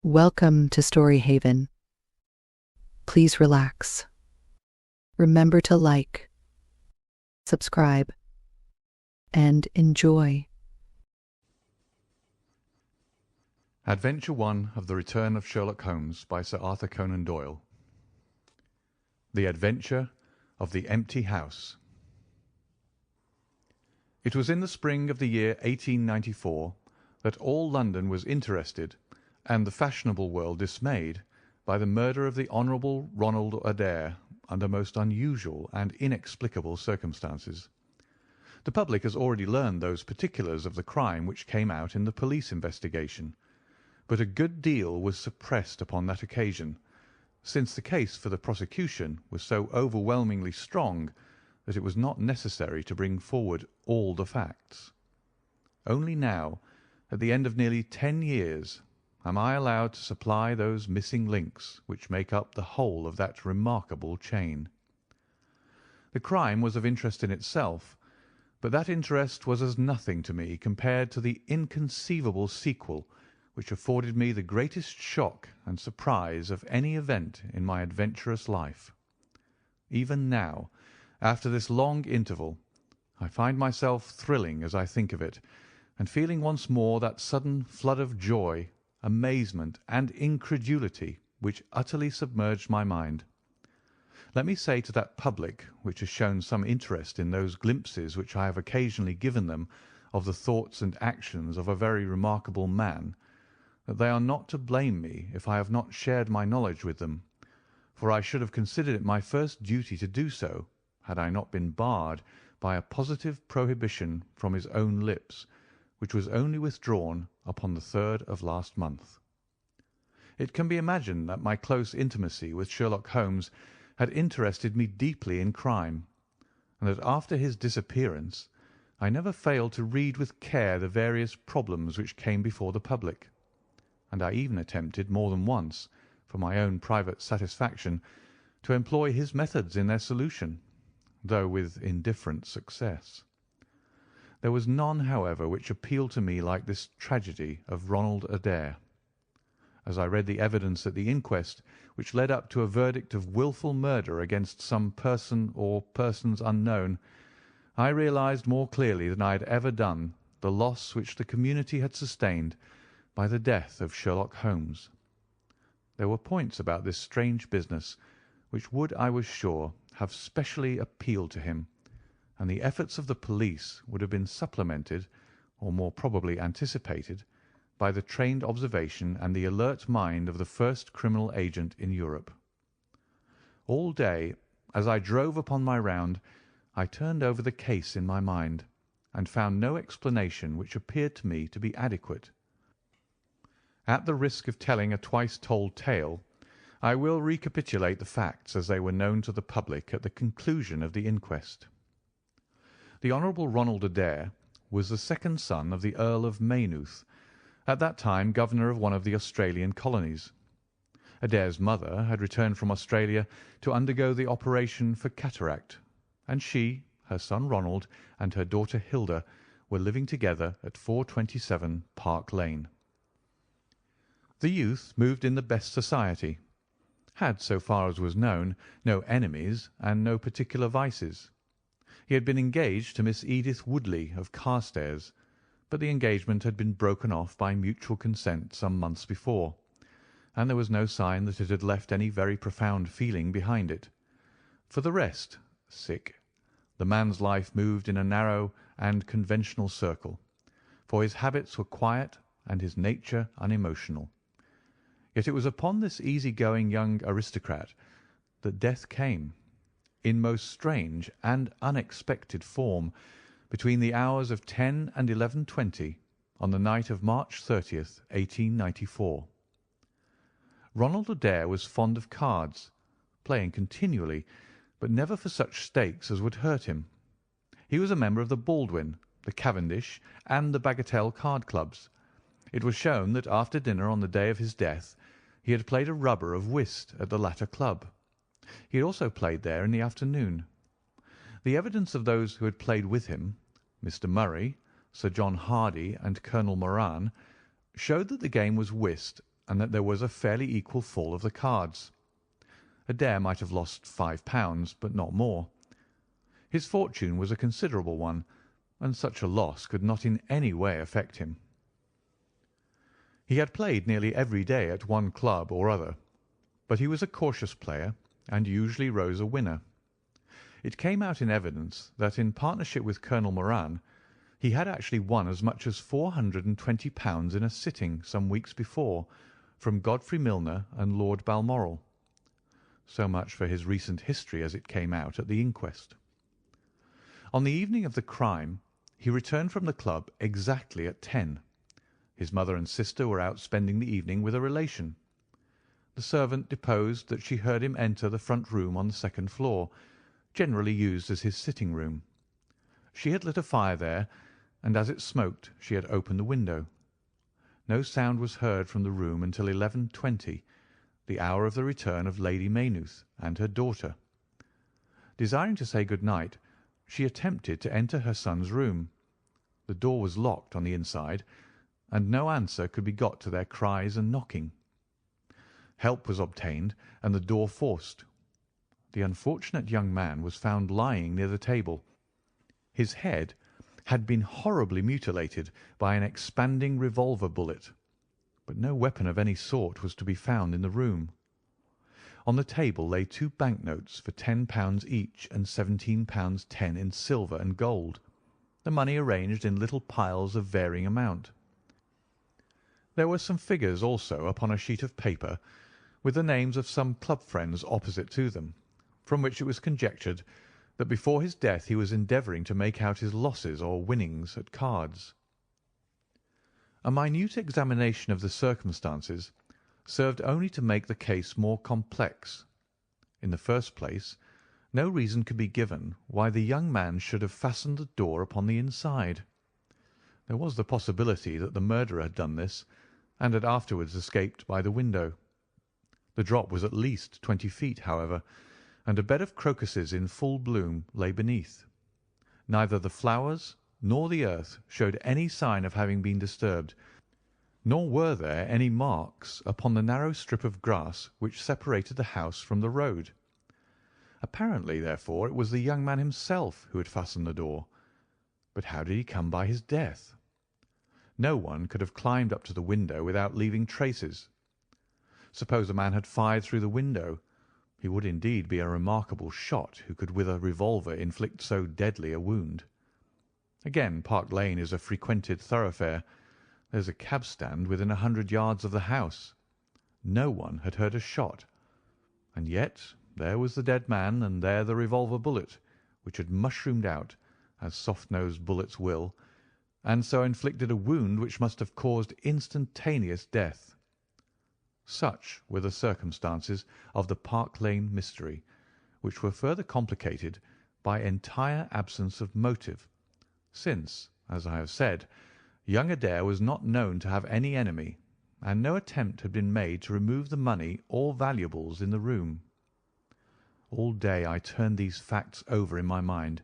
Welcome to Story Haven. Please relax. Remember to like, subscribe, and enjoy. Adventure 1 of The Return of Sherlock Holmes by Sir Arthur Conan Doyle. The Adventure of the Empty House. It was in the spring of the year 1894 that all London was interested, and the fashionable world dismayed, by the murder of the Honourable Ronald Adair under most unusual and inexplicable circumstances. The public has already learned those particulars of the crime which came out in the police investigation, but a good deal was suppressed upon that occasion, since the case for the prosecution was so overwhelmingly strong that it was not necessary to bring forward all the facts. Only now, at the end of nearly 10 years, am I allowed to supply those missing links which make up the whole of that remarkable chain. The crime was of interest in itself, but that interest was as nothing to me compared to the inconceivable sequel which afforded me the greatest shock and surprise of any event in my adventurous life. Even now, after this long interval, I find myself thrilling as I think of it, and feeling once more that sudden flood of joy, amazement, and incredulity which utterly submerged my mind. Let me say to that public which has shown some interest in those glimpses which I have occasionally given them of the thoughts and actions of a very remarkable man, that they are not to blame me if I have not shared my knowledge with them, for I should have considered it my first duty to do so, had I not been barred by a positive prohibition from his own lips, which was only withdrawn upon the 3rd of last month. It can be imagined that my close intimacy with Sherlock Holmes had interested me deeply in crime, and that after his disappearance I never failed to read with care the various problems which came before the public, and I even attempted more than once, for my own private satisfaction, to employ his methods in their solution, though with indifferent success. There was none, however, which appealed to me like this tragedy of Ronald Adair. As I read the evidence at the inquest, which led up to a verdict of wilful murder against some person or persons unknown, I realized more clearly than I had ever done the loss which the community had sustained by the death of Sherlock Holmes. There were points about this strange business which would, I was sure, have specially appealed to him, and the efforts of the police would have been supplemented, or more probably anticipated, by the trained observation and the alert mind of the first criminal agent in Europe. All day, as I drove upon my round, I turned over the case in my mind, and found no explanation which appeared to me to be adequate. At the risk of telling a twice-told tale, I will recapitulate the facts as they were known to the public at the conclusion of the inquest. The Honourable Ronald Adair was the second son of the Earl of Maynooth, at that time governor of one of the Australian colonies. Adair's mother had returned from Australia to undergo the operation for cataract, and she, her son Ronald, and her daughter Hilda were living together at 427 Park Lane. The youth moved in the best society, had, so far as was known, no enemies and no particular vices. He had been engaged to Miss Edith Woodley of Carstairs, but the engagement had been broken off by mutual consent some months before, and there was no sign that it had left any very profound feeling behind it. For the rest, the man's life moved in a narrow and conventional circle, for his habits were quiet and his nature unemotional. Yet it was upon this easy-going young aristocrat that death came, in most strange and unexpected form, between the hours of 10 and 11:20 on the night of March 30th, 1894. Ronald Adair was fond of cards, playing continually, but never for such stakes as would hurt him. He was a member of the Baldwin, the Cavendish, and the Bagatelle card clubs. It was shown that after dinner on the day of his death he had played a rubber of whist at the latter club. He had also played there in the afternoon. The evidence of those who had played with him, Mr. Murray, Sir John Hardy, and Colonel Moran, showed that the game was whist, and that there was a fairly equal fall of the cards. Adair might have lost £5, but not more. His fortune was a considerable one, and such a loss could not in any way affect him. He had played nearly every day at one club or other, but he was a cautious player and usually rose a winner. It came out in evidence that in partnership with Colonel Moran he had actually won as much as £420 in a sitting some weeks before from Godfrey Milner and Lord Balmoral. So much for his recent history as it came out at the inquest. On the evening of the crime he returned from the club exactly at 10. His mother and sister were out spending the evening with a relation. The servant deposed that she heard him enter the front room on the second floor, generally used as his sitting room. She had lit a fire there, and as it smoked she had opened the window. No sound was heard from the room until 11:20, the hour of the return of Lady Maynooth and her daughter. Desiring to say good night, she attempted to enter her son's room. The door was locked on the inside, and no answer could be got to their cries and knocking. Help was obtained and the door forced. The unfortunate young man was found lying near the table. His head had been horribly mutilated by an expanding revolver bullet, but no weapon of any sort was to be found in the room. On the table lay 2 banknotes for £10 each and £17 10 in silver and gold, the money arranged in little piles of varying amount. There were some figures also upon a sheet of paper, with the names of some club friends opposite to them, from which it was conjectured that before his death he was endeavouring to make out his losses or winnings at cards. A minute examination of the circumstances served only to make the case more complex. In the first place, no reason could be given why the young man should have fastened the door upon the inside. There was the possibility that the murderer had done this, and had afterwards escaped by the window. The drop was at least 20 feet, however, and a bed of crocuses in full bloom lay beneath. Neither the flowers nor the earth showed any sign of having been disturbed, nor were there any marks upon the narrow strip of grass which separated the house from the road. Apparently, therefore, it was the young man himself who had fastened the door. But how did he come by his death? No one could have climbed up to the window without leaving traces. Suppose a man had fired through the window, he would indeed be a remarkable shot who could with a revolver inflict so deadly a wound. Again, Park Lane is a frequented thoroughfare. There's a cab stand within 100 yards of the house. No one had heard a shot, and yet there was the dead man, and there the revolver bullet, which had mushroomed out, as soft-nosed bullets will, and so inflicted a wound which must have caused instantaneous death. Such were the circumstances of the Park Lane mystery, which were further complicated by entire absence of motive, since, as I have said, young Adair was not known to have any enemy, and no attempt had been made to remove the money or valuables in the room. All day I turned these facts over in my mind,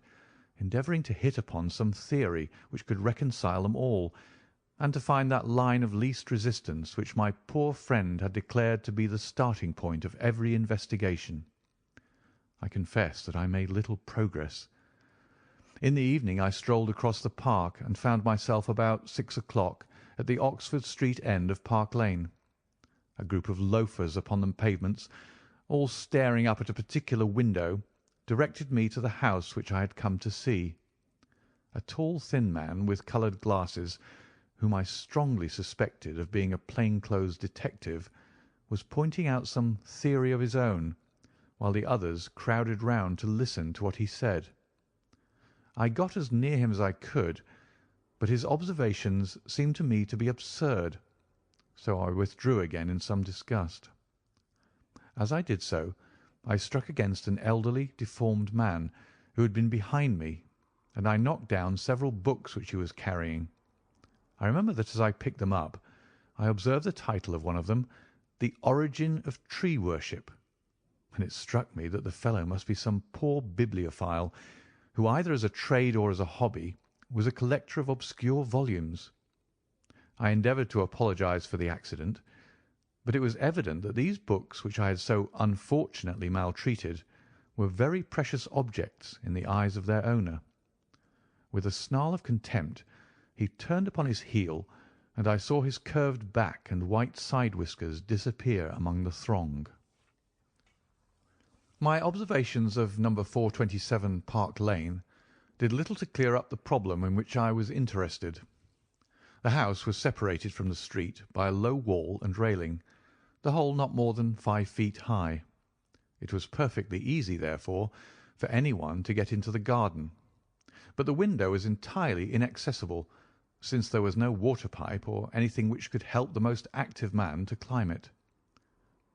endeavouring to hit upon some theory which could reconcile them all, and to find that line of least resistance which my poor friend had declared to be the starting point of every investigation. I confess that I made little progress. In the evening I strolled across the park and found myself about 6 o'clock at the Oxford Street end of Park Lane. A group of loafers upon the pavements, all staring up at a particular window, directed me to the house which I had come to see. A tall, thin man with coloured glasses, whom I strongly suspected of being a plain-clothes detective, was pointing out some theory of his own, while the others crowded round to listen to what he said. I got as near him as I could, but his observations seemed to me to be absurd, so I withdrew again in some disgust. As I did so, I struck against an elderly, deformed man who had been behind me, and I knocked down several books which he was carrying. I remember that as I picked them up, I observed the title of one of them, The Origin of Tree Worship, and it struck me that the fellow must be some poor bibliophile, who either as a trade or as a hobby was a collector of obscure volumes. I endeavoured to apologize for the accident, but it was evident that these books which I had so unfortunately maltreated were very precious objects in the eyes of their owner. With a snarl of contempt he turned upon his heel, and I saw his curved back and white side whiskers disappear among the throng. My observations of No. 427 Park Lane did little to clear up the problem in which I was interested. The house was separated from the street by a low wall and railing, the whole not more than 5 feet high. It was perfectly easy, therefore, for anyone to get into the garden, but the window was entirely inaccessible, since there was no water pipe or anything which could help the most active man to climb it.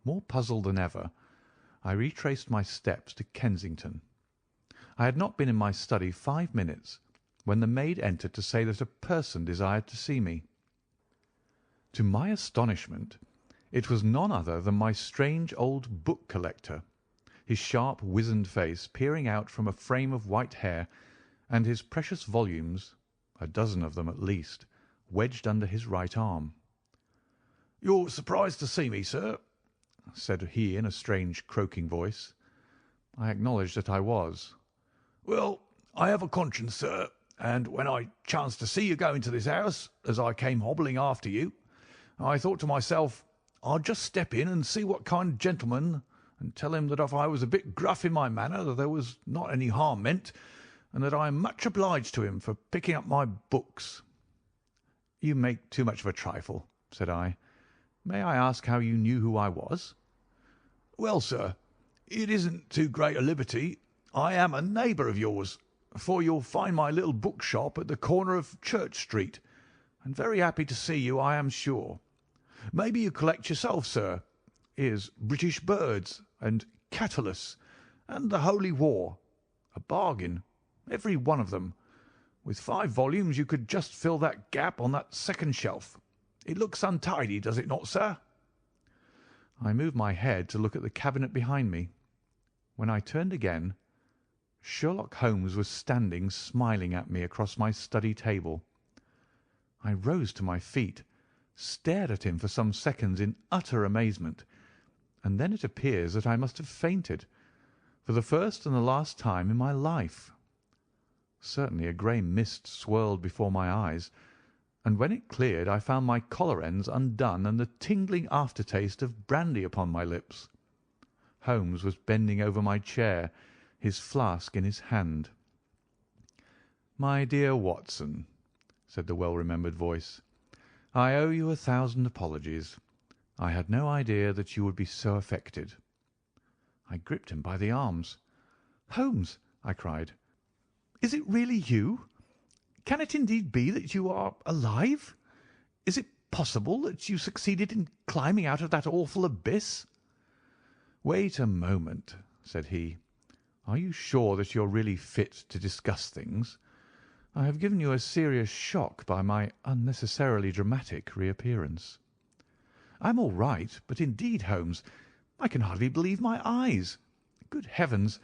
More puzzled than ever, I retraced my steps to Kensington. I had not been in my study 5 minutes when the maid entered to say that a person desired to see me. To my astonishment, it was none other than my strange old book collector, his sharp, wizened face peering out from a frame of white hair, and his precious volumes, a dozen of them at least, wedged under his right arm. "You're surprised to see me, sir?" said he in a strange, croaking voice. I acknowledged that I was. "Well, I have a conscience, sir, and when I chanced to see you go into this house, as I came hobbling after you, I thought to myself, I'd just step in and see what kind of gentleman, and tell him that if I was a bit gruff in my manner, that there was not any harm meant, and that I am much obliged to him for picking up my books." "You make too much of a trifle," said I. "May I ask how you knew who I was?" "Well, sir, it isn't too great a liberty. I am a neighbour of yours, for you'll find my little bookshop at the corner of Church Street, and very happy to see you, I am sure. Maybe you collect yourself, sir. Here's British Birds, and Catullus, and the Holy War. A bargain, every one of them. With 5 volumes you could just fill that gap on that second shelf. It looks untidy, does it not, sir?" I moved my head to look at the cabinet behind me. When I turned again, Sherlock Holmes was standing smiling at me across my study table. I rose to my feet, stared at him for some seconds in utter amazement, and then it appears that I must have fainted, for the first and the last time in my life. Certainly a grey mist swirled before my eyes, and when it cleared I found my collar ends undone and the tingling aftertaste of brandy upon my lips. Holmes was bending over my chair, his flask in his hand. "My dear Watson," said the well-remembered voice, "I owe you 1,000 apologies. I had no idea that you would be so affected." I gripped him by the arms. "Holmes," I cried, "is it really you? Can it indeed be that you are alive? Is it possible that you succeeded in climbing out of that awful abyss?" "Wait a moment," said he. "Are you sure that you are really fit to discuss things? I have given you a serious shock by my unnecessarily dramatic reappearance." "I am all right, but indeed, Holmes, I can hardly believe my eyes. Good heavens,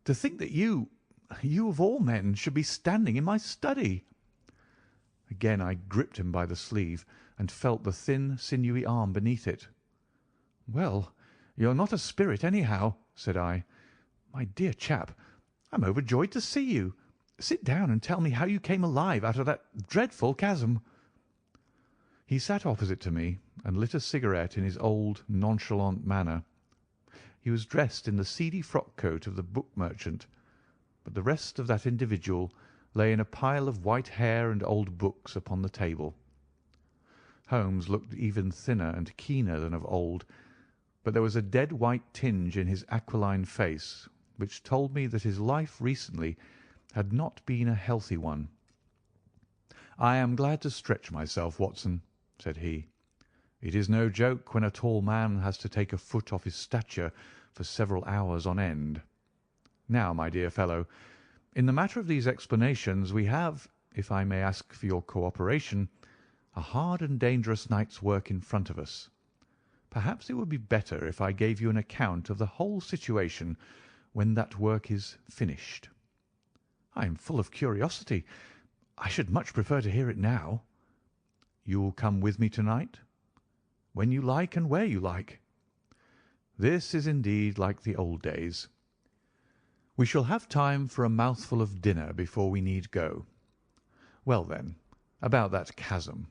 to think that you of all men, should be standing in my study." Again I gripped him by the sleeve and felt the thin, sinewy arm beneath it. "Well, you're not a spirit, anyhow," said I. "My dear chap, I'm overjoyed to see you. Sit down and tell me how you came alive out of that dreadful chasm." He sat opposite to me and lit a cigarette in his old, nonchalant manner. He was dressed in the seedy frock-coat of the book merchant, but the rest of that individual lay in a pile of white hair and old books upon the table. Holmes looked even thinner and keener than of old, but there was a dead white tinge in his aquiline face which told me that his life recently had not been a healthy one. "I am glad to stretch myself, Watson," said he. "It is no joke when a tall man has to take a foot off his stature for several hours on end. Now, my dear fellow, in the matter of these explanations we have, if I may ask for your cooperation, a hard and dangerous night's work in front of us. Perhaps it would be better if I gave you an account of the whole situation when that work is finished." "I am full of curiosity. I should much prefer to hear it now." "You will come with me to-night?" when you like and where you like. This is indeed like the old days. We shall have time for a mouthful of dinner before we need go. Well then, about that chasm.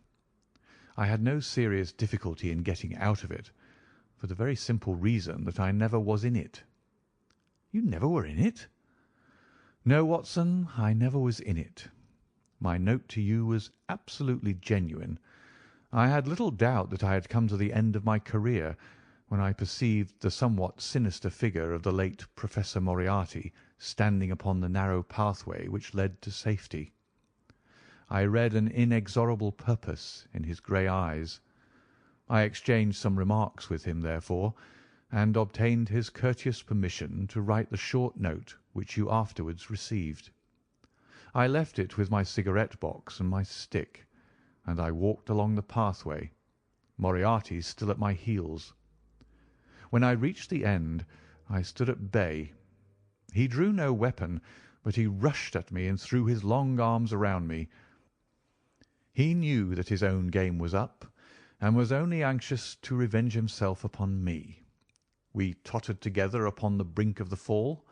I had no serious difficulty in getting out of it, for the very simple reason that I never was in it." "You never were in it?" "No, Watson, I never was in it. My note to you was absolutely genuine. I had little doubt that I had come to the end of my career when I perceived the somewhat sinister figure of the late Professor Moriarty standing upon the narrow pathway which led to safety. I read an inexorable purpose in his grey eyes. I exchanged some remarks with him, therefore, and obtained his courteous permission to write the short note which you afterwards received. I left it with my cigarette box and my stick, and I walked along the pathway, Moriarty still at my heels. When I reached the end, I stood at bay. He drew no weapon, but he rushed at me and threw his long arms around me. He knew that his own game was up, and was only anxious to revenge himself upon me. We tottered together upon the brink of the fall.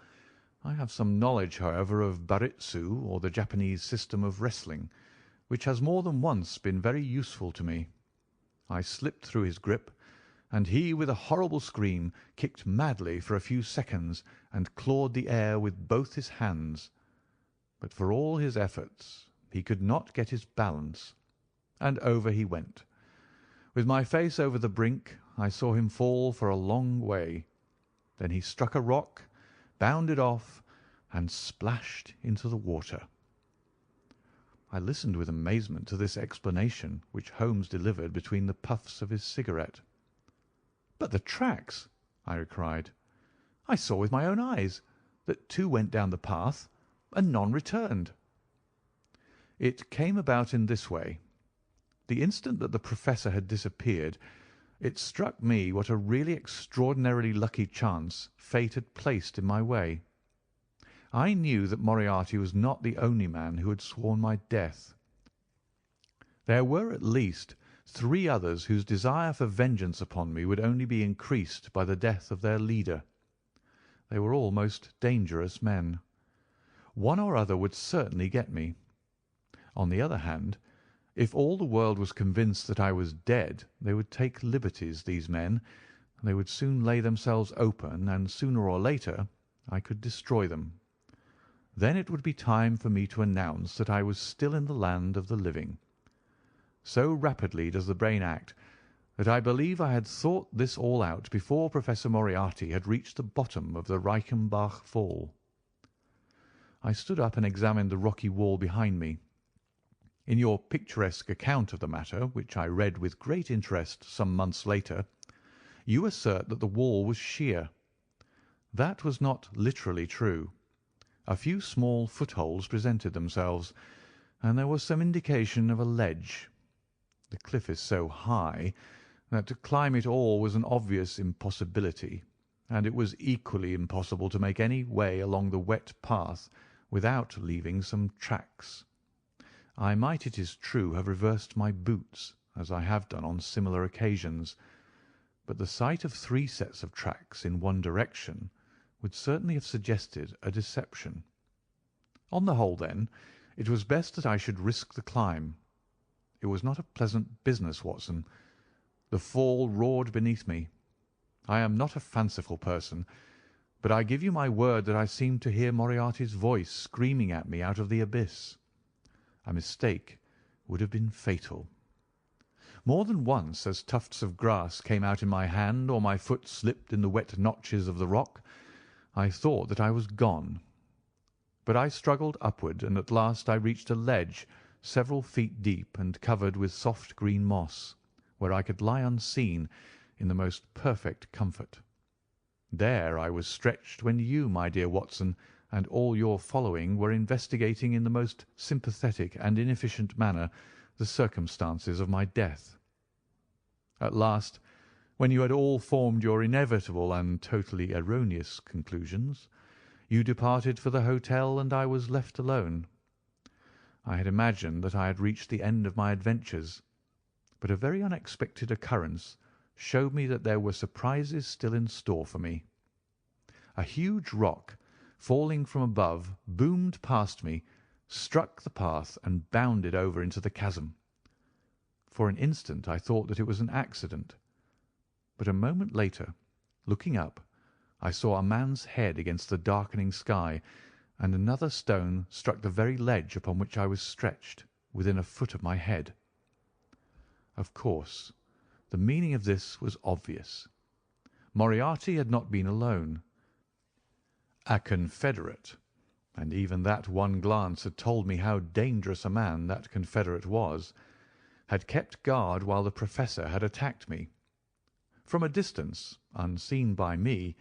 I have some knowledge, however, of baritsu, or the Japanese system of wrestling, which has more than once been very useful to me. I slipped through his grip, and he, with a horrible scream, kicked madly for a few seconds and clawed the air with both his hands. But for all his efforts he could not get his balance, and over he went. With my face over the brink, I saw him fall for a long way. Then he struck a rock, bounded off, and splashed into the water. I listened with amazement to this explanation which Holmes delivered between the puffs of his cigarette. "But the tracks!" I cried. "I saw with my own eyes that two went down the path and none returned." "It came about in this way. The instant that the Professor had disappeared, it struck me what a really extraordinarily lucky chance fate had placed in my way. I knew that Moriarty was not the only man who had sworn my death. There were at least 3 others whose desire for vengeance upon me would only be increased by the death of their leader. They were all most dangerous men. One or other would certainly get me. On the other hand, if all the world was convinced that I was dead, they would take liberties, these men. They would soon lay themselves open, and sooner or later I could destroy them. Then it would be time for me to announce that I was still in the land of the living. So rapidly does the brain act that I believe I had thought this all out before Professor Moriarty had reached the bottom of the Reichenbach Fall. I stood up and examined the rocky wall behind me. In your picturesque account of the matter, which I read with great interest some months later, you assert that the wall was sheer. That was not literally true. A few small footholds presented themselves, and there was some indication of a ledge. The cliff is so high that to climb it all was an obvious impossibility, and it was equally impossible to make any way along the wet path without leaving some tracks. I might, it is true, have reversed my boots, as I have done on similar occasions, but the sight of 3 sets of tracks in one direction would certainly have suggested a deception. On the whole, then, it was best that I should risk the climb. It was not a pleasant business, Watson. The fall roared beneath me. I am not a fanciful person, but I give you my word that I seemed to hear Moriarty's voice screaming at me out of the abyss. A mistake would have been fatal. More than once, as tufts of grass came out in my hand or my foot slipped in the wet notches of the rock, I thought that I was gone. But I struggled upward, and at last I reached a ledge several feet deep and covered with soft green moss, where I could lie unseen in the most perfect comfort. There I was stretched when you, my dear Watson, and all your following were investigating in the most sympathetic and inefficient manner the circumstances of my death. At last, when you had all formed your inevitable and totally erroneous conclusions, you departed for the hotel, and I was left alone. I had imagined that I had reached the end of my adventures, but a very unexpected occurrence showed me that there were surprises still in store for me. A huge rock, falling from above, boomed past me, struck the path, and bounded over into the chasm. For an instant I thought that it was an accident, but a moment later, looking up, I saw a man's head against the darkening sky, and another stone struck the very ledge upon which I was stretched, within a foot of my head. Of course, the meaning of this was obvious. Moriarty had not been alone. A confederate, and even that one glance had told me how dangerous a man that confederate was, had kept guard while the professor had attacked me. From a distance, unseen by me,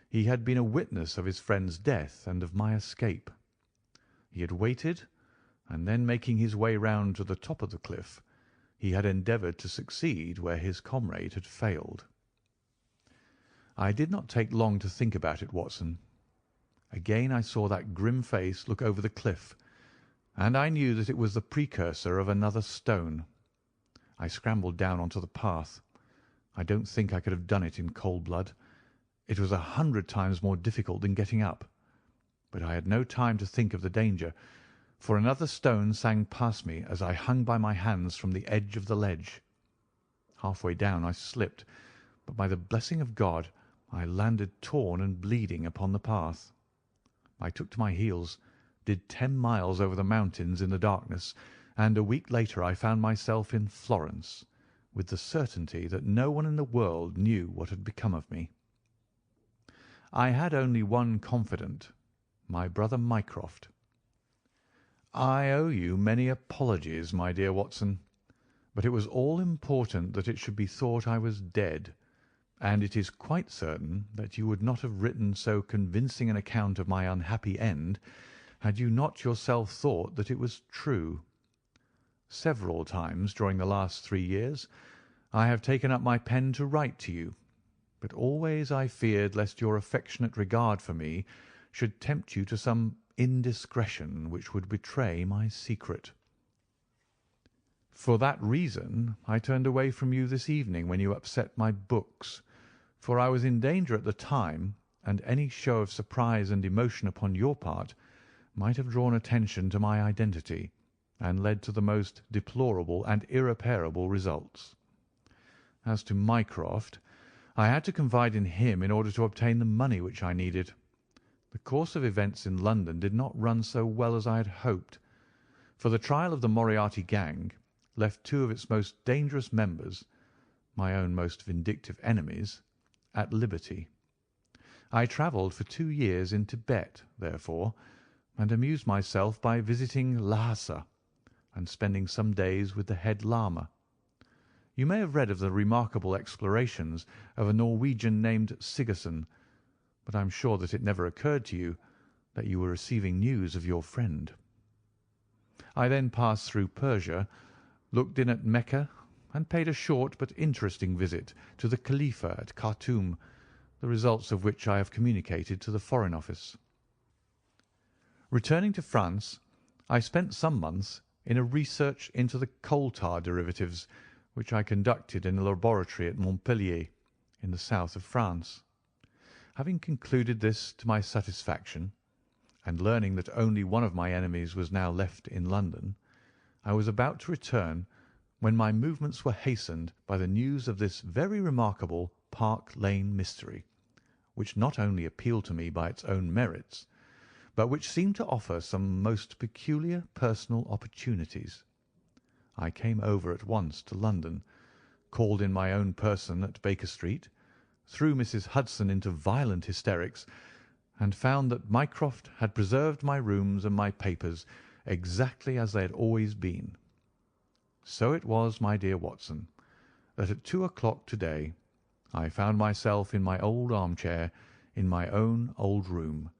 he had been a witness of his friend's death and of my escape. He had waited, and then making his way round to the top of the cliff, he had endeavoured to succeed where his comrade had failed. I did not take long to think about it, Watson. Again I saw that grim face look over the cliff, and I knew that it was the precursor of another stone. I scrambled down onto the path. I don't think I could have done it in cold blood. It was 100 times more difficult than getting up. But I had no time to think of the danger, for another stone sang past me as I hung by my hands from the edge of the ledge. Halfway down I slipped, but by the blessing of God I landed torn and bleeding upon the path. I took to my heels, did 10 miles over the mountains in the darkness, and a week later I found myself in Florence, with the certainty that no one in the world knew what had become of me. I had only one confidant, my brother Mycroft. I owe you many apologies, my dear Watson, but it was all important that it should be thought I was dead, and it is quite certain that you would not have written so convincing an account of my unhappy end had you not yourself thought that it was true. Several times during the last 3 years I have taken up my pen to write to you, but always I feared lest your affectionate regard for me should tempt you to some indiscretion which would betray my secret. For that reason I turned away from you this evening when you upset my books, for I was in danger at the time, and any show of surprise and emotion upon your part might have drawn attention to my identity and led to the most deplorable and irreparable results. As to Mycroft, I had to confide in him in order to obtain the money which I needed. The course of events in London did not run so well as I had hoped, for the trial of the Moriarty gang left 2 of its most dangerous members, my own most vindictive enemies, at liberty. I travelled for 2 years in Tibet, therefore, and amused myself by visiting Lhasa and spending some days with the head lama. You may have read of the remarkable explorations of a Norwegian named Sigerson, but I am sure that it never occurred to you that you were receiving news of your friend. I then passed through Persia, looked in at Mecca, and paid a short but interesting visit to the Khalifa at Khartoum, the results of which I have communicated to the Foreign Office. Returning to France, I spent some months in a research into the coal tar derivatives, which I conducted in a laboratory at Montpellier, in the south of France. Having concluded this to my satisfaction, and learning that only one of my enemies was now left in London, I was about to return when my movements were hastened by the news of this very remarkable Park Lane mystery, which not only appealed to me by its own merits, but which seemed to offer some most peculiar personal opportunities. I came over at once to London, called in my own person at Baker Street, threw Mrs. Hudson into violent hysterics, and found that Mycroft had preserved my rooms and my papers exactly as they had always been. So it was, my dear Watson, that at 2 o'clock to-day I found myself in my old armchair in my own old room,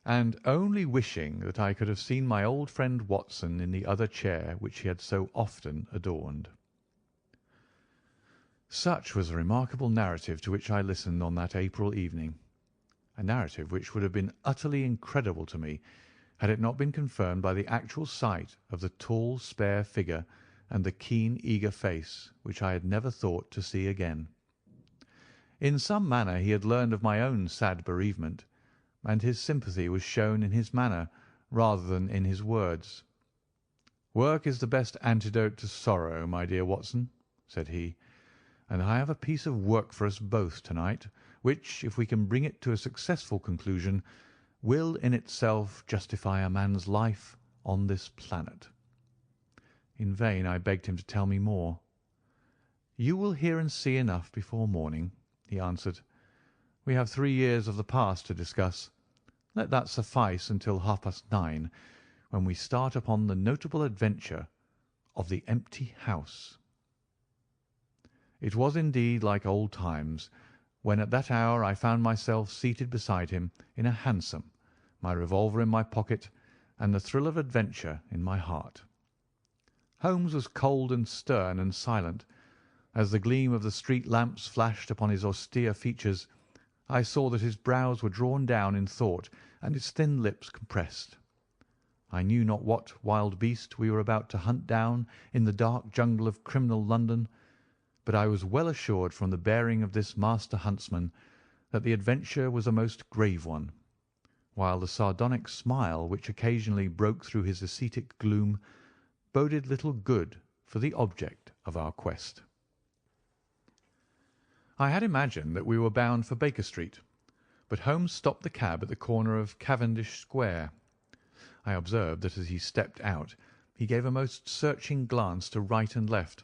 and only wishing that I could have seen my old friend Watson in the other chair which he had so often adorned. Such was the remarkable narrative to which I listened on that April evening, a narrative which would have been utterly incredible to me had it not been confirmed by the actual sight of the tall, spare figure and the keen, eager face which I had never thought to see again. In some manner he had learned of my own sad bereavement, and his sympathy was shown in his manner rather than in his words. "Work is the best antidote to sorrow, my dear Watson," said he, "and I have a piece of work for us both to-night, which, if we can bring it to a successful conclusion, will in itself justify a man's life on this planet." In vain I begged him to tell me more. "You will hear and see enough before morning," he answered. "We have 3 years of the past to discuss. Let that suffice until 9:30, when we start upon the notable adventure of the empty house." It was indeed like old times, when at that hour I found myself seated beside him in a hansom, my revolver in my pocket, and the thrill of adventure in my heart. Holmes was cold and stern and silent. As the gleam of the street lamps flashed upon his austere features, I saw that his brows were drawn down in thought and his thin lips compressed. I knew not what wild beast we were about to hunt down in the dark jungle of criminal London, but I was well assured from the bearing of this master huntsman that the adventure was a most grave one, while the sardonic smile which occasionally broke through his ascetic gloom boded little good for the object of our quest. I had imagined that we were bound for Baker Street, but Holmes stopped the cab at the corner of Cavendish Square. I observed that as he stepped out he gave a most searching glance to right and left,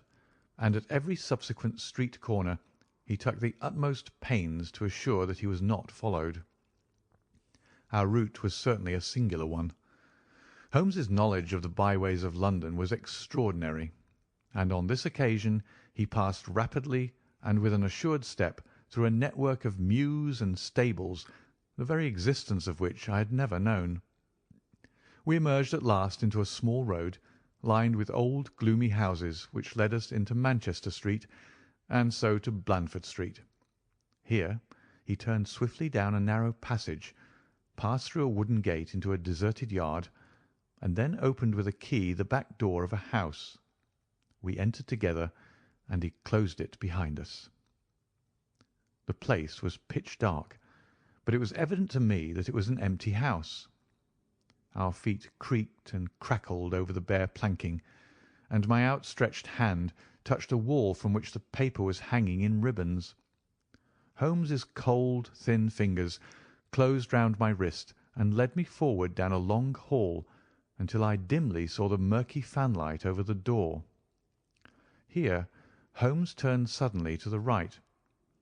and at every subsequent street corner he took the utmost pains to assure that he was not followed. Our route was certainly a singular one. Holmes's knowledge of the byways of London was extraordinary, and on this occasion he passed rapidly and with an assured step through a network of mews and stables, the very existence of which I had never known. We emerged at last into a small road, lined with old gloomy houses, which led us into Manchester Street, and so to Blandford Street. Here he turned swiftly down a narrow passage, passed through a wooden gate into a deserted yard, and then opened with a key the back door of a house. We entered together, and he closed it behind us. The place was pitch dark, but it was evident to me that it was an empty house. Our feet creaked and crackled over the bare planking, and my outstretched hand touched a wall from which the paper was hanging in ribbons. Holmes's cold, thin fingers closed round my wrist and led me forward down a long hall until I dimly saw the murky fanlight over the door. Here Holmes turned suddenly to the right,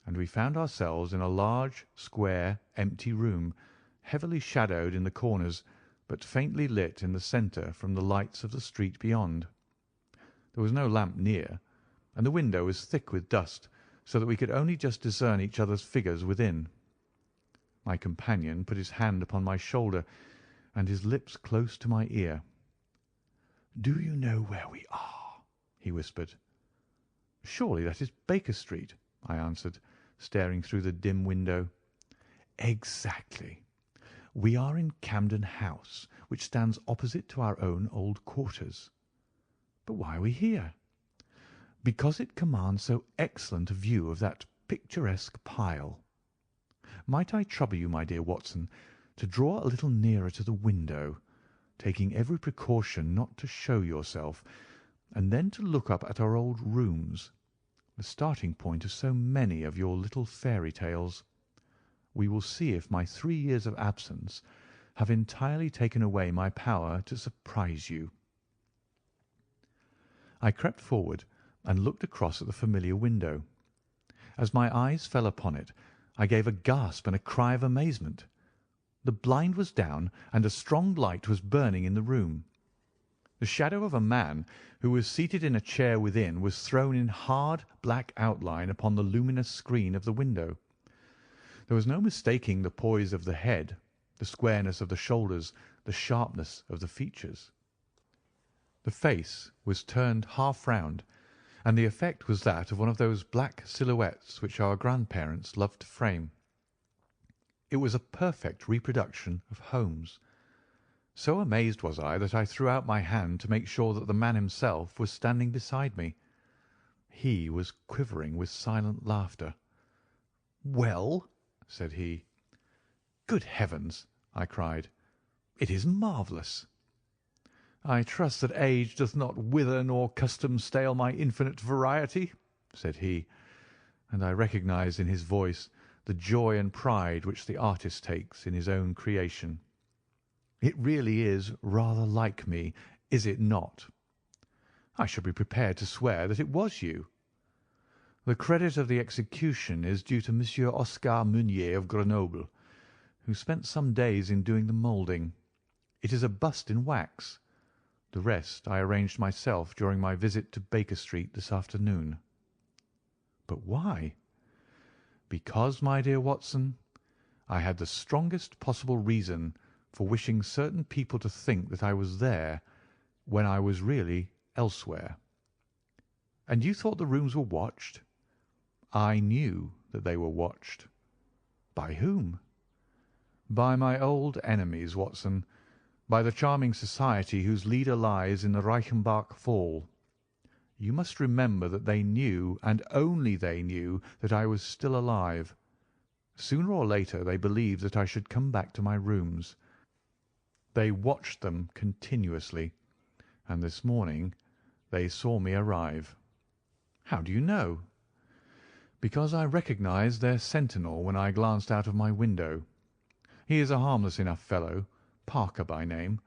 and we found ourselves in a large, square, empty room, heavily shadowed in the corners, but faintly lit in the centre from the lights of the street beyond. There was no lamp near, and the window was thick with dust, so that we could only just discern each other's figures within. My companion put his hand upon my shoulder, and his lips close to my ear. "Do you know where we are?" he whispered. "Surely that is Baker Street," I answered, staring through the dim window. "Exactly. We are in Camden House, which stands opposite to our own old quarters." "But why are we here?" "Because it commands so excellent a view of that picturesque pile. Might I trouble you, my dear Watson, to draw a little nearer to the window, taking every precaution not to show yourself, and then to look up at our old rooms, the starting point of so many of your little fairy tales. We will see if my 3 years of absence have entirely taken away my power to surprise you." I crept forward and looked across at the familiar window. As my eyes fell upon it, I gave a gasp and a cry of amazement. The blind was down, and a strong light was burning in the room. The shadow of a man who was seated in a chair within was thrown in hard black outline upon the luminous screen of the window. There was no mistaking the poise of the head, the squareness of the shoulders, the sharpness of the features. The face was turned half round, and the effect was that of one of those black silhouettes which our grandparents loved to frame. It was a perfect reproduction of Holmes. So amazed was I that I threw out my hand to make sure that the man himself was standing beside me. He was quivering with silent laughter. "Well?" said he. "Good heavens!" I cried. "It is marvellous." "I trust that age doth not wither nor custom stale my infinite variety," said he, and I recognised in his voice the joy and pride which the artist takes in his own creation. "It really is rather like me, is it not?" "I should be prepared to swear that it was you." "The credit of the execution is due to Monsieur Oscar Meunier of Grenoble, who spent some days in doing the moulding. It is a bust in wax. The rest I arranged myself during my visit to Baker Street this afternoon." "But why?" "Because, my dear Watson, I had the strongest possible reason for wishing certain people to think that I was there when I was really elsewhere." "And you thought the rooms were watched?" "I knew that they were watched." "By whom?" "By my old enemies, Watson, by the charming society whose leader lies in the Reichenbach Fall. You must remember that they knew, and only they knew, that I was still alive. Sooner or later they believed that I should come back to my rooms. They watched them continuously, and this morning they saw me arrive." "How do you know?" "Because I recognised their sentinel when I glanced out of my window. He is a harmless enough fellow, Parker by name,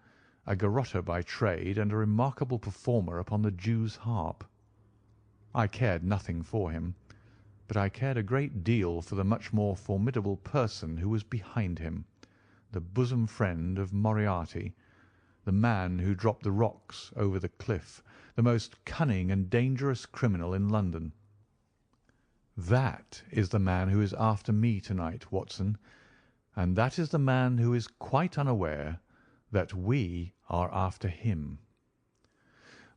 a garrotter by trade, and a remarkable performer upon the Jew's harp. I cared nothing for him, but I cared a great deal for the much more formidable person who was behind him, the bosom friend of Moriarty, the man who dropped the rocks over the cliff, the most cunning and dangerous criminal in London. That is the man who is after me to-night, Watson, and that is the man who is quite unaware that we are after him."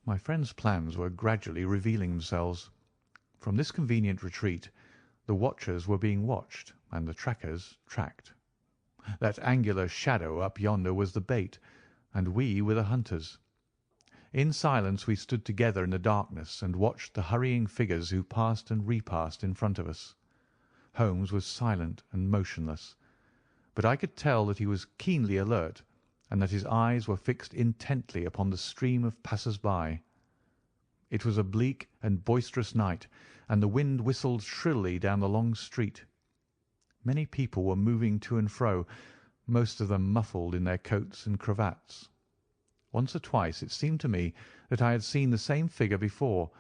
My friend's plans were gradually revealing themselves. From this convenient retreat the watchers were being watched and the trackers tracked. That angular shadow up yonder was the bait, and we were the hunters. In silence we stood together in the darkness and watched the hurrying figures who passed and repassed in front of us. Holmes was silent and motionless, but I could tell that he was keenly alert and that his eyes were fixed intently upon the stream of passers-by. It was a bleak and boisterous night, and the wind whistled shrilly down the long street. Many people were moving to and fro, most of them muffled in their coats and cravats. Once or twice it seemed to me that I had seen the same figure before,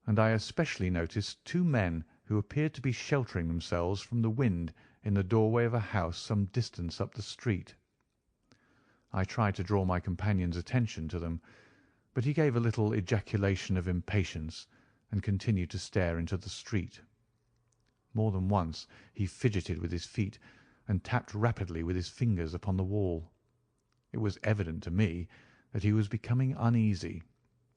and I especially noticed two men who appeared to be sheltering themselves from the wind in the doorway of a house some distance up the street. I tried to draw my companion's attention to them, but he gave a little ejaculation of impatience and continued to stare into the street. More than once he fidgeted with his feet and tapped rapidly with his fingers upon the wall. It was evident to me that he was becoming uneasy,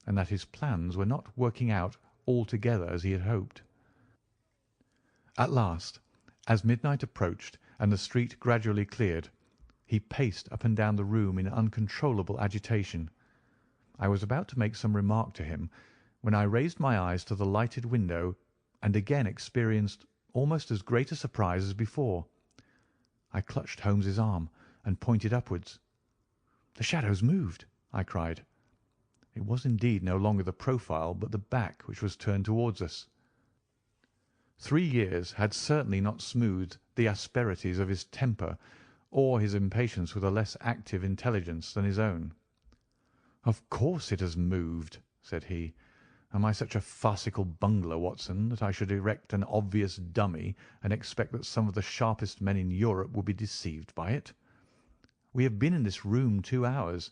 and that his plans were not working out altogether as he had hoped. At last, as midnight approached and the street gradually cleared, he paced up and down the room in uncontrollable agitation. I was about to make some remark to him when I raised my eyes to the lighted window and again experienced almost as great a surprise as before. I clutched Holmes's arm and pointed upwards. "The shadows moved," I cried. It was indeed no longer the profile but the back which was turned towards us. 3 years had certainly not smoothed the asperities of his temper or his impatience with a less active intelligence than his own. "Of course it has moved," said he. "Am I such a farcical bungler, Watson, that I should erect an obvious dummy and expect that some of the sharpest men in Europe would be deceived by it? We have been in this room 2 hours,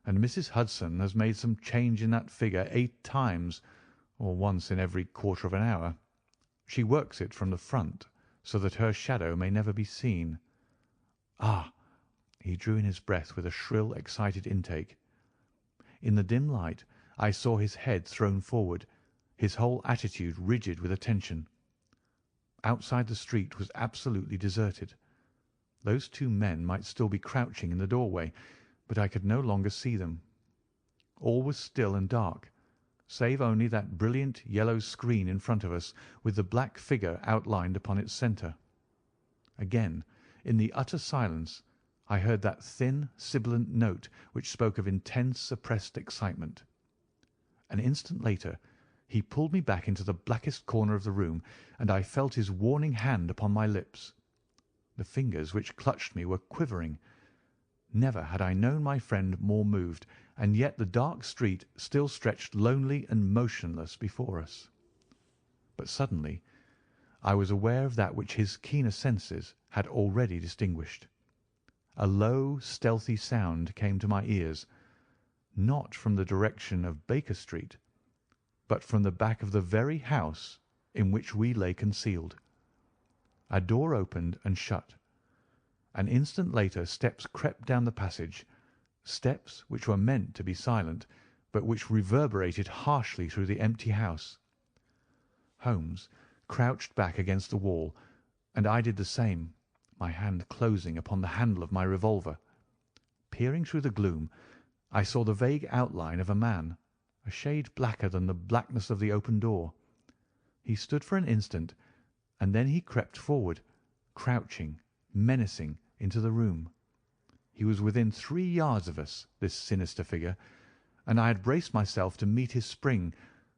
and Mrs. Hudson has made some change in that figure 8 times, or once in every quarter of an hour. She works it from the front, so that her shadow may never be seen. Ah!" He drew in his breath with a shrill, excited intake. In the dim light I saw his head thrown forward, his whole attitude rigid with attention. Outside the street was absolutely deserted. Those 2 men might still be crouching in the doorway, but I could no longer see them. All was still and dark, save only that brilliant yellow screen in front of us, with the black figure outlined upon its centre. Again, in the utter silence, I heard that thin, sibilant note which spoke of intense, suppressed excitement. An instant later he pulled me back into the blackest corner of the room, and I felt his warning hand upon my lips. The fingers which clutched me were quivering. Never had I known my friend more moved, and yet the dark street still stretched lonely and motionless before us. But suddenly I was aware of that which his keener senses had already distinguished. A low, stealthy sound came to my ears, not from the direction of Baker Street, but from the back of the very house in which we lay concealed. A door opened and shut. An instant later steps crept down the passage, steps which were meant to be silent, but which reverberated harshly through the empty house. Holmes crouched back against the wall, and I did the same, my hand closing upon the handle of my revolver. Peering through the gloom, I saw the vague outline of a man, a shade blacker than the blackness of the open door. He stood for an instant, and then he crept forward, crouching, menacing, into the room. He was within 3 yards of us, this sinister figure, and I had braced myself to meet his spring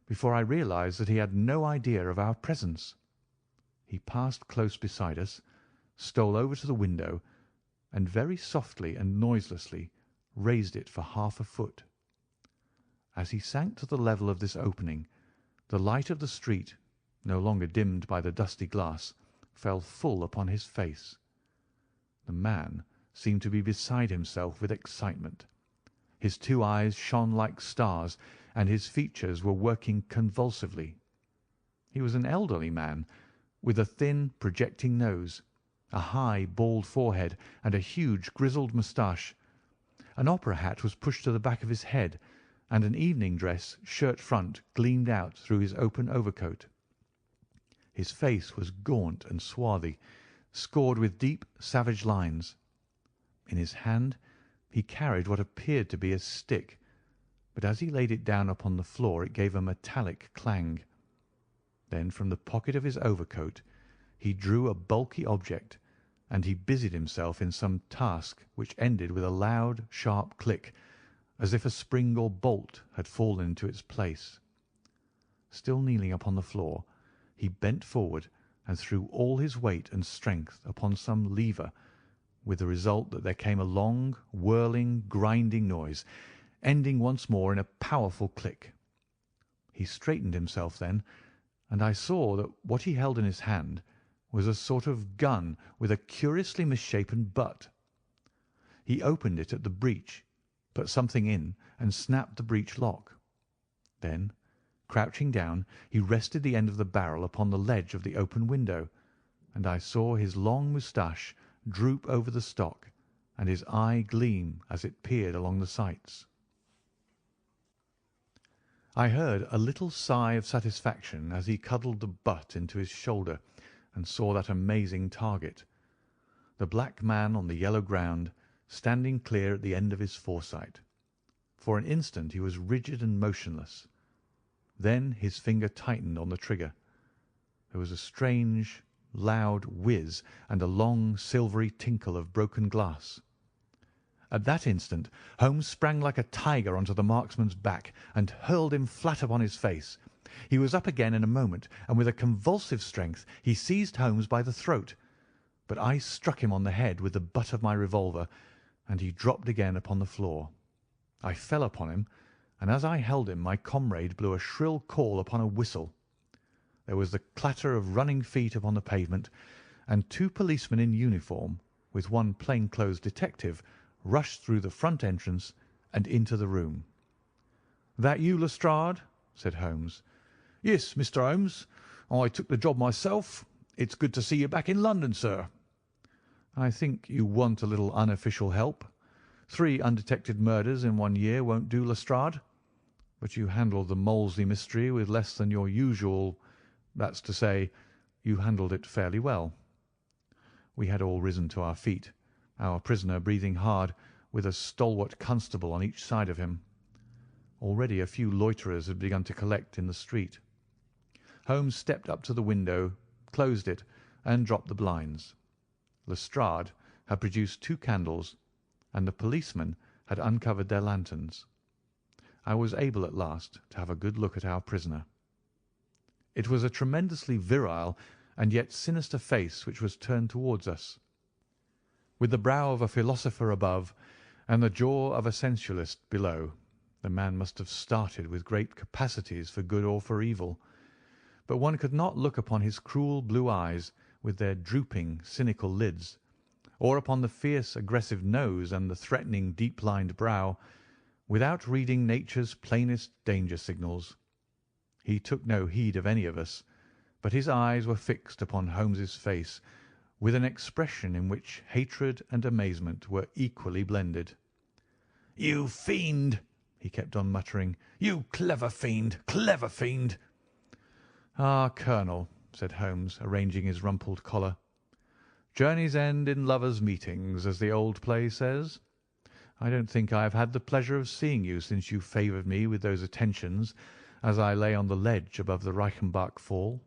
before I realized that he had no idea of our presence. He passed close beside us, stole over to the window, and very softly and noiselessly raised it for half a foot. As he sank to the level of this opening, the light of the street, no longer dimmed by the dusty glass, fell full upon his face. The man seemed to be beside himself with excitement. His 2 eyes shone like stars, and his features were working convulsively. He was an elderly man, with a thin, projecting nose, a high, bald forehead, and a huge, grizzled moustache. An opera hat was pushed to the back of his head, and an evening dress shirt front gleamed out through his open overcoat. His face was gaunt and swarthy, scored with deep, savage lines. In his hand he carried what appeared to be a stick, but as he laid it down upon the floor it gave a metallic clang. Then from the pocket of his overcoat he drew a bulky object, and he busied himself in some task which ended with a loud, sharp click, as if a spring or bolt had fallen into its place. Still kneeling upon the floor, he bent forward and threw all his weight and strength upon some lever, with the result that there came a long, whirling, grinding noise, ending once more in a powerful click. He straightened himself then, and I saw that what he held in his hand was a sort of gun with a curiously misshapen butt. He opened it at the breech, put something in, and snapped the breech lock. Then, crouching down, he rested the end of the barrel upon the ledge of the open window, and I saw his long moustache droop over the stock, and his eye gleam as it peered along the sights. I heard a little sigh of satisfaction as he cuddled the butt into his shoulder and saw that amazing target, the black man on the yellow ground, standing clear at the end of his foresight. For an instant he was rigid and motionless. Then his finger tightened on the trigger. There was a strange, loud whiz and a long, silvery tinkle of broken glass. At that instant Holmes sprang like a tiger onto the marksman's back and hurled him flat upon his face. He was up again in a moment, and with a convulsive strength he seized Holmes by the throat. But I struck him on the head with the butt of my revolver, and he dropped again upon the floor. I fell upon him, and as I held him my comrade blew a shrill call upon a whistle. There was the clatter of running feet upon the pavement, and 2 policemen in uniform, with one plain-clothes detective, rushed through the front entrance and into the room. "That you, Lestrade?" said Holmes. "Yes, Mr. Holmes. I took the job myself. It's good to see you back in London, sir." "I think you want a little unofficial help. 3 undetected murders in 1 year won't do, Lestrade. But you handled the Molesley mystery with less than your usual— that's to say, you handled it fairly well." We had all risen to our feet, our prisoner breathing hard, with a stalwart constable on each side of him. Already a few loiterers had begun to collect in the street. Holmes stepped up to the window, closed it, and dropped the blinds. Lestrade had produced 2 candles, and the policemen had uncovered their lanterns. I was able at last to have a good look at our prisoner. It was a tremendously virile and yet sinister face which was turned towards us. With the brow of a philosopher above and the jaw of a sensualist below, the man must have started with great capacities for good or for evil, but one could not look upon his cruel blue eyes with their drooping, cynical lids, or upon the fierce, aggressive nose and the threatening, deep-lined brow, without reading nature's plainest danger signals. He took no heed of any of us, but his eyes were fixed upon Holmes's face with an expression in which hatred and amazement were equally blended. "You fiend!" he kept on muttering. "You clever fiend! Clever fiend!" "Ah, Colonel," said Holmes, arranging his rumpled collar. "Journeys end in lovers' meetings, as the old play says. I don't think I have had the pleasure of seeing you since you favoured me with those attentions as I lay on the ledge above the Reichenbach fall."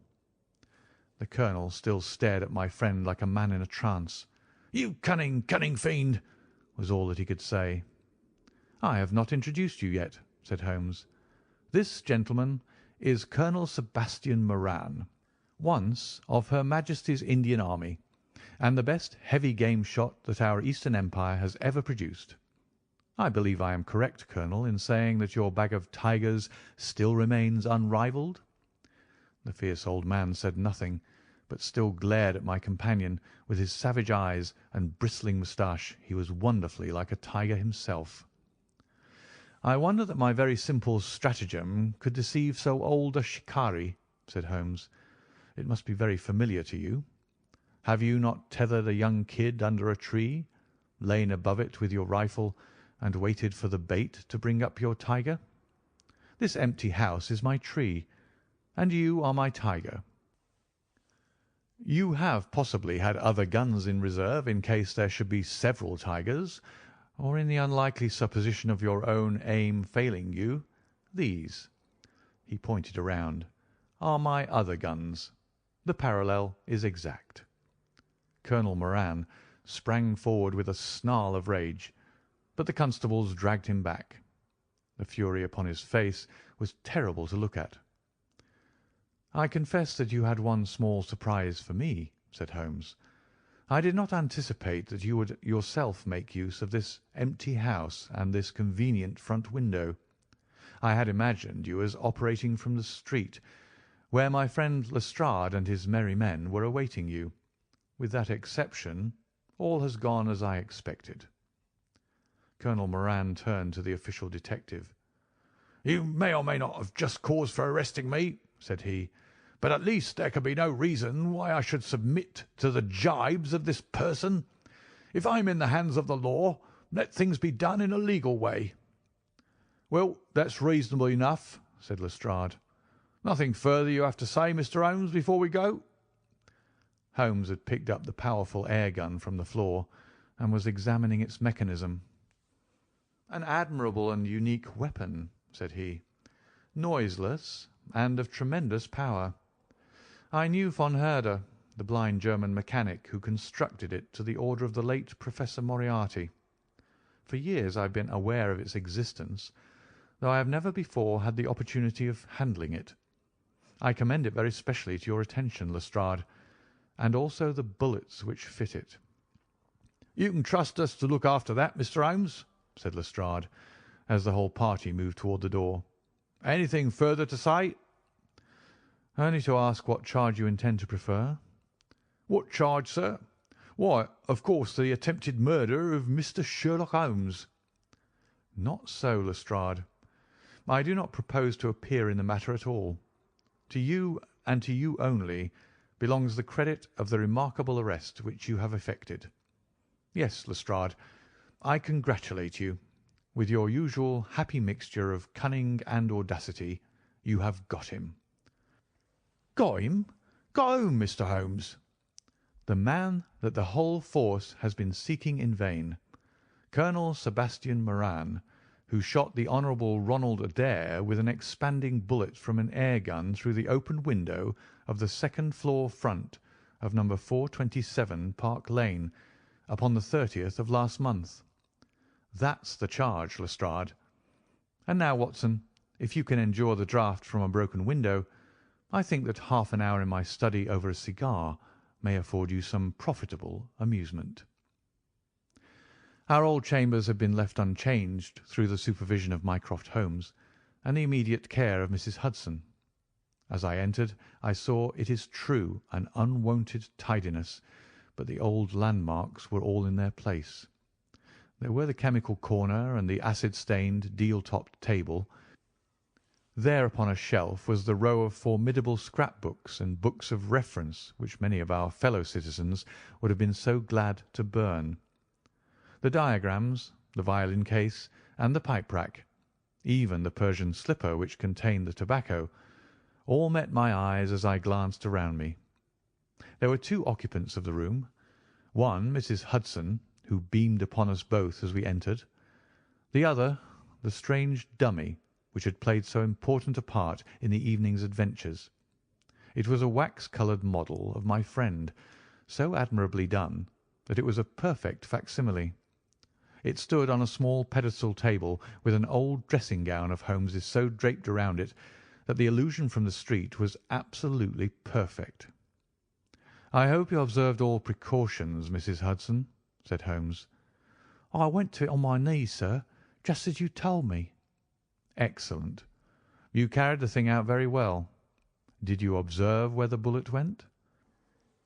The colonel still stared at my friend like a man in a trance. "You cunning, cunning fiend!" was all that he could say. "I have not introduced you yet," said Holmes. "This gentleman is Colonel Sebastian Moran, once of Her Majesty's Indian Army, and the best heavy game shot that our Eastern Empire has ever produced. I believe I am correct, Colonel, in saying that your bag of tigers still remains unrivalled?" The fierce old man said nothing, but still glared at my companion with his savage eyes and bristling moustache. He was wonderfully like a tiger himself. "I wonder that my very simple stratagem could deceive so old a shikari," said Holmes. "It must be very familiar to you. Have you not tethered a young kid under a tree, lain above it with your rifle, and waited for the bait to bring up your tiger? This empty house is my tree, and you are my tiger. You have possibly had other guns in reserve in case there should be several tigers, or in the unlikely supposition of your own aim failing you, these," he pointed around, "are my other guns. The parallel is exact." Colonel Moran sprang forward with a snarl of rage, but the constables dragged him back. The fury upon his face was terrible to look at. "I confess that you had one small surprise for me," said Holmes. "I did not anticipate that you would yourself make use of this empty house and this convenient front window. I had imagined you as operating from the street, where my friend Lestrade and his merry men were awaiting you. With that exception, all has gone as I expected." Colonel Moran turned to the official detective. "You may or may not have just cause for arresting me," said he, "but at least there can be no reason why I should submit to the gibes of this person. If I am in the hands of the law, let things be done in a legal way." "Well, that's reasonable enough," said Lestrade. "Nothing further you have to say, Mr. Holmes, before we go?" Holmes had picked up the powerful air gun from the floor and was examining its mechanism. "An admirable and unique weapon," said he, "noiseless and of tremendous power. I knew von Herder, the blind German mechanic who constructed it to the order of the late Professor Moriarty. For years I have been aware of its existence, though I have never before had the opportunity of handling it. I commend it very specially to your attention, Lestrade, and also the bullets which fit it." "You can trust us to look after that, Mr. Holmes," said Lestrade, as the whole party moved toward the door. "Anything further to say?" "Only to ask what charge you intend to prefer." "What charge, sir?" "Why, of course, the attempted murder of Mr. Sherlock Holmes." "Not so, Lestrade. I do not propose to appear in the matter at all. To you, and to you only, belongs the credit of the remarkable arrest which you have effected. Yes, Lestrade, I congratulate you. With your usual happy mixture of cunning and audacity, you have got him." "Got him? Got whom, Mr. Holmes?" "The man that the whole force has been seeking in vain. Colonel Sebastian Moran, who shot the Honourable Ronald Adair with an expanding bullet from an air gun through the open window of the second-floor front of number 427 Park Lane, upon the 30th of last month. That's the charge, Lestrade. And now, Watson, if you can endure the draught from a broken window, I think that half an hour in my study over a cigar may afford you some profitable amusement." Our old chambers had been left unchanged through the supervision of Mycroft Holmes and the immediate care of Mrs. Hudson. As I entered, I saw, it is true, an unwonted tidiness, but the old landmarks were all in their place. There were the chemical corner and the acid-stained, deal-topped table. There upon a shelf was the row of formidable scrap-books and books of reference which many of our fellow citizens would have been so glad to burn. The diagrams, the violin case, and the pipe-rack, even the Persian slipper which contained the tobacco, all met my eyes as I glanced around me. There were two occupants of the room, one Mrs. Hudson, who beamed upon us both as we entered, the other the strange dummy which had played so important a part in the evening's adventures. It was a wax-coloured model of my friend, so admirably done that it was a perfect facsimile. It stood on a small pedestal table with an old dressing-gown of Holmes's so draped around it that the illusion from the street was absolutely perfect. "I hope you observed all precautions, Mrs. Hudson," said Holmes. "I went to it on my knees, sir, just as you told me." "Excellent. You carried the thing out very well. Did you observe where the bullet went?"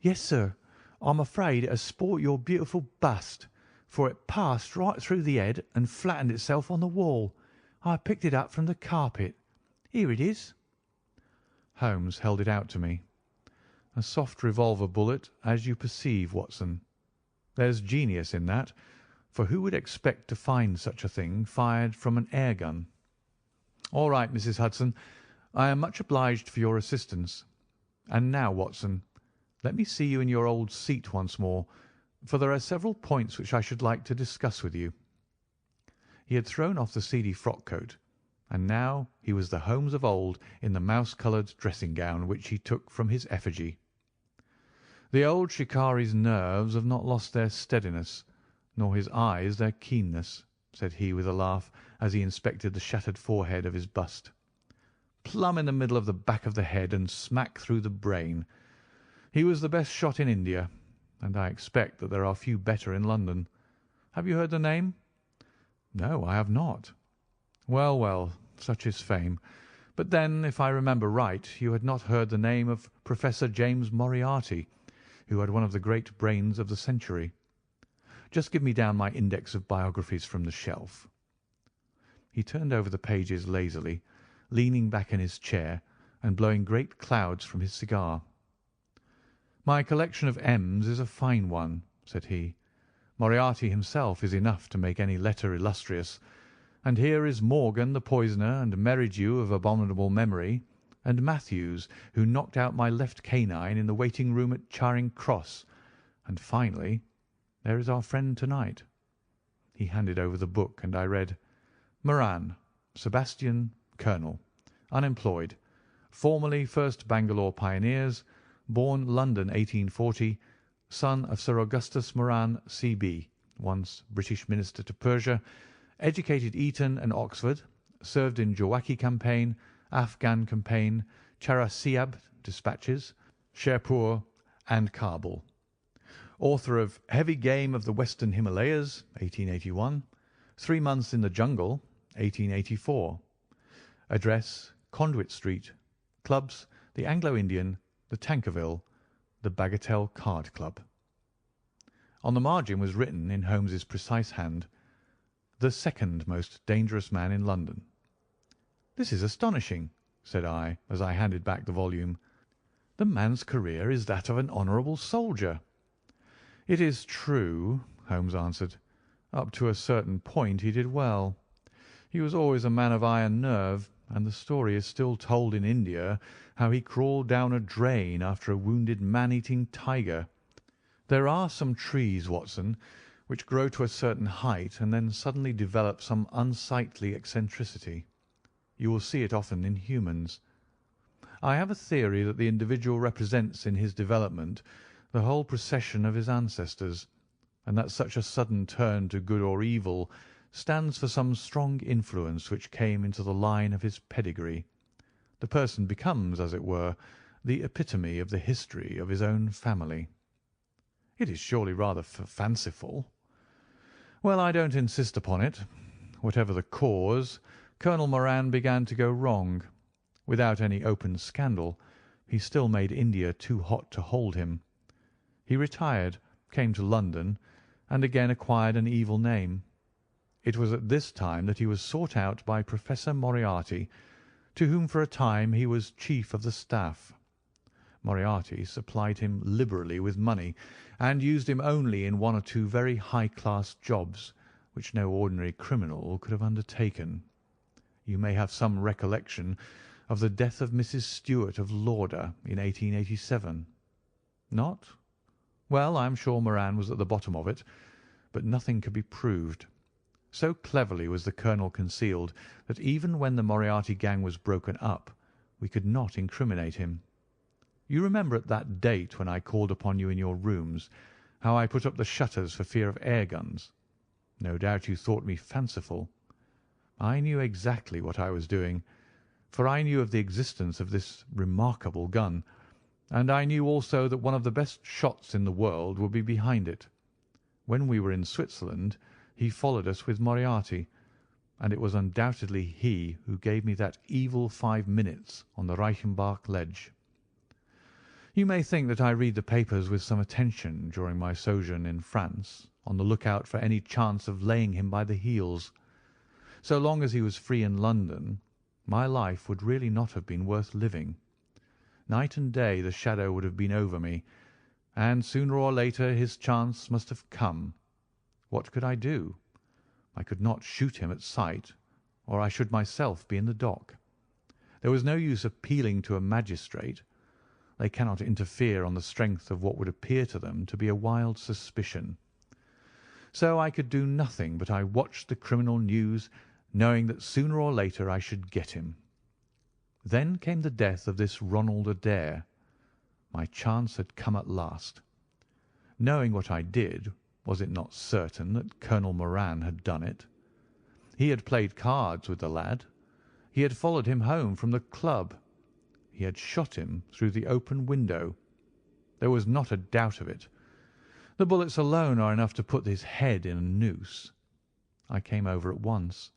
"Yes, sir. I'm afraid it has spoilt your beautiful bust, for it passed right through the head and flattened itself on the wall. I picked it up from the carpet. Here it is." Holmes held it out to me. "A soft revolver bullet, as you perceive, Watson. There's genius in that, for who would expect to find such a thing fired from an air gun? All right, Mrs. Hudson, I am much obliged for your assistance. And now, Watson, let me see you in your old seat once more, for there are several points which I should like to discuss with you." He had thrown off the seedy frock-coat, and now he was the Holmes of old in the mouse-coloured dressing-gown which he took from his effigy. "The old shikari's nerves have not lost their steadiness, nor his eyes their keenness," said he with a laugh, as he inspected the shattered forehead of his bust. "Plumb in the middle of the back of the head and smack through the brain. He was the best shot in India, and I expect that there are few better in London. Have you heard the name?" "No, I have not." "Well, well, such is fame. But then, if I remember right, you had not heard the name of Professor James Moriarty, who had one of the great brains of the century. Just give me down my index of biographies from the shelf." He turned over the pages lazily, leaning back in his chair and blowing great clouds from his cigar. "My collection of M's is a fine one," said he. "Moriarty himself is enough to make any letter illustrious. And here is Morgan the poisoner, and Merridew of abominable memory, and Matthews, who knocked out my left canine in the waiting room at Charing Cross, and finally there is our friend tonight." He handed over the book, and I read: "Moran, Sebastian, Colonel, unemployed, formerly 1st Bangalore Pioneers, born London 1840, son of Sir Augustus Moran, C.B., once British Minister to Persia, educated Eton and Oxford, served in Jawaki campaign, Afghan campaign, Charasiab dispatches, Sherpur, and Kabul. Author of Heavy Game of the Western Himalayas, 1881, 3 Months in the Jungle, 1884. Address, Conduit Street. Clubs, the Anglo-Indian, the Tankerville, the Bagatelle Card Club." On the margin was written, in Holmes's precise hand, "The second most dangerous man in London." "This is astonishing," said I, as I handed back the volume. "The man's career is that of an honourable soldier." "It is true," Holmes answered. "Up to a certain point he did well. He was always a man of iron nerve, and the story is still told in India how he crawled down a drain after a wounded man-eating tiger. There are some trees, Watson, which grow to a certain height and then suddenly develop some unsightly eccentricity. You will see it often in humans. I have a theory that the individual represents in his development the whole procession of his ancestors, and that such a sudden turn to good or evil stands for some strong influence which came into the line of his pedigree. The person becomes, as it were, the epitome of the history of his own family. It is surely rather fanciful. Well, I don't insist upon it. Whatever the cause, Colonel Moran began to go wrong. Without any open scandal, he still made India too hot to hold him. He retired, came to London, and again acquired an evil name. It was at this time that he was sought out by Professor Moriarty, to whom for a time he was chief of the staff. Moriarty supplied him liberally with money, and used him only in one or two very high-class jobs, which no ordinary criminal could have undertaken. You may have some recollection of the death of Mrs. Stewart of Lauder in 1887. Not? Well, I am sure Moran was at the bottom of it, but nothing could be proved. So cleverly was the colonel concealed that even when the Moriarty gang was broken up, we could not incriminate him. You remember at that date when I called upon you in your rooms, how I put up the shutters for fear of air guns? No doubt you thought me fanciful. I knew exactly what I was doing, for I knew of the existence of this remarkable gun, and I knew also that one of the best shots in the world would be behind it. When we were in Switzerland, he followed us with Moriarty, and it was undoubtedly he who gave me that evil 5 minutes on the Reichenbach ledge. You may think that I read the papers with some attention during my sojourn in France, on the lookout for any chance of laying him by the heels. So long as he was free in London, my life would really not have been worth living. Night and day the shadow would have been over me, and sooner or later his chance must have come. What could I do? I could not shoot him at sight, or I should myself be in the dock. There was no use appealing to a magistrate. They cannot interfere on the strength of what would appear to them to be a wild suspicion. So I could do nothing but I watched the criminal news, knowing that sooner or later I should get him. Then came the death of this Ronald Adair. My chance had come at last. Knowing what I did, was it not certain that Colonel Moran had done it? He had played cards with the lad. He had followed him home from the club. He had shot him through the open window. There was not a doubt of it. The bullets alone are enough to put his head in a noose. I came over at once.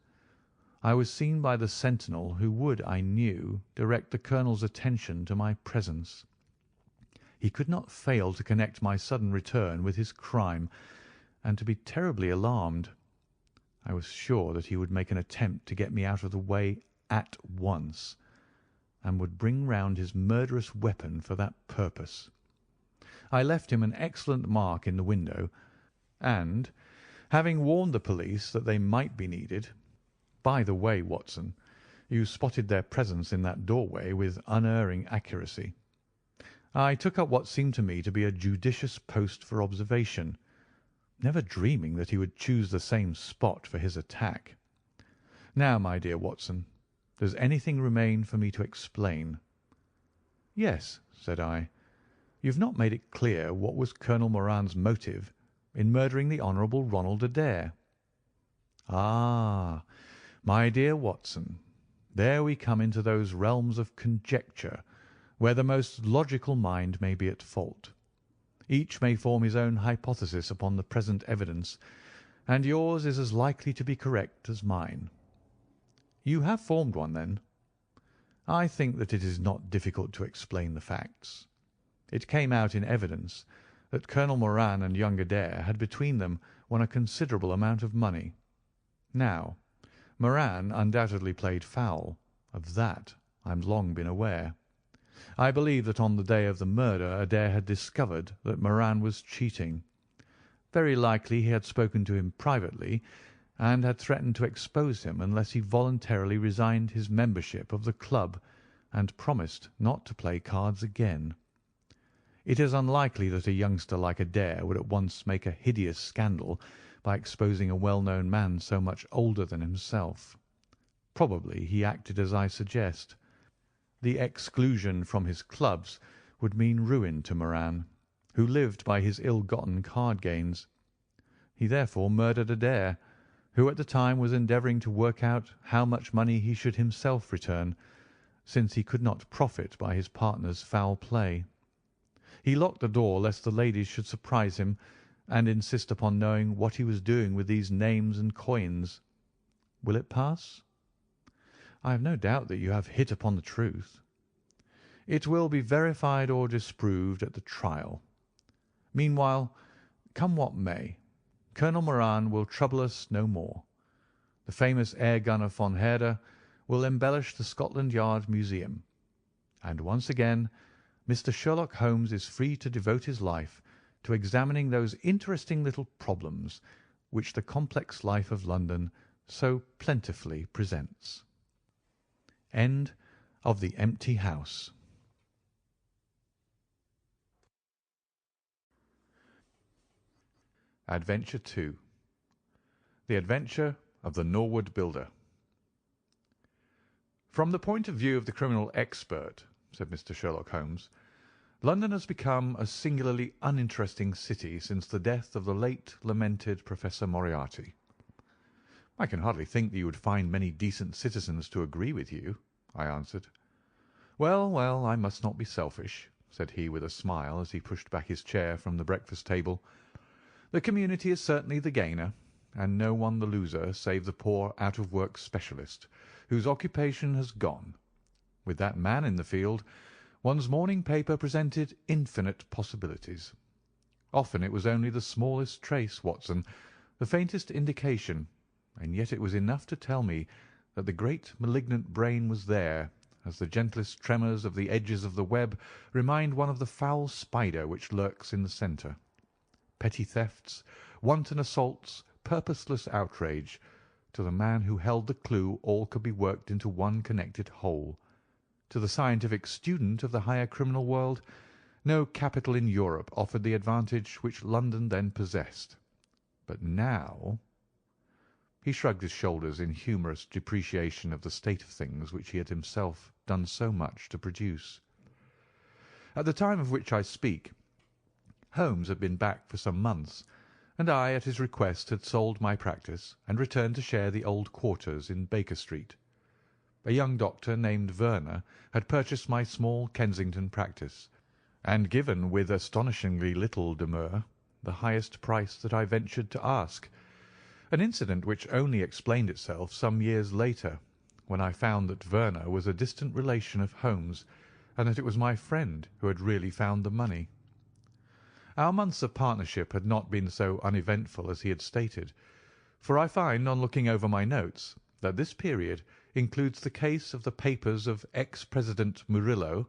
I was seen by the sentinel who would, I knew, direct the colonel's attention to my presence. He could not fail to connect my sudden return with his crime, and to be terribly alarmed. I was sure that he would make an attempt to get me out of the way at once, and would bring round his murderous weapon for that purpose. I left him an excellent mark in the window, and, having warned the police that they might be needed— by the way, Watson, you spotted their presence in that doorway with unerring accuracy— I took up what seemed to me to be a judicious post for observation, never dreaming that he would choose the same spot for his attack. Now, my dear Watson, does anything remain for me to explain? Yes, said I. You've not made it clear what was Colonel Moran's motive in murdering the Honourable Ronald Adair. Ah, my dear Watson, there we come into those realms of conjecture where the most logical mind may be at fault. Each may form his own hypothesis upon the present evidence, and yours is as likely to be correct as mine. You have formed one, then? I think that it is not difficult to explain the facts. It came out in evidence that Colonel Moran and young Adair had between them won a considerable amount of money. Now, Moran undoubtedly played foul. Of that I have long been aware. I believe that on the day of the murder Adair had discovered that Moran was cheating. Very likely he had spoken to him privately, and had threatened to expose him unless he voluntarily resigned his membership of the club and promised not to play cards again. It is unlikely that a youngster like Adair would at once make a hideous scandal by exposing a well-known man so much older than himself. Probably he acted as I suggest. The exclusion from his clubs would mean ruin to Moran, who lived by his ill-gotten card gains. He therefore murdered Adair, who at the time was endeavouring to work out how much money he should himself return, since he could not profit by his partner's foul play. He locked the door lest the ladies should surprise him and insist upon knowing what he was doing with these names and coins. Will it pass? I have no doubt that you have hit upon the truth. It will be verified or disproved at the trial. Meanwhile, come what may, Colonel Moran will trouble us no more. The famous air-gunner von Herder will embellish the Scotland Yard Museum. And once again, Mr. Sherlock Holmes is free to devote his life to examining those interesting little problems which the complex life of London so plentifully presents. End of The Empty House. Adventure 2. The Adventure of the Norwood Builder. From the point of view of the criminal expert, said Mr. Sherlock Holmes, London has become a singularly uninteresting city since the death of the late lamented Professor Moriarty. I can hardly think that you would find many decent citizens to agree with you, I answered. Well, well, I must not be selfish, said he with a smile as he pushed back his chair from the breakfast table. The community is certainly the gainer, and no one the loser save the poor out-of-work specialist, whose occupation has gone. With that man in the field, one's morning paper presented infinite possibilities. Often it was only the smallest trace, Watson, the faintest indication, and yet it was enough to tell me that the great malignant brain was there, as the gentlest tremors of the edges of the web remind one of the foul spider which lurks in the centre. Petty thefts, wanton assaults, purposeless outrage. To the man who held the clue all could be worked into one connected whole. To the scientific student of the higher criminal world, no capital in Europe offered the advantage which London then possessed. But now— He shrugged his shoulders in humorous depreciation of the state of things which he had himself done so much to produce. At the time of which I speak, Holmes had been back for some months, and I, at his request, had sold my practice and returned to share the old quarters in Baker Street. A young doctor named Werner had purchased my small Kensington practice, and given with astonishingly little demur the highest price that I ventured to ask, an incident which only explained itself some years later, when I found that Werner was a distant relation of Holmes, and that it was my friend who had really found the money. Our months of partnership had not been so uneventful as he had stated, for I find, on looking over my notes, that this period includes the case of the papers of ex-President Murillo,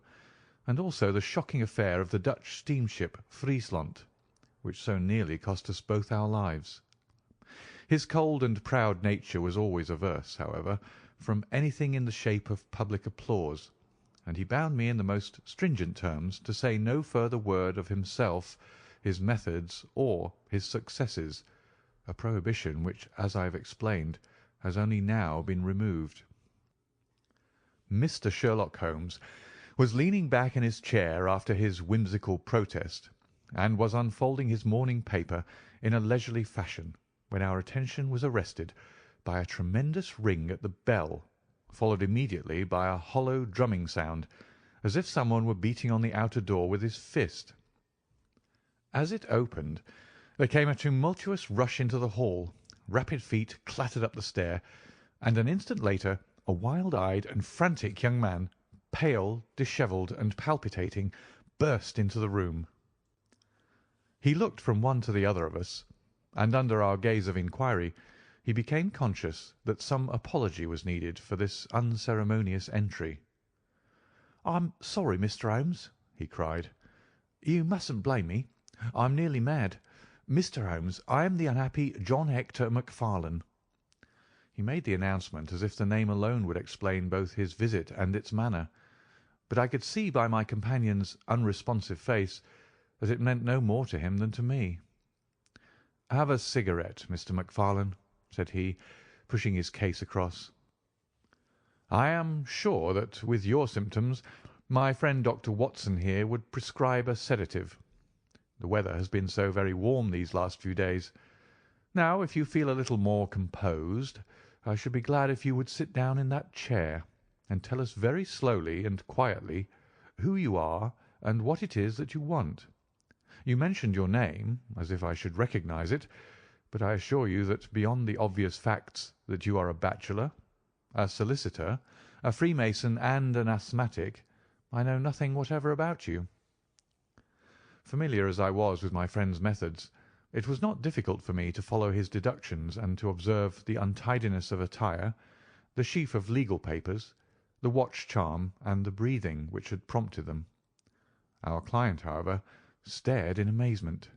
and also the shocking affair of the Dutch steamship Friesland, which so nearly cost us both our lives. His cold and proud nature was always averse, however, from anything in the shape of public applause, and he bound me in the most stringent terms to say no further word of himself, his methods, or his successes, a prohibition which, as I have explained, has only now been removed. Mr. Sherlock Holmes was leaning back in his chair after his whimsical protest, and was unfolding his morning paper in a leisurely fashion, when our attention was arrested by a tremendous ring at the bell, followed immediately by a hollow drumming sound, as if someone were beating on the outer door with his fist. As it opened, there came a tumultuous rush into the hall, rapid feet clattered up the stair, and an instant later a wild-eyed and frantic young man, pale, dishevelled, and palpitating, burst into the room. He looked from one to the other of us, and under our gaze of inquiry he became conscious that some apology was needed for this unceremonious entry. "I'm sorry, Mr. Holmes," he cried. "You mustn't blame me. I'm nearly mad. Mr. Holmes, I am the unhappy John Hector Macfarlane." He made the announcement as if the name alone would explain both his visit and its manner, but I could see by my companion's unresponsive face that it meant no more to him than to me. "Have a cigarette, Mr. Macfarlane," said he, pushing his case across. "I am sure that with your symptoms my friend Dr. Watson here would prescribe a sedative. The weather has been so very warm these last few days. Now, if you feel a little more composed, I should be glad if you would sit down in that chair and tell us very slowly and quietly who you are and what it is that you want. You mentioned your name, as if I should recognize it, but I assure you that beyond the obvious facts that you are a bachelor, a solicitor, a Freemason, and an asthmatic, I know nothing whatever about you." Familiar as I was with my friend's methods, it was not difficult for me to follow his deductions and to observe the untidiness of attire, the sheaf of legal papers, the watch charm, and the breathing which had prompted them. Our client, however, stared in amazement.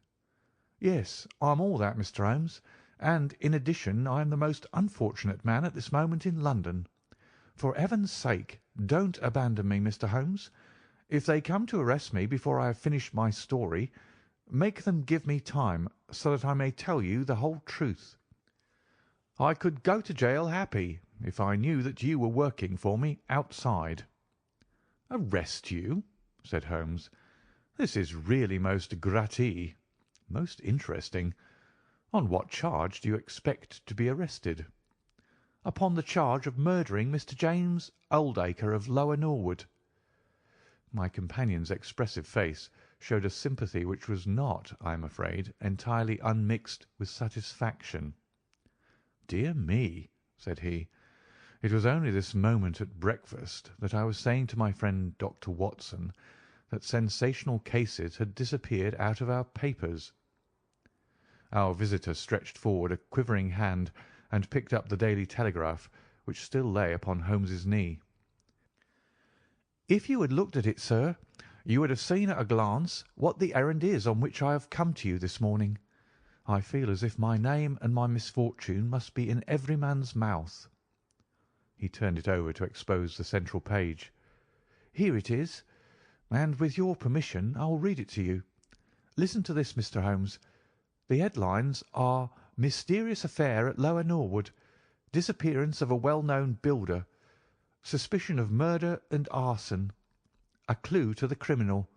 "Yes, I am all that, Mr. Holmes, and, in addition, I am the most unfortunate man at this moment in London. For heaven's sake, don't abandon me, Mr. Holmes. If they come to arrest me before I have finished my story, make them give me time so that I may tell you the whole truth. I could go to jail happy if I knew that you were working for me outside." "Arrest you?" said Holmes. "This is really most gratis, most interesting. On what charge do you expect to be arrested?" "Upon the charge of murdering Mr. James Oldacre of Lower Norwood." My companion's expressive face showed a sympathy which was not, I am afraid, entirely unmixed with satisfaction. "Dear me," said he, "it was only this moment at breakfast that I was saying to my friend Dr. Watson that sensational cases had disappeared out of our papers." Our visitor stretched forward a quivering hand and picked up the Daily Telegraph, which still lay upon Holmes's knee. "If you had looked at it, sir, you would have seen at a glance what the errand is on which I have come to you this morning. I feel as if my name and my misfortune must be in every man's mouth." He turned it over to expose the central page. "Here it is, and with your permission I will read it to you. Listen to this, Mr. Holmes. The headlines are 'Mysterious Affair at Lower Norwood. Disappearance of a well-known builder. Suspicion of murder and arson. A clue to the criminal.'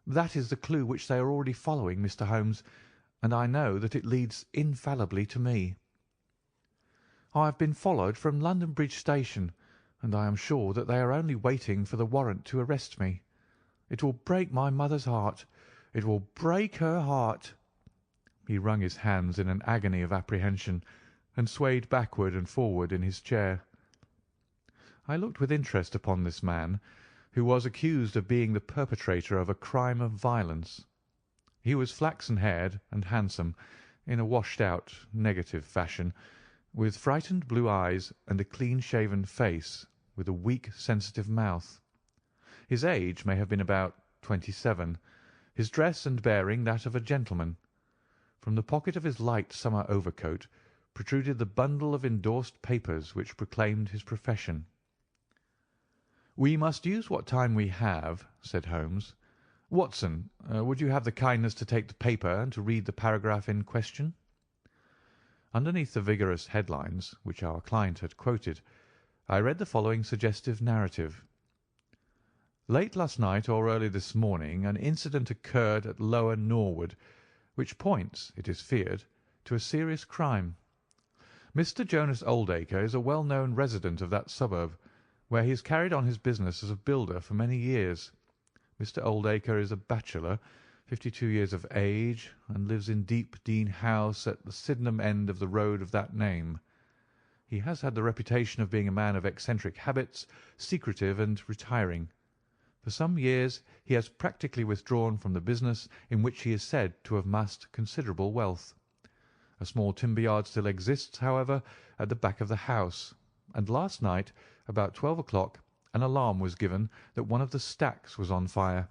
That is the clue which they are already following, Mr. Holmes, and I know that it leads infallibly to me. I have been followed from London Bridge Station, and I am sure that they are only waiting for the warrant to arrest me. It will break my mother's heart. It will break her heart." He wrung his hands in an agony of apprehension, and swayed backward and forward in his chair. I looked with interest upon this man, who was accused of being the perpetrator of a crime of violence. He was flaxen-haired and handsome, in a washed-out, negative fashion, with frightened blue eyes and a clean-shaven face, with a weak, sensitive mouth. His age may have been about 27, his dress and bearing that of a gentleman. From the pocket of his light summer overcoat protruded the bundle of endorsed papers which proclaimed his profession. "We must use what time we have," said Holmes. "Watson, would you have the kindness to take the paper and to read the paragraph in question?" Underneath the vigorous headlines which our client had quoted, I read the following suggestive narrative. "Late last night or early this morning an incident occurred at Lower Norwood, which points, it is feared, to a serious crime. Mr. Jonas Oldacre is a well-known resident of that suburb, where he has carried on his business as a builder for many years. Mr. Oldacre is a bachelor, 52 years of age, and lives in Deep Dean House at the Sydenham end of the road of that name. He has had the reputation of being a man of eccentric habits, secretive and retiring. For some years he has practically withdrawn from the business in which he is said to have amassed considerable wealth. A small timber yard still exists, however, at the back of the house, and last night, about 12 o'clock, an alarm was given that one of the stacks was on fire.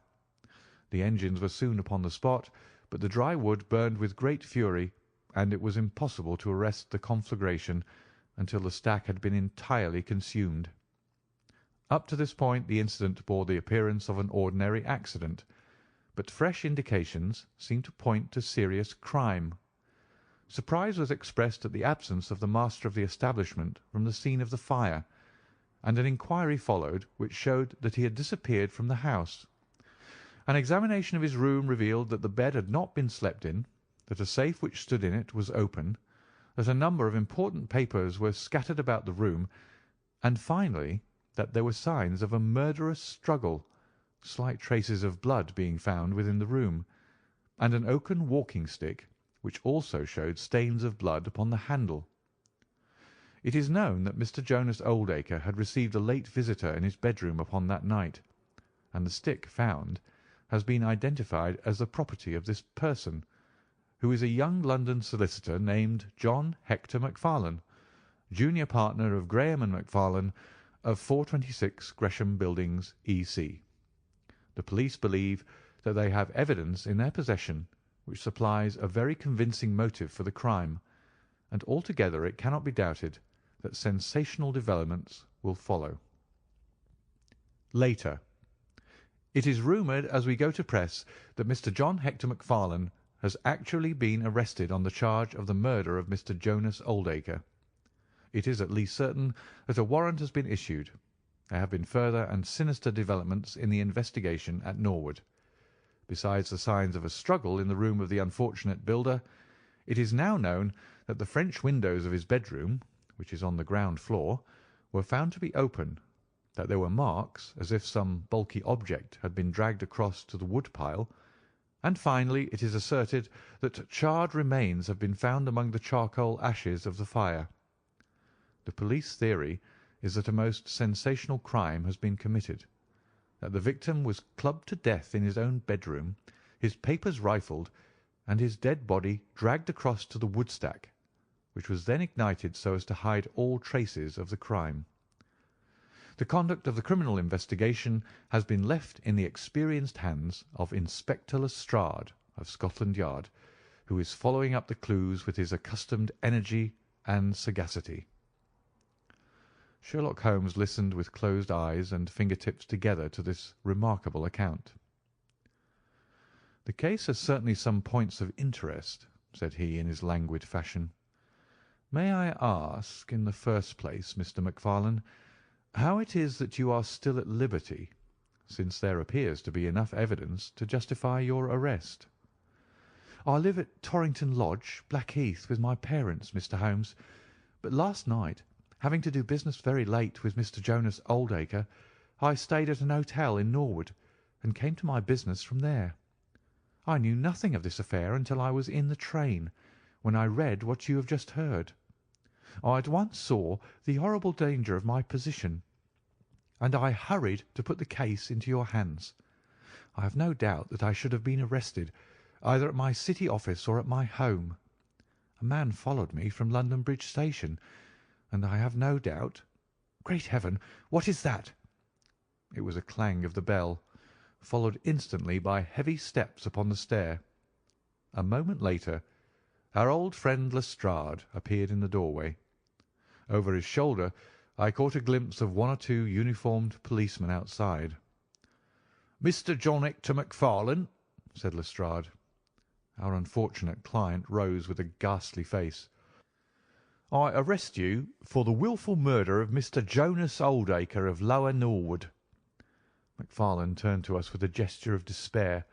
The engines were soon upon the spot, but the dry wood burned with great fury, and it was impossible to arrest the conflagration until the stack had been entirely consumed. Up to this point the incident bore the appearance of an ordinary accident, but fresh indications seemed to point to serious crime. Surprise was expressed at the absence of the master of the establishment from the scene of the fire, and an inquiry followed which showed that he had disappeared from the house. An examination of his room revealed that the bed had not been slept in, that a safe which stood in it was open, that a number of important papers were scattered about the room, and finally that there were signs of a murderous struggle, slight traces of blood being found within the room, and an oaken walking-stick which also showed stains of blood upon the handle. It is known that Mr. Jonas Oldacre had received a late visitor in his bedroom upon that night, and the stick found has been identified as the property of this person, who is a young London solicitor named John Hector Macfarlane, junior partner of Graham and Macfarlane, of 426 Gresham Buildings, E.C. The police believe that they have evidence in their possession which supplies a very convincing motive for the crime, and altogether it cannot be doubted that sensational developments will follow. Later. It is rumoured as we go to press that Mr. John Hector Macfarlane has actually been arrested on the charge of the murder of Mr. Jonas Oldacre. It is at least certain that a warrant has been issued. There have been further and sinister developments in the investigation at Norwood. Besides the signs of a struggle in the room of the unfortunate builder, it is now known that the French windows of his bedroom, which is on the ground floor, were found to be open, that there were marks as if some bulky object had been dragged across to the wood pile, and finally it is asserted that charred remains have been found among the charcoal ashes of the fire. The police theory is that a most sensational crime has been committed, that the victim was clubbed to death in his own bedroom, his papers rifled, and his dead body dragged across to the woodstack, which was then ignited so as to hide all traces of the crime. The conduct of the criminal investigation has been left in the experienced hands of Inspector Lestrade of Scotland Yard, who is following up the clues with his accustomed energy and sagacity. Sherlock Holmes listened with closed eyes and finger-tips together to this remarkable account. "The case has certainly some points of interest," said he in his languid fashion. "May I ask, in the first place, Mr. Macfarlane, how it is that you are still at liberty, since there appears to be enough evidence to justify your arrest?" "I live at Torrington Lodge, Blackheath, with my parents, Mr. Holmes, but last night, having to do business very late with Mr. Jonas Oldacre, I stayed at an hotel in Norwood, and came to my business from there. I knew nothing of this affair until I was in the train, when I read what you have just heard. I at once saw the horrible danger of my position, and I hurried to put the case into your hands. I have no doubt that I should have been arrested, either at my city office or at my home. A man followed me from London Bridge Station, and I have no doubt— Great Heaven, what is that?" It was a clang of the bell, followed instantly by heavy steps upon the stair. A moment later, our old friend Lestrade appeared in the doorway. Over his shoulder I caught a glimpse of one or two uniformed policemen outside. "Mr. John Hector Macfarlane," said Lestrade. Our unfortunate client rose with a ghastly face. "I arrest you for the wilful murder of Mr. Jonas Oldacre of Lower Norwood." Macfarlane turned to us with a gesture of despair,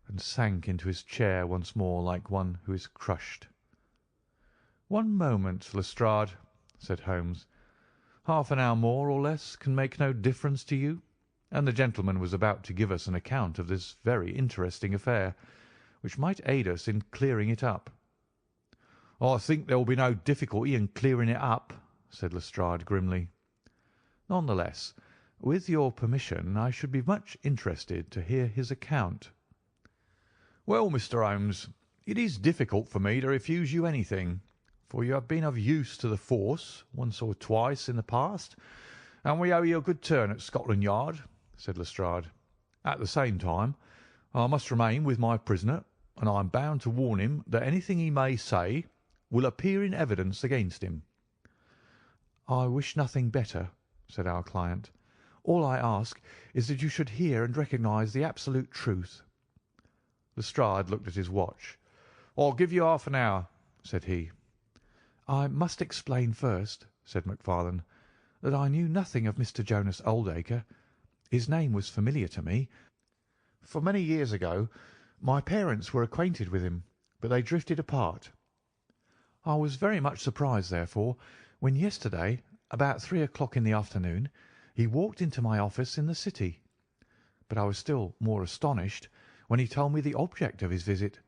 and sank into his chair once more like one who is crushed. "One moment, Lestrade," said Holmes. "Half an hour more or less can make no difference to you, and the gentleman was about to give us an account of this very interesting affair, which might aid us in clearing it up." "I think there will be no difficulty in clearing it up," said Lestrade grimly. "None the less, with your permission, I should be much interested to hear his account." "Well, Mr. Holmes, it is difficult for me to refuse you anything, for you have been of use to the force once or twice in the past, and we owe you a good turn at Scotland Yard," said Lestrade. "At the same time, I must remain with my prisoner, and I am bound to warn him that anything he may say will appear in evidence against him." "I wish nothing better," said our client. "All I ask is that you should hear and recognise the absolute truth." Lestrade looked at his watch. "I'll give you half an hour," said he. "I must explain first," said Macfarlane, "that I knew nothing of Mr. Jonas Oldacre. His name was familiar to me, For many years ago my parents were acquainted with him, but they drifted apart. I was very much surprised, therefore, when yesterday, about 3 o'clock in the afternoon, he walked into my office in the City. But I was still more astonished when he told me the object of his visit.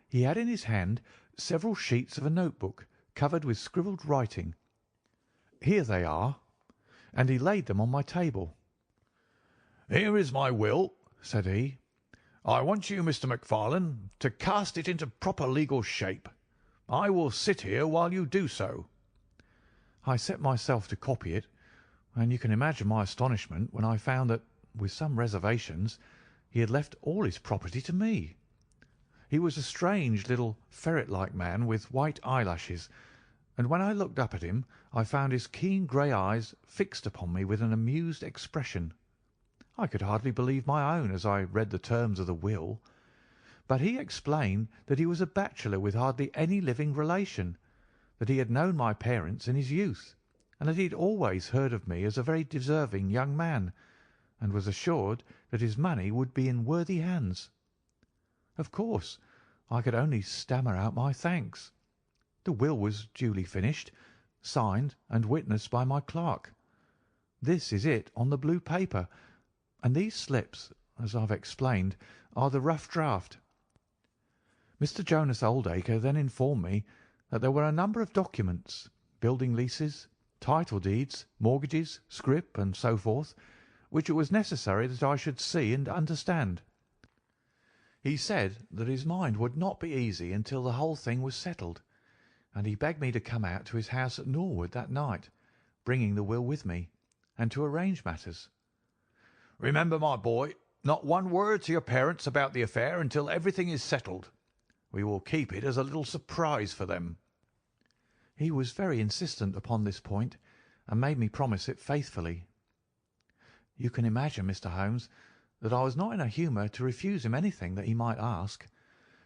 He had in his hand several sheets of a notebook covered with scribbled writing. Here they are, and he laid them on my table. "Here is my will," said he. "I want you, Mr. Macfarlane, to cast it into proper legal shape. I will sit here while you do so." I set myself to copy it, and you can imagine my astonishment when I found that, with some reservations, he had left all his property to me. He was a strange little ferret-like man with white eyelashes, and when I looked up at him I found his keen grey eyes fixed upon me with an amused expression. I could hardly believe my own as I read the terms of the will. But he explained that he was a bachelor with hardly any living relation, that he had known my parents in his youth, and that he had always heard of me as a very deserving young man, and was assured that his money would be in worthy hands. Of course, I could only stammer out my thanks. The will was duly finished, signed, and witnessed by my clerk. This is it on the blue paper, and these slips, as I've explained, are the rough draft. Mr. Jonas Oldacre then informed me that there were a number of documents, building leases, title deeds, mortgages, scrip, and so forth, which it was necessary that I should see and understand. He said that his mind would not be easy until the whole thing was settled, and he begged me to come out to his house at Norwood that night, bringing the will with me, and to arrange matters. "Remember, my boy, not one word to your parents about the affair until everything is settled. We will keep it as a little surprise for them." He was very insistent upon this point, and made me promise it faithfully. You can imagine, Mr. Holmes, that I was not in a humour to refuse him anything that he might ask.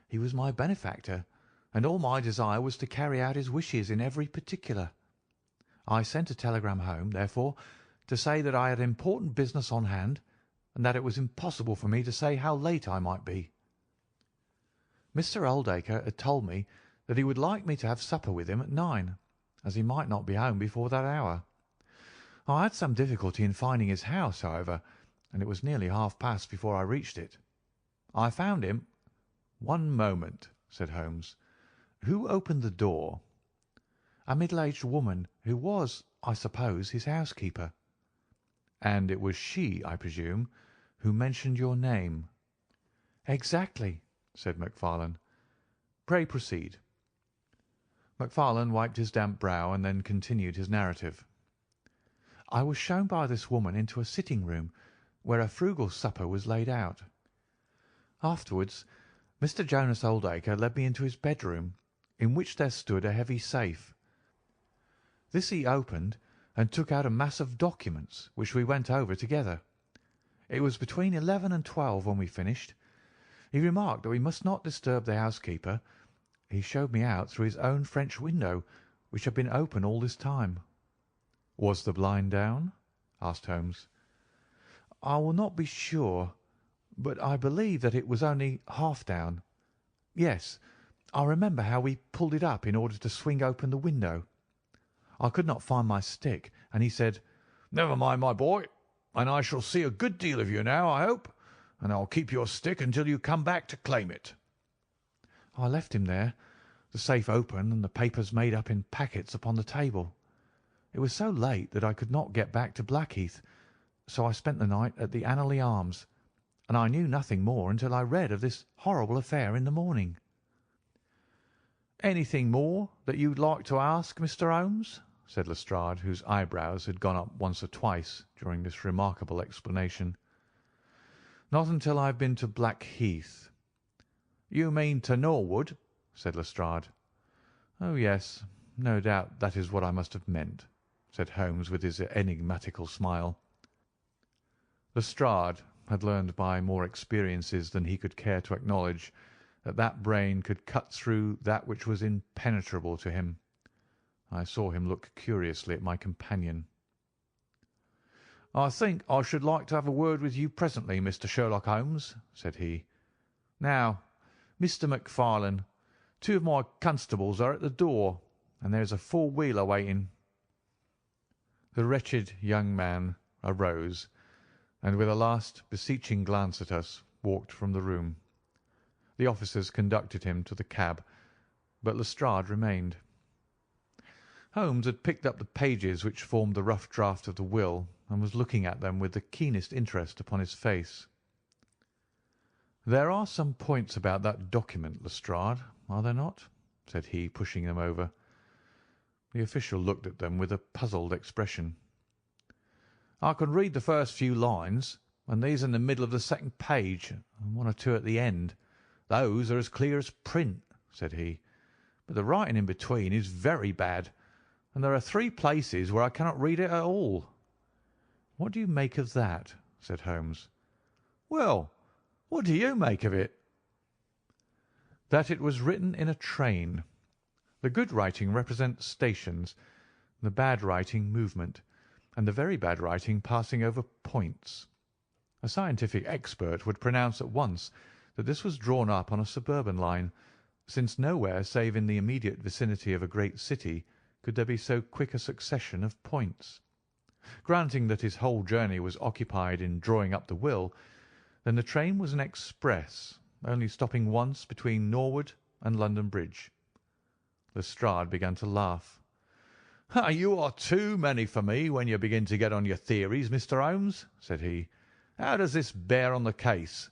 He was my benefactor, and all my desire was to carry out his wishes in every particular. I sent a telegram home, therefore, to say that I had important business on hand, and that it was impossible for me to say how late I might be. Mr. Oldacre had told me that he would like me to have supper with him at 9, as he might not be home before that hour. I had some difficulty in finding his house, however, and it was nearly half-past before I reached it. I found him— "One moment," said Holmes. "Who opened the door?" "A middle-aged woman who was, I suppose, his housekeeper." "And it was she, I presume, who mentioned your name?" "Exactly," said Macfarlane. "Pray proceed." Macfarlane wiped his damp brow and then continued his narrative. "I was shown by this woman into a sitting-room where a frugal supper was laid out. Afterwards, Mr. Jonas Oldacre led me into his bedroom, in which there stood a heavy safe. This he opened and took out a mass of documents, which we went over together. It was between 11 and 12 when we finished. He remarked that we must not disturb the housekeeper. He showed me out through his own French window, which had been open all this time." "Was the blind down?" asked Holmes. "I will not be sure, but I believe that it was only half down. Yes, I remember how we pulled it up in order to swing open the window. I could not find my stick, and he said, 'Never mind, my boy, and I shall see a good deal of you now, I hope, and I'll keep your stick until you come back to claim it.' I left him there, the safe open and the papers made up in packets upon the table. It was so late that I could not get back to Blackheath, so I spent the night at the Annerley Arms, and I knew nothing more until I read of this horrible affair in the morning." "Anything more that you'd like to ask, Mr. Holmes?" said Lestrade, whose eyebrows had gone up once or twice during this remarkable explanation. "Not until I have been to Blackheath." "You mean to Norwood?" said Lestrade. "Oh, yes, no doubt that is what I must have meant," said Holmes with his enigmatical smile. Lestrade had learned by more experiences than he could care to acknowledge that brain could cut through that which was impenetrable to him. I saw him look curiously at my companion. "I think I should like to have a word with you presently, Mr. Sherlock Holmes," said he. "Now, Mr. MacFarlane, two of my constables are at the door, and there's a four-wheeler waiting." The wretched young man arose, and with a last beseeching glance at us, walked from the room. The officers conducted him to the cab, but Lestrade remained. Holmes had picked up the pages which formed the rough draft of the will, and was looking at them with the keenest interest upon his face. "There are some points about that document, Lestrade, are there not?" said he, pushing them over. The official looked at them with a puzzled expression. "I can read the first few lines, and these in the middle of the second page, and one or two at the end. Those are as clear as print," said he. "But the writing in between is very bad, and there are three places where I cannot read it at all." "What do you make of that?" said Holmes. "Well, what do you make of it?" "That it was written in a train. The good writing represents stations, the bad writing movement, and the very bad writing passing over points. A scientific expert would pronounce at once that this was drawn up on a suburban line, since nowhere save in the immediate vicinity of a great city could there be so quick a succession of points. Granting that his whole journey was occupied in drawing up the will, then the train was an express, only stopping once between Norwood and London Bridge. Lestrade began to laugh. "You are too many for me when you begin to get on your theories, Mr. Holmes," said he. "How does this bear on the case?"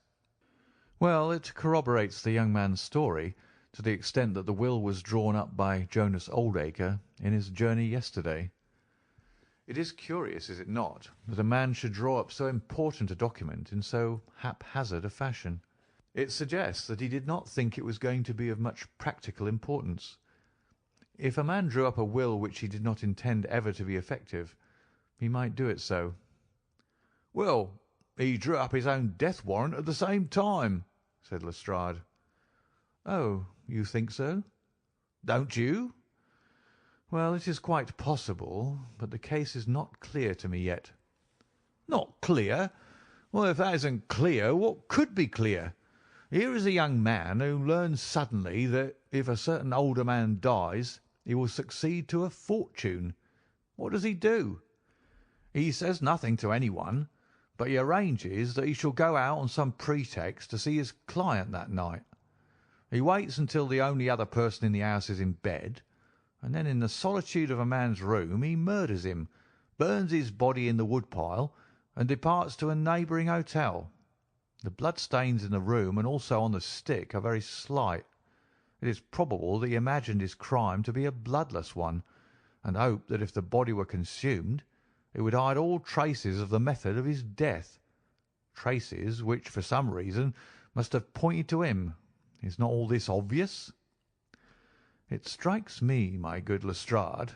"Well, it corroborates the young man's story to the extent that the will was drawn up by Jonas Oldacre in his journey yesterday. It is curious, is it not, that a man should draw up so important a document in so haphazard a fashion? It suggests that he did not think it was going to be of much practical importance. If a man drew up a will which he did not intend ever to be effective, he might do it so." "Well, he drew up his own death warrant at the same time," said Lestrade. "Oh, you think so?" "Don't you?" "Well, it is quite possible, but the case is not clear to me yet." "Not clear? Well, if that isn't clear, what could be clear? Here is a young man who learns suddenly that if a certain older man dies, he will succeed to a fortune. What does he do? He says nothing to anyone, but he arranges that he shall go out on some pretext to see his client that night. He waits until the only other person in the house is in bed, and then in the solitude of a man's room he murders him, burns his body in the woodpile, and departs to a neighbouring hotel. The bloodstains in the room and also on the stick are very slight. It is probable that he imagined his crime to be a bloodless one, and hoped that if the body were consumed it would hide all traces of the method of his death, traces which for some reason must have pointed to him. Is not all this obvious?" "It strikes me, my good Lestrade,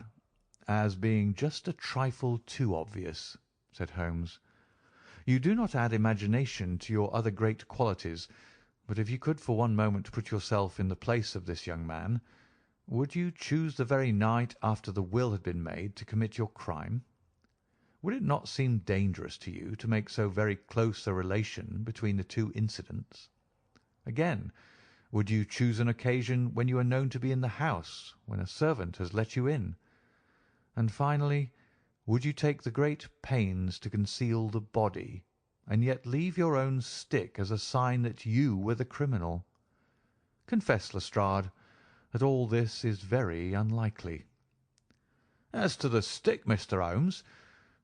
as being just a trifle too obvious," said Holmes. "You do not add imagination to your other great qualities, but if you could for one moment put yourself in the place of this young man, would you choose the very night after the will had been made to commit your crime? Would it not seem dangerous to you to make so very close a relation between the two incidents? Again, would you choose an occasion when you are known to be in the house, when a servant has let you in? And finally, would you take the great pains to conceal the body, and yet leave your own stick as a sign that you were the criminal? Confess, Lestrade, that all this is very unlikely." "As to the stick, Mr. Holmes,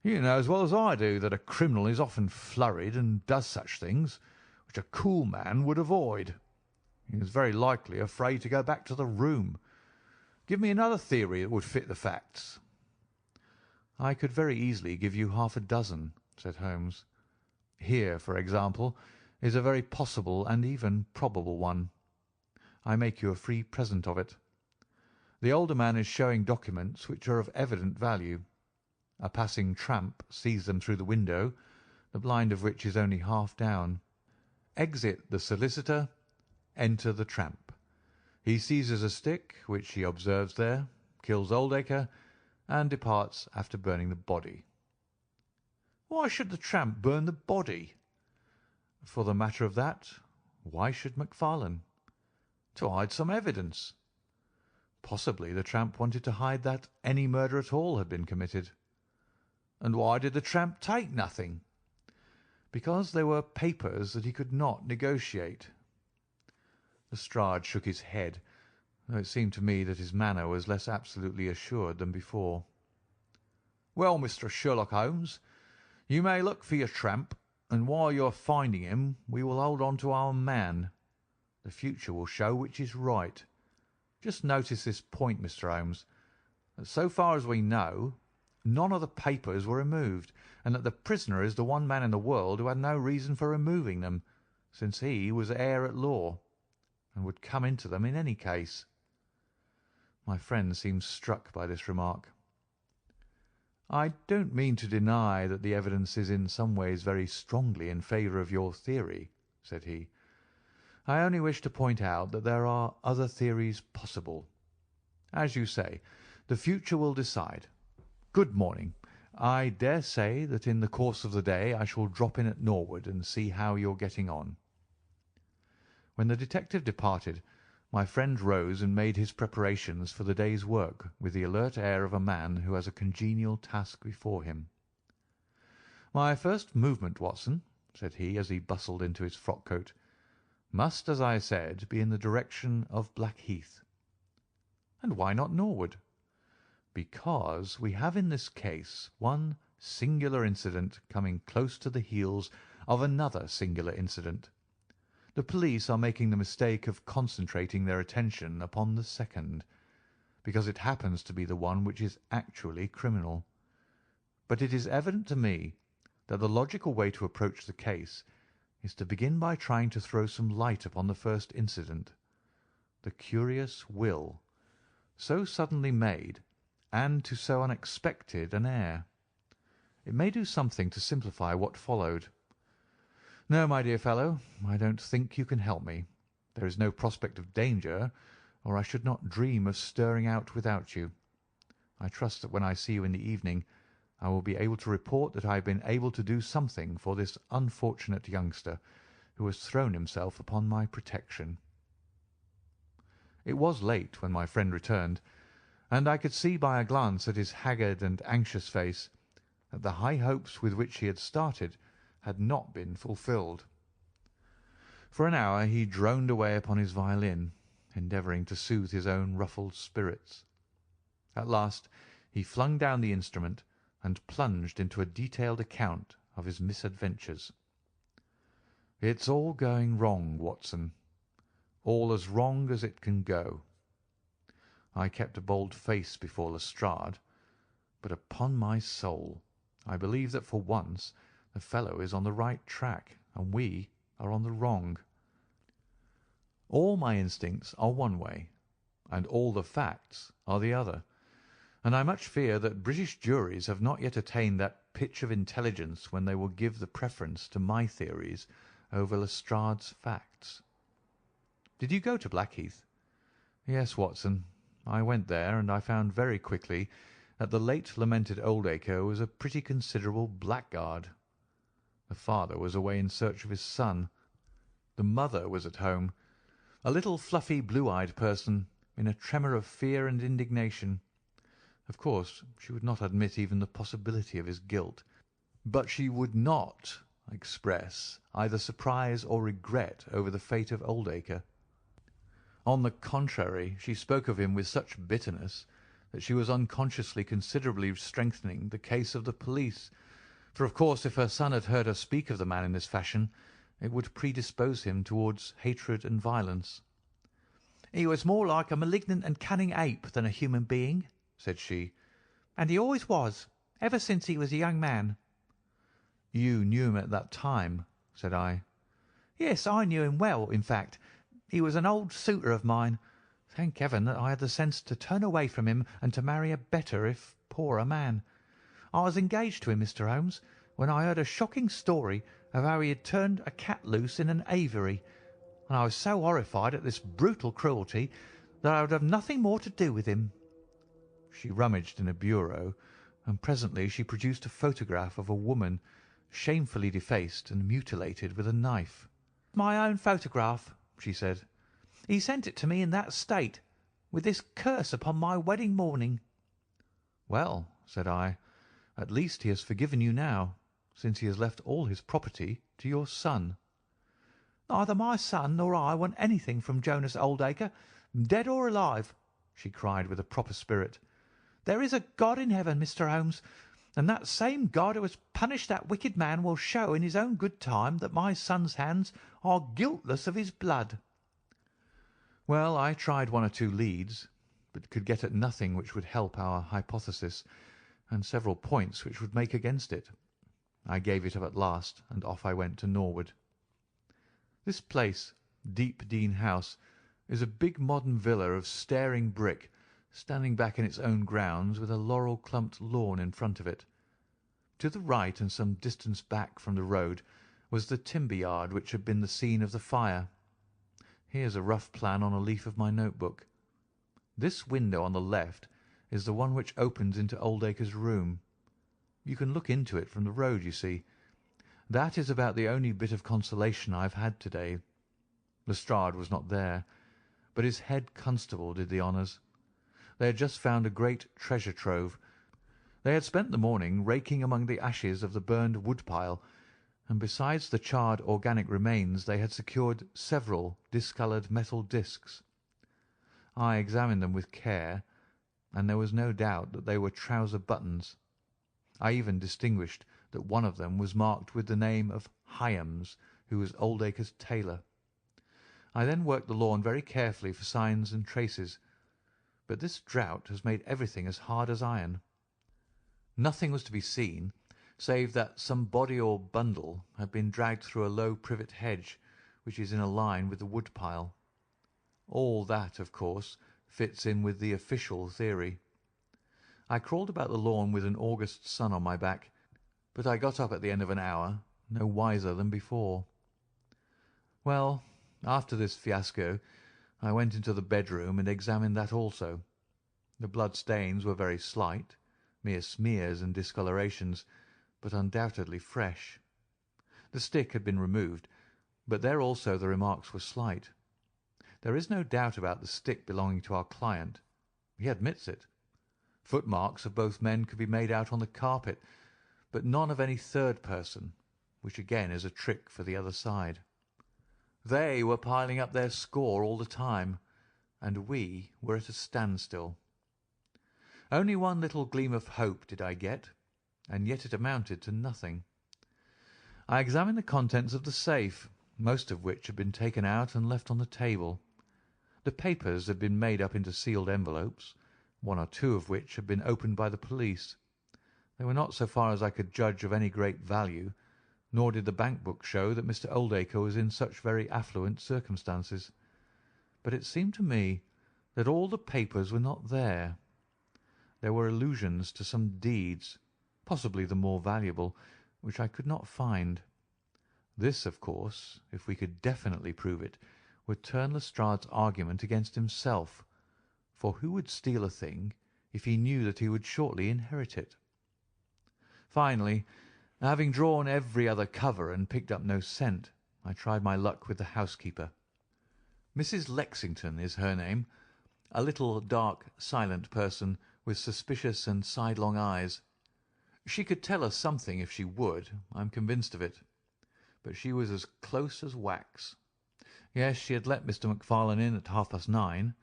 you know as well as I do that a criminal is often flurried and does such things which a cool man would avoid. He is very likely afraid to go back to the room. Give me another theory that would fit the facts." "I could very easily give you half a dozen," said Holmes. "Here, for example, is a very possible and even probable one. I make you a free present of it. The older man is showing documents which are of evident value. A passing tramp sees them through the window, the blind of which is only half down. Exit the solicitor, enter the tramp. He seizes a stick, which he observes there, kills Oldacre, and departs after burning the body. Why should the tramp burn the body? For the matter of that, why should Macfarlane? To hide some evidence. Possibly the tramp wanted to hide that any murder at all had been committed. And why did the tramp take nothing? Because there were papers that he could not negotiate. Lestrade shook his head, though it seemed to me that his manner was less absolutely assured than before. "Well, Mr. Sherlock Holmes, you may look for your tramp, and while you are finding him we will hold on to our man. The future will show which is right. Just notice this point, Mr. Holmes, that so far as we know, none of the papers were removed, and that the prisoner is the one man in the world who had no reason for removing them, since he was heir at law, and would come into them in any case." My friend seemed struck by this remark. "I don't mean to deny that the evidence is in some ways very strongly in favour of your theory," said he. "I only wish to point out that there are other theories possible. As you say, the future will decide. Good morning. I dare say that in the course of the day I shall drop in at Norwood and see how you're getting on." When the detective departed, my friend rose and made his preparations for the day's work with the alert air of a man who has a congenial task before him. "My first movement, Watson," said he, as he bustled into his frock-coat, "must, as I said, be in the direction of Blackheath." "And why not Norwood?" "Because we have in this case one singular incident coming close to the heels of another singular incident. The police are making the mistake of concentrating their attention upon the second, because it happens to be the one which is actually criminal. But it is evident to me that the logical way to approach the case is to begin by trying to throw some light upon the first incident, the curious will, so suddenly made, and to so unexpected an heir. It may do something to simplify what followed. No, my dear fellow, I don't think you can help me. There is no prospect of danger, or I should not dream of stirring out without you. I trust that when I see you in the evening I will be able to report that I have been able to do something for this unfortunate youngster who has thrown himself upon my protection." It was late when my friend returned, and I could see by a glance at his haggard and anxious face that the high hopes with which he had started had not been fulfilled. For an hour he droned away upon his violin, endeavouring to soothe his own ruffled spirits. At last he flung down the instrument and plunged into a detailed account of his misadventures. "It's all going wrong, Watson, all as wrong as it can go." I kept a bold face before Lestrade, but upon my soul I believe that for once the fellow is on the right track and we are on the wrong. All my instincts are one way, and all the facts are the other, and I much fear that British juries have not yet attained that pitch of intelligence when they will give the preference to my theories over Lestrade's facts. Did you go to Blackheath? Yes, Watson, I went there, and I found very quickly that the late lamented Oldacre was a pretty considerable blackguard. The father was away in search of his son. The mother was at home, a little fluffy, blue-eyed person, in a tremor of fear and indignation. Of course, she would not admit even the possibility of his guilt, but she would not express either surprise or regret over the fate of Oldacre. On the contrary, she spoke of him with such bitterness that she was unconsciously considerably strengthening the case of the police, for of course if her son had heard her speak of the man in this fashion, it would predispose him towards hatred and violence. "He was more like a malignant and cunning ape than a human being," said she, "and he always was, ever since he was a young man." "You knew him at that time?" said I. "Yes, I knew him well, in fact. He was an old suitor of mine. Thank Heaven that I had the sense to turn away from him and to marry a better, if poorer, man. I was engaged to him, Mr. Holmes, when I heard a shocking story of how he had turned a cat loose in an aviary, and I was so horrified at this brutal cruelty that I would have nothing more to do with him." She rummaged in a bureau and presently she produced a photograph of a woman shamefully defaced and mutilated with a knife. "My own photograph," she said. "He sent it to me in that state, with this curse upon my wedding morning." "Well," said I, "at least he has forgiven you now, since he has left all his property to your son." "Neither my son nor I want anything from Jonas Oldacre, dead or alive," she cried with a proper spirit. "There is a God in heaven, Mr. Holmes, and that same God who has punished that wicked man will show in his own good time that my son's hands are guiltless of his blood." Well, I tried one or two leads, but could get at nothing which would help our hypothesis, and several points which would make against it. I gave it up at last, and off I went to Norwood. This place, Deepdene House, is a big modern villa of staring brick, standing back in its own grounds with a laurel-clumped lawn in front of it. To the right and some distance back from the road was the timber yard which had been the scene of the fire. Here's a rough plan on a leaf of my notebook. This window on the left is the one which opens into Oldacre's room. You can look into it from the road, you see. That is about the only bit of consolation I have had to-day. Lestrade was not there, but his head constable did the honours. They had just found a great treasure trove. They had spent the morning raking among the ashes of the burned wood-pile, and besides the charred organic remains they had secured several discoloured metal discs. I examined them with care, and there was no doubt that they were trouser buttons. I even distinguished that one of them was marked with the name of Hyams, who was Oldacre's tailor. I then worked the lawn very carefully for signs and traces, but this drought has made everything as hard as iron. Nothing was to be seen, save that some body or bundle had been dragged through a low privet hedge, which is in a line with the wood-pile. All that, of course, fits in with the official theory. I crawled about the lawn with an August sun on my back, but I got up at the end of an hour, no wiser than before. Well, after this fiasco, I went into the bedroom and examined that also. The blood-stains were very slight, mere smears and discolorations, but undoubtedly fresh. The stick had been removed, but there also the remarks were slight. There is no doubt about the stick belonging to our client. He admits it. Footmarks of both men could be made out on the carpet, but none of any third person, which again is a trick for the other side. They were piling up their score all the time, and we were at a standstill. Only one little gleam of hope did I get, and yet it amounted to nothing. I examined the contents of the safe, most of which had been taken out and left on the table. The papers had been made up into sealed envelopes, one or two of which had been opened by the police. They were not, so far as I could judge, of any great value, nor did the bank book show that Mr. Oldacre was in such very affluent circumstances. But it seemed to me that all the papers were not there. There were allusions to some deeds, possibly the more valuable, which I could not find. This, of course, if we could definitely prove it, would turn Lestrade's argument against himself, for who would steal a thing if he knew that he would shortly inherit it? Finally, having drawn every other cover and picked up no scent, I tried my luck with the housekeeper. Mrs. Lexington is her name, a little dark, silent person with suspicious and sidelong eyes. She could tell us something if she would, I'm convinced of it, but she was as close as wax. Yes, she had let Mr. MacFarlane in at 9:30.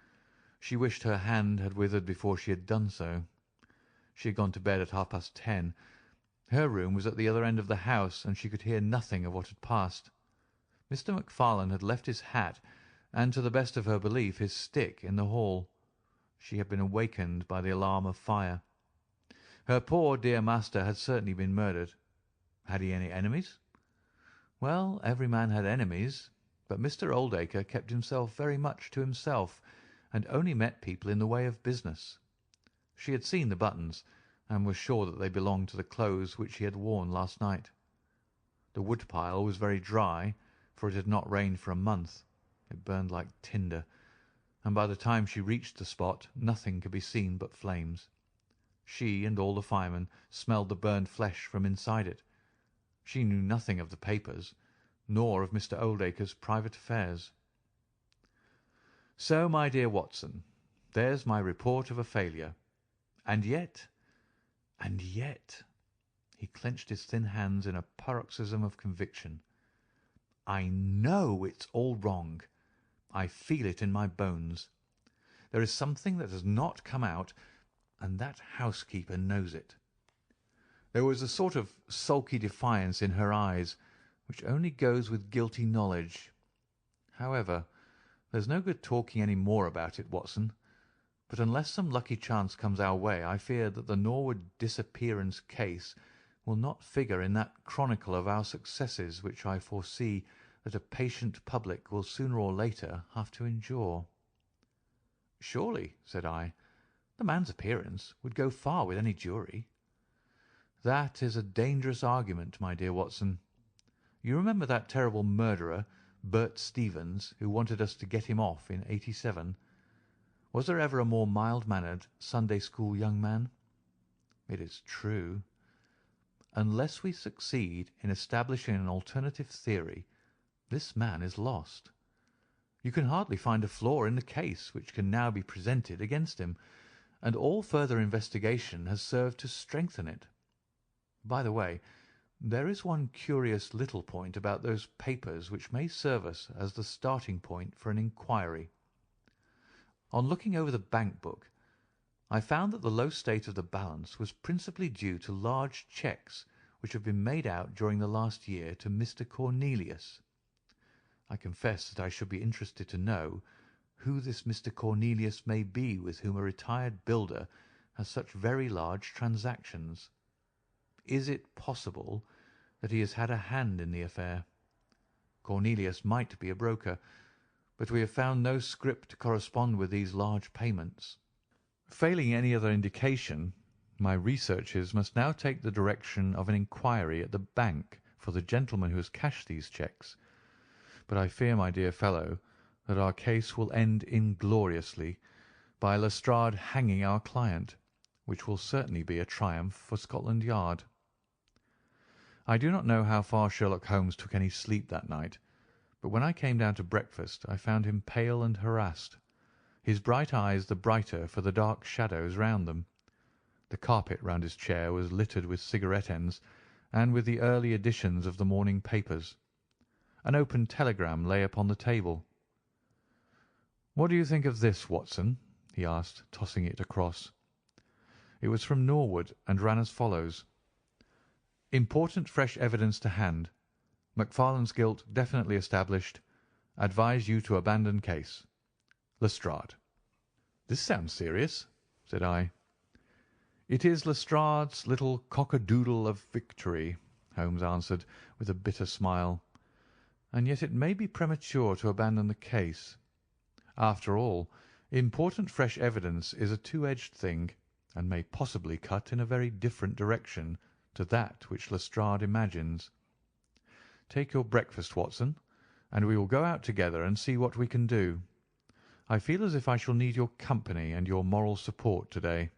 She wished her hand had withered before she had done so. She had gone to bed at 10:30. Her room was at the other end of the house, and she could hear nothing of what had passed. Mr. MacFarlane had left his hat and, to the best of her belief, his stick in the hall. She had been awakened by the alarm of fire. Her poor dear master had certainly been murdered. Had he any enemies? Well, every man had enemies, but Mr. Oldacre kept himself very much to himself, and only met people in the way of business. She had seen the buttons, and was sure that they belonged to the clothes which he had worn last night. The wood-pile was very dry, for it had not rained for a month. It burned like tinder, and by the time she reached the spot nothing could be seen but flames. She and all the firemen smelled the burned flesh from inside it. She knew nothing of the papers, nor of Mr. Oldacre's private affairs. So, my dear Watson, there's my report of a failure. And yet, he clenched his thin hands in a paroxysm of conviction, I know it's all wrong. I feel it in my bones. There is something that has not come out, and that housekeeper knows it. There was a sort of sulky defiance in her eyes, which only goes with guilty knowledge. However, there's no good talking any more about it, Watson, but unless some lucky chance comes our way, I fear that the Norwood disappearance case will not figure in that chronicle of our successes which I foresee that a patient public will sooner or later have to endure. Surely, said I, the man's appearance would go far with any jury. That is a dangerous argument, my dear Watson. You remember that terrible murderer, Bert Stevens, who wanted us to get him off in '87? Was there ever a more mild-mannered Sunday-school young man? It is true. Unless we succeed in establishing an alternative theory, this man is lost. You can hardly find a flaw in the case which can now be presented against him, and all further investigation has served to strengthen it. By the way, there is one curious little point about those papers which may serve us as the starting point for an inquiry. On looking over the bank book, I found that the low state of the balance was principally due to large cheques which have been made out during the last year to Mr. Cornelius. I confess that I should be interested to know who this Mr. Cornelius may be with whom a retired builder has such very large transactions. Is it possible that he has had a hand in the affair? Cornelius might be a broker, but we have found no scrip to correspond with these large payments. Failing any other indication, my researches must now take the direction of an inquiry at the bank for the gentleman who has cashed these cheques. But I fear, my dear fellow, that our case will end ingloriously by Lestrade hanging our client, which will certainly be a triumph for Scotland Yard. I do not know how far Sherlock Holmes took any sleep that night, but when I came down to breakfast I found him pale and harassed, his bright eyes the brighter for the dark shadows round them. The carpet round his chair was littered with cigarette ends and with the early editions of the morning papers. An open telegram lay upon the table. "What do you think of this, Watson?" he asked, tossing it across. It was from Norwood, and ran as follows: "Important fresh evidence to hand. Macfarlane's guilt definitely established. Advise you to abandon case. Lestrade." "This sounds serious," said I. "It is Lestrade's little cock-a-doodle of victory," Holmes answered, with a bitter smile. "And yet it may be premature to abandon the case. After all, important fresh evidence is a two-edged thing, and may possibly cut in a very different direction to that which Lestrade imagines. Take your breakfast, Watson, and we will go out together and see what we can do. I feel as if I shall need your company and your moral support to-day."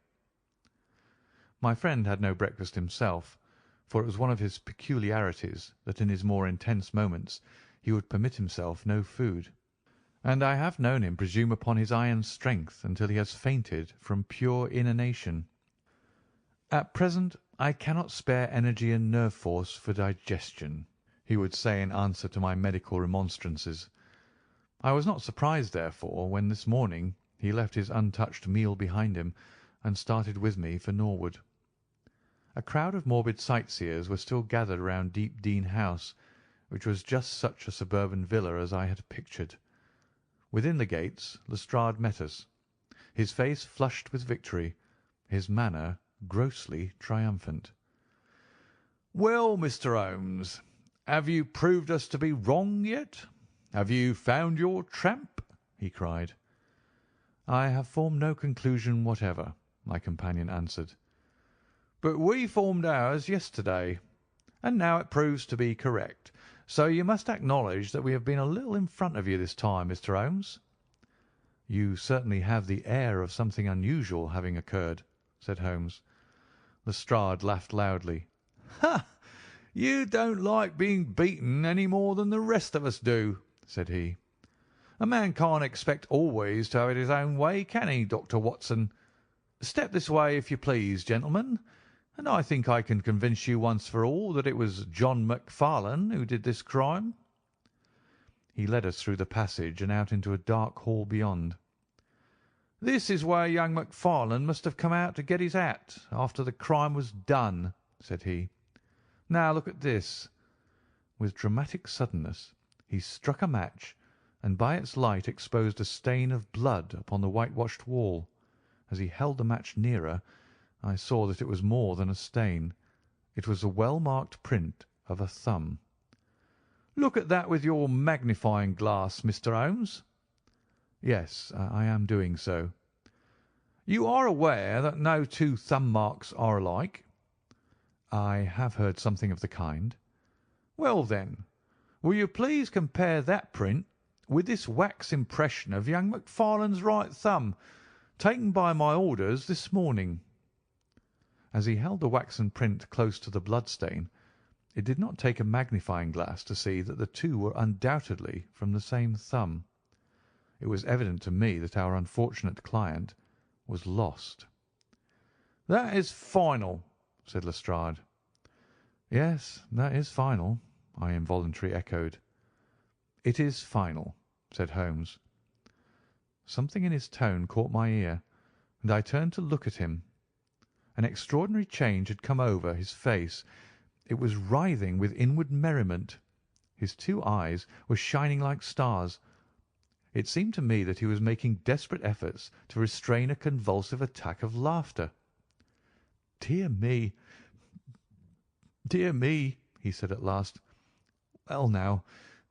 My friend had no breakfast himself, for it was one of his peculiarities that in his more intense moments he would permit himself no food, and I have known him presume upon his iron strength until he has fainted from pure inanition. "At present I cannot spare energy and nerve force for digestion," he would say in answer to my medical remonstrances. I was not surprised, therefore, when this morning he left his untouched meal behind him and started with me for Norwood. A crowd of morbid sightseers were still gathered round Deepdene House, which was just such a suburban villa as I had pictured. Within the gates Lestrade met us, his face flushed with victory, his manner grossly triumphant. "Well, Mr. Holmes, have you proved us to be wrong yet? Have you found your tramp?" he cried. "I have formed no conclusion whatever," my companion answered. "But we formed ours yesterday, and now it proves to be correct. So you must acknowledge that we have been a little in front of you this time, Mr. Holmes." "You certainly have the air of something unusual having occurred," said Holmes. Lestrade laughed loudly. "Ha! You don't like being beaten any more than the rest of us do," said he. "A man can't expect always to have it his own way, can he, Dr. Watson? Step this way, if you please, gentlemen, and I think I can convince you once for all that it was John Macfarlane who did this crime." He led us through the passage and out into a dark hall beyond. "This is where young Macfarlane must have come out to get his hat after the crime was done," said he. "Now look at this." With dramatic suddenness he struck a match, and by its light exposed a stain of blood upon the whitewashed wall. As he held the match nearer, I saw that it was more than a stain. It was a well-marked print of a thumb. "Look at that with your magnifying glass, Mr. Holmes." "Yes, I am doing so." "You are aware that no two thumb marks are alike?" "I have heard something of the kind." "Well, then, will you please compare that print with this wax impression of young Macfarlane's right thumb, taken by my orders this morning?" As he held the waxen print close to the bloodstain, it did not take a magnifying glass to see that the two were undoubtedly from the same thumb. It was evident to me that our unfortunate client was lost. "That is final," said Lestrade. "Yes, that is final," I involuntarily echoed. "It is final," said Holmes. Something in his tone caught my ear, and I turned to look at him. An extraordinary change had come over his face. It was writhing with inward merriment. His two eyes were shining like stars. It seemed to me that he was making desperate efforts to restrain a convulsive attack of laughter. "Dear me, dear me," he said at last. "Well, now,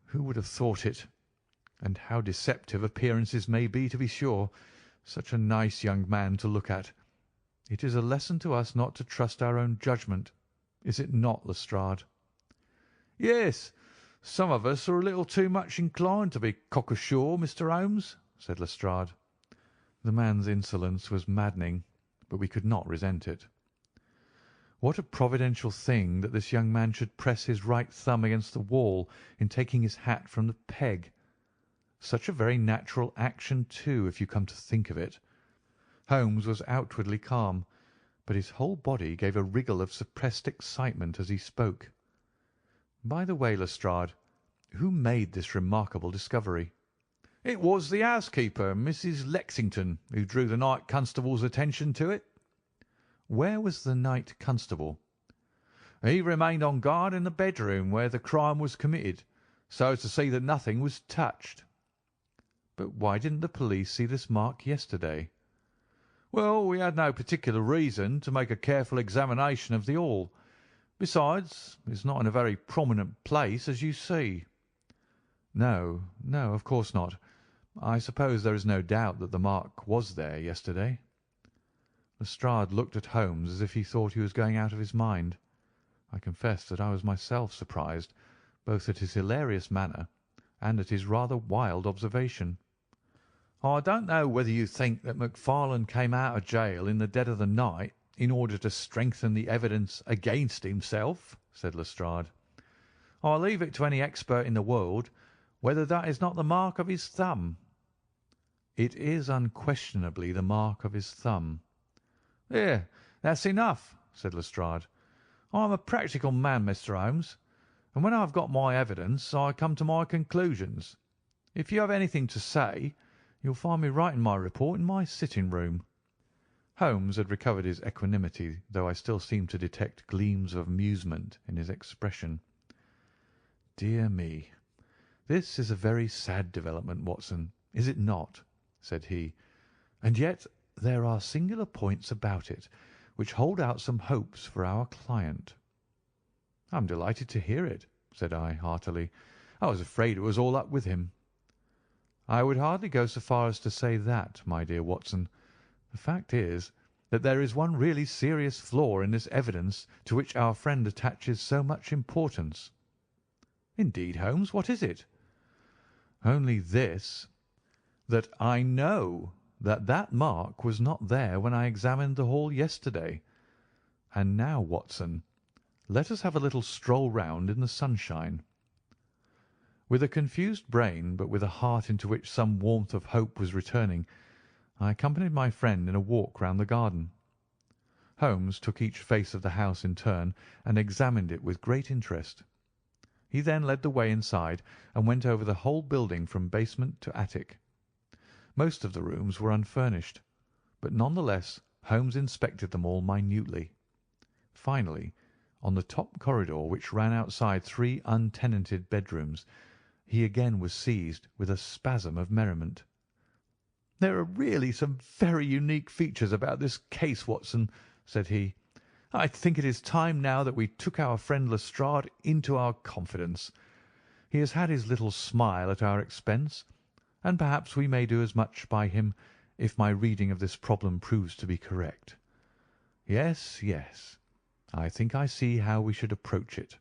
who would have thought it? And how deceptive appearances may be, to be sure. Such a nice young man to look at. It is a lesson to us not to trust our own judgment, is it not, Lestrade?" "Yes, some of us are a little too much inclined to be cockasure, Mr. Holmes," said Lestrade. The man's insolence was maddening, but we could not resent it. What a providential thing that this young man should press his right thumb against the wall in taking his hat from the peg. Such a very natural action, too, if you come to think of it. Holmes was outwardly calm, but his whole body gave a wriggle of suppressed excitement as he spoke. "By the way, Lestrade, who made this remarkable discovery?" "It was the housekeeper, Mrs. Lexington, who drew the night constable's attention to it." "Where was the night constable?" "He remained on guard in the bedroom where the crime was committed, so as to see that nothing was touched." "But why didn't the police see this mark yesterday?" "Well, we had no particular reason to make a careful examination of the hall. Besides, it's not in a very prominent place, as you see." "No, no, of course not. I suppose there is no doubt that the mark was there yesterday." Lestrade looked at Holmes as if he thought he was going out of his mind. I confess that I was myself surprised, both at his hilarious manner and at his rather wild observation. "I don't know whether you think that Macfarlane came out of jail in the dead of the night in order to strengthen the evidence against himself," said Lestrade. "I leave it to any expert in the world whether that is not the mark of his thumb." "It is unquestionably the mark of his thumb." "There, that's enough," said Lestrade. "I am a practical man, Mr. Holmes, and when I have got my evidence I come to my conclusions. If you have anything to say, you'll find me writing my report in my sitting-room." Holmes had recovered his equanimity, though I still seemed to detect gleams of amusement in his expression. "Dear me, this is a very sad development, Watson, is it not?" said he. "And yet there are singular points about it which hold out some hopes for our client." "I am delighted to hear it," said I heartily. "I was afraid it was all up with him." "I would hardly go so far as to say that, my dear Watson. The fact is that there is one really serious flaw in this evidence to which our friend attaches so much importance." "Indeed, Holmes, what is it?" "Only this, that I know that that mark was not there when I examined the hall yesterday, And now, Watson, let us have a little stroll round in the sunshine." With a confused brain, but with a heart into which some warmth of hope was returning, I accompanied my friend in a walk round the garden. Holmes took each face of the house in turn and examined it with great interest. He then led the way inside and went over the whole building from basement to attic. Most of the rooms were unfurnished, but none the less Holmes inspected them all minutely. Finally, on the top corridor which ran outside 3 untenanted bedrooms, he again was seized with a spasm of merriment. "There are really some very unique features about this case, Watson," said he. "I think it is time now that we took our friend Lestrade into our confidence. He has had his little smile at our expense, and perhaps we may do as much by him if my reading of this problem proves to be correct. Yes, yes, I think I see how we should approach it."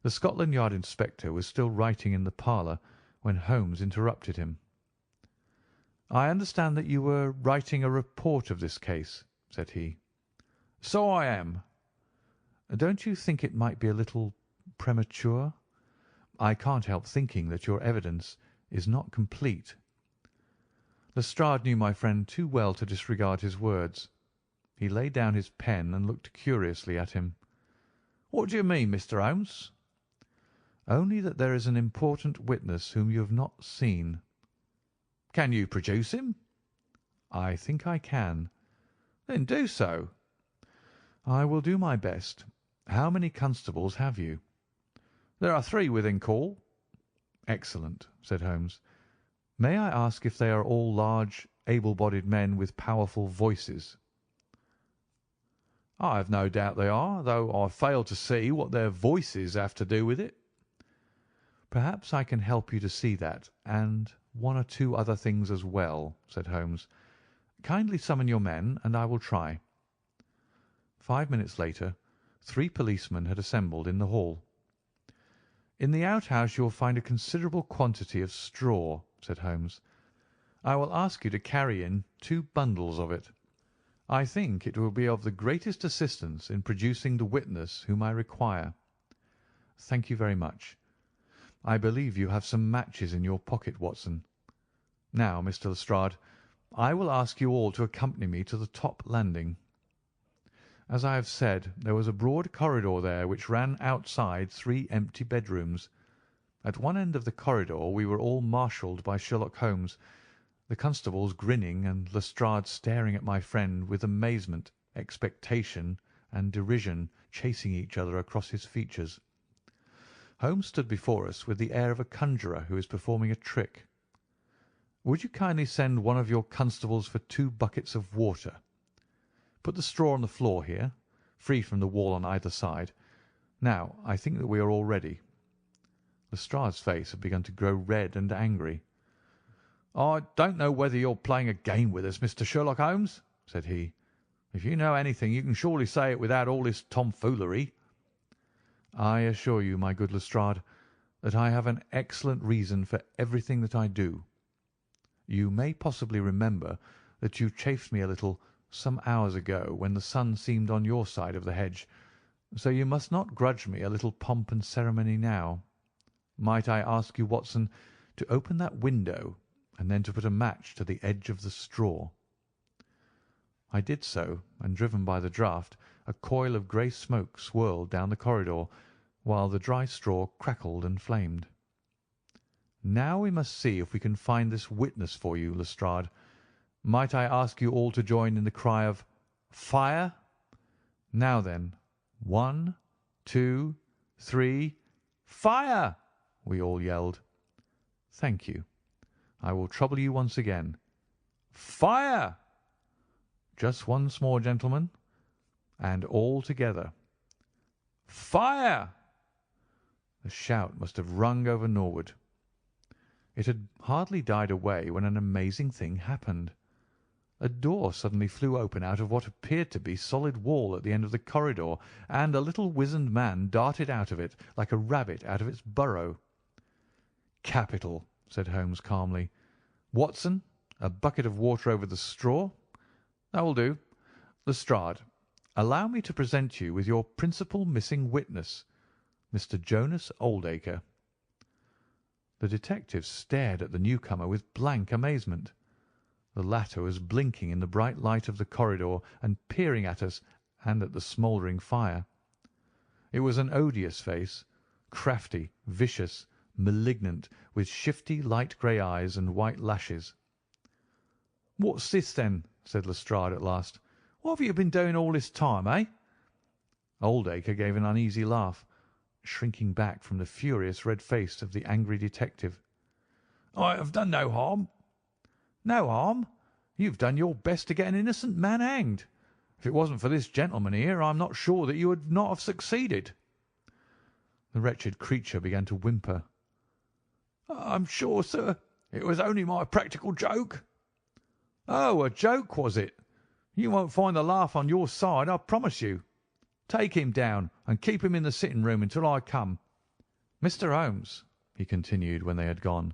The Scotland Yard inspector was still writing in the parlour when Holmes interrupted him. "I understand that you were writing a report of this case," said he. "So I am." "Don't you think it might be a little premature? I can't help thinking that your evidence is not complete." Lestrade knew my friend too well to disregard his words. He laid down his pen and looked curiously at him. "What do you mean, Mr. Holmes?" "Only that there is an important witness whom you have not seen." "Can you produce him?" "I think I can." "Then do so." "I will do my best. How many constables have you?" "There are 3 within call." "Excellent," said Holmes. "May I ask if they are all large, able-bodied men with powerful voices?" "I have no doubt they are, though I fail to see what their voices have to do with it." "Perhaps I can help you to see that, and 1 or 2 other things as well," said Holmes. "Kindly summon your men, and I will try." 5 minutes later 3 policemen had assembled in the hall. "In the outhouse you will find a considerable quantity of straw," said Holmes. "I will ask you to carry in 2 bundles of it. I think it will be of the greatest assistance in producing the witness whom I require." "Thank you very much. I believe you have some matches in your pocket, Watson. Now, Mr. Lestrade, I will ask you all to accompany me to the top landing." As I have said, there was a broad corridor there which ran outside 3 empty bedrooms. At one end of the corridor we were all marshalled by Sherlock Holmes, the constables grinning and Lestrade staring at my friend with amazement, expectation, and derision chasing each other across his features. Holmes stood before us with the air of a conjurer who is performing a trick. "Would you kindly send one of your constables for 2 buckets of water? Put the straw on the floor here, free from the wall on either side. Now, I think that we are all ready." Lestrade's face had begun to grow red and angry. "I don't know whether you're playing a game with us, Mr. Sherlock Holmes," said he. "If you know anything, you can surely say it without all this tomfoolery." "I assure you, my good Lestrade, that I have an excellent reason for everything that I do. You may possibly remember that you chaffed me a little some hours ago when the sun seemed on your side of the hedge, so you must not grudge me a little pomp and ceremony now. Might I ask you, Watson, to open that window and then to put a match to the edge of the straw?" I did so, and driven by the draught, a coil of grey smoke swirled down the corridor, while the dry straw crackled and flamed. "Now we must see if we can find this witness for you, Lestrade. Might I ask you all to join in the cry of 'Fire'? Now then, 1, 2, 3, fire!" we all yelled. "Thank you. I will trouble you once again. Fire! Just once more, gentlemen, and all together. Fire!" The shout must have rung over Norwood. It had hardly died away when an amazing thing happened. A door suddenly flew open out of what appeared to be solid wall at the end of the corridor, and a little wizened man darted out of it like a rabbit out of its burrow. "Capital," said Holmes calmly. "Watson, a bucket of water over the straw. That will do. Lestrade, allow me to present you with your principal missing witness, Mr. Jonas Oldacre." The detective stared at the newcomer with blank amazement. The latter was blinking in the bright light of the corridor and peering at us and at the smouldering fire. It was an odious face, crafty, vicious, malignant, with shifty light grey eyes and white lashes. "What's this, then?" said Lestrade at last. "What have you been doing all this time, eh?" Oldacre gave an uneasy laugh, shrinking back from the furious red face of the angry detective. "I have done no harm." "No harm? You've done your best to get an innocent man hanged. If it wasn't for this gentleman here, I'm not sure that you would not have succeeded." The wretched creature began to whimper. "I'm sure, sir, it was only my practical joke." "Oh, a joke, was it? You won't find the laugh on your side, I promise you. Take him down and keep him in the sitting-room until I come. Mr. Holmes," he continued when they had gone,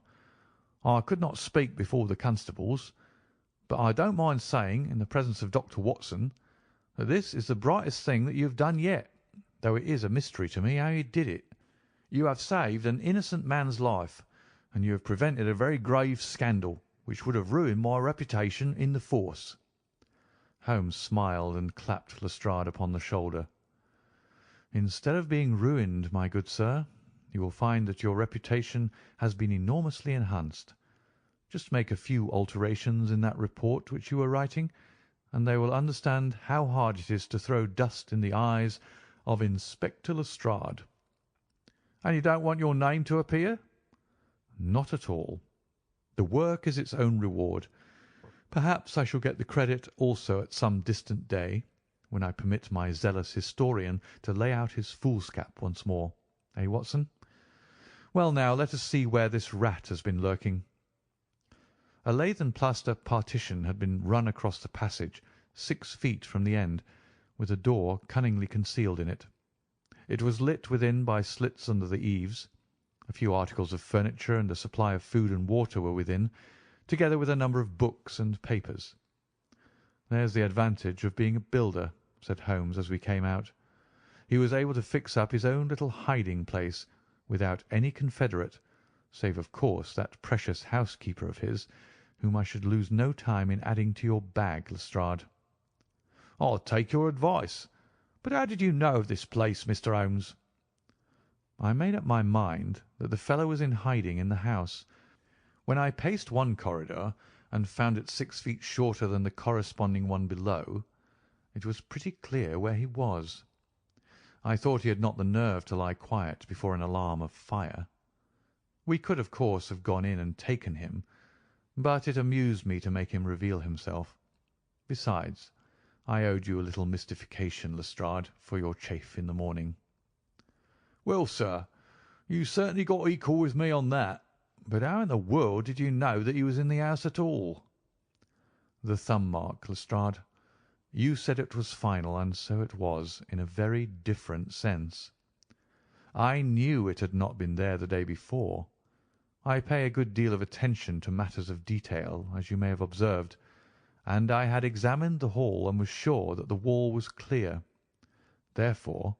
"I could not speak before the constables, but I don't mind saying, in the presence of Dr. Watson, that this is the brightest thing that you have done yet, though it is a mystery to me how you did it. You have saved an innocent man's life, and you have prevented a very grave scandal, which would have ruined my reputation in the force." Holmes smiled and clapped Lestrade upon the shoulder. "Instead of being ruined, my good sir, you will find that your reputation has been enormously enhanced. Just make a few alterations in that report which you were writing, and they will understand how hard it is to throw dust in the eyes of Inspector Lestrade." "And you don't want your name to appear?" "Not at all. The work is its own reward. Perhaps I shall get the credit also at some distant day, when I permit my zealous historian to lay out his foolscap once more. Eh, Watson? Well, now, let us see where this rat has been lurking." A lath and plaster partition had been run across the passage 6 feet from the end, with a door cunningly concealed in it. It was lit within by slits under the eaves. A few articles of furniture and a supply of food and water were within, together with a number of books and papers. "There's the advantage of being a builder," said Holmes as we came out. He was able to fix up his own little hiding-place without any confederate, save, of course, that precious housekeeper of his, whom I should lose no time in adding to your bag, Lestrade. "I'll take your advice. But how did you know of this place, Mr. Holmes?" I made up my mind that the fellow was in hiding in the house. When I paced one corridor and found it 6 feet shorter than the corresponding one below, it was pretty clear where he was. I thought he had not the nerve to lie quiet before an alarm of fire. We could, of course, have gone in and taken him, but it amused me to make him reveal himself. Besides, I owed you a little mystification, Lestrade, for your chaff in the morning. "Well, sir, you certainly got equal with me on that. But how in the world did you know that he was in the house at all?" "The thumb mark, Lestrade. You said it was final, and so it was, in a very different sense. I knew it had not been there the day before. I pay a good deal of attention to matters of detail, as you may have observed, and I had examined the hall and was sure that the wall was clear. Therefore,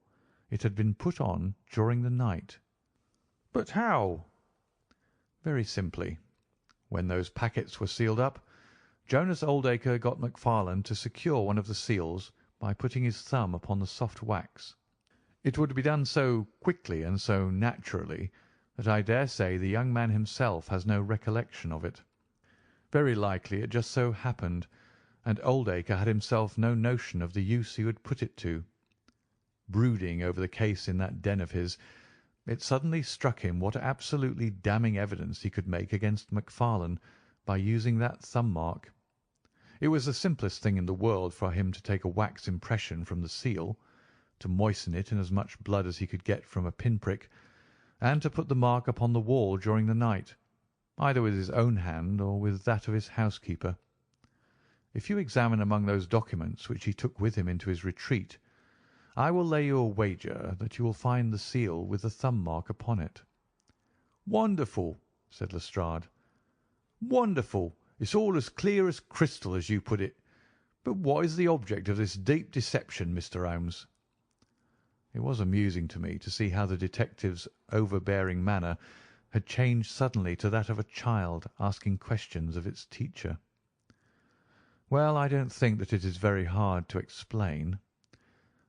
it had been put on during the night." "But how?" "Very simply. When those packets were sealed up, Jonas Oldacre got MacFarlane to secure one of the seals by putting his thumb upon the soft wax. It would be done so quickly and so naturally that I dare say the young man himself has no recollection of it. Very likely it just so happened, and Oldacre had himself no notion of the use he would put it to. Brooding over the case in that den of his, it suddenly struck him what absolutely damning evidence he could make against MacFarlane by using that thumb mark. It was the simplest thing in the world for him to take a wax impression from the seal, to moisten it in as much blood as he could get from a pinprick, and to put the mark upon the wall during the night, either with his own hand or with that of his housekeeper. If you examine among those documents which he took with him into his retreat, I will lay you a wager that you will find the seal with the thumb mark upon it." "Wonderful!" said Lestrade. "Wonderful! It's all as clear as crystal, as you put it. But what is the object of this deep deception, Mr. Holmes?" It was amusing to me to see how the detective's overbearing manner had changed suddenly to that of a child asking questions of its teacher. "Well, I don't think that it is very hard to explain.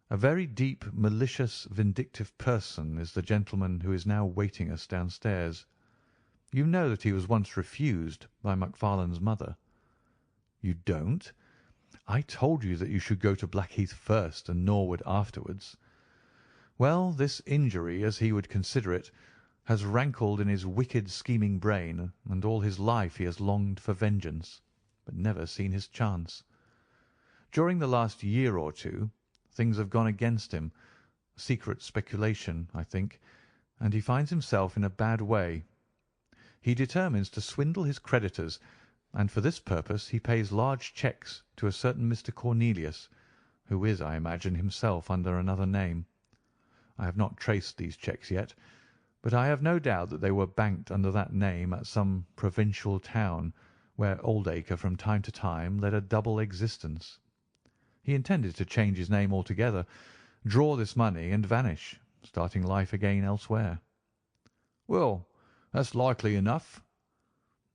A very deep, malicious, vindictive person is the gentleman who is now waiting us downstairs. You know that he was once refused by Macfarlane's mother." "You don't? I told you that you should go to Blackheath first and Norwood afterwards. Well, this injury, as he would consider it, has rankled in his wicked, scheming brain, and all his life he has longed for vengeance, but never seen his chance. During the last year or two things have gone against him, secret speculation, I think, and he finds himself in a bad way. He determines to swindle his creditors, and for this purpose he pays large cheques to a certain Mr. Cornelius, who is, I imagine, himself under another name. I have not traced these cheques yet, but I have no doubt that they were banked under that name at some provincial town where Oldacre from time to time led a double existence. He intended to change his name altogether, draw this money, and vanish, starting life again elsewhere." "Well, that's likely enough."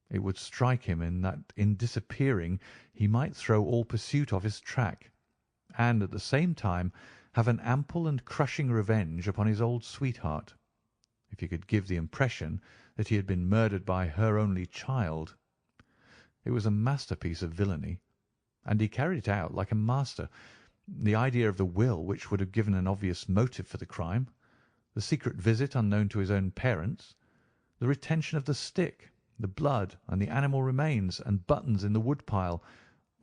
"It would strike him that in disappearing he might throw all pursuit off his track, and at the same time have an ample and crushing revenge upon his old sweetheart. If he could give the impression that he had been murdered by her only child. It was a masterpiece of villainy, and he carried it out like a master. The idea of the will, which would have given an obvious motive for the crime, the secret visit unknown to his own parents, the retention of the stick, the blood, and the animal remains and buttons in the woodpile,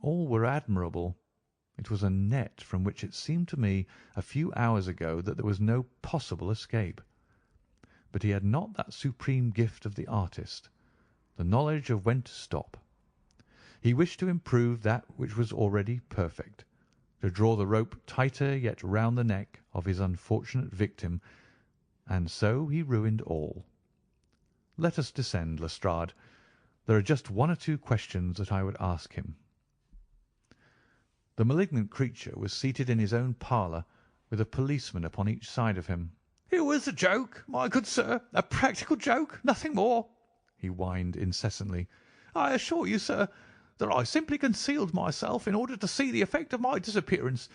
all were admirable. It was a net from which it seemed to me a few hours ago that there was no possible escape. But he had not that supreme gift of the artist, the knowledge of when to stop. He wished to improve that which was already perfect, to draw the rope tighter yet round the neck of his unfortunate victim, and so he ruined all. Let us descend, Lestrade. There are just one or two questions that I would ask him." The malignant creature was seated in his own parlour, with a policeman upon each side of him. "It was a joke, my good sir, a practical joke, nothing more," he whined incessantly. "I assure you, sir, that I simply concealed myself in order to see the effect of my disappearance,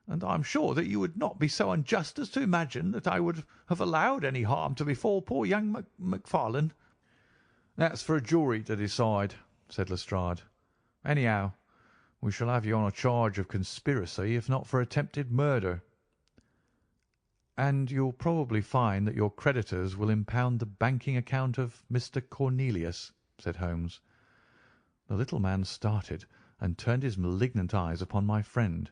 and I am sure that you would not be so unjust as to imagine that I would have allowed any harm to befall poor young Macfarlane." "That's for a jury to decide," said Lestrade. "Anyhow, we shall have you on a charge of conspiracy, if not for attempted murder." "And you'll probably find that your creditors will impound the banking account of Mr. Cornelius," said Holmes. The little man started and turned his malignant eyes upon my friend.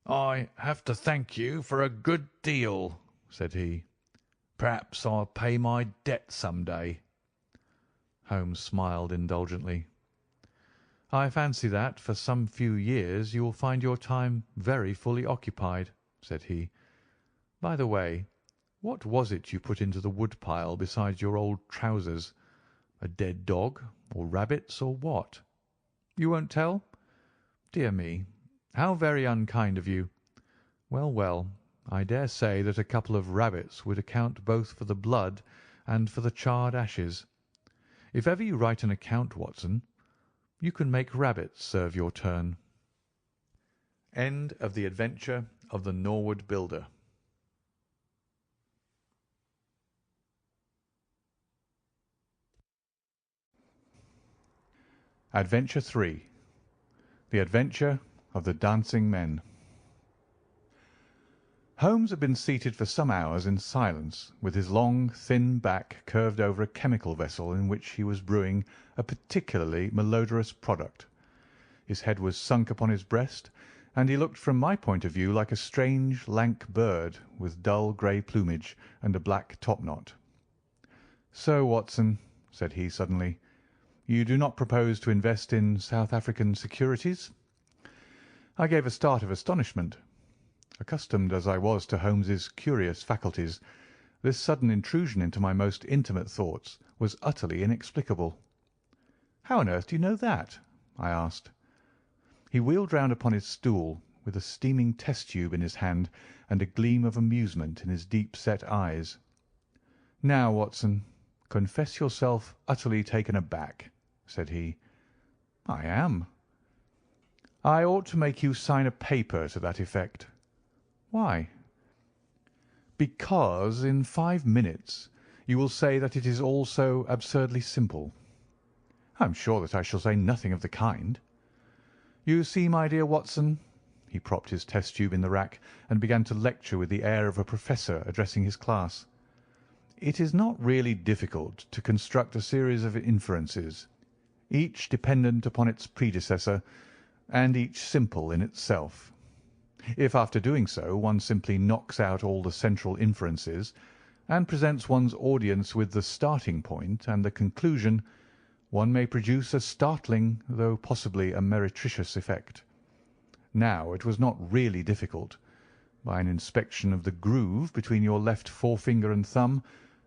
"I have to thank you for a good deal," said he. "Perhaps I'll pay my debt some day." Holmes smiled indulgently. "I fancy that for some few years you will find your time very fully occupied," said he. "By the way, what was it you put into the woodpile besides your old trousers? A dead dog, or rabbits, or what? You won't tell? Dear me, how very unkind of you. Well, well, I dare say that a couple of rabbits would account both for the blood and for the charred ashes. If ever you write an account, Watson, you can make rabbits serve your turn." End of the adventure of the Norwood Builder. Adventure 3. The Adventure of the Dancing Men. Holmes had been seated for some hours in silence, with his long, thin back curved over a chemical vessel in which he was brewing a particularly malodorous product. His head was sunk upon his breast, and he looked from my point of view like a strange, lank bird with dull grey plumage and a black topknot. "So, Watson," said he suddenly, "you do not propose to invest in South African securities?" I gave a start of astonishment. Accustomed as I was to Holmes's curious faculties, this sudden intrusion into my most intimate thoughts was utterly inexplicable. "How on earth do you know that?" I asked. He wheeled round upon his stool, with a steaming test-tube in his hand and a gleam of amusement in his deep-set eyes. "Now, Watson, confess yourself utterly taken aback," said he. "I am." "I ought to make you sign a paper to that effect." "Why?" "Because in 5 minutes you will say that it is all so absurdly simple." "I am sure that I shall say nothing of the kind." "You see, my dear Watson," he propped his test-tube in the rack and began to lecture with the air of a professor addressing his class, "it is not really difficult to construct a series of inferences, each dependent upon its predecessor, and each simple in itself. If after doing so one simply knocks out all the central inferences and presents one's audience with the starting point and the conclusion, one may produce a startling, though possibly a meretricious effect. Now, it was not really difficult, by an inspection of the groove between your left forefinger and thumb,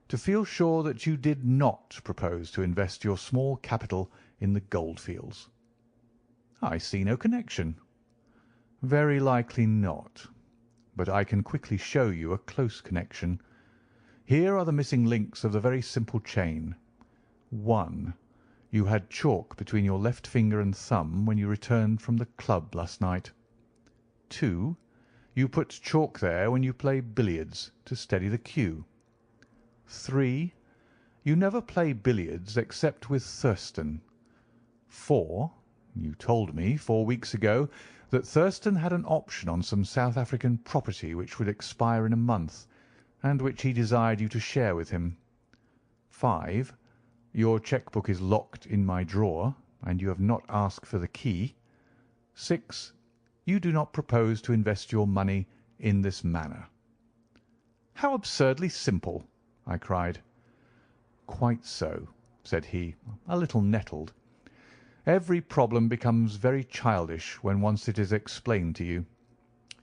to feel sure that you did not propose to invest your small capital in the goldfields." "I see no connection." "Very likely not, but I can quickly show you a close connection. Here are the missing links of the very simple chain. 1. You had chalk between your left finger and thumb when you returned from the club last night. 2. You put chalk there when you play billiards to steady the cue. 3. You never play billiards except with Thurston. 4. You told me 4 weeks ago that Thurston had an option on some South African property which would expire in a month, and which he desired you to share with him. 5. Your cheque-book is locked in my drawer, and you have not asked for the key. 6. You do not propose to invest your money in this manner." "How absurdly simple!" I cried. "Quite so," said he, a little nettled. "Every problem becomes very childish when once it is explained to you.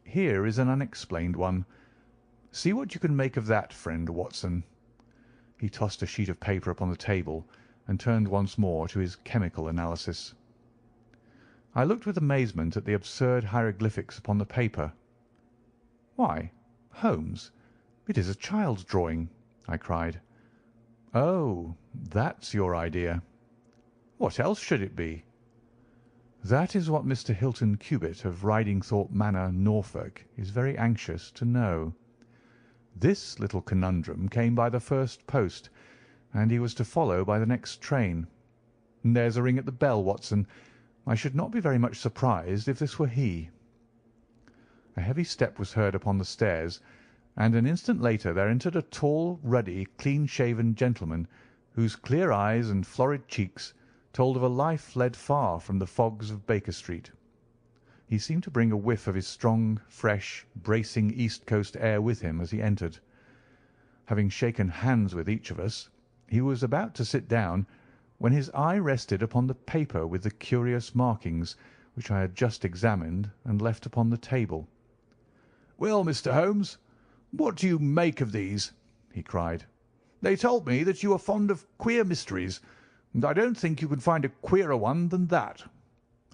Here is an unexplained one. See what you can make of that, friend Watson." He tossed a sheet of paper upon the table and turned once more to his chemical analysis. I looked with amazement at the absurd hieroglyphics upon the paper. "Why, Holmes, it is a child's drawing," I cried. "Oh, that's your idea." "What else should it be?" "That is what Mr. Hilton Cubitt of Ridingthorpe Manor, Norfolk, is very anxious to know. This little conundrum came by the first post, and he was to follow by the next train. There's a ring at the bell, Watson. I should not be very much surprised if this were he." A heavy step was heard upon the stairs, and an instant later there entered a tall, ruddy, clean-shaven gentleman, whose clear eyes and florid cheeks told of a life led far from the fogs of Baker Street. He seemed to bring a whiff of his strong, fresh, bracing East Coast air with him as he entered. Having shaken hands with each of us, he was about to sit down when his eye rested upon the paper with the curious markings which I had just examined and left upon the table. "Well, Mr. Holmes, what do you make of these?" he cried. "They told me that you are fond of queer mysteries, and I don't think you could find a queerer one than that.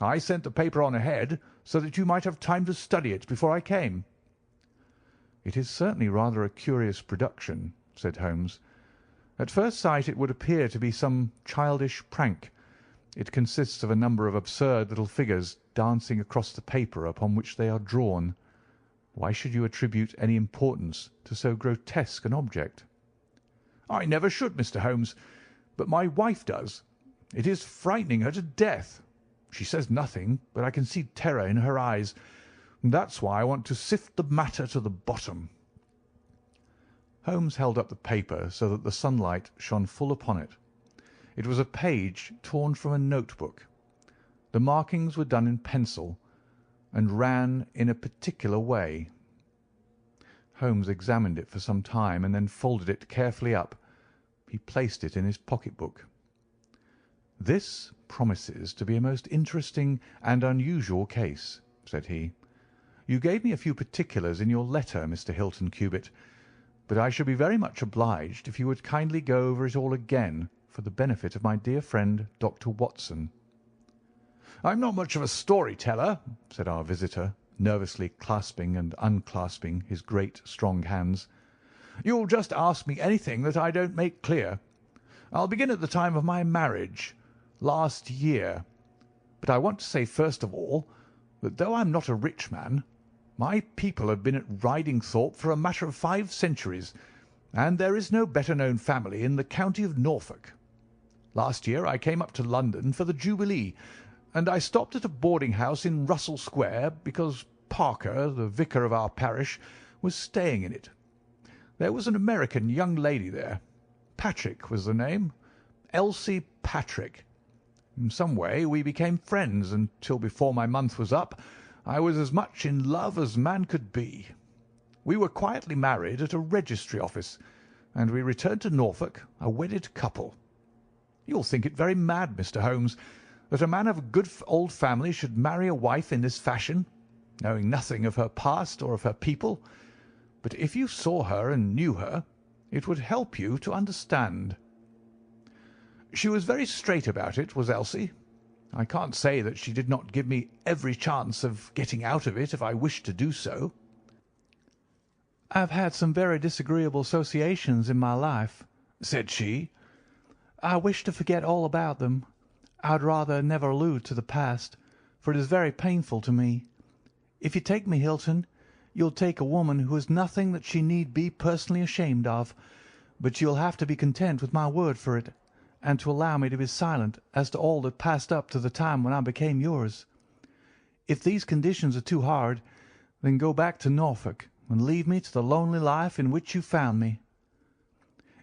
I sent the paper on ahead so that you might have time to study it before I came." "It is certainly rather a curious production," said Holmes. "At first sight it would appear to be some childish prank. It consists of a number of absurd little figures dancing across the paper upon which they are drawn. Why should you attribute any importance to so grotesque an object?" "I never should, Mr. Holmes, but my wife does. It is frightening her to death. She says nothing, but I can see terror in her eyes. That's why I want to sift the matter to the bottom." Holmes held up the paper so that the sunlight shone full upon it. It was a page torn from a notebook. The markings were done in pencil, and ran in a particular way. Holmes examined it for some time and then folded it carefully up. He placed it in his pocket-book. "This promises to be a most interesting and unusual case," said he. "You gave me a few particulars in your letter, Mr. Hilton Cubitt, but I should be very much obliged if you would kindly go over it all again for the benefit of my dear friend Dr. Watson." I'm not much of a story-teller," said our visitor, nervously clasping and unclasping his great, strong hands. "You'll just ask me anything that I don't make clear. I'll begin at the time of my marriage, last year. But I want to say first of all that though I'm not a rich man, my people have been at Ridingthorpe for a matter of 5 centuries, and there is no better-known family in the county of Norfolk. Last year I came up to London for the Jubilee, and I stopped at a boarding-house in Russell Square because Parker, the vicar of our parish, was staying in it. There was an American young lady there. Patrick was the name. Elsie Patrick. In some way we became friends, and till before my month was up I was as much in love as man could be. We were quietly married at a registry office, and we returned to Norfolk a wedded couple. You'll think it very mad, Mr. Holmes, that a man of a good old family should marry a wife in this fashion, knowing nothing of her past or of her people. But if you saw her and knew her, it would help you to understand. She was very straight about it, was Elsie. I can't say that she did not give me every chance of getting out of it if I wished to do so. "I've had some very disagreeable associations in my life," said she. "I wish to forget all about them. I'd rather never allude to the past, for it is very painful to me. If you take me, Hilton, you'll take a woman who is nothing that she need be personally ashamed of, but you'll have to be content with my word for it, and to allow me to be silent as to all that passed up to the time when I became yours. If these conditions are too hard, then go back to Norfolk and leave me to the lonely life in which you found me."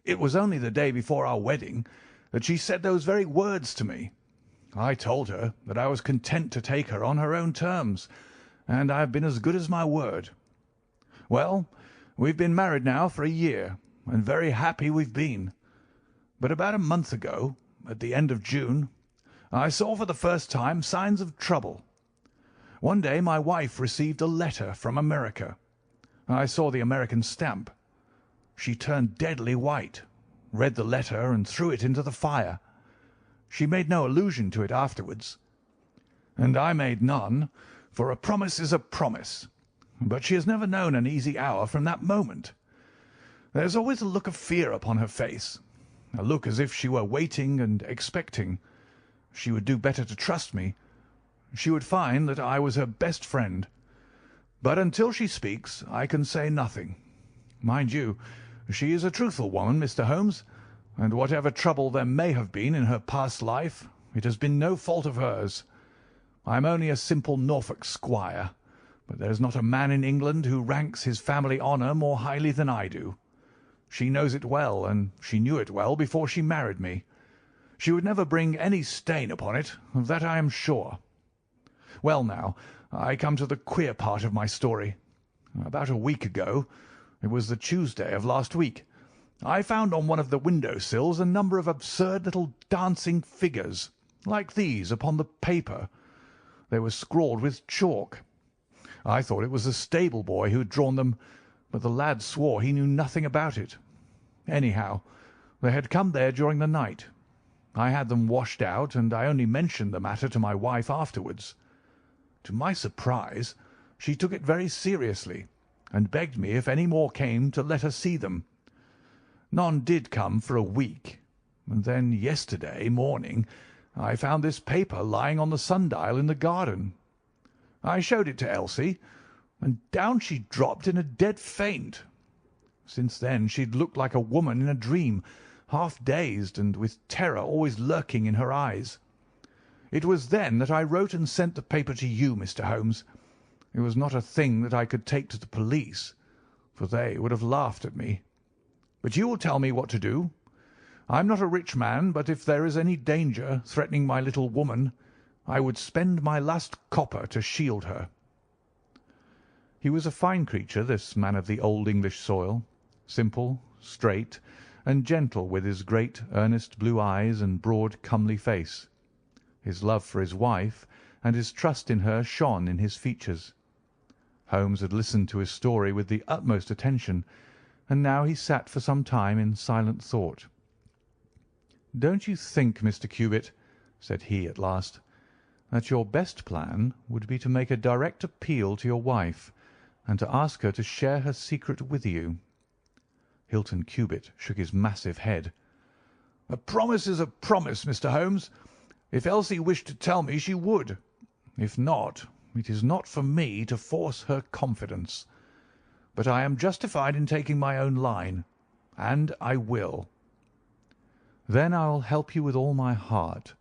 It was only the day before our wedding that she said those very words to me. I told her that I was content to take her on her own terms, and I have been as good as my word. Well, we've been married now for a year, and very happy we've been. But about a month ago, at the end of June, I saw for the first time signs of trouble. One day my wife received a letter from America. I saw the American stamp. She turned deadly white, read the letter, and threw it into the fire. She made no allusion to it afterwards, and I made none, for a promise is a promise. But she has never known an easy hour from that moment. There's always a look of fear upon her face, a look as if she were waiting and expecting. She would do better to trust me. She would find that I was her best friend. But until she speaks, I can say nothing. Mind you, she is a truthful woman, Mr. Holmes, and whatever trouble there may have been in her past life, it has been no fault of hers. I am only a simple Norfolk squire, but there is not a man in England who ranks his family honour more highly than I do. She knows it well, and she knew it well before she married me. She would never bring any stain upon it, of that I am sure. Well, now, I come to the queer part of my story. About a week ago, it was the Tuesday of last week, I found on one of the window-sills a number of absurd little dancing figures, like these, upon the paper. They were scrawled with chalk. I thought it was the stable boy who had drawn them, but the lad swore he knew nothing about it. Anyhow, they had come there during the night. I had them washed out, and I only mentioned the matter to my wife afterwards. To my surprise, she took it very seriously, and begged me if any more came to let her see them. None did come for a week, and then yesterday morning I found this paper lying on the sundial in the garden. I showed it to Elsie, and down she dropped in a dead faint. Since then she had looked like a woman in a dream, half dazed and with terror always lurking in her eyes. It was then that I wrote and sent the paper to you, Mr. Holmes. It was not a thing that I could take to the police, for they would have laughed at me. But you will tell me what to do. I am not a rich man, but if there is any danger threatening my little woman, I would spend my last copper to shield her." He was a fine creature, this man of the old English soil, simple, straight, and gentle, with his great, earnest blue eyes and broad, comely face. His love for his wife and his trust in her shone in his features. Holmes had listened to his story with the utmost attention, and now he sat for some time in silent thought. "Don't you think, Mr. Cubitt," said he at last, that your best plan would be to make a direct appeal to your wife and to ask her to share her secret with you." Hilton Cubitt shook his massive head. "A promise is a promise, Mr. Holmes. If Elsie wished to tell me, she would. If not, it is not for me to force her confidence. But I am justified in taking my own line, and I will." "Then I will help you with all my heart.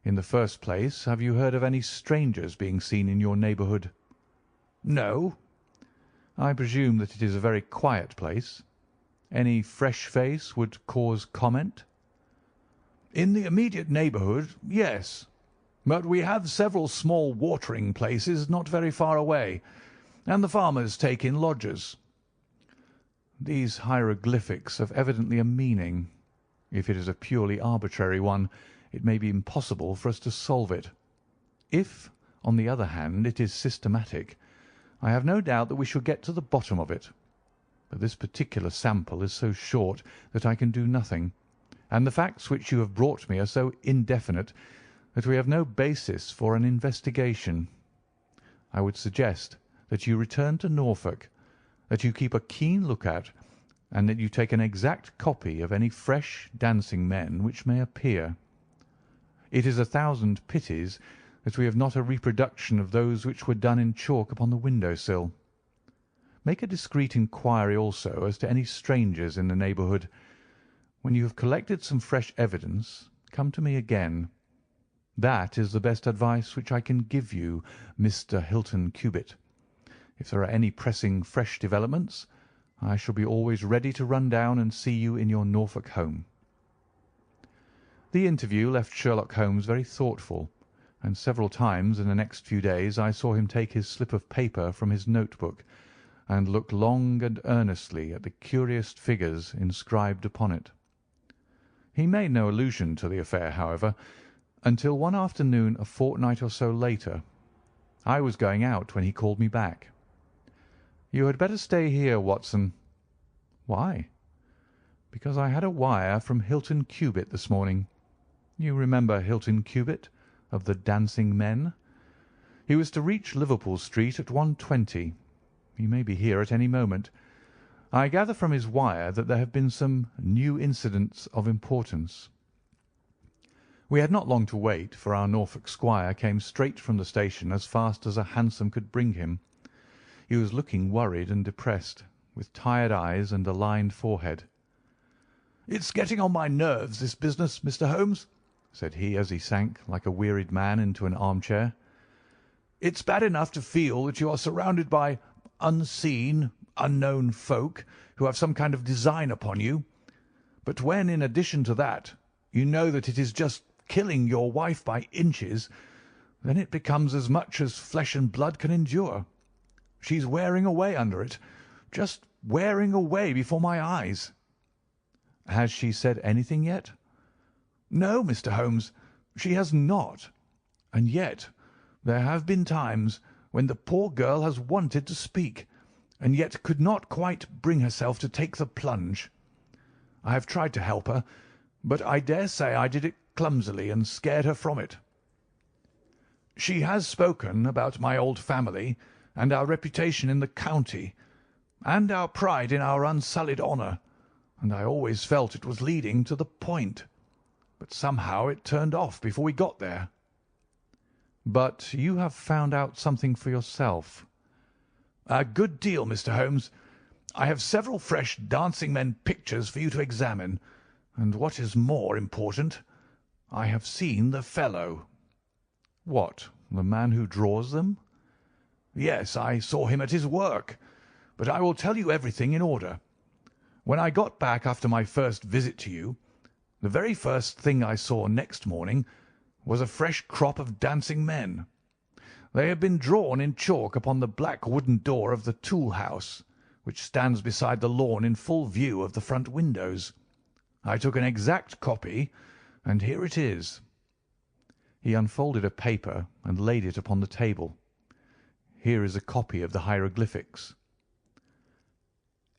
In the first place, have you heard of any strangers being seen in your neighbourhood?" "No." "I presume that it is a very quiet place. Any fresh face would cause comment?" "In the immediate neighbourhood, yes. But we have several small watering places not very far away, and the farmers take in lodgers." "These hieroglyphics have evidently a meaning. If it is a purely arbitrary one, it may be impossible for us to solve it. If, on the other hand, it is systematic, I have no doubt that we shall get to the bottom of it. But this particular sample is so short that I can do nothing, and the facts which you have brought me are so indefinite that we have no basis for an investigation. I would suggest that you return to Norfolk, that you keep a keen look-out, and that you take an exact copy of any fresh dancing men which may appear. It is 1,000 pities that we have not a reproduction of those which were done in chalk upon the window-sill. Make a discreet inquiry also as to any strangers in the neighbourhood. When you have collected some fresh evidence, come to me again. That is the best advice which I can give you, Mr. Hilton Cubitt. If there are any pressing fresh developments, I shall be always ready to run down and see you in your Norfolk home." The interview left Sherlock Holmes very thoughtful, and several times in the next few days I saw him take his slip of paper from his note-book and look long and earnestly at the curious figures inscribed upon it. He made no allusion to the affair, however, until one afternoon a fortnight or so later. I was going out when he called me back. "You had better stay here, Watson." "Why?" "Because I had a wire from Hilton Cubitt this morning. You remember Hilton Cubitt, of the Dancing Men? He was to reach Liverpool Street at 1:20. He may be here at any moment. I gather from his wire that there have been some new incidents of importance." We had not long to wait, for our Norfolk squire came straight from the station as fast as a hansom could bring him. He was looking worried and depressed, with tired eyes and a lined forehead. "It's getting on my nerves, this business, Mr. Holmes," said he as he sank like a wearied man into an armchair. "It's bad enough to feel that you are surrounded by unseen, unknown folk who have some kind of design upon you, but when, in addition to that, you know that it is just killing your wife by inches, then it becomes as much as flesh and blood can endure. She's wearing away under it, just wearing away before my eyes." "Has she said anything yet?" "No, Mr. Holmes, she has not. And yet there have been times when the poor girl has wanted to speak, and yet could not quite bring herself to take the plunge. I have tried to help her, but I dare say I did it clumsily and scared her from it. She has spoken about my old family and our reputation in the county, and our pride in our unsullied honour, and I always felt it was leading to the point. But somehow it turned off before we got there." "But you have found out something for yourself?" "A good deal, Mr. Holmes. I have several fresh dancing men pictures for you to examine, and what is more important, I have seen the fellow." "What, the man who draws them?" "Yes, I saw him at his work. But I will tell you everything in order. When I got back after my first visit to you, the very first thing I saw next morning was a fresh crop of dancing men. They had been drawn in chalk upon the black wooden door of the tool house, which stands beside the lawn in full view of the front windows. I took an exact copy, and here it is." He unfolded a paper and laid it upon the table. "Here is a copy of the hieroglyphics."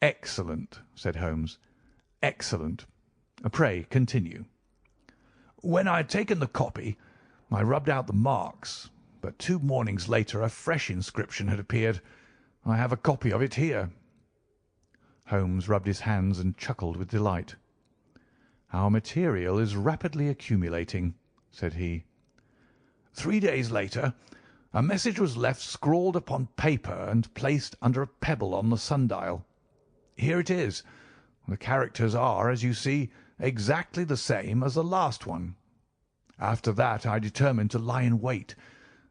"Excellent," said Holmes. "Excellent. Pray continue." "When I had taken the copy, I rubbed out the marks, but 2 mornings later a fresh inscription had appeared. I have a copy of it here." Holmes rubbed his hands and chuckled with delight. "Our material is rapidly accumulating," said he. 3 days later a message was left scrawled upon paper and placed under a pebble on the sundial. Here it is. The characters are, as you see, exactly the same as the last one. After that I determined to lie in wait,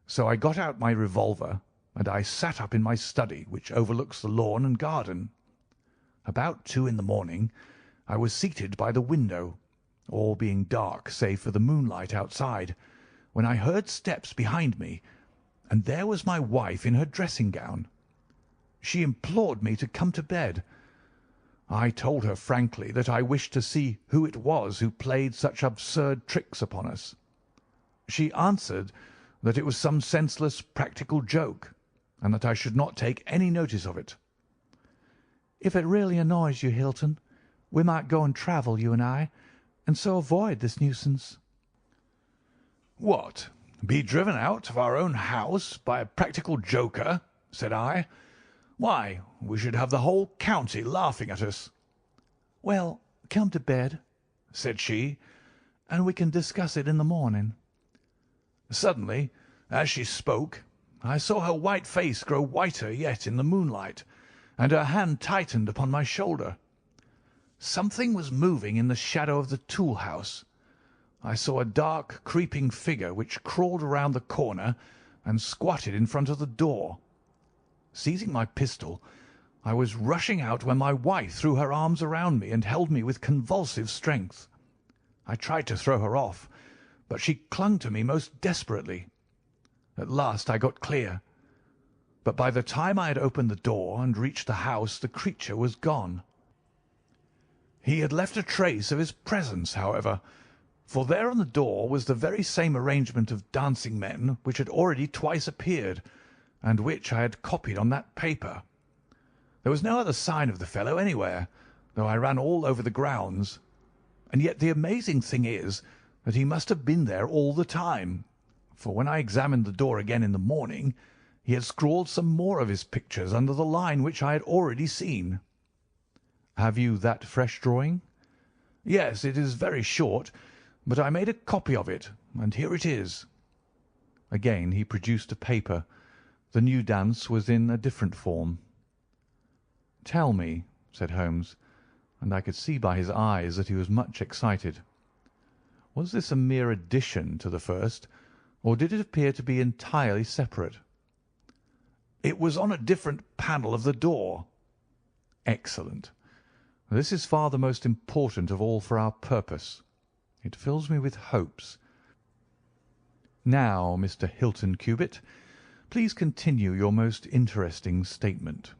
so I got out my revolver and I sat up in my study, which overlooks the lawn and garden. About 2 in the morning I was seated by the window, all being dark save for the moonlight outside, when I heard steps behind me, and there was my wife in her dressing gown. She implored me to come to bed. I told her frankly that I wished to see who it was who played such absurd tricks upon us. She answered that it was some senseless practical joke, and that I should not take any notice of it. "If it really annoys you, Hilton, we might go and travel, you and I, and so avoid this nuisance." "What, be driven out of our own house by a practical joker?" said I. "Why, we should have the whole county laughing at us." "Well, come to bed," said she, "and we can discuss it in the morning." Suddenly, as she spoke, I saw her white face grow whiter yet in the moonlight, and her hand tightened upon my shoulder. Something was moving in the shadow of the tool house. I saw a dark, creeping figure which crawled around the corner and squatted in front of the door. Seizing my pistol, I was rushing out when my wife threw her arms around me and held me with convulsive strength. I tried to throw her off, but she clung to me most desperately. At last I got clear, but by the time I had opened the door and reached the house the creature was gone. He had left a trace of his presence, however, for there on the door was the very same arrangement of dancing men which had already twice appeared, and which I had copied on that paper. There was no other sign of the fellow anywhere, though I ran all over the grounds, and yet the amazing thing is that he must have been there all the time, for when I examined the door again in the morning he had scrawled some more of his pictures under the line which I had already seen." "Have you that fresh drawing?" "Yes, it is very short, but I made a copy of it, and here it is." Again he produced a paper. The new dance was in a different form. "Tell me," said Holmes, and I could see by his eyes that he was much excited, "was this a mere addition to the first, or did it appear to be entirely separate?" "It was on a different panel of the door." "Excellent. This is far the most important of all for our purpose. It fills me with hopes. Now, Mr. Hilton Cubitt, please continue your most interesting statement."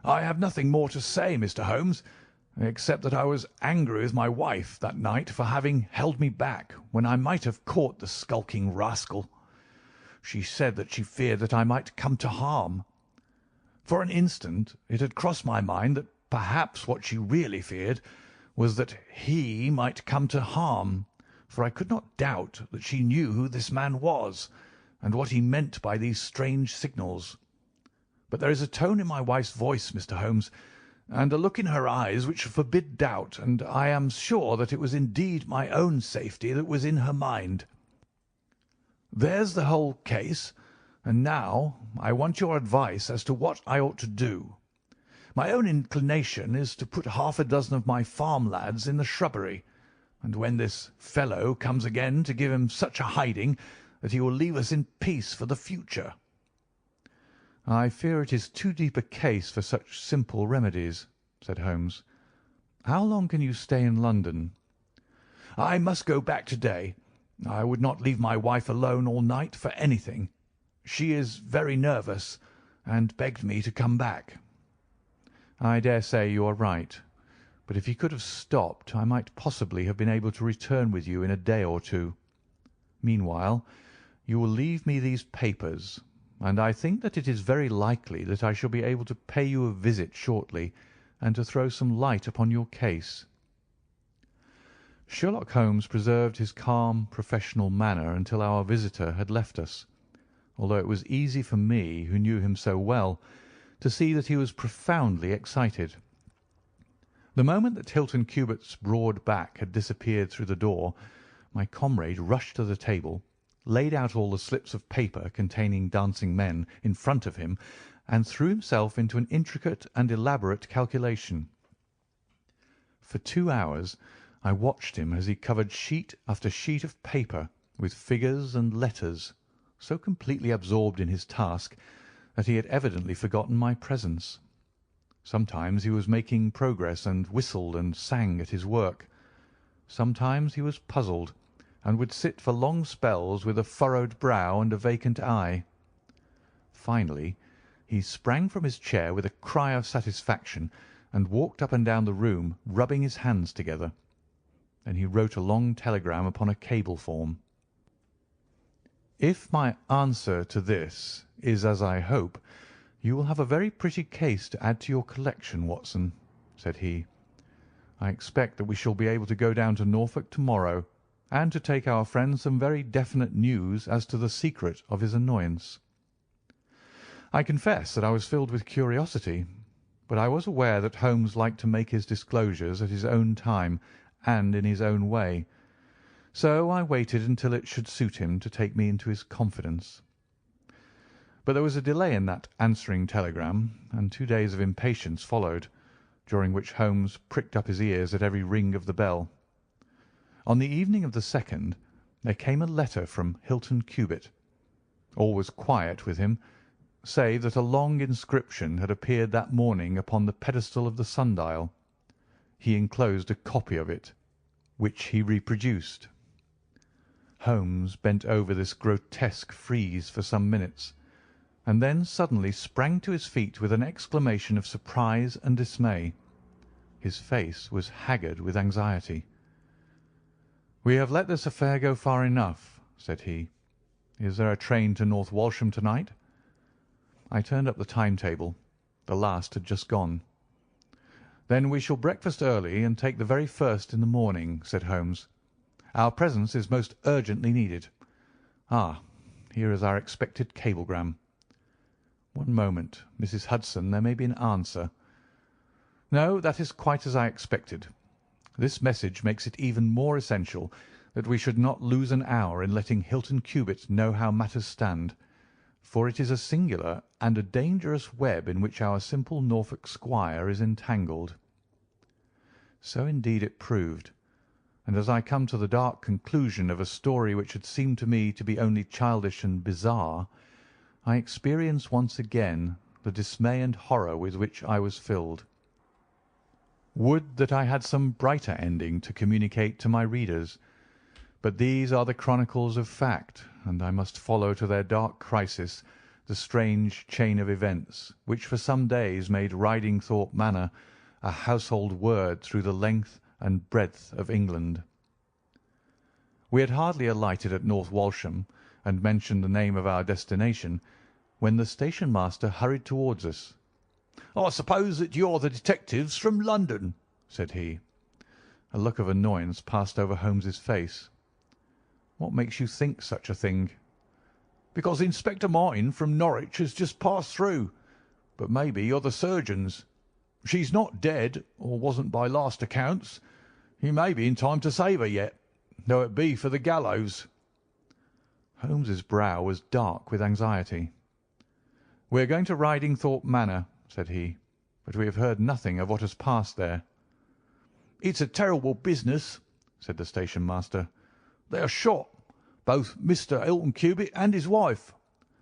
"I have nothing more to say, Mr. Holmes, except that I was angry with my wife that night for having held me back when I might have caught the skulking rascal. She said that she feared that I might come to harm. For an instant it had crossed my mind that perhaps what she really feared was that he might come to harm, for I could not doubt that she knew who this man was and what he meant by these strange signals. But there is a tone in my wife's voice, Mr. Holmes, and a look in her eyes which forbid doubt, and I am sure that it was indeed my own safety that was in her mind. There's the whole case, and now I want your advice as to what I ought to do. My own inclination is to put half a dozen of my farm lads in the shrubbery, and when this fellow comes again to give him such a hiding that he will leave us in peace for the future." "I fear it is too deep a case for such simple remedies," said Holmes. "How long can you stay in London?" "I must go back to-day. I would not leave my wife alone all night for anything. She is very nervous, and begged me to come back." "I dare say you are right, but if you could have stopped I might possibly have been able to return with you in a day or two. Meanwhile, you will leave me these papers, and I think that it is very likely that I shall be able to pay you a visit shortly and to throw some light upon your case." Sherlock Holmes preserved his calm, professional manner until our visitor had left us, although it was easy for me, who knew him so well, to see that he was profoundly excited. The moment that Hilton Cubitt's broad back had disappeared through the door, my comrade rushed to the table, laid out all the slips of paper containing dancing men in front of him, and threw himself into an intricate and elaborate calculation. For 2 hours I watched him as he covered sheet after sheet of paper with figures and letters, so completely absorbed in his task that he had evidently forgotten my presence. Sometimes he was making progress and whistled and sang at his work. Sometimes he was puzzled, and would sit for long spells with a furrowed brow and a vacant eye. Finally, he sprang from his chair with a cry of satisfaction and walked up and down the room, rubbing his hands together. Then he wrote a long telegram upon a cable form. "If my answer to this is as I hope, you will have a very pretty case to add to your collection, Watson," said he. "I expect that we shall be able to go down to Norfolk to-morrow, and to take our friend some very definite news as to the secret of his annoyance." I confess that I was filled with curiosity, but I was aware that Holmes liked to make his disclosures at his own time and in his own way, so I waited until it should suit him to take me into his confidence. But there was a delay in that answering telegram, and 2 days of impatience followed, during which Holmes pricked up his ears at every ring of the bell. On the evening of the 2nd there came a letter from Hilton Cubitt. All was quiet with him, save that a long inscription had appeared that morning upon the pedestal of the sundial. He enclosed a copy of it, which he reproduced. Holmes bent over this grotesque frieze for some minutes, and then suddenly sprang to his feet with an exclamation of surprise and dismay. His face was haggard with anxiety. "We have let this affair go far enough," said he. "Is there a train to North Walsham to-night?" I turned up the timetable. The last had just gone. "Then we shall breakfast early and take the very first in the morning," said Holmes. "Our presence is most urgently needed. Ah, here is our expected cablegram. One moment, Mrs. Hudson, there may be an answer. No, that is quite as I expected. This message makes it even more essential that we should not lose an hour in letting Hilton Cubitt know how matters stand, for it is a singular and a dangerous web in which our simple Norfolk squire is entangled." So indeed it proved, and as I come to the dark conclusion of a story which had seemed to me to be only childish and bizarre, I experience once again the dismay and horror with which I was filled. Would that I had some brighter ending to communicate to my readers, but these are the chronicles of fact, and I must follow to their dark crisis the strange chain of events which for some days made Ridingthorpe Manor a household word through the length and breadth of England. We had hardly alighted at North Walsham and mentioned the name of our destination when the station master hurried towards us. "I suppose that you're the detectives from London," said he. A look of annoyance passed over Holmes's face. "What makes you think such a thing?" "Because Inspector Martin from Norwich has just passed through. But maybe you're the surgeons. She's not dead, or wasn't by last accounts. He may be in time to save her yet, though it be for the gallows." Holmes's brow was dark with anxiety. "We are going to Ridingthorpe Manor," said he, "but we have heard nothing of what has passed there." "It's a terrible business," said the station master. "They are shot, both Mr. Hilton Cubitt and his wife.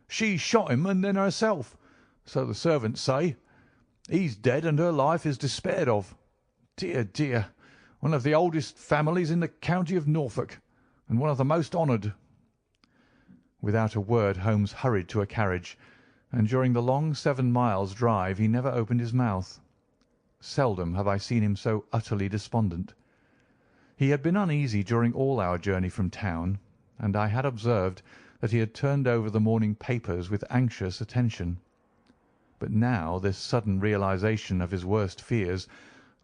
She shot him and then herself, so the servants say. He's dead and her life is despaired of. Dear, dear, one of the oldest families in the county of Norfolk, and one of the most honoured." Without a word Holmes hurried to a carriage, and during the long 7 miles' drive he never opened his mouth. Seldom have I seen him so utterly despondent. He had been uneasy during all our journey from town, and I had observed that he had turned over the morning papers with anxious attention. But now this sudden realization of his worst fears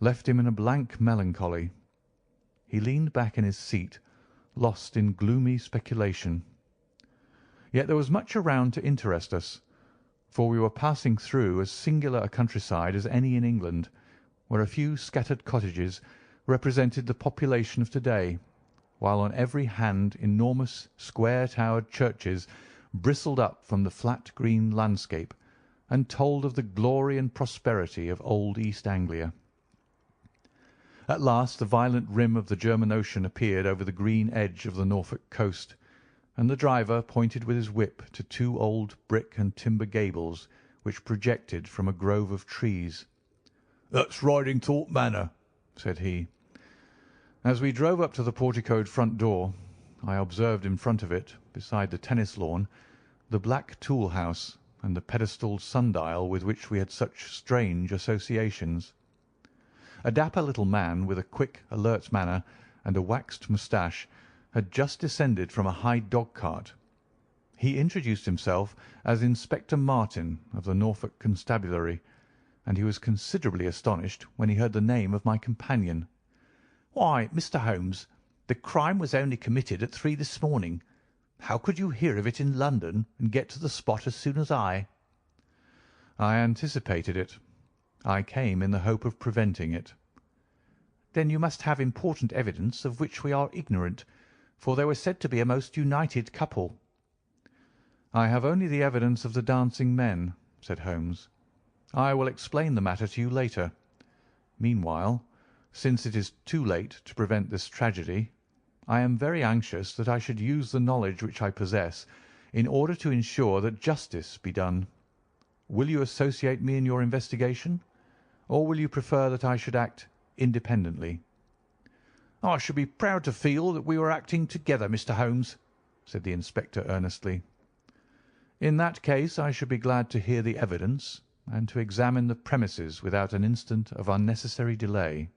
left him in a blank melancholy. He leaned back in his seat, lost in gloomy speculation. Yet there was much around to interest us, for we were passing through as singular a countryside as any in England, where a few scattered cottages represented the population of to-day, while on every hand enormous square-towered churches bristled up from the flat green landscape and told of the glory and prosperity of old East Anglia. At last the violent rim of the German Ocean appeared over the green edge of the Norfolk coast, and the driver pointed with his whip to two old brick and timber gables which projected from a grove of trees. "That's Ridingthorpe Manor," said he. As we drove up to the porticoed front door, I observed in front of it, beside the tennis lawn, the black tool house and the pedestaled sundial with which we had such strange associations. A dapper little man with a quick, alert manner and a waxed moustache had just descended from a high dog-cart. He introduced himself as Inspector Martin of the Norfolk Constabulary, and he was considerably astonished when he heard the name of my companion. "Why, Mr. Holmes, the crime was only committed at 3 this morning. How could you hear of it in London and get to the spot as soon as I?" "I anticipated it. I came in the hope of preventing it." "Then you must have important evidence of which we are ignorant, for they were said to be a most united couple." "I have only the evidence of the dancing men," said Holmes. "I will explain the matter to you later. Meanwhile, since it is too late to prevent this tragedy, I am very anxious that I should use the knowledge which I possess in order to ensure that justice be done. Will you associate me in your investigation, or will you prefer that I should act independently?" "I should be proud to feel that we were acting together, Mr. Holmes," said the inspector earnestly. "In that case I should be glad to hear the evidence and to examine the premises without an instant of unnecessary delay."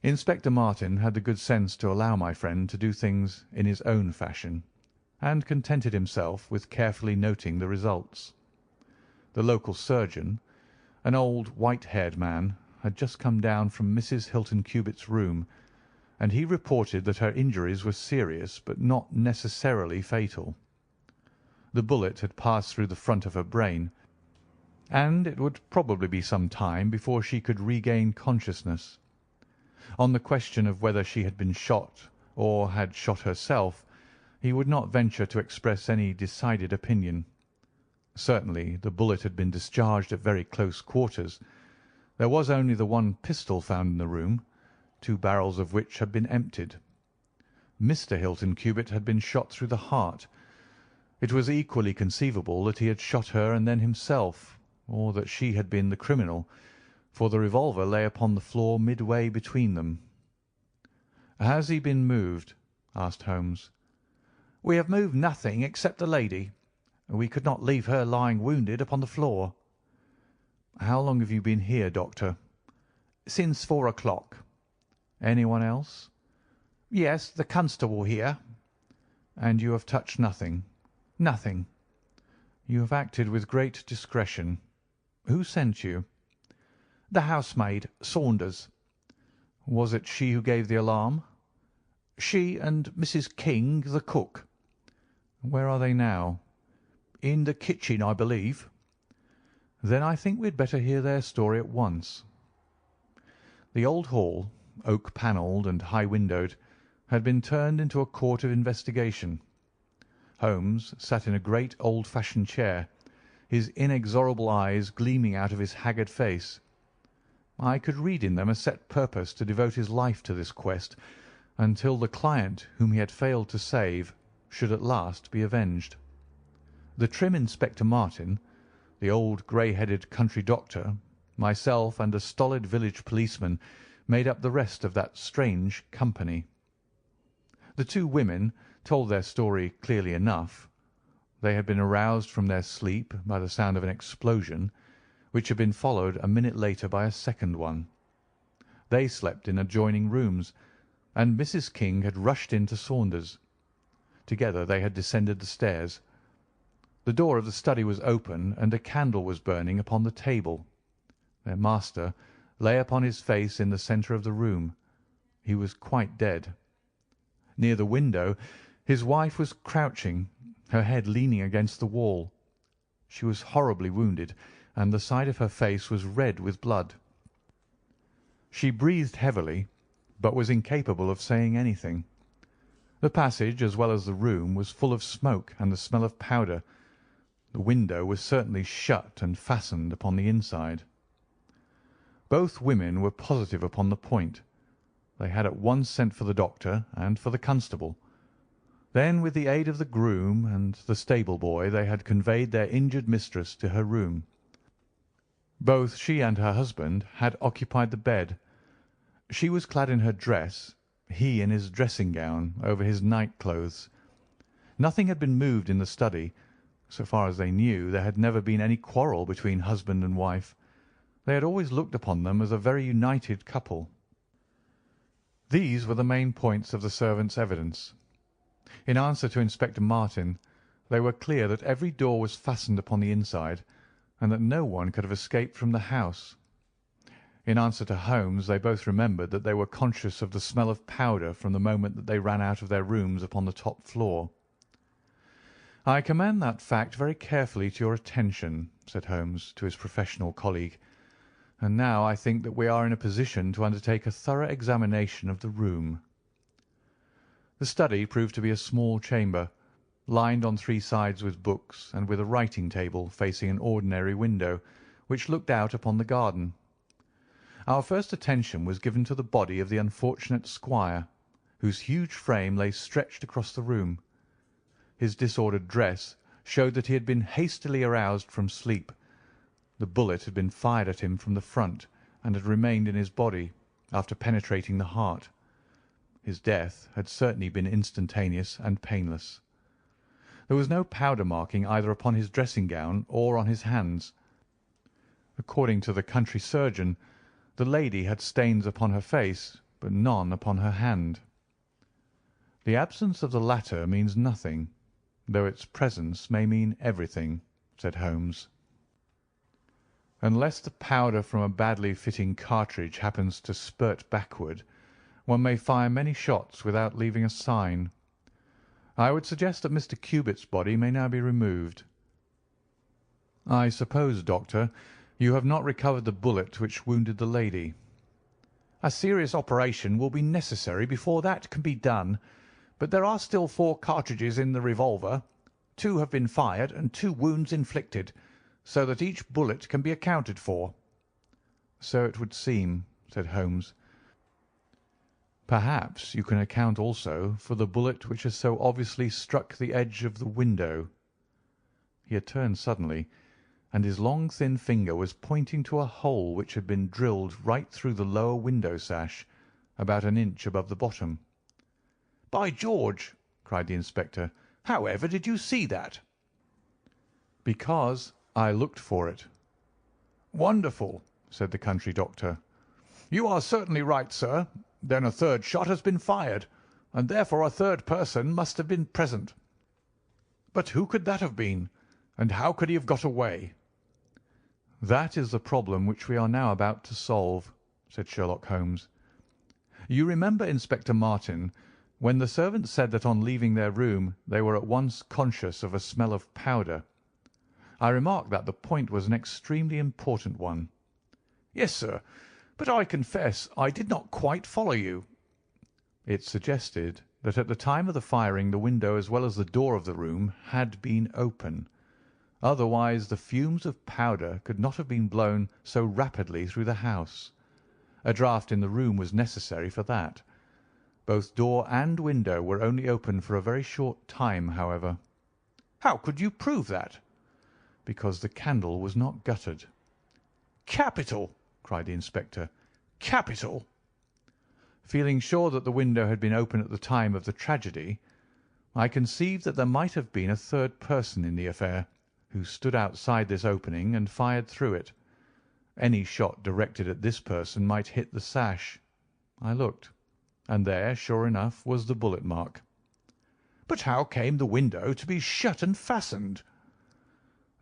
Inspector Martin had the good sense to allow my friend to do things in his own fashion, and contented himself with carefully noting the results. The local surgeon, an old white-haired man, had just come down from Mrs. Hilton Cubit's room, and he reported that her injuries were serious but not necessarily fatal. The bullet had passed through the front of her brain, and it would probably be some time before she could regain consciousness. On the question of whether she had been shot or had shot herself, he would not venture to express any decided opinion. Certainly the bullet had been discharged at very close quarters. There was only the one pistol found in the room, 2 barrels of which had been emptied. Mr. Hilton Cubit had been shot through the heart. It was equally conceivable that he had shot her and then himself, or that she had been the criminal, for the revolver lay upon the floor midway between them. "Has he been moved?" asked Holmes. "We have moved nothing except the lady. We could not leave her lying wounded upon the floor." "How long have you been here, Doctor?" "Since 4 o'clock." "Anyone else?" "Yes, the constable here." "And you have touched nothing?" "Nothing." "You have acted with great discretion. Who sent you?" "The housemaid, Saunders." "Was it she who gave the alarm?" "She and Mrs. King, the cook." "Where are they now?" "In the kitchen, I believe." "Then I think we had better hear their story at once." The old hall, oak-panelled and high-windowed, had been turned into a court of investigation. Holmes sat in a great old-fashioned chair, his inexorable eyes gleaming out of his haggard face. I could read in them a set purpose to devote his life to this quest until the client whom he had failed to save should at last be avenged. The trim Inspector Martin, the old grey-headed country doctor, myself, and a stolid village policeman made up the rest of that strange company. The 2 women told their story clearly enough. They had been aroused from their sleep by the sound of an explosion, which had been followed a minute later by a second one. They slept in adjoining rooms, and Mrs. King had rushed into Saunders. Together they had descended the stairs. The door of the study was open, and a candle was burning upon the table. Their master lay upon his face in the centre of the room. He was quite dead. Near the window his wife was crouching, her head leaning against the wall. She was horribly wounded, and the side of her face was red with blood. She breathed heavily, but was incapable of saying anything. The passage, as well as the room, was full of smoke and the smell of powder. The window was certainly shut and fastened upon the inside. Both women were positive upon the point. They had at once sent for the doctor and for the constable. Then, with the aid of the groom and the stable boy, they had conveyed their injured mistress to her room. Both she and her husband had occupied the bed. She was clad in her dress, he in his dressing gown over his night clothes. Nothing had been moved in the study. So far as they knew, there had never been any quarrel between husband and wife. They had always looked upon them as a very united couple. These were the main points of the servants' evidence. In answer to Inspector Martin, they were clear that every door was fastened upon the inside, and that no one could have escaped from the house. In answer to Holmes, they both remembered that they were conscious of the smell of powder from the moment that they ran out of their rooms upon the top floor. "I commend that fact very carefully to your attention," said Holmes to his professional colleague, "and now I think that we are in a position to undertake a thorough examination of the room." The study proved to be a small chamber, lined on three sides with books, and with a writing table facing an ordinary window, which looked out upon the garden. Our first attention was given to the body of the unfortunate squire, whose huge frame lay stretched across the room. His disordered dress showed that he had been hastily aroused from sleep. The bullet had been fired at him from the front, and had remained in his body after penetrating the heart. His death had certainly been instantaneous and painless. There was no powder marking either upon his dressing gown or on his hands. According to the country surgeon, the lady had stains upon her face, but none upon her hand. The absence of the latter means nothing, though its presence may mean everything, said Holmes. Unless the powder from a badly fitting cartridge happens to spurt backward, one may fire many shots without leaving a sign. I would suggest that Mr. Cubitt's body may now be removed. I suppose, Doctor, you have not recovered the bullet which wounded the lady. A serious operation will be necessary before that can be done, but there are still 4 cartridges in the revolver. 2 have been fired and 2 wounds inflicted, so that each bullet can be accounted for. So it would seem, said Holmes. Perhaps you can account also for the bullet which has so obviously struck the edge of the window. He had turned suddenly, and his long thin finger was pointing to a hole which had been drilled right through the lower window sash, about an inch above the bottom. "By George!" cried the inspector. "How ever did you see that?" "Because I looked for it." "Wonderful!" said the country doctor. "You are certainly right, sir. Then a third shot has been fired, and therefore a third person must have been present. But who could that have been, and how could he have got away?" "That is the problem which we are now about to solve," said Sherlock Holmes. "You remember, Inspector Martin, when the servants said that on leaving their room they were at once conscious of a smell of powder. I remarked that the point was an extremely important one." "Yes, sir, but I confess I did not quite follow you." "It suggested that at the time of the firing the window as well as the door of the room had been open. Otherwise the fumes of powder could not have been blown so rapidly through the house. A draught in the room was necessary for that. Both door and window were only open for a very short time, however." "How could you prove that?" "Because the candle was not guttered." "Capital!" cried the inspector. "Capital!" Feeling sure that the window had been open at the time of the tragedy, I conceived that there might have been a third person in the affair, who stood outside this opening and fired through it. Any shot directed at this person might hit the sash. I looked, and there, sure enough, was the bullet mark. "But how came the window to be shut and fastened?"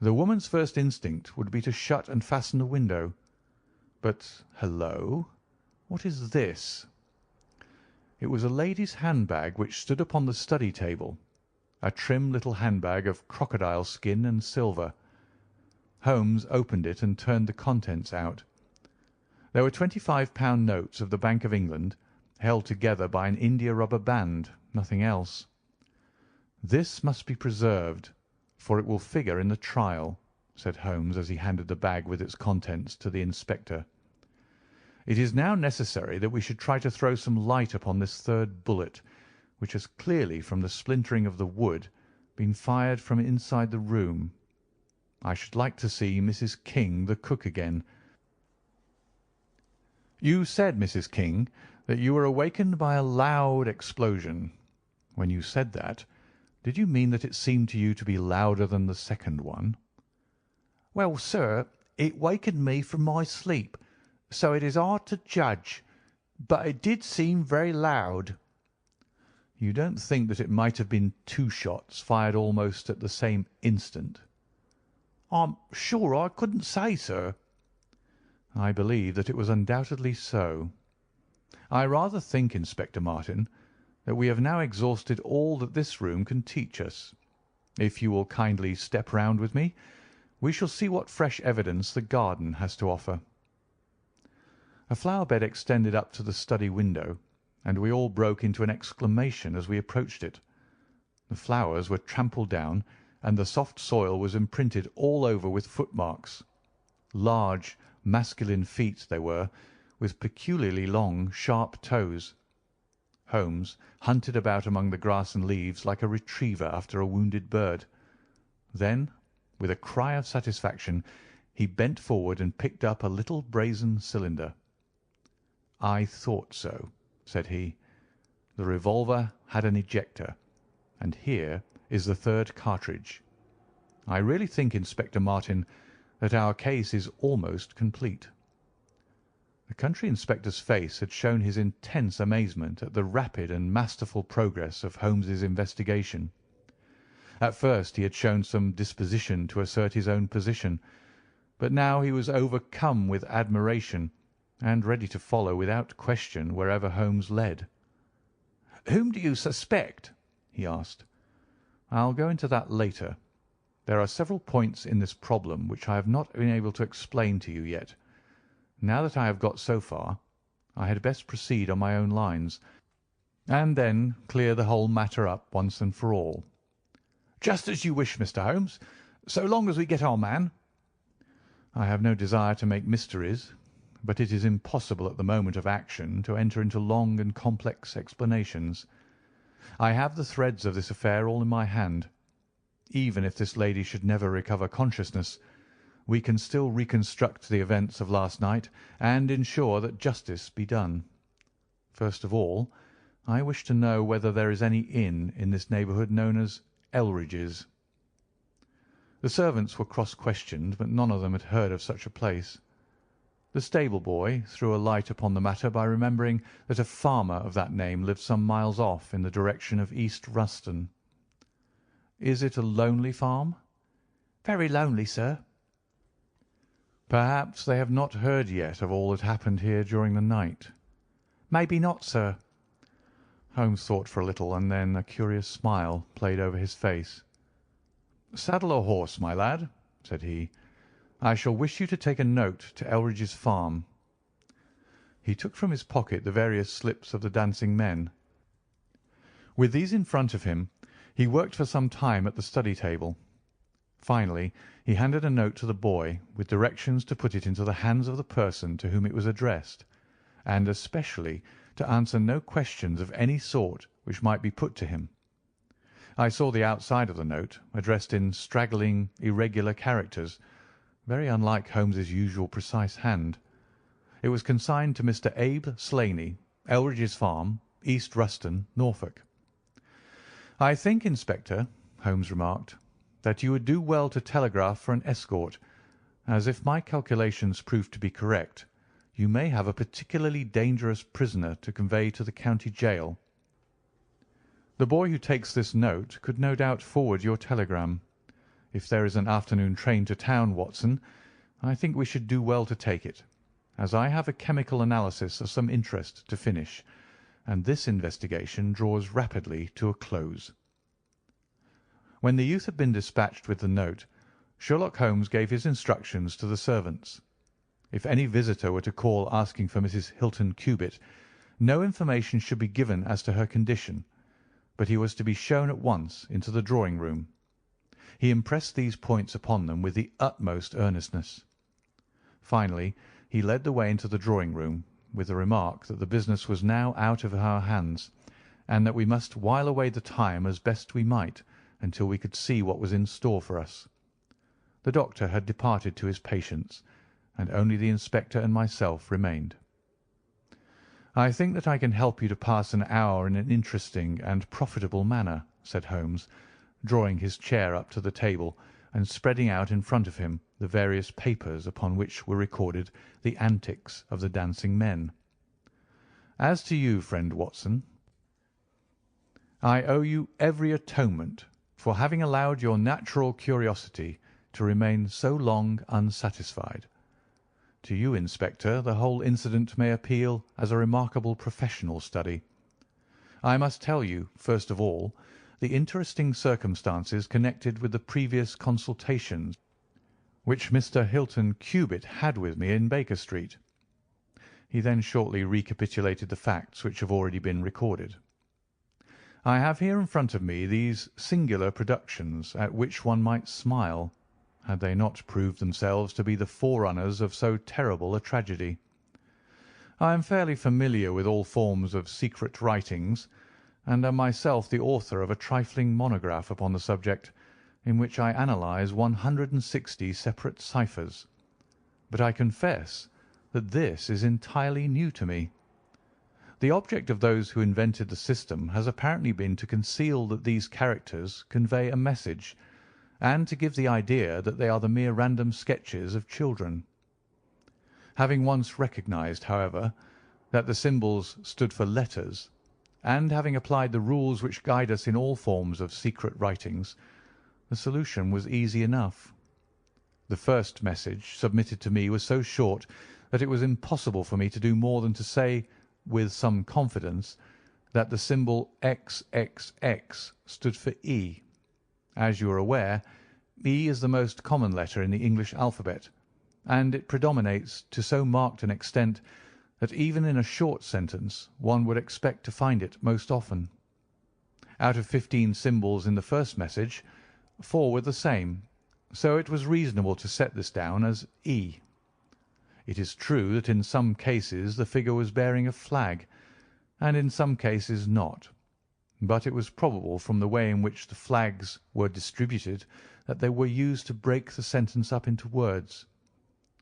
The woman's first instinct would be to shut and fasten the window. But, hullo! What is this? It was a lady's handbag which stood upon the study table, a trim little handbag of crocodile skin and silver. Holmes opened it and turned the contents out. There were £25 notes of the Bank of England, held together by an india-rubber band, nothing else. "This must be preserved, for it will figure in the trial," said Holmes as he handed the bag with its contents to the inspector. "It is now necessary that we should try to throw some light upon this third bullet, which has clearly, from the splintering of the wood, been fired from inside the room. I should like to see Mrs. King, the cook, again. You said, Mrs. King, that you were awakened by a loud explosion. When you said that, did you mean that it seemed to you to be louder than the second one?" "Well, sir, it wakened me from my sleep, so it is hard to judge, but it did seem very loud." "You don't think that it might have been two shots fired almost at the same instant?" "I'm sure I couldn't say, sir." "I believe that it was undoubtedly so. I rather think, Inspector Martin, that we have now exhausted all that this room can teach us. If you will kindly step round with me, we shall see what fresh evidence the garden has to offer." A flower bed extended up to the study window, and we all broke into an exclamation as we approached it. The flowers were trampled down, and the soft soil was imprinted all over with footmarks. Large, masculine feet they were, with peculiarly long, sharp toes. Holmes hunted about among the grass and leaves like a retriever after a wounded bird. Then, with a cry of satisfaction, he bent forward and picked up a little brazen cylinder. "I thought so," said he. "The revolver had an ejector, and here is the third cartridge. I really think, Inspector Martin, that our case is almost complete." The country inspector's face had shown his intense amazement at the rapid and masterful progress of Holmes's investigation. At first he had shown some disposition to assert his own position, but now he was overcome with admiration and ready to follow without question wherever Holmes led. "Whom do you suspect?" he asked. "I'll go into that later. There are several points in this problem which I have not been able to explain to you yet. Now that I have got so far, I had best proceed on my own lines, and then clear the whole matter up once and for all." "Just as you wish, Mr. Holmes, so long as we get our man." "I have no desire to make mysteries, but it is impossible at the moment of action to enter into long and complex explanations. I have the threads of this affair all in my hand. Even if this lady should never recover consciousness, we can still reconstruct the events of last night and ensure that justice be done. First of all, I wish to know whether there is any inn in this neighbourhood known as Elridge's." The servants were cross-questioned, but none of them had heard of such a place. The stable boy threw a light upon the matter by remembering that a farmer of that name lived some miles off in the direction of East Ruston. "Is it a lonely farm?" "Very lonely, sir." "Perhaps they have not heard yet of all that happened here during the night." "Maybe not, sir." Holmes thought for a little, and then a curious smile played over his face. "Saddle a horse, my lad," said he. "I shall wish you to take a note to Elridge's farm." He took from his pocket the various slips of the dancing men. With these in front of him, he worked for some time at the study table. Finally, he handed a note to the boy with directions to put it into the hands of the person to whom it was addressed, and especially to answer no questions of any sort which might be put to him. I saw the outside of the note, addressed in straggling, irregular characters, very unlike Holmes's usual precise hand. It was consigned to Mr. Abe Slaney, Elridge's Farm, East Ruston, Norfolk. "I think, Inspector," Holmes remarked, "that you would do well to telegraph for an escort, as if my calculations prove to be correct, you may have a particularly dangerous prisoner to convey to the county jail. The boy who takes this note could no doubt forward your telegram. If there is an afternoon train to town, Watson, I think we should do well to take it, as I have a chemical analysis of some interest to finish, and this investigation draws rapidly to a close. When the youth had been dispatched with the note, Sherlock Holmes gave his instructions to the servants. If any visitor were to call asking for Mrs. Hilton Cubitt, no information should be given as to her condition, but he was to be shown at once into the drawing-room. He impressed these points upon them with the utmost earnestness. Finally, he led the way into the drawing-room, with the remark that the business was now out of our hands, and that we must while away the time as best we might until we could see what was in store for us. The doctor had departed to his patients, and only the inspector and myself remained. "I think that I can help you to pass an hour in an interesting and profitable manner," said Holmes, drawing his chair up to the table and spreading out in front of him the various papers upon which were recorded the antics of the dancing men. "As to you, friend Watson, I owe you every atonement for having allowed your natural curiosity to remain so long unsatisfied. To you, Inspector, the whole incident may appeal as a remarkable professional study. I must tell you, first of all, the interesting circumstances connected with the previous consultations which Mr. Hilton Cubitt had with me in Baker Street." He then shortly recapitulated the facts which have already been recorded. "I have here in front of me these singular productions at which one might smile, had they not proved themselves to be the forerunners of so terrible a tragedy. I am fairly familiar with all forms of secret writings, and am myself the author of a trifling monograph upon the subject, in which I analyse 160 separate ciphers. But I confess that this is entirely new to me. The object of those who invented the system has apparently been to conceal that these characters convey a message, and to give the idea that they are the mere random sketches of children. Having once recognised, however, that the symbols stood for letters, and having applied the rules which guide us in all forms of secret writings, the solution was easy enough. The first message submitted to me was so short that it was impossible for me to do more than to say, with some confidence, that the symbol XXX stood for E. As you are aware, E is the most common letter in the English alphabet, and it predominates to so marked an extent that even in a short sentence one would expect to find it most often. Out of 15 symbols in the first message, 4 were the same, so it was reasonable to set this down as E. It is true that in some cases the figure was bearing a flag, and in some cases not, but it was probable from the way in which the flags were distributed that they were used to break the sentence up into words.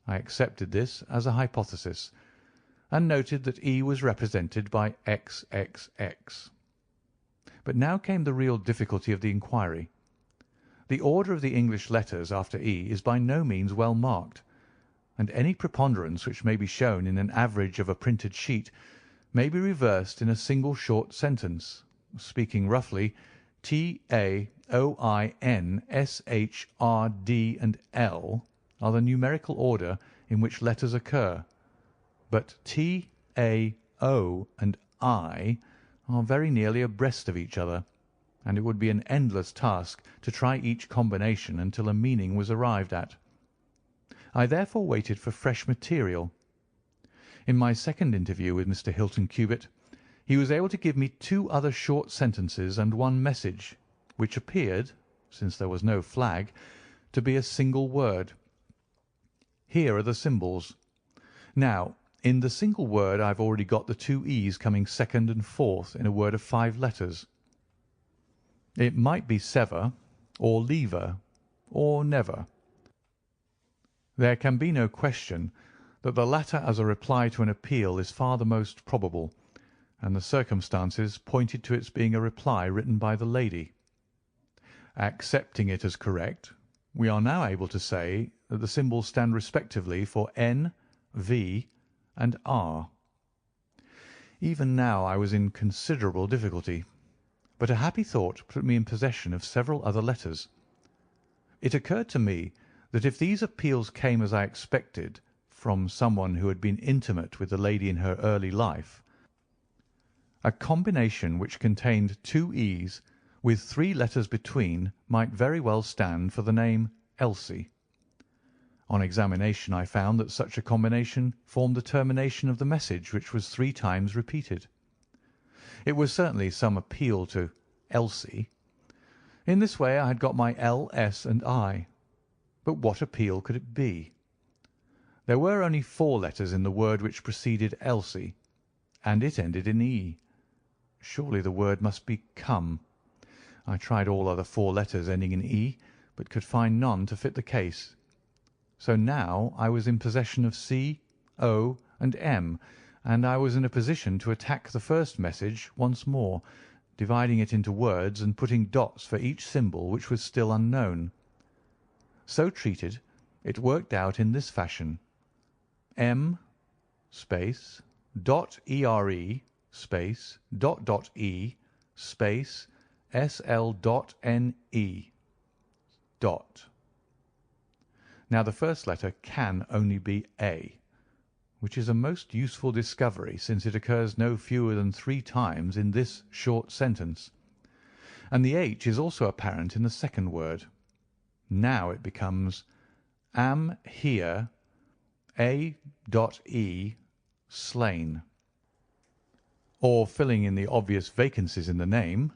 I accepted this as a hypothesis, and noted that E was represented by XXX. But now came the real difficulty of the inquiry. The order of the English letters after E is by no means well marked, and any preponderance which may be shown in an average of a printed sheet may be reversed in a single short sentence. Speaking roughly, T, A, O, I, N, S, H, R, D, and L are the numerical order in which letters occur, but T, A, O, and I are very nearly abreast of each other, and it would be an endless task to try each combination until a meaning was arrived at. I therefore waited for fresh material. In my second interview with Mr. Hilton Cubitt, he was able to give me 2 other short sentences and 1 message, which appeared, since there was no flag, to be a single word. Here are the symbols. Now, in the single word I have already got the 2 E's coming second and fourth in a word of 5 letters. It might be sever, or lever, or never. There can be no question that the latter as a reply to an appeal is far the most probable, and the circumstances pointed to its being a reply written by the lady. Accepting it as correct, we are now able to say that the symbols stand respectively for N, V, and R. Even now I was in considerable difficulty, but a happy thought put me in possession of several other letters. It occurred to me that if these appeals came as I expected from someone who had been intimate with the lady in her early life, A combination which contained two E's with three letters between might very well stand for the name Elsie. On examination I found that such a combination formed the termination of the message, which was 3 times repeated. It was certainly some appeal to Elsie. In this way I had got my L, S, and I. But what appeal could it be? There were only 4 letters in the word which preceded Elsie, and it ended in E. Surely the word must be come. I tried all other 4 letters ending in E, but could find none to fit the case. So now I was in possession of C, O, and M, and I was in a position to attack the first message once more, dividing it into words and putting dots for each symbol which was still unknown. So treated, it worked out in this fashion: M space dot ere space dot dot e space sl dot ne dot. Now the first letter can only be A, which is a most useful discovery, since it occurs no fewer than 3 times in this short sentence, and the H is also apparent in the second word. Now it becomes am here A.E slain, or, filling in the obvious vacancies in the name,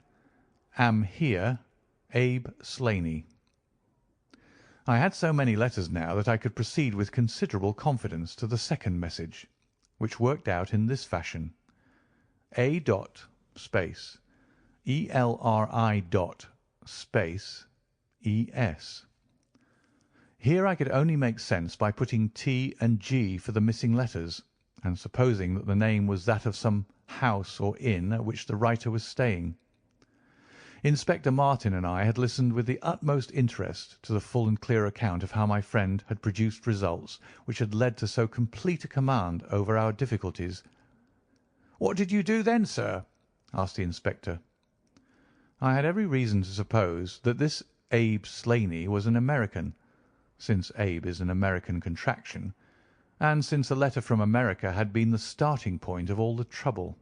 am here Abe Slaney. I had so many letters now that I could proceed with considerable confidence to the second message, which worked out in this fashion: A. space ELRI space ES. Here I could only make sense by putting T and G for the missing letters, and supposing that the name was that of some house or inn at which the writer was staying. Inspector Martin and I had listened with the utmost interest to the full and clear account of how my friend had produced results which had led to so complete a command over our difficulties. "What did you do then, sir?" asked the inspector. I had every reason to suppose that this Abe Slaney was an American, since Abe is an American contraction, and since a letter from America had been the starting point of all the trouble.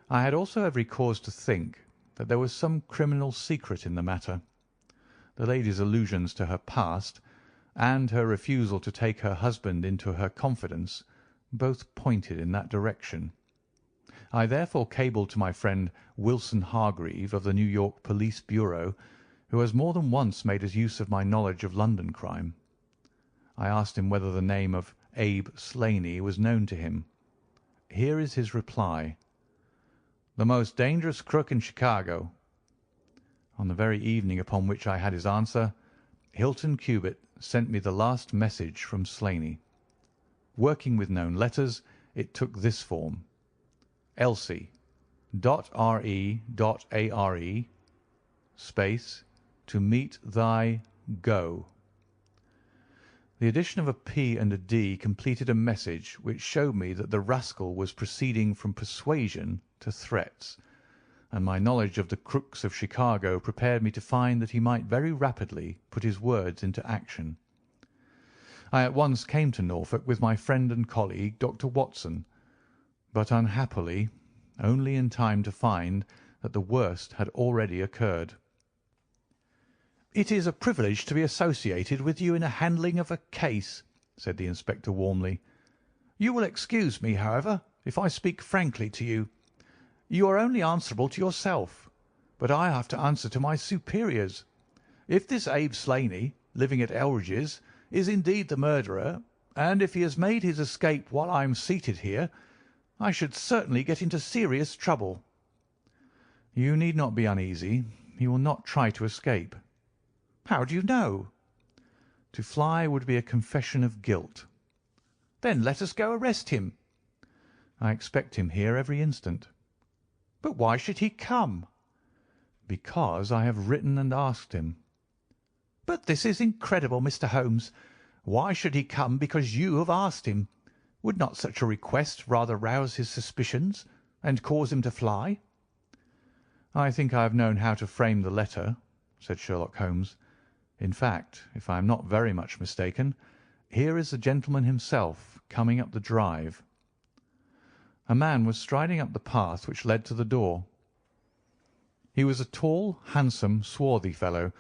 I had also every cause to think that there was some criminal secret in the matter. The lady's allusions to her past, and her refusal to take her husband into her confidence, both pointed in that direction. I therefore cabled to my friend Wilson Hargreave, of the New York Police Bureau, who has more than once made use of my knowledge of London crime. I asked him whether the name of Abe Slaney was known to him. Here is his reply: "The most dangerous crook in Chicago." On the very evening upon which I had his answer, Hilton Cubitt sent me the last message from Slaney. Working with known letters, it took this form: Elsie .re.are space to meet thy go. The addition of a P and a D completed a message which showed me that the rascal was proceeding from persuasion to threats, and my knowledge of the crooks of Chicago prepared me to find that he might very rapidly put his words into action. I at once came to Norfolk with my friend and colleague, Dr. Watson, but unhappily only in time to find that the worst had already occurred. "It is a privilege to be associated with you in the handling of a case," said the inspector warmly. "You will excuse me, however, if I speak frankly to you. You are only answerable to yourself, but I have to answer to my superiors. If this Abe Slaney, living at Elridge's, is indeed the murderer, and if he has made his escape while I am seated here, I should certainly get into serious trouble." "You need not be uneasy. He will not try to escape." "How do you know?" "To fly would be a confession of guilt." "Then let us go arrest him." "I expect him here every instant." "But why should he come?" "Because I have written and asked him." "But this is incredible, Mr. Holmes. Why should he come because you have asked him? Would not such a request rather rouse his suspicions and cause him to fly?" "I think I have known how to frame the letter," said Sherlock Holmes. "In fact, if I am not very much mistaken, here is the gentleman himself coming up the drive." A man was striding up the path which led to the door. He was a tall, handsome, swarthy fellow,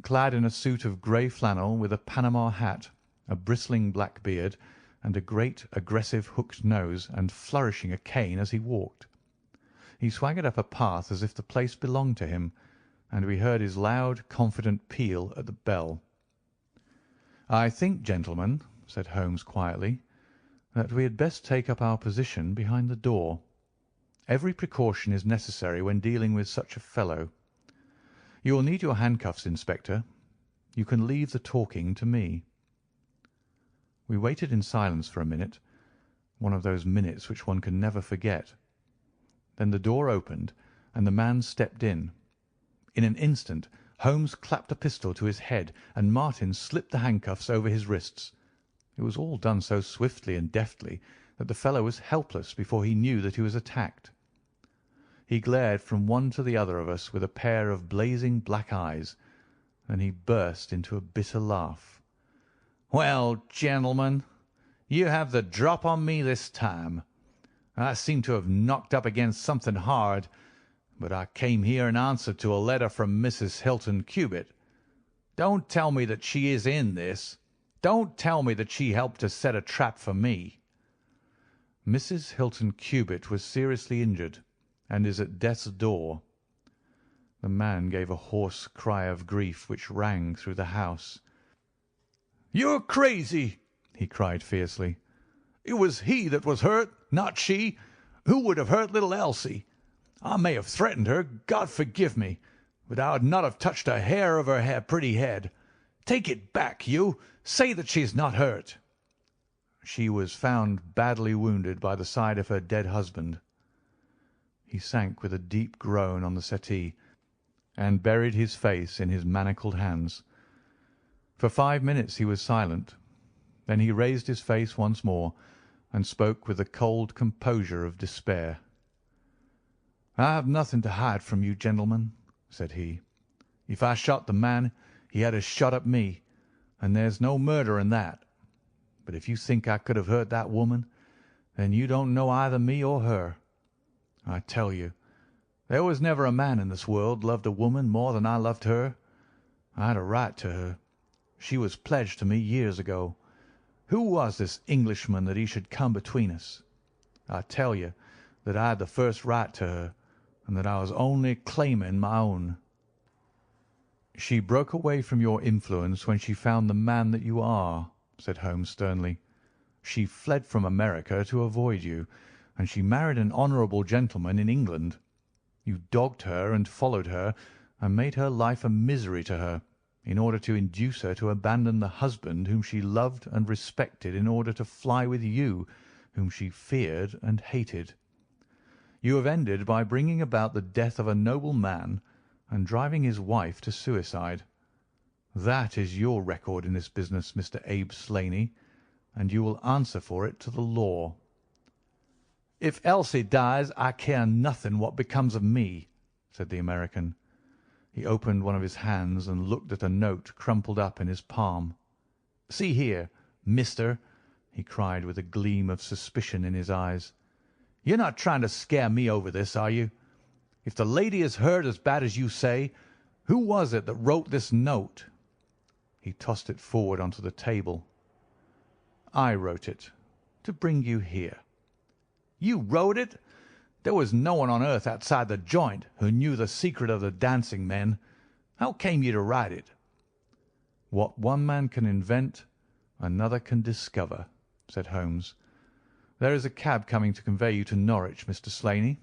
clad in a suit of grey flannel with a Panama hat, a bristling black beard, and a great, aggressive hooked nose, and flourishing a cane as he walked. He swaggered up a path as if the place belonged to him, and we heard his loud, confident peal at the bell. "I think, gentlemen," said Holmes quietly, "that we had best take up our position behind the door. Every precaution is necessary when dealing with such a fellow. You will need your handcuffs, Inspector. You can leave the talking to me." We waited in silence for a minute, one of those minutes which one can never forget. Then the door opened, and the man stepped in. In an instant Holmes clapped a pistol to his head, and Martin slipped the handcuffs over his wrists. It was all done so swiftly and deftly that the fellow was helpless before he knew that he was attacked. He glared from one to the other of us with a pair of blazing black eyes, and he burst into a bitter laugh. "Well, gentlemen, you have the drop on me this time. I seem to have knocked up against something hard, but I came here in answer to a letter from Mrs. Hilton Cubitt. Don't tell me that she is in this. Don't tell me that she helped to set a trap for me." "Mrs. Hilton Cubitt was seriously injured, and is at death's door." The man gave a hoarse cry of grief which rang through the house. "You're crazy!" he cried fiercely. "It was he that was hurt, not she. Who would have hurt little Elsie? I may have threatened her, God forgive me, but I would not have touched a hair of her pretty head. Take it back, you. Say that she is not hurt." "She was found badly wounded by the side of her dead husband." He sank with a deep groan on the settee, and buried his face in his manacled hands. For 5 minutes he was silent. Then he raised his face once more, and spoke with the cold composure of despair. "I have nothing to hide from you, gentlemen," said he. "If I shot the man, he had a shot at me, and there's no murder in that. But if you think I could have hurt that woman, then you don't know either me or her. I tell you, there was never a man in this world loved a woman more than I loved her. I had a right to her. She was pledged to me years ago. Who was this Englishman that he should come between us? I tell you that I had the first right to her, and that I was only claiming my own." "She broke away from your influence when she found the man that you are," said Holmes sternly. "She fled from America to avoid you, and she married an honourable gentleman in England. You dogged her and followed her, and made her life a misery to her, in order to induce her to abandon the husband whom she loved and respected in order to fly with you, whom she feared and hated. You have ended by bringing about the death of a noble man and driving his wife to suicide. That is your record in this business, Mr. Abe Slaney, and you will answer for it to the law." "If Elsie dies, I care nothing what becomes of me," said the American. He opened one of his hands and looked at a note crumpled up in his palm. "See here, mister," he cried with a gleam of suspicion in his eyes. "You're not trying to scare me over this, are you? If the lady is hurt as bad as you say, who was it that wrote this note?" He tossed it forward onto the table. "I wrote it, to bring you here." "You wrote it? There was no one on earth outside the joint who knew the secret of the dancing men. How came you to write it?" "What one man can invent, another can discover," said Holmes. "There is a cab coming to convey you to Norwich, Mr. Slaney,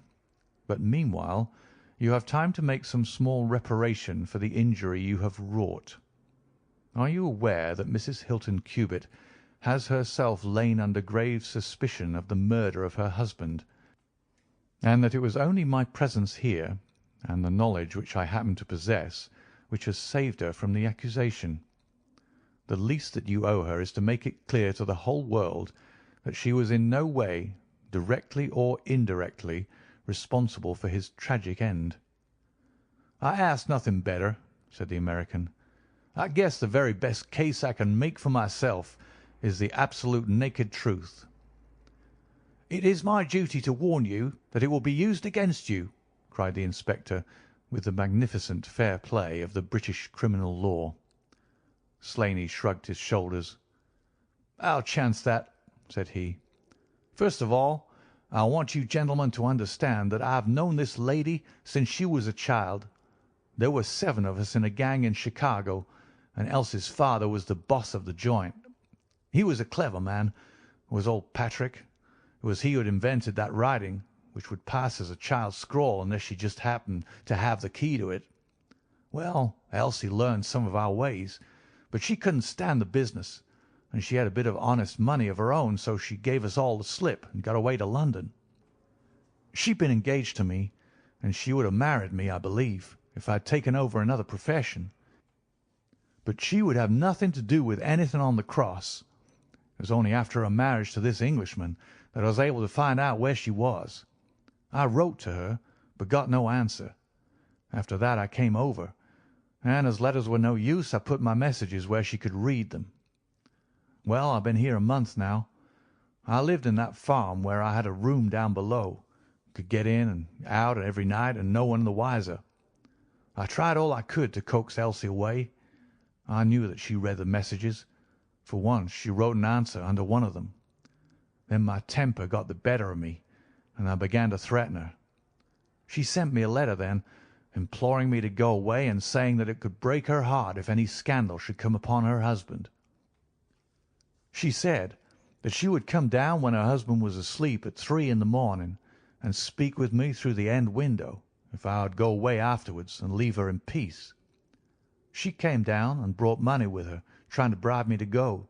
but meanwhile you have time to make some small reparation for the injury you have wrought. Are you aware that Mrs. Hilton Cubitt has herself lain under grave suspicion of the murder of her husband, and that it was only my presence here, and the knowledge which I happen to possess, which has saved her from the accusation? The least that you owe her is to make it clear to the whole world that she was in no way, directly or indirectly, responsible for his tragic end." "I ask nothing better," said the American. "I guess the very best case I can make for myself is the absolute naked truth." "It is my duty to warn you that it will be used against you," cried the inspector, with the magnificent fair play of the British criminal law. Slaney shrugged his shoulders. "I'll chance that," said he. "First of all, I want you gentlemen to understand that I have known this lady since she was a child. There were 7 of us in a gang in Chicago, and Elsie's father was the boss of the joint. He was a clever man, was old Patrick. It was he who had invented that writing, which would pass as a child's scrawl unless she just happened to have the key to it. Well, Elsie learned some of our ways, but she couldn't stand the business, and she had a bit of honest money of her own, so she gave us all the slip and got away to London. She'd been engaged to me, and she would have married me, I believe, if I'd taken over another profession. But she would have nothing to do with anything on the cross. It was only after her marriage to this Englishman that I was able to find out where she was. I wrote to her, but got no answer. After that I came over, and as letters were no use, I put my messages where she could read them. Well, I've been here a month now. I lived in that farm where I had a room down below, could get in and out every night and no one the wiser. I tried all I could to coax Elsie away. I knew that she read the messages. For once she wrote an answer under one of them. Then my temper got the better of me, and I began to threaten her. She sent me a letter then, imploring me to go away and saying that it could break her heart if any scandal should come upon her husband. She said that she would come down when her husband was asleep at 3 in the morning and speak with me through the end window if I would go away afterwards and leave her in peace. She came down and brought money with her, trying to bribe me to go.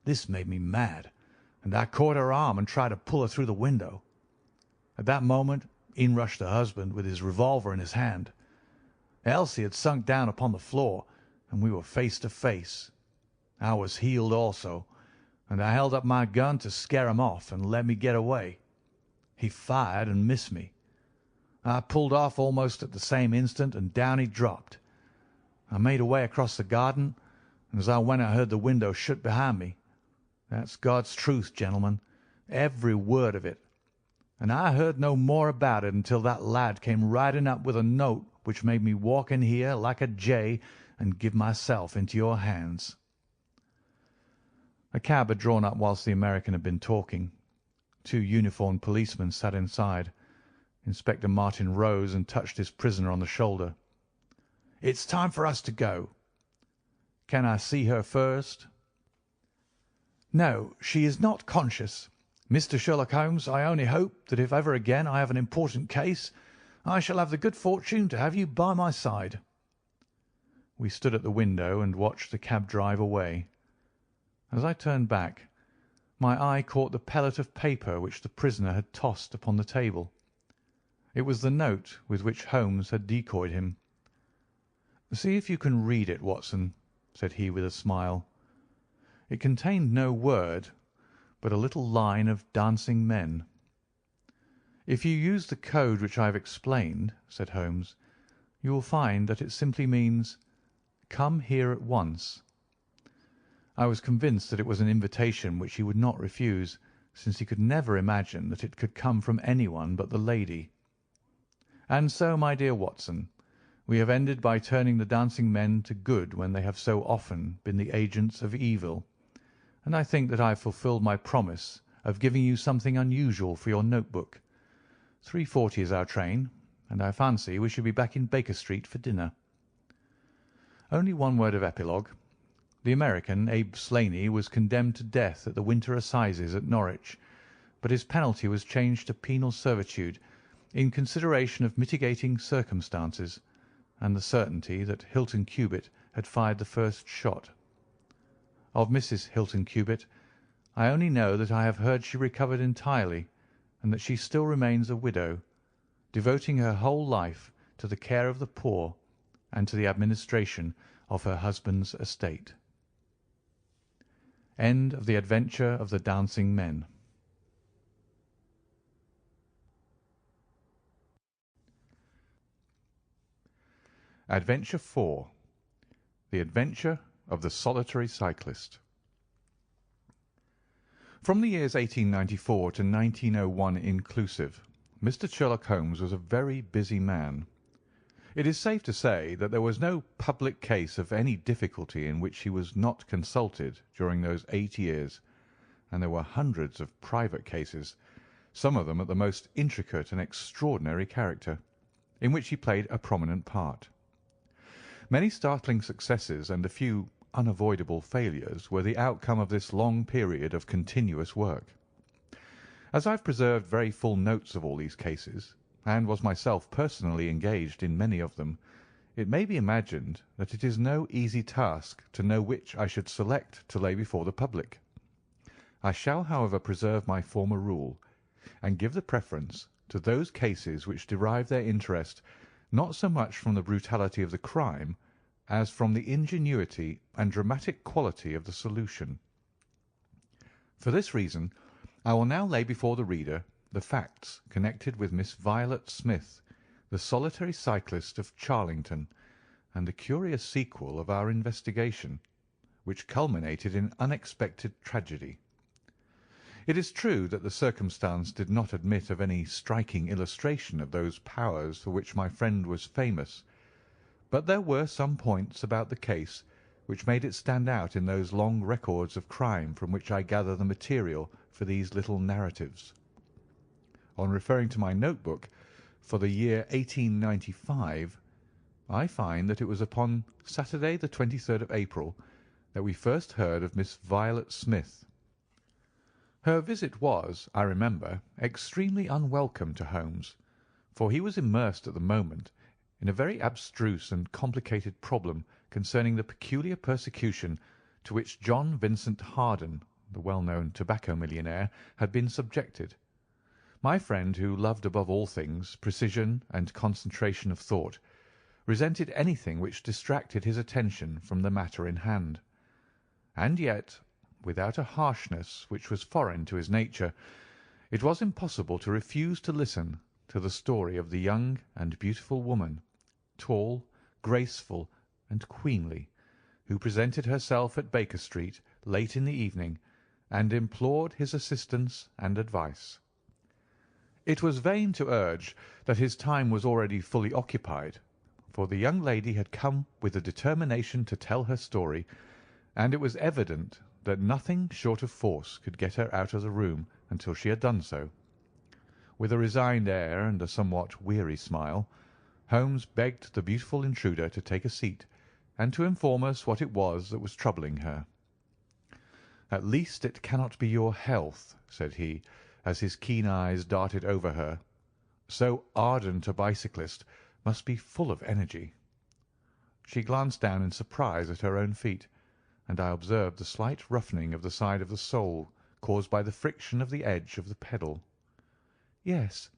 This made me mad, and I caught her arm and tried to pull her through the window. At that moment in rushed the husband with his revolver in his hand. Elsie had sunk down upon the floor, and we were face to face. I was heeled also, and I held up my gun to scare him off and let me get away. He fired and missed me. I pulled off almost at the same instant, and down he dropped. I made away across the garden, and as I went I heard the window shut behind me. That's God's truth, gentlemen, every word of it. And I heard no more about it until that lad came riding up with a note which made me walk in here like a jay and give myself into your hands." A cab had drawn up whilst the American had been talking. 2 uniformed policemen sat inside. Inspector Martin rose and touched his prisoner on the shoulder. "It's time for us to go." "Can I see her first?" "No, she is not conscious. Mr. Sherlock Holmes, I only hope that if ever again I have an important case, I shall have the good fortune to have you by my side." We stood at the window and watched the cab drive away. As I turned back, my eye caught the pellet of paper which the prisoner had tossed upon the table. It was the note with which Holmes had decoyed him. "See if you can read it, Watson," said he with a smile. It contained no word, but a little line of dancing men. "If you use the code which I have explained," said Holmes, "you will find that it simply means, 'Come here at once.'" I was convinced that it was an invitation which he would not refuse, since he could never imagine that it could come from anyone but the lady. And so, my dear Watson, we have ended by turning the dancing men to good when they have so often been the agents of evil, and I think that I have fulfilled my promise of giving you something unusual for your notebook. 3:40 is our train, and I fancy we shall be back in Baker Street for dinner. Only one word of epilogue. The American, Abe Slaney, was condemned to death at the Winter Assizes at Norwich, but his penalty was changed to penal servitude in consideration of mitigating circumstances and the certainty that Hilton Cubitt had fired the first shot. Of Mrs. Hilton Cubitt, I only know that I have heard she recovered entirely, and that she still remains a widow, devoting her whole life to the care of the poor and to the administration of her husband's estate. End of The Adventure of the Dancing Men. Adventure 4. The Adventure of the Solitary Cyclist. From the years 1894 to 1901 inclusive, Mr. Sherlock Holmes was a very busy man. It is safe to say that there was no public case of any difficulty in which he was not consulted during those 8 years, and there were hundreds of private cases, some of them at the most intricate and extraordinary character, in which he played a prominent part. Many startling successes and a few unavoidable failures were the outcome of this long period of continuous work. As I have preserved very full notes of all these cases, and was myself personally engaged in many of them, it may be imagined that it is no easy task to know which I should select to lay before the public. I shall, however, preserve my former rule, and give the preference to those cases which derive their interest not so much from the brutality of the crime as from the ingenuity and dramatic quality of the solution. For this reason, I will now lay before the reader the facts connected with Miss Violet Smith, the solitary cyclist of Charlington, and the curious sequel of our investigation, which culminated in unexpected tragedy. It is true that the circumstance did not admit of any striking illustration of those powers for which my friend was famous, but there were some points about the case which made it stand out in those long records of crime from which I gather the material for these little narratives. On referring to my notebook for the year 1895, I find that it was upon Saturday the 23rd of April that we first heard of Miss Violet Smith. Her visit was, I remember, extremely unwelcome to Holmes, for he was immersed at the moment in a very abstruse and complicated problem concerning the peculiar persecution to which John Vincent Harden, the well-known tobacco millionaire, had been subjected. My friend, who loved above all things precision and concentration of thought, resented anything which distracted his attention from the matter in hand, and yet, without a harshness which was foreign to his nature, it was impossible to refuse to listen to the story of the young and beautiful woman, tall, graceful, and queenly, who presented herself at Baker Street late in the evening and implored his assistance and advice. It was vain to urge that his time was already fully occupied, for the young lady had come with the determination to tell her story, and it was evident that nothing short of force could get her out of the room until she had done so. With a resigned air and a somewhat weary smile, Holmes begged the beautiful intruder to take a seat and to inform us what it was that was troubling her. "At least it cannot be your health," said he, as his keen eyes darted over her. "So ardent a bicyclist must be full of energy." She glanced down in surprise at her own feet, and I observed the slight roughening of the side of the sole caused by the friction of the edge of the pedal. "Yes,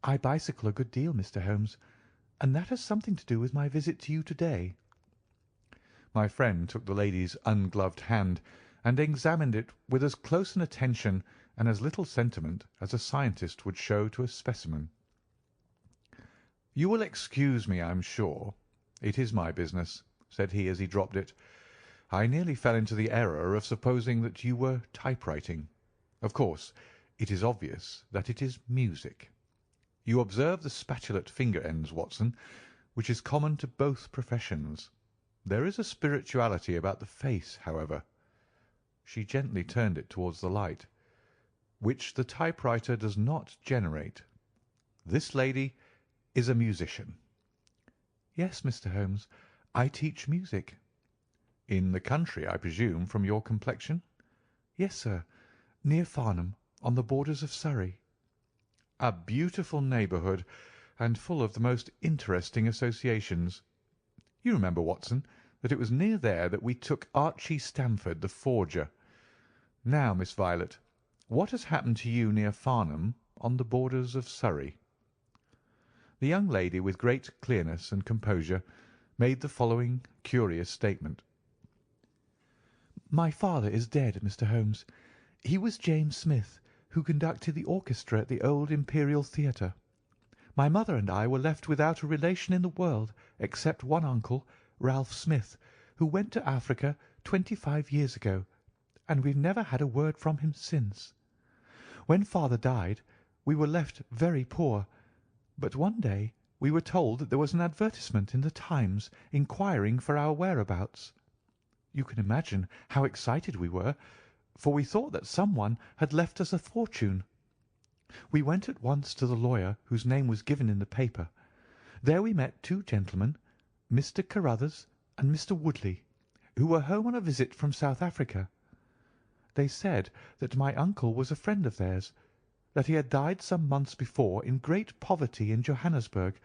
I bicycle a good deal, Mr. Holmes, and that has something to do with my visit to you to-day." My friend took the lady's ungloved hand and examined it with as close an attention and as little sentiment as a scientist would show to a specimen. "You will excuse me, I am sure. It is my business," said he as he dropped it. "I nearly fell into the error of supposing that you were typewriting. Of course, it is obvious that it is music. You observe the spatulate finger ends, Watson, which is common to both professions. There is a spirituality about the face, however," she gently turned it towards the light, "which the typewriter does not generate. This lady is a musician." "Yes, Mr. Holmes, I teach music." "In the country, I presume, from your complexion?" "Yes, sir, near Farnham, on the borders of Surrey." "A beautiful neighbourhood, and full of the most interesting associations. You remember, Watson, that it was near there that we took Archie Stamford, the forger. Now, Miss Violet, what has happened to you near Farnham, on the borders of Surrey?" The young lady, with great clearness and composure, made the following curious statement. "My father is dead, Mr. Holmes. He was James Smith, who conducted the orchestra at the old Imperial Theatre. My mother and I were left without a relation in the world except one uncle, Ralph Smith, who went to Africa 25 years ago, and we've never had a word from him since. When father died, we were left very poor, but one day we were told that there was an advertisement in the Times inquiring for our whereabouts. You can imagine how excited we were, for we thought that someone had left us a fortune. We went at once to the lawyer whose name was given in the paper. There we met two gentlemen, Mr. Carruthers and Mr. Woodley, who were home on a visit from South Africa. They said that my uncle was a friend of theirs, that he had died some months before in great poverty in Johannesburg,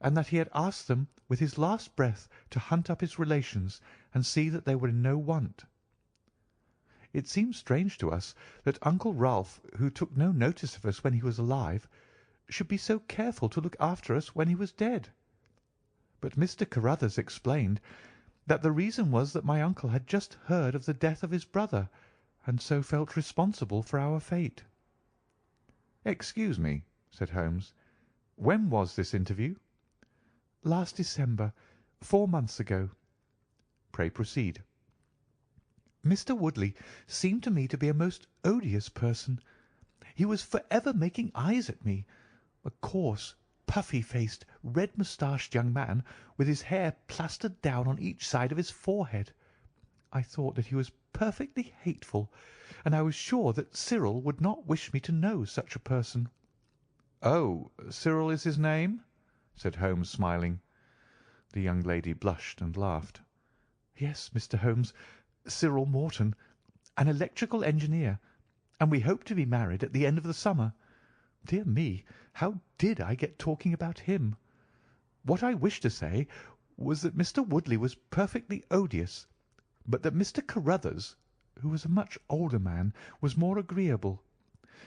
and that he had asked them with his last breath to hunt up his relations and see that they were in no want. It seemed strange to us that Uncle Ralph, who took no notice of us when he was alive, should be so careful to look after us when he was dead. But Mr. Carruthers explained that the reason was that my uncle had just heard of the death of his brother, and so felt responsible for our fate. "Excuse me," said Holmes. "When was this interview?" "Last December, 4 months ago." "Pray proceed." Mr. Woodley seemed to me to be a most odious person. He was for ever making eyes at me, a coarse, puffy-faced, red-moustached young man with his hair plastered down on each side of his forehead. I thought that he was perfectly hateful, and I was sure that Cyril would not wish me to know such a person. "Oh, Cyril is his name?" said Holmes, smiling. The young lady blushed and laughed. "Yes, Mr. Holmes, Cyril Morton, an electrical engineer, and we hope to be married at the end of the summer. Dear me, how did I get talking about him? What I wished to say was that Mr. Woodley was perfectly odious, but that Mr. Carruthers, who was a much older man, was more agreeable.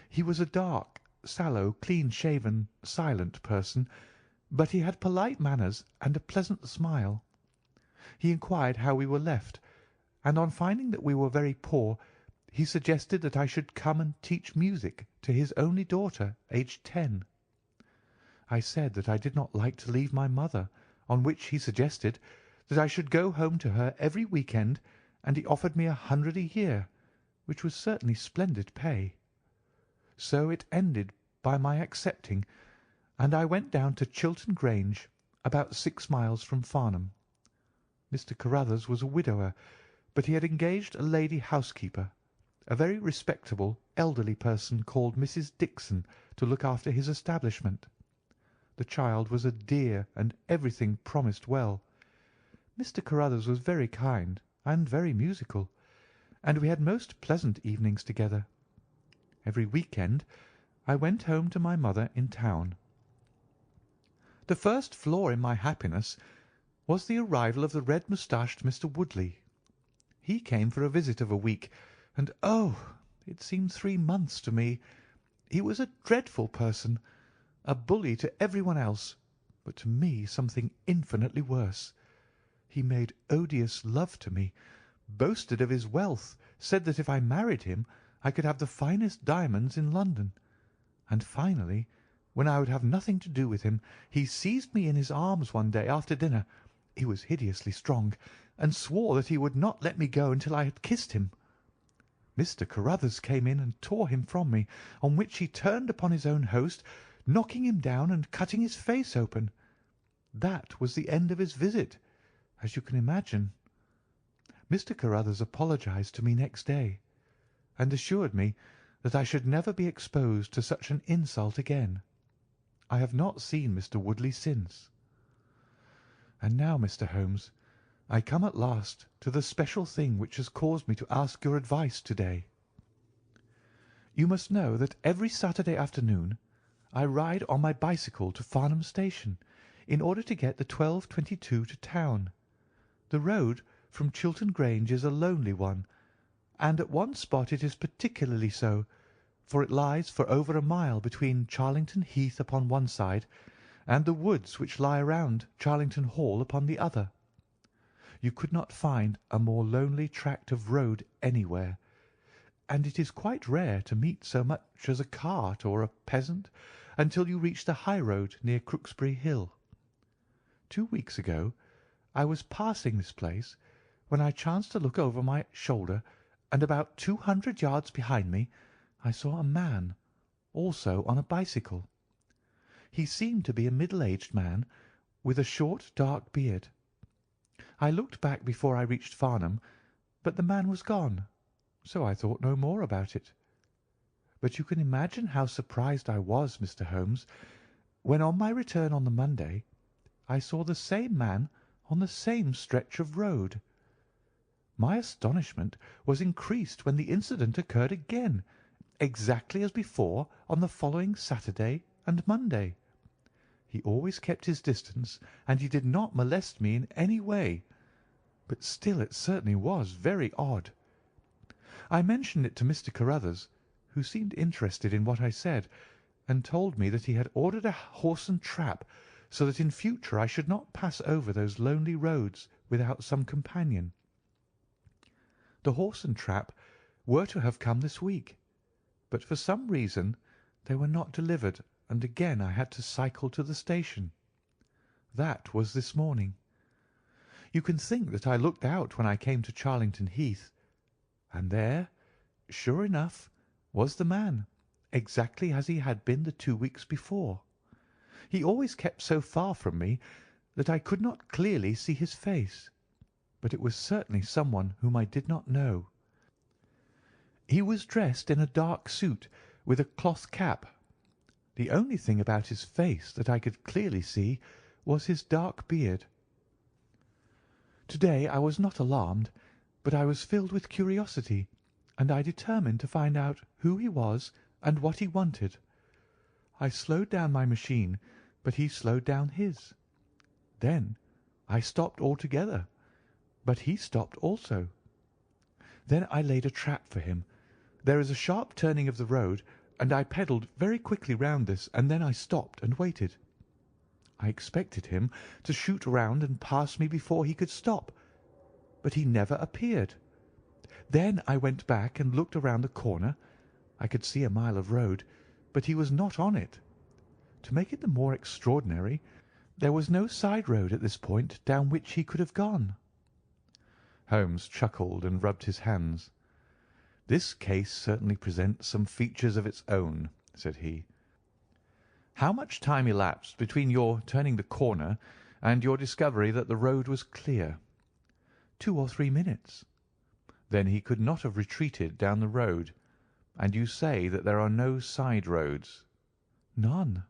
He was a dark, sallow, clean-shaven, silent person, but he had polite manners and a pleasant smile. He inquired how we were left, and on finding that we were very poor, he suggested that I should come and teach music to his only daughter, aged 10. I said that I did not like to leave my mother, on which he suggested that I should go home to her every week-end, and he offered me 100 a year, which was certainly splendid pay. So it ended by my accepting, and I went down to Chiltern Grange, about 6 miles from Farnham. Mr. Carruthers was a widower, but he had engaged a lady housekeeper, a very respectable elderly person called Mrs. Dixon, to look after his establishment. The child was a dear, and everything promised well. Mr. Carruthers was very kind and very musical, and we had most pleasant evenings together. Every week-end I went home to my mother in town. The first flaw in my happiness was the arrival of the red-moustached Mr. Woodley. He came for a visit of a week, and oh, it seemed 3 months to me. He was a dreadful person, a bully to everyone else, but to me something infinitely worse. He made odious love to me, boasted of his wealth, said that if I married him I could have the finest diamonds in London, and finally, when I would have nothing to do with him, he seized me in his arms one day after dinner, he was hideously strong, and swore that he would not let me go until I had kissed him. Mr. Carruthers came in and tore him from me, on which he turned upon his own host, knocking him down and cutting his face open. That was the end of his visit, as you can imagine. Mr. Carruthers apologized to me next day, and assured me that I should never be exposed to such an insult again. I have not seen Mr. Woodley since. And now, Mr. Holmes, I come at last to the special thing which has caused me to ask your advice to-day. You must know that every Saturday afternoon I ride on my bicycle to Farnham Station in order to get the 12:22 to town. The road from Chiltern Grange is a lonely one, and at one spot it is particularly so, for it lies for over a mile between Charlington Heath upon one side and the woods which lie around Charlington Hall upon the other. You could not find a more lonely tract of road anywhere, and it is quite rare to meet so much as a cart or a peasant until you reach the high road near Crooksbury Hill. 2 weeks ago I was passing this place when I chanced to look over my shoulder and about 200 yards behind me I saw a man, also on a bicycle. He seemed to be a middle-aged man with a short dark beard. I looked back before I reached Farnham, but the man was gone, so I thought no more about it. But you can imagine how surprised I was, Mr. Holmes, when on my return on the Monday I saw the same man on the same stretch of road. My astonishment was increased when the incident occurred again, exactly as before on the following Saturday and Monday. He always kept his distance, and he did not molest me in any way, but still it certainly was very odd. I mentioned it to Mr. Carruthers, who seemed interested in what I said, and told me that he had ordered a horse and trap so that in future I should not pass over those lonely roads without some companion. The horse and trap were to have come this week, but for some reason they were not delivered, and again I had to cycle to the station. That was this morning. You can think that I looked out when I came to Charlington Heath, and there, sure enough, was the man, exactly as he had been the 2 weeks before. He always kept so far from me that I could not clearly see his face, but it was certainly someone whom I did not know. He was dressed in a dark suit with a cloth cap. The only thing about his face that I could clearly see was his dark beard. To-day I was not alarmed, but I was filled with curiosity, and I determined to find out who he was and what he wanted. I slowed down my machine, but he slowed down his. Then I stopped altogether, but he stopped also. Then I laid a trap for him. There is a sharp turning of the road, and I pedalled very quickly round this, and then I stopped and waited. I expected him to shoot round and pass me before he could stop, but he never appeared. Then I went back and looked around the corner. I could see a mile of road, but he was not on it. To make it the more extraordinary, there was no side road at this point down which he could have gone. Holmes chuckled and rubbed his hands. "This case certainly presents some features of its own," said he. "How much time elapsed between your turning the corner and your discovery that the road was clear?" 2 or 3 minutes. Then he could not have retreated down the road, and you say that there are no side roads? None.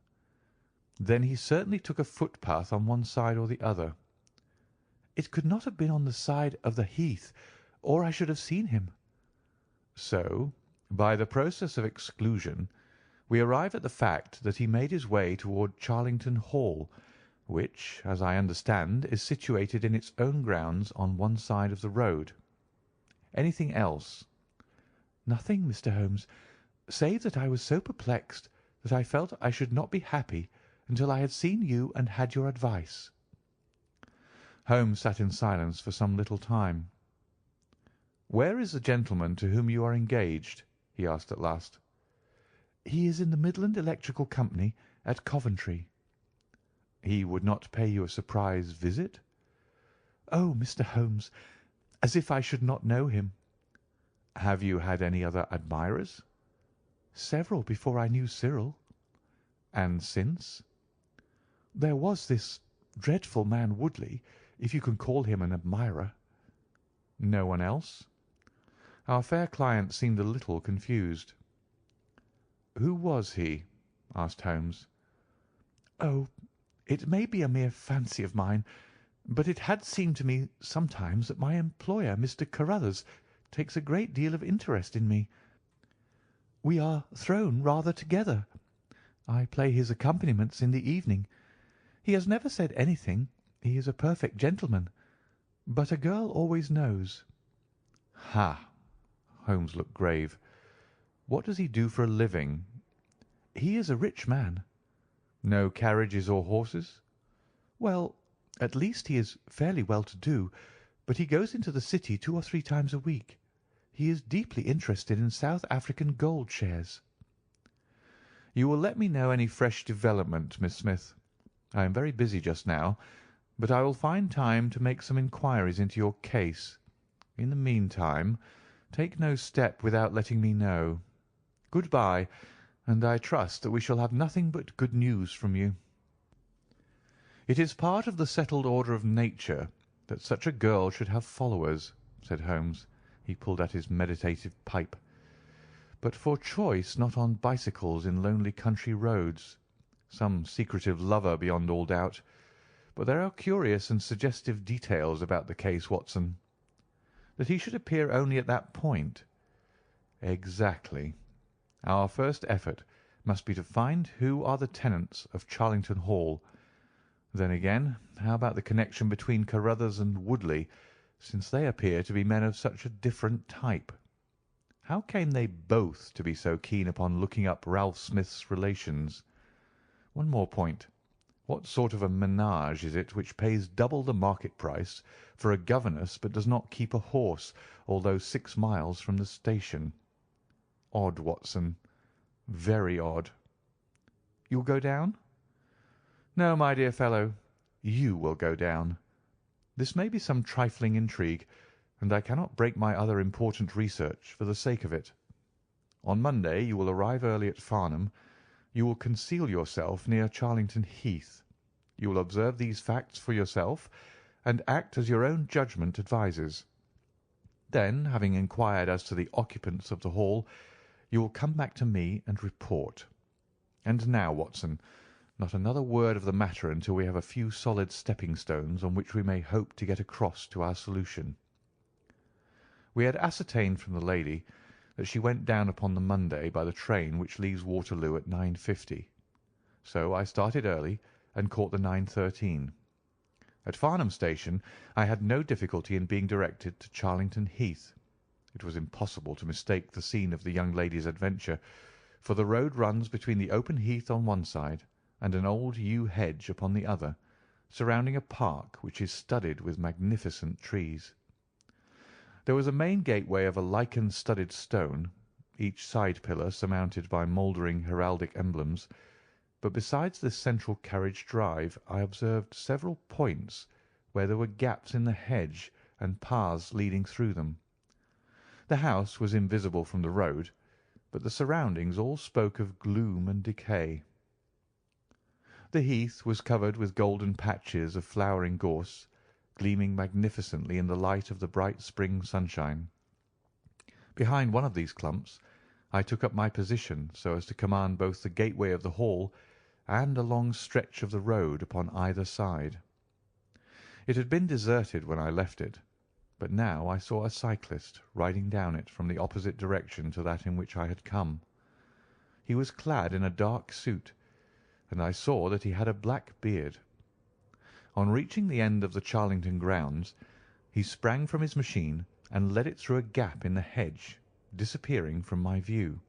Then he certainly took a footpath on one side or the other. It could not have been on the side of the heath, or I should have seen him. So, by the process of exclusion, we arrive at the fact that he made his way toward Charlington Hall, which, as I understand, is situated in its own grounds on one side of the road. Anything else? Nothing, Mr. Holmes, save that I was so perplexed that I felt I should not be happy until I had seen you and had your advice. Holmes sat in silence for some little time. "Where is the gentleman to whom you are engaged?" he asked at last. He is in the Midland Electrical Company at Coventry. He would not pay you a surprise visit? Oh, Mr. Holmes, as if I should not know him. Have you had any other admirers? Several before I knew Cyril. And since? There was this dreadful man Woodley, if you can call him an admirer. No one else? Our fair client seemed a little confused. "Who was he?" asked Holmes. Oh, it may be a mere fancy of mine, but it had seemed to me sometimes that my employer, Mr. Carruthers, takes a great deal of interest in me. We are thrown rather together. I play his accompaniments in the evening. He has never said anything. He is a perfect gentleman. But a girl always knows." "Ha!" Holmes looked grave. "What does he do for a living?" "He is a rich man." "No carriages or horses?" "Well, at least he is fairly well-to-do, but he goes into the city 2 or 3 times a week. He is deeply interested in South African gold shares." "You will let me know any fresh development, Miss Smith. I am very busy just now, but I will find time to make some inquiries into your case. In the meantime, Take no step without letting me know. Good-bye, and I trust that we shall have nothing but good news from you." "It is part of the settled order of nature that such a girl should have followers," said Holmes. He pulled at his meditative pipe. "But for choice not on bicycles in lonely country roads. Some secretive lover beyond all doubt. But there are curious and suggestive details about the case, Watson. That he should appear only at that point. Exactly. Our first effort must be to find who are the tenants of Charlington Hall. Then again, how about the connection between Carruthers and Woodley, since they appear to be men of such a different type? How came they both to be so keen upon looking up Ralph Smith's relations? One more point. What sort of a menage is it which pays double the market price for a governess but does not keep a horse, although 6 miles from the station? Odd, Watson. Very odd. You'll go down? No, my dear fellow, you will go down. This may be some trifling intrigue, and I cannot break my other important research for the sake of it. On Monday you will arrive early at Farnham. You will conceal yourself near Charlington Heath. You will observe these facts for yourself, and act as your own judgment advises. Then, having inquired as to the occupants of the hall, you will come back to me and report. And now, Watson, not another word of the matter until we have a few solid stepping-stones on which we may hope to get across to our solution." We had ascertained from the lady that she went down upon the Monday by the train which leaves Waterloo at 9:50. So I started early and caught the 9:13. At Farnham Station I had no difficulty in being directed to Charlington Heath. It was impossible to mistake the scene of the young lady's adventure, for the road runs between the open heath on one side and an old yew hedge upon the other, surrounding a park which is studded with magnificent trees. There was a main gateway of a lichen-studded stone, each side pillar surmounted by mouldering heraldic emblems, but besides this central carriage drive I observed several points where there were gaps in the hedge and paths leading through them. The house was invisible from the road, but the surroundings all spoke of gloom and decay. The heath was covered with golden patches of flowering gorse, gleaming magnificently in the light of the bright spring sunshine. Behind one of these clumps I took up my position so as to command both the gateway of the hall and a long stretch of the road upon either side. It had been deserted when I left it, but now I saw a cyclist riding down it from the opposite direction to that in which I had come. He was clad in a dark suit, and I saw that he had a black beard. On reaching the end of the Charlington grounds, he sprang from his machine and led it through a gap in the hedge, disappearing from my view.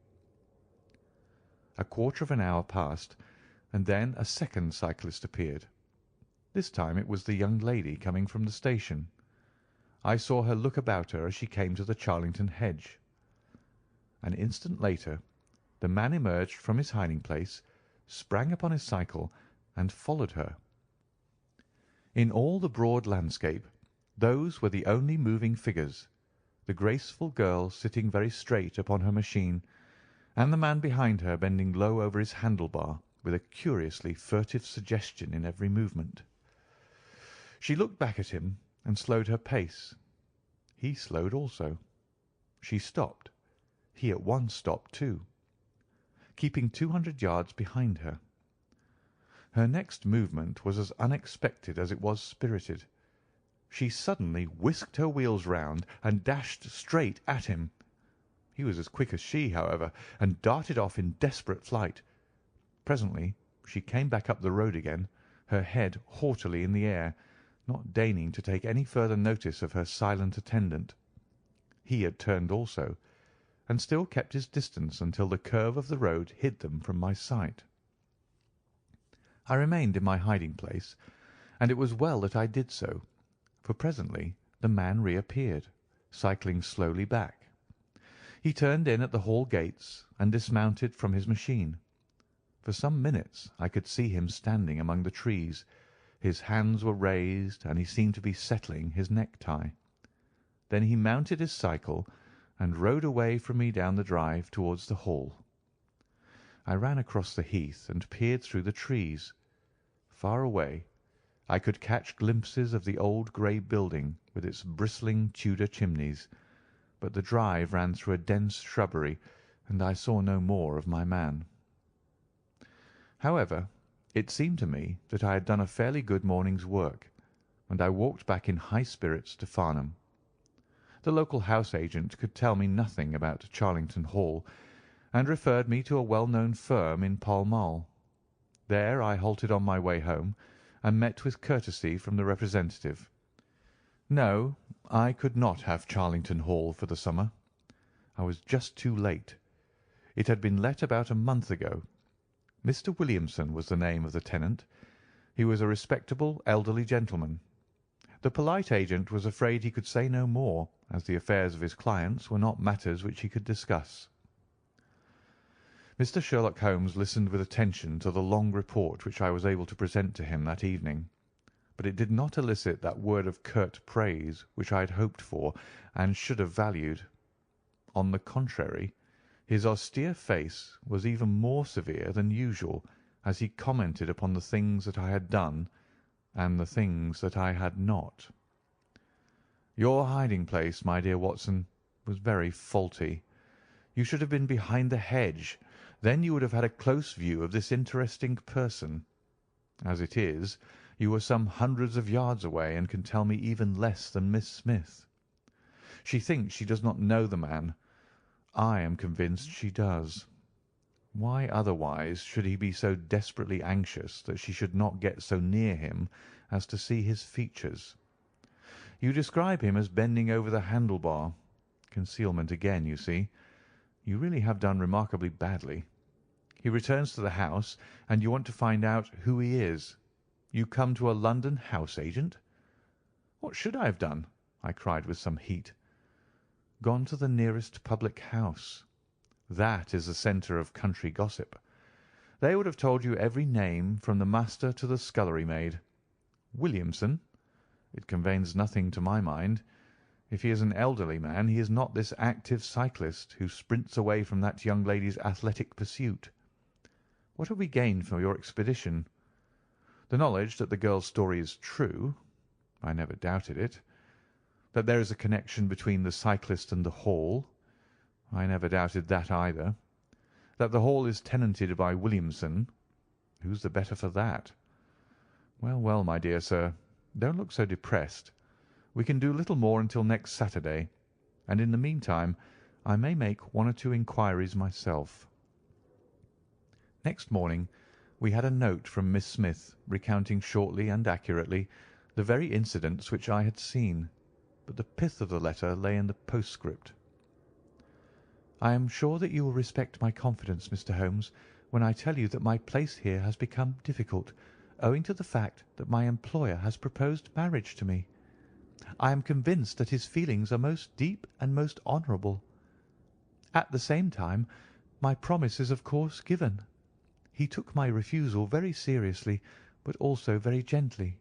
A quarter of an hour passed, and then a second cyclist appeared. This time it was the young lady coming from the station. I saw her look about her as she came to the Charlington hedge. An instant later the man emerged from his hiding-place, sprang upon his cycle, and followed her. In all the broad landscape those were the only moving figures, the graceful girl sitting very straight upon her machine, and the man behind her bending low over his handle-bar with a curiously furtive suggestion in every movement. She looked back at him and slowed her pace. He slowed also. She stopped. He at once stopped too, keeping 200 yards behind her. Her next movement was as unexpected as it was spirited. She suddenly whisked her wheels round and dashed straight at him. He was as quick as she, however, and darted off in desperate flight. Presently she came back up the road again, her head haughtily in the air, not deigning to take any further notice of her silent attendant. He had turned also, and still kept his distance until the curve of the road hid them from my sight. I remained in my hiding-place, and it was well that I did so, for presently the man reappeared, cycling slowly back. He turned in at the hall gates and dismounted from his machine. For some minutes I could see him standing among the trees. His hands were raised, and he seemed to be settling his necktie. Then he mounted his cycle and rode away from me down the drive towards the Hall. I ran across the heath and peered through the trees. Far away I could catch glimpses of the old grey building with its bristling Tudor chimneys, but the drive ran through a dense shrubbery, and I saw no more of my man. However, it seemed to me that I had done a fairly good morning's work, and I walked back in high spirits to Farnham. The local house agent could tell me nothing about Charlington Hall, and referred me to a well-known firm in Pall Mall. There I halted on my way home, and met with courtesy from the representative. No, I could not have Charlington Hall for the summer. I was just too late. It had been let about a month ago. Mr. Williamson was the name of the tenant. He was a respectable elderly gentleman. The polite agent was afraid he could say no more, as the affairs of his clients were not matters which he could discuss. Mr. Sherlock Holmes listened with attention to the long report which I was able to present to him that evening, but it did not elicit that word of curt praise which I had hoped for and should have valued. On the contrary, his austere face was even more severe than usual as he commented upon the things that I had done and the things that I had not. Your hiding-place, my dear Watson, was very faulty. You should have been behind the hedge. Then you would have had a close view of this interesting person. As it is, you were some hundreds of yards away and can tell me even less than Miss Smith. She thinks she does not know the man. I am convinced she does. Why otherwise should he be so desperately anxious that she should not get so near him as to see his features? You describe him as bending over the handle-bar. Concealment again, you see. You really have done remarkably badly. He returns to the house, and you want to find out who he is. You come to a London house agent. What should I have done? I cried with some heat. Gone to the nearest public house. That is the centre of country gossip. They would have told you every name from the master to the scullery maid. Williamson? It conveys nothing to my mind. If he is an elderly man, he is not this active cyclist who sprints away from that young lady's athletic pursuit. What have we gained from your expedition? The knowledge that the girl's story is true. I never doubted it. That there is a connection between the cyclist and the Hall. I never doubted that either. That the Hall is tenanted by Williamson. Who's the better for that? Well, well, my dear sir, don't look so depressed. We can do little more until next Saturday, and in the meantime I may make one or two inquiries myself. Next morning we had a note from Miss Smith recounting shortly and accurately the very incidents which I had seen, but the pith of the letter lay in the postscript. I am sure that you will respect my confidence, Mr. Holmes, when I tell you that my place here has become difficult, owing to the fact that my employer has proposed marriage to me. I am convinced that his feelings are most deep and most honourable. At the same time, my promise is of course given. He took my refusal very seriously, but also very gently.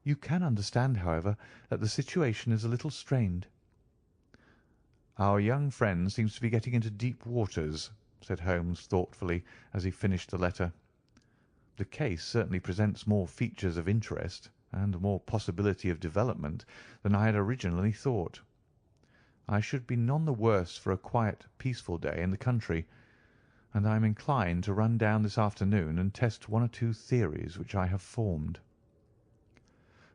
You can understand, however, that the situation is a little strained. Our young friend seems to be getting into deep waters, said Holmes thoughtfully as he finished the letter. The case certainly presents more features of interest and more possibility of development than I had originally thought. I should be none the worse for a quiet, peaceful day in the country, and I am inclined to run down this afternoon and test one or two theories which I have formed.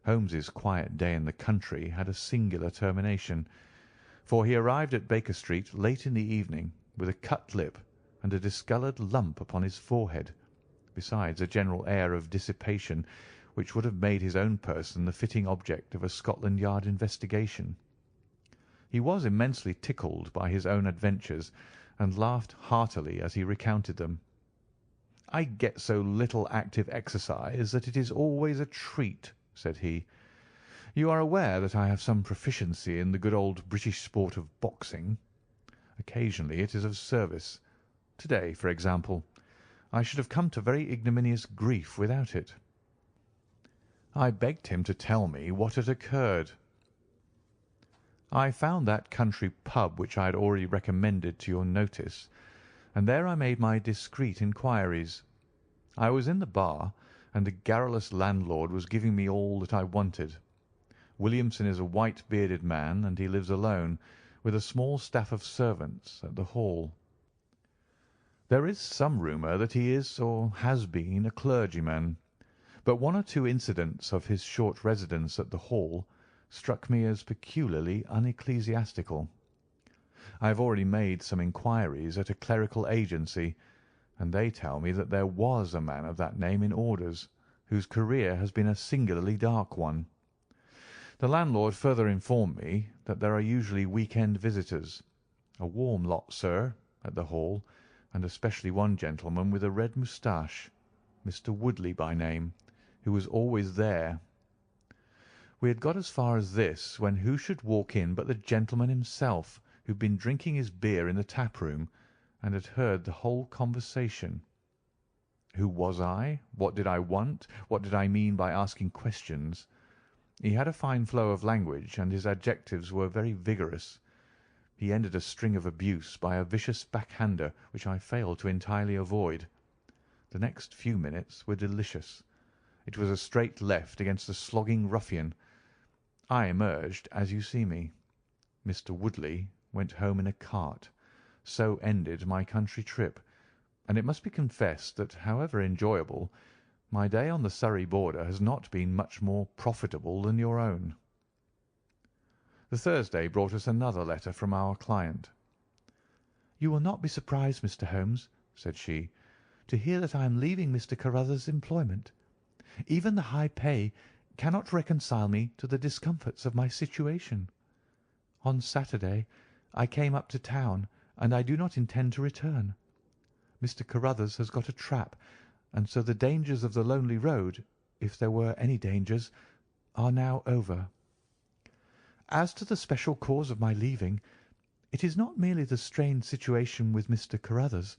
Holmes's quiet day in the country had a singular termination, for he arrived at Baker Street late in the evening with a cut lip and a discoloured lump upon his forehead, besides a general air of dissipation which would have made his own person the fitting object of a Scotland Yard investigation. He was immensely tickled by his own adventures, and laughed heartily as he recounted them. "I get so little active exercise that it is always a treat," said he. "You are aware that I have some proficiency in the good old British sport of boxing. Occasionally it is of service. To-day, for example, I should have come to very ignominious grief without it." I begged him to tell me what had occurred. I found that country pub which I had already recommended to your notice, and there I made my discreet inquiries. I was in the bar, and the garrulous landlord was giving me all that I wanted. Williamson is a white-bearded man, and he lives alone, with a small staff of servants, at the Hall. There is some rumour that he is, or has been, a clergyman, but one or two incidents of his short residence at the Hall struck me as peculiarly unecclesiastical. I have already made some inquiries at a clerical agency, and they tell me that there was a man of that name in orders, whose career has been a singularly dark one. The landlord further informed me that there are usually week-end visitors, a warm lot, sir, at the Hall, and especially one gentleman with a red moustache, Mr. Woodley by name, who was always there. We had got as far as this when who should walk in but the gentleman himself, who had been drinking his beer in the tap-room, and had heard the whole conversation. Who was I? What did I want? What did I mean by asking questions? He had a fine flow of language, and his adjectives were very vigorous. He ended a string of abuse by a vicious backhander which I failed to entirely avoid. The next few minutes were delicious. It was a straight left against a slogging ruffian. I emerged as you see me. Mr. Woodley went home in a cart. So ended my country trip, and it must be confessed that, however enjoyable, my day on the Surrey border has not been much more profitable than your own. The Thursday brought us another letter from our client. "You will not be surprised, Mr. Holmes," said she, "to hear that I am leaving Mr. Carruthers' employment. Even the high pay cannot reconcile me to the discomforts of my situation. On Saturday I came up to town, and I do not intend to return. Mr. Carruthers has got a trap, and so the dangers of the lonely road, if there were any dangers, are now over. As to the special cause of my leaving, it is not merely the strained situation with Mr. Carruthers,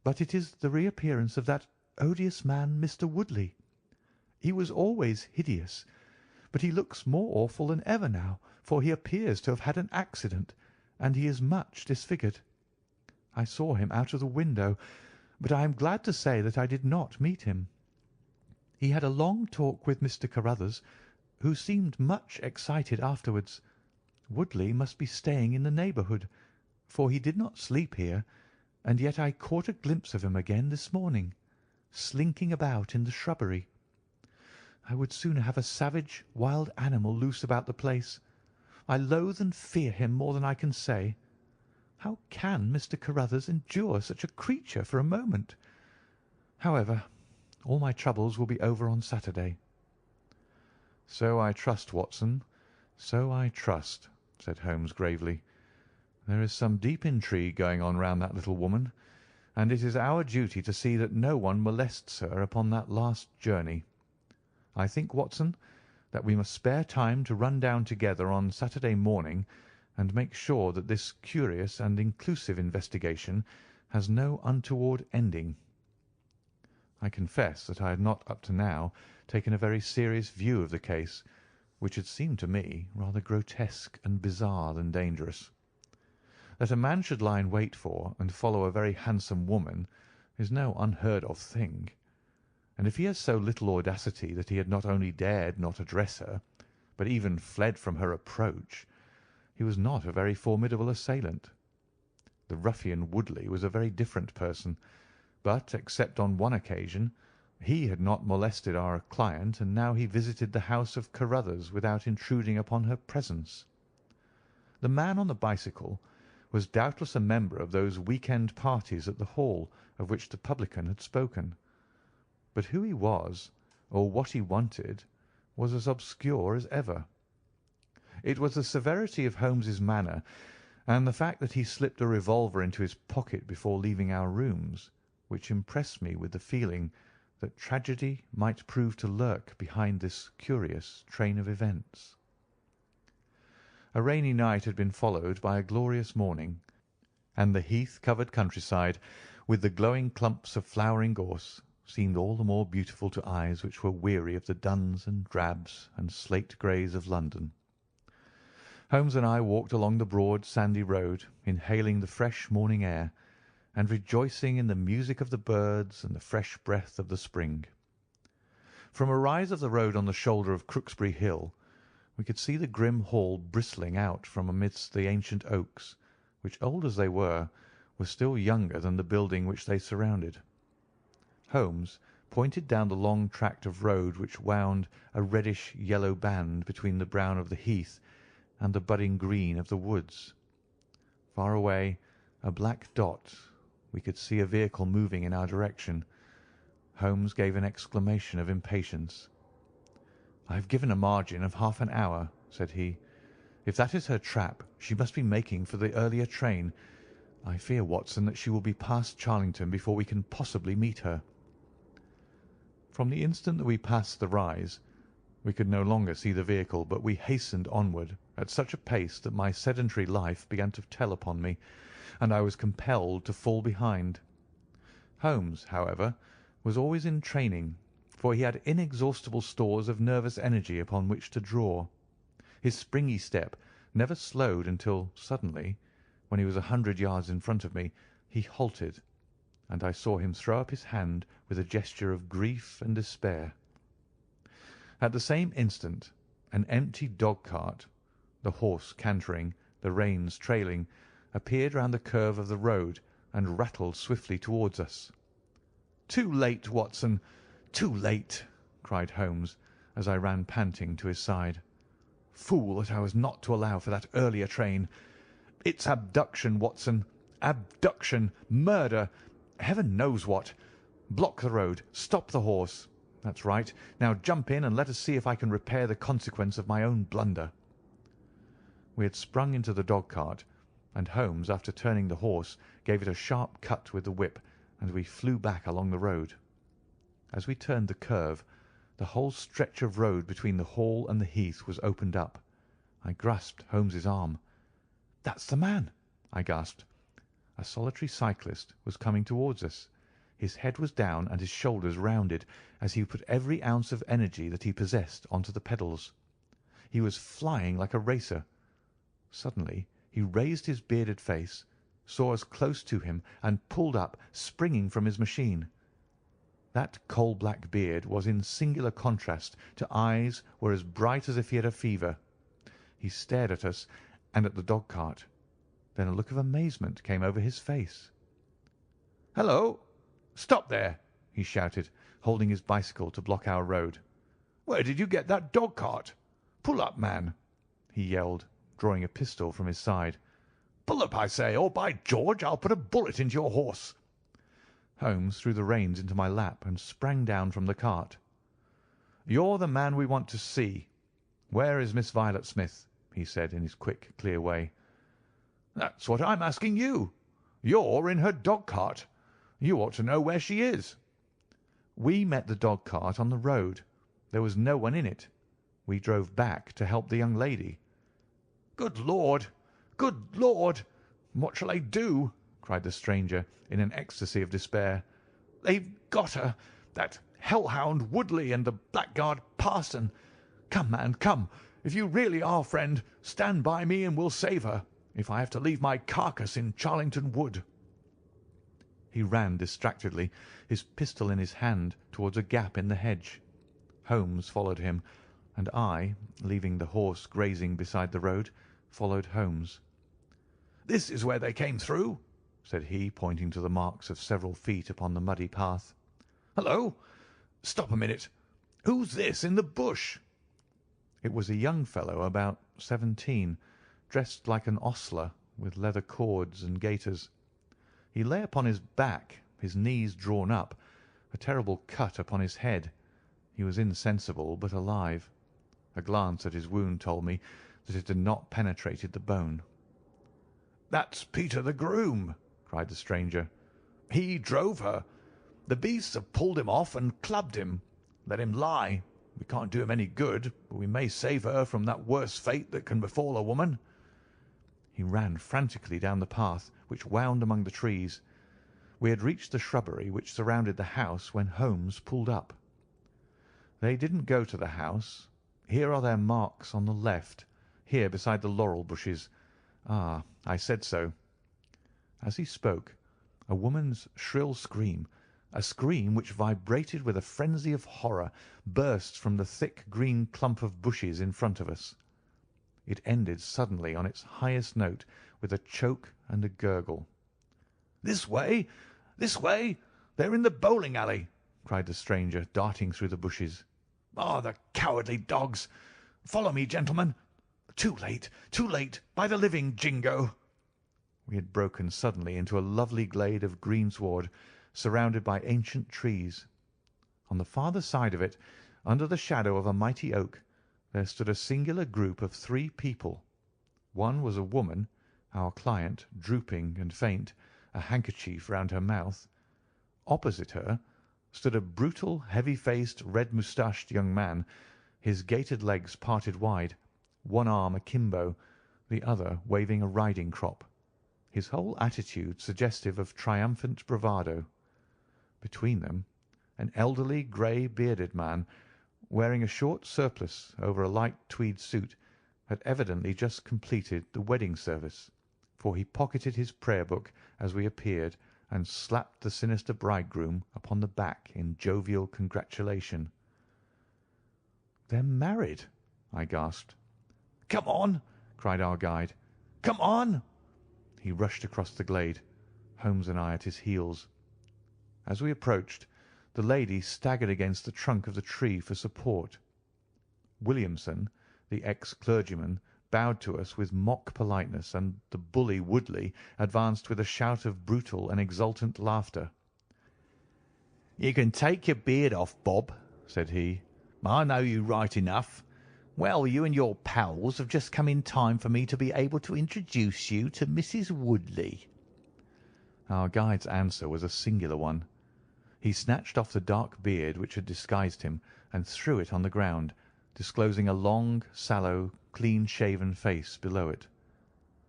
but it is the reappearance of that odious man, Mr. Woodley. He was always hideous, but he looks more awful than ever now, for he appears to have had an accident, and he is much disfigured. I saw him out of the window, but I am glad to say that I did not meet him. He had a long talk with Mr. Carruthers, who seemed much excited afterwards. Woodley must be staying in the neighbourhood, for he did not sleep here, and yet I caught a glimpse of him again this morning, slinking about in the shrubbery. I would sooner have a savage, wild animal loose about the place. I loathe and fear him more than I can say. How can Mr. Carruthers endure such a creature for a moment? However, all my troubles will be over on Saturday." "So I trust, Watson, so I trust," said Holmes gravely. "There is some deep intrigue going on round that little woman, and it is our duty to see that no one molests her upon that last journey. I think, Watson, that we must spare time to run down together on Saturday morning and make sure that this curious and inclusive investigation has no untoward ending." I confess that I had not up to now taken a very serious view of the case, which had seemed to me rather grotesque and bizarre than dangerous. That a man should lie in wait for and follow a very handsome woman is no unheard-of thing, and if he has so little audacity that he had not only dared not address her, but even fled from her approach, he was not a very formidable assailant. The ruffian Woodley was a very different person, but, except on one occasion, he had not molested our client, and now he visited the house of Carruthers without intruding upon her presence. The man on the bicycle was doubtless a member of those week-end parties at the Hall of which the publican had spoken, but who he was, or what he wanted, was as obscure as ever. It was the severity of Holmes's manner, and the fact that he slipped a revolver into his pocket before leaving our rooms, which impressed me with the feeling that tragedy might prove to lurk behind this curious train of events. A rainy night had been followed by a glorious morning, and the heath-covered countryside, with the glowing clumps of flowering gorse, seemed all the more beautiful to eyes which were weary of the duns and drabs and slate greys of London. Holmes and I walked along the broad sandy road, inhaling the fresh morning air, and rejoicing in the music of the birds and the fresh breath of the spring. From a rise of the road on the shoulder of Crooksbury Hill, we could see the grim hall bristling out from amidst the ancient oaks, which, old as they were still younger than the building which they surrounded. Holmes pointed down the long tract of road which wound a reddish-yellow band between the brown of the heath and the budding green of the woods. Far away, a black dot, we could see a vehicle moving in our direction. Holmes gave an exclamation of impatience. "I have given a margin of half an hour," said he. "If that is her trap, she must be making for the earlier train. I fear, Watson, that she will be past Charlington before we can possibly meet her." From the instant that we passed the rise, we could no longer see the vehicle, but we hastened onward at such a pace that my sedentary life began to tell upon me, and I was compelled to fall behind. Holmes, however, was always in training, for he had inexhaustible stores of nervous energy upon which to draw. His springy step never slowed until suddenly, when he was 100 yards in front of me, he halted, and I saw him throw up his hand with a gesture of grief and despair. At the same instant an empty dog-cart, the horse cantering, the reins trailing, appeared round the curve of the road and rattled swiftly towards us. "Too late, Watson, too late!" cried Holmes, as I ran panting to his side. "Fool that I was not to allow for that earlier train! It's abduction, Watson, abduction, murder, heaven knows what! Block the road, stop the horse. That's right. Now jump in and let us see if I can repair the consequence of my own blunder." We had sprung into the dog-cart, and Holmes, after turning the horse, gave it a sharp cut with the whip, and we flew back along the road. As we turned the curve, the whole stretch of road between the hall and the heath was opened up. I grasped Holmes's arm. "That's the man!" I gasped. A solitary cyclist was coming towards us. His head was down and his shoulders rounded, as he put every ounce of energy that he possessed onto the pedals. He was flying like a racer. Suddenly he raised his bearded face, saw us close to him, and pulled up, springing from his machine. That coal-black beard was in singular contrast to eyes were as bright as if he had a fever. He stared at us and at the dog-cart. Then a look of amazement came over his face. "Hello! Stop there!" he shouted, holding his bicycle to block our road. "Where did you get that dog-cart? Pull up, man!" he yelled, drawing a pistol from his side. "Pull up, I say, or by George, I'll put a bullet into your horse." Holmes threw the reins into my lap and sprang down from the cart. "You're the man we want to see. Where is Miss Violet Smith?" he said in his quick, clear way. "That's what I'm asking you. You're in her dog-cart. You ought to know where she is." "We met the dog-cart on the road. There was no one in it. We drove back to help the young lady." "Good Lord! Good Lord! What shall I do?" cried the stranger in an ecstasy of despair. "They've got her, that hell-hound Woodley and the blackguard parson. Come, man, come. If you really are friend, stand by me and we'll save her, if I have to leave my carcass in Charlington Wood." He ran distractedly, his pistol in his hand, towards a gap in the hedge. Holmes followed him, and I, leaving the horse grazing beside the road, followed Holmes. "This is where they came through," said he, pointing to the marks of several feet upon the muddy path. "Hullo! Stop a minute. Who's this in the bush?" It was a young fellow about 17, dressed like an ostler, with leather cords and gaiters. He lay upon his back, his knees drawn up, a terrible cut upon his head. He was insensible, but alive. A glance at his wound told me that it had not penetrated the bone. "That's Peter the groom," cried the stranger. "He drove her. The beasts have pulled him off and clubbed him. Let him lie. We can't do him any good, but we may save her from that worst fate that can befall a woman." He ran frantically down the path, which wound among the trees. We had reached the shrubbery which surrounded the house when Holmes pulled up. "They didn't go to the house. Here are their marks on the left. here beside the laurel bushes. Ah, I said so." As he spoke, a woman's shrill scream, a scream which vibrated with a frenzy of horror, burst from the thick green clump of bushes in front of us. It ended suddenly on its highest note with a choke and a gurgle. "This way! This way! They're in the bowling alley!" cried the stranger, darting through the bushes. "Ah, the cowardly dogs! Follow me, gentlemen! Too late! Too late! By the living Jingo!" We had broken suddenly into a lovely glade of greensward, surrounded by ancient trees. On the farther side of it, under the shadow of a mighty oak, there stood a singular group of 3 people. One was a woman, our client, drooping and faint, a handkerchief round her mouth. Opposite her stood a brutal, heavy-faced, red-moustached young man, his gaitered legs parted wide, one arm akimbo, the other waving a riding-crop, his whole attitude suggestive of triumphant bravado. Between them, an elderly, grey-bearded man, wearing a short surplice over a light tweed suit, had evidently just completed the wedding service, for he pocketed his prayer-book as we appeared and slapped the sinister bridegroom upon the back in jovial congratulation. "They're married!" I gasped. "Come on!" cried our guide. "Come on!" He rushed across the glade, Holmes and I at his heels. As we approached, the lady staggered against the trunk of the tree for support. Williamson, the ex-clergyman, bowed to us with mock politeness, and the bully Woodley advanced with a shout of brutal and exultant laughter. "You can take your beard off, Bob," said he. "I know you right enough. Well, you and your pals have just come in time for me to be able to introduce you to Mrs. Woodley." Our guide's answer was a singular one. He snatched off the dark beard which had disguised him and threw it on the ground, disclosing a long, sallow, clean-shaven face below it.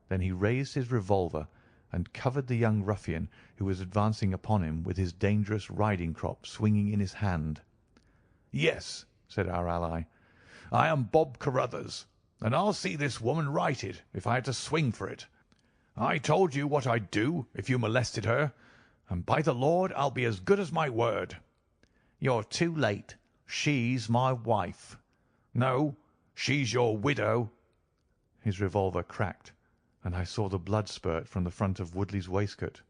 Then he raised his revolver and covered the young ruffian who was advancing upon him with his dangerous riding-crop swinging in his hand. "Yes," said our ally, "I am Bob Carruthers, and I'll see this woman righted if I had to swing for it. I told you what I'd do if you molested her, and by the Lord I'll be as good as my word." "You're too late. She's my wife." "No, she's your widow." His revolver cracked, and I saw the blood spurt from the front of Woodley's waistcoat.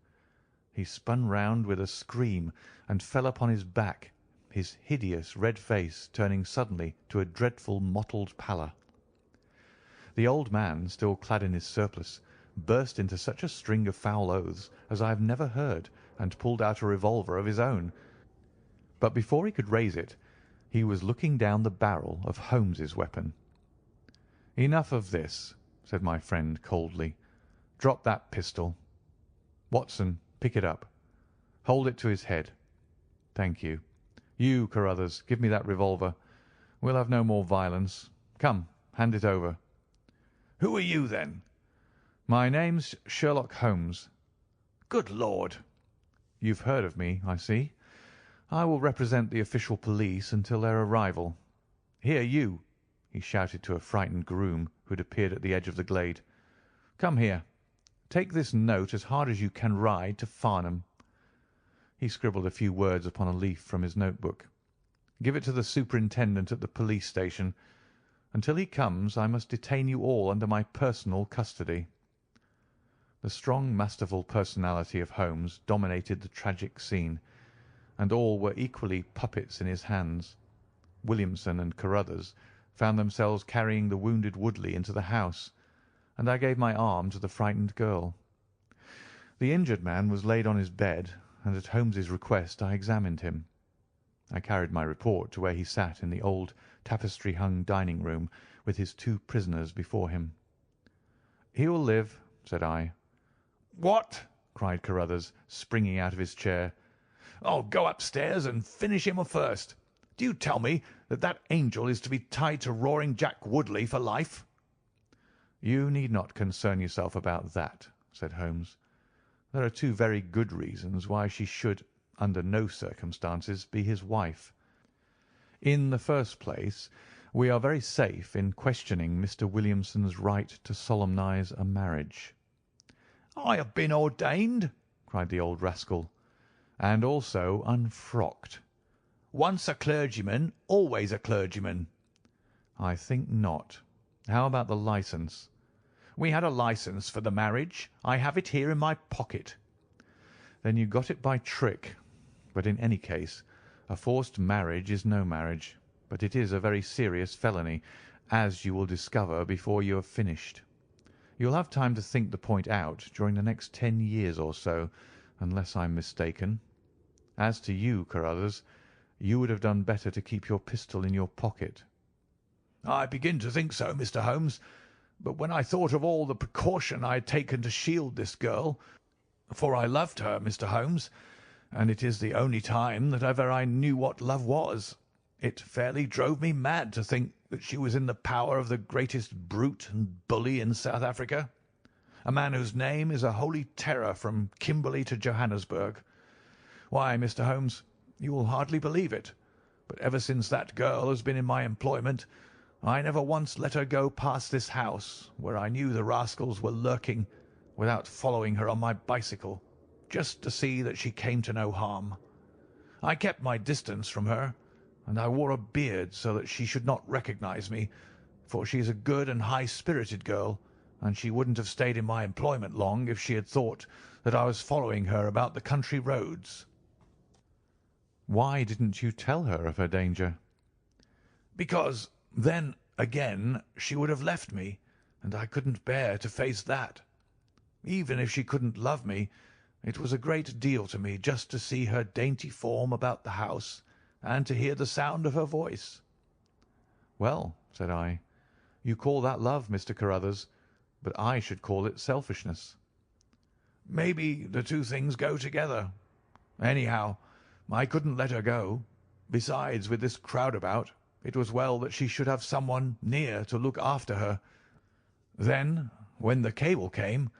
He spun round with a scream and fell upon his back, his hideous red face turning suddenly to a dreadful mottled pallor. The old man, still clad in his surplice, burst into such a string of foul oaths as I have never heard, and pulled out a revolver of his own. But before he could raise it, he was looking down the barrel of Holmes's weapon. "Enough of this," said my friend coldly. "Drop that pistol. Watson, pick it up. Hold it to his head. Thank you. You, Carruthers, give me that revolver. We'll have no more violence. Come, hand it over." "Who are you, then?" "My name's Sherlock Holmes." "Good Lord!" "You've heard of me, I see. I will represent the official police until their arrival. Here, you!" he shouted to a frightened groom who had appeared at the edge of the glade. "Come here. Take this note as hard as you can ride to Farnham." He scribbled a few words upon a leaf from his notebook. "Give it to the superintendent at the police station. Until he comes, I must detain you all under my personal custody." The strong, masterful personality of Holmes dominated the tragic scene, and all were equally puppets in his hands. Williamson and Carruthers found themselves carrying the wounded Woodley into the house, and I gave my arm to the frightened girl. The injured man was laid on his bed, and at Holmes's request I examined him. I carried my report to where he sat in the old tapestry-hung dining-room with his 2 prisoners before him. "He will live," said I. "What!" cried Carruthers, springing out of his chair. "I'll go upstairs and finish him first. Do you tell me that that angel is to be tied to Roaring Jack Woodley for life?" "You need not concern yourself about that," said Holmes. "There are 2 very good reasons why she should, under no circumstances, be his wife. In the first place, We are very safe in questioning Mr. Williamson's right to solemnise a marriage." "I have been ordained," cried the old rascal. "And also unfrocked." "Once a clergyman, always a clergyman." "I think not. How about the licence?" "We had a licence for the marriage. I have it here in my pocket." "Then you got it by trick. But in any case, a forced marriage is no marriage, but it is a very serious felony, as you will discover before you have finished. You will have time to think the point out during the next 10 years or so, unless I am mistaken. As to you, Carruthers, you would have done better to keep your pistol in your pocket." "I begin to think so, Mr. Holmes. But when I thought of all the precaution I had taken to shield this girl, for I loved her, Mr. Holmes, and it is the only time that ever I knew what love was, it fairly drove me mad to think that she was in the power of the greatest brute and bully in South Africa, a man whose name is a holy terror from Kimberley to Johannesburg. Why, Mr. Holmes, you will hardly believe it, but ever since that girl has been in my employment, I never once let her go past this house, where I knew the rascals were lurking, without following her on my bicycle, just to see that she came to no harm. I kept my distance from her, and I wore a beard so that she should not recognise me, for she is a good and high-spirited girl, and she wouldn't have stayed in my employment long if she had thought that I was following her about the country roads." "Why didn't you tell her of her danger?" "Because then, again, she would have left me, and I couldn't bear to face that. Even if she couldn't love me, it was a great deal to me just to see her dainty form about the house and to hear the sound of her voice." "Well," said I, "you call that love, Mr. Carruthers, but I should call it selfishness." "Maybe the two things go together. Anyhow, I couldn't let her go. Besides, with this crowd about, it was well that she should have someone near to look after her. Then, when the cable came,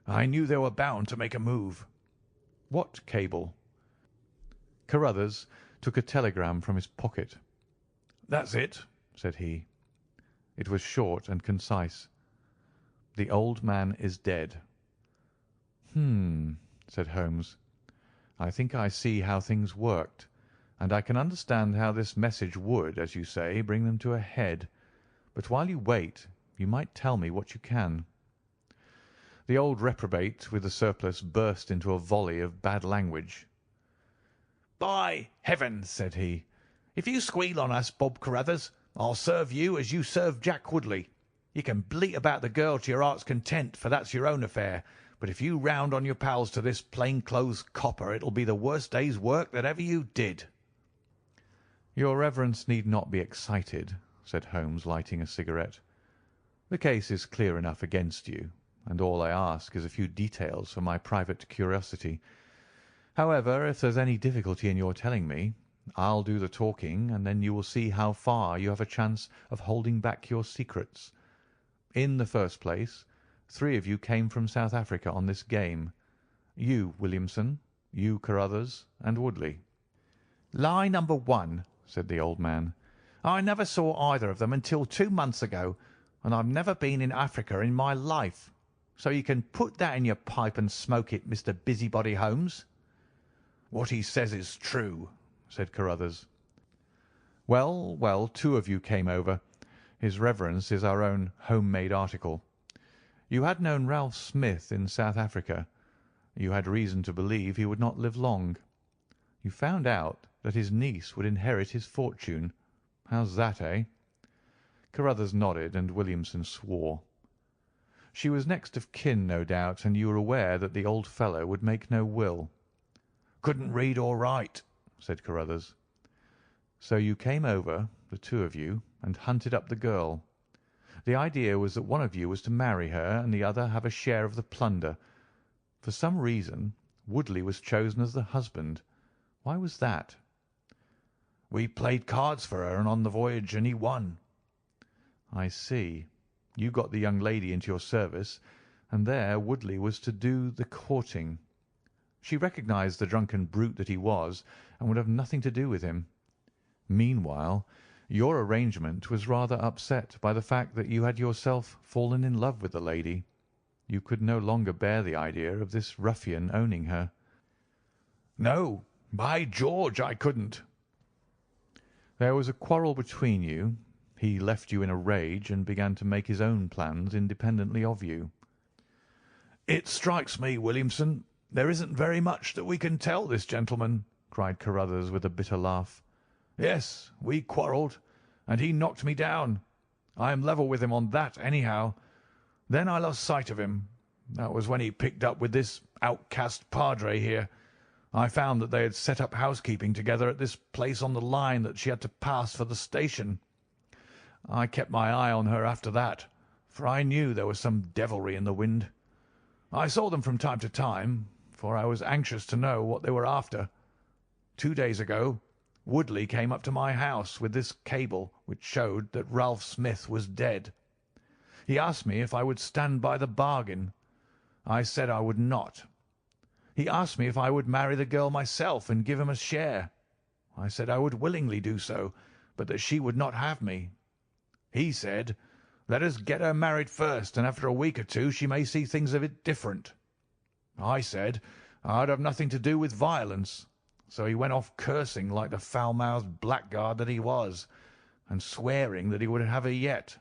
I knew they were bound to make a move." "What cable?" Carruthers took a telegram from his pocket. "That's it," said he. It was short and concise. "The old man is dead." Said Holmes. "I think I see how things worked, and I can understand how this message would, as you say, bring them to a head. But while you wait, you might tell me what you can." The old reprobate with the surplice burst into a volley of bad language. "By heaven," said he, "if you squeal on us, Bob Carruthers, I'll serve you as you served Jack Woodley. You can bleat about the girl to your heart's content, for that's your own affair, but if you round on your pals to this plain-clothes copper, it'll be the worst day's work that ever you did." "Your reverence need not be excited," said Holmes, lighting a cigarette. "The case is clear enough against you, and all I ask is a few details for my private curiosity. However, if there's any difficulty in your telling me, I'll do the talking, and then you will see how far you have a chance of holding back your secrets. In the first place, 3 of you came from South Africa on this game. You, Williamson, you, Carruthers, and Woodley." "Lie number 1," said the old man. "I never saw either of them until 2 months ago, and I've never been in Africa in my life. So you can put that in your pipe and smoke it, Mr. Busybody Holmes." "What he says is true," said Carruthers. "Well, well, 2 of you came over. His reverence is our own home-made article. You had known Ralph Smith in South Africa. You had reason to believe he would not live long. You found out that his niece would inherit his fortune. How's that, eh?" Carruthers nodded, and Williamson swore. "She was next of kin, no doubt, and you were aware that the old fellow would make no will." "Couldn't read or write," said Carruthers. "So you came over, the 2 of you, and hunted up the girl. The idea was that one of you was to marry her and the other have a share of the plunder. For some reason, Woodley was chosen as the husband. Why was that?" "We played cards for her and on the voyage, and he won." "I see. You got the young lady into your service, and there Woodley was to do the courting. She recognised the drunken brute that he was, and would have nothing to do with him. Meanwhile, Your arrangement was rather upset by the fact that you had yourself fallen in love with the lady. You could no longer bear the idea of this ruffian owning her." "No, by George, I couldn't." "There was a quarrel between you. He left you in a rage and began to make his own plans independently of you." "It strikes me, Williamson, there isn't very much that we can tell this gentleman," cried Carruthers with a bitter laugh. "Yes, we quarrelled, and he knocked me down. I am level with him on that, anyhow. Then I lost sight of him. That was when he picked up with this outcast padre here. I found that they had set up housekeeping together at this place on the line that she had to pass for the station. I kept my eye on her after that, for I knew there was some devilry in the wind. I saw them from time to time, for I was anxious to know what they were after. 2 days ago Woodley came up to my house with this cable which showed that Ralph Smith was dead. He asked me if I would stand by the bargain. I said I would not. He asked me if I would marry the girl myself and give him a share. I said I would willingly do so, but that she would not have me. He said, 'Let us get her married first, and after a week or two she may see things a bit different.' I said I'd have nothing to do with violence. So he went off cursing like the foul-mouthed blackguard that he was, and swearing that he would have her yet.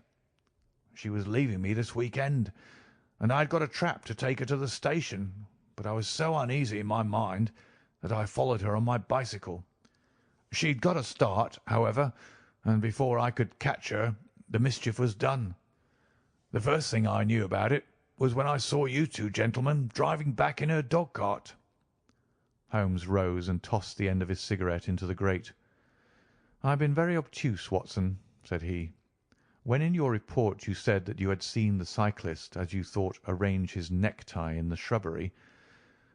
She was leaving me this week-end, and I had got a trap to take her to the station, but I was so uneasy in my mind that I followed her on my bicycle. She'd got a start, however, and before I could catch her the mischief was done. The first thing I knew about it was when I saw you two gentlemen driving back in her dog-cart." Holmes rose and tossed the end of his cigarette into the grate. "I have been very obtuse, Watson," said he. "When in your report you said that you had seen the cyclist, as you thought, arrange his necktie in the shrubbery,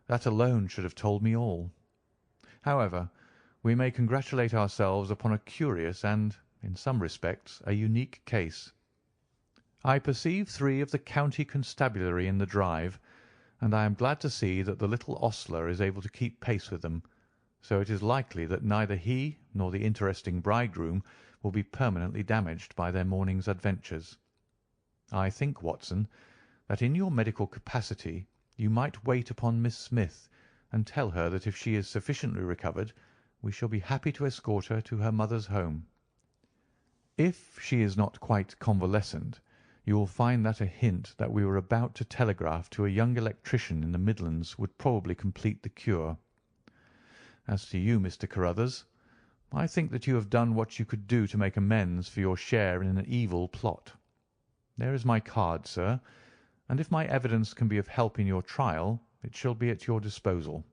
that alone should have told me all. However, we may congratulate ourselves upon a curious and, in some respects, a unique case. I perceive 3 of the county constabulary in the drive, and I am glad to see that the little ostler is able to keep pace with them, so it is likely that neither he nor the interesting bridegroom will be permanently damaged by their morning's adventures. I think, Watson, that in your medical capacity you might wait upon Miss Smith and tell her that if she is sufficiently recovered we shall be happy to escort her to her mother's home. If she is not quite convalescent, you will find that a hint that we were about to telegraph to a young electrician in the Midlands would probably complete the cure. As to you, Mr. Carruthers, I think that you have done what you could do to make amends for your share in an evil plot. There is my card, sir, and if my evidence can be of help in your trial, it shall be at your disposal.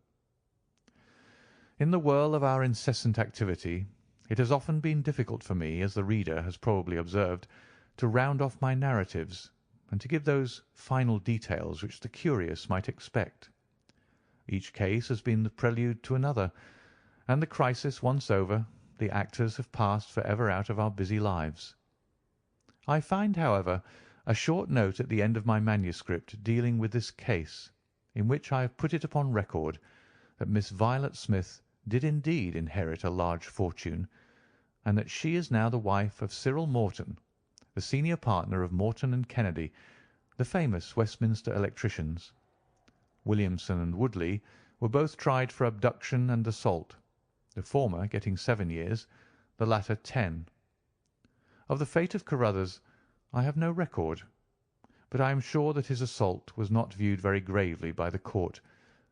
In the whirl of our incessant activity, it has often been difficult for me, as the reader has probably observed, to round off my narratives and to give those final details which the curious might expect. Each case has been the prelude to another, and the crisis once over, the actors have passed for ever out of our busy lives. I find, however, a short note at the end of my manuscript dealing with this case, in which I have put it upon record that Miss Violet Smith did indeed inherit a large fortune, and that she is now the wife of Cyril Morton, the senior partner of Morton and Kennedy, the famous Westminster electricians. Williamson and Woodley were both tried for abduction and assault, the former getting 7 years, the latter 10. Of the fate of Carruthers I have no record, but I am sure that his assault was not viewed very gravely by the court,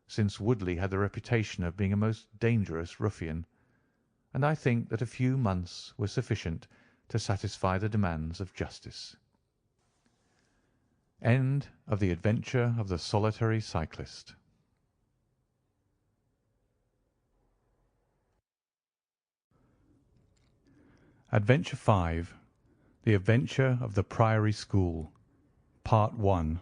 since Woodley had the reputation of being a most dangerous ruffian, and I think that a few months were sufficient to satisfy the demands of justice. End of The Adventure of the Solitary Cyclist. Adventure 5. The Adventure of the Priory School. Part 1.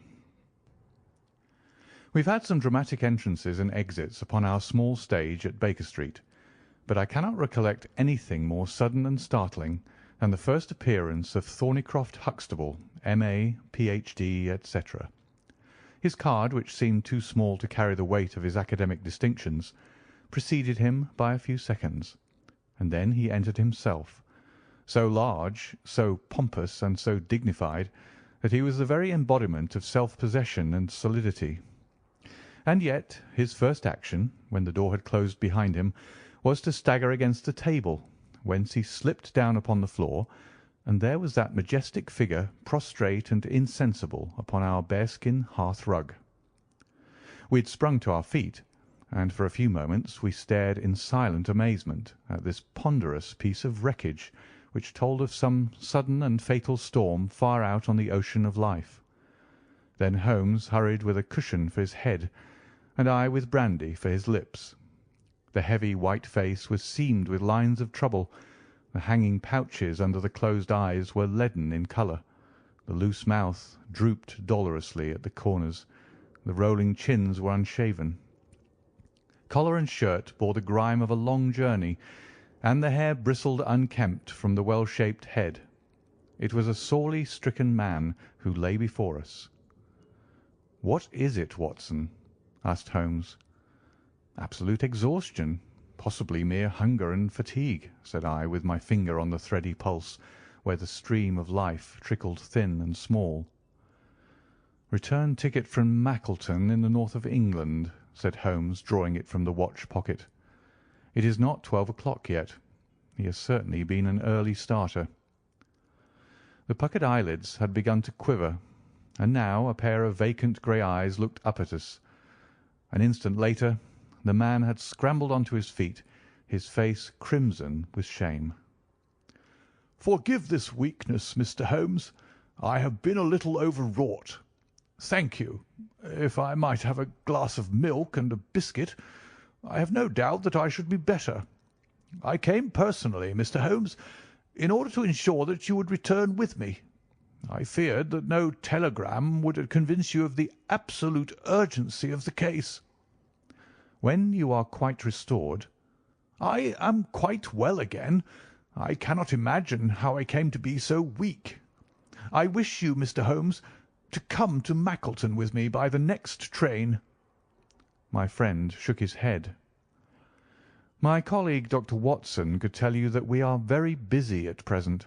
We've had some dramatic entrances and exits upon our small stage at Baker Street, but I cannot recollect anything more sudden and startling than the first appearance of Thornycroft Huxtable, M.A., Ph.D., etc. His card, which seemed too small to carry the weight of his academic distinctions, preceded him by a few seconds, and then he entered himself, so large, so pompous, and so dignified that he was the very embodiment of self-possession and solidity. And yet his first action, when the door had closed behind him, was to stagger against the table, whence he slipped down upon the floor, and there was that majestic figure prostrate and insensible upon our bearskin hearth-rug. We had sprung to our feet, and for a few moments we stared in silent amazement at this ponderous piece of wreckage which told of some sudden and fatal storm far out on the ocean of life. Then Holmes hurried with a cushion for his head, and I with brandy for his lips. The heavy white face was seamed with lines of trouble. The hanging pouches under the closed eyes were leaden in colour. The loose mouth drooped dolorously at the corners. The rolling chins were unshaven. Collar and shirt bore the grime of a long journey, and the hair bristled unkempt from the well-shaped head. It was a sorely stricken man who lay before us. "What is it, Watson?" asked Holmes. "Absolute exhaustion, possibly mere hunger and fatigue," said I, with my finger on the thready pulse, where the stream of life trickled thin and small. "Return ticket from Mackleton in the north of England," said Holmes, drawing it from the watch pocket. "It is not 12 o'clock yet. He has certainly been an early starter." The puckered eyelids had begun to quiver, and now a pair of vacant grey eyes looked up at us. An instant later the man had scrambled on to his feet, his face crimson with shame. "Forgive this weakness, Mr. Holmes. I have been a little overwrought. Thank you. If I might have a glass of milk and a biscuit, I have no doubt that I should be better. I came personally, Mr. Holmes, in order to ensure that you would return with me. I feared that no telegram would convince you of the absolute urgency of the case." "When you are quite restored—" "I am quite well again. I cannot imagine how I came to be so weak. I wish you, Mr. Holmes, to come to Mackleton with me by the next train." My friend shook his head. "My colleague, Dr. Watson, could tell you that we are very busy at present.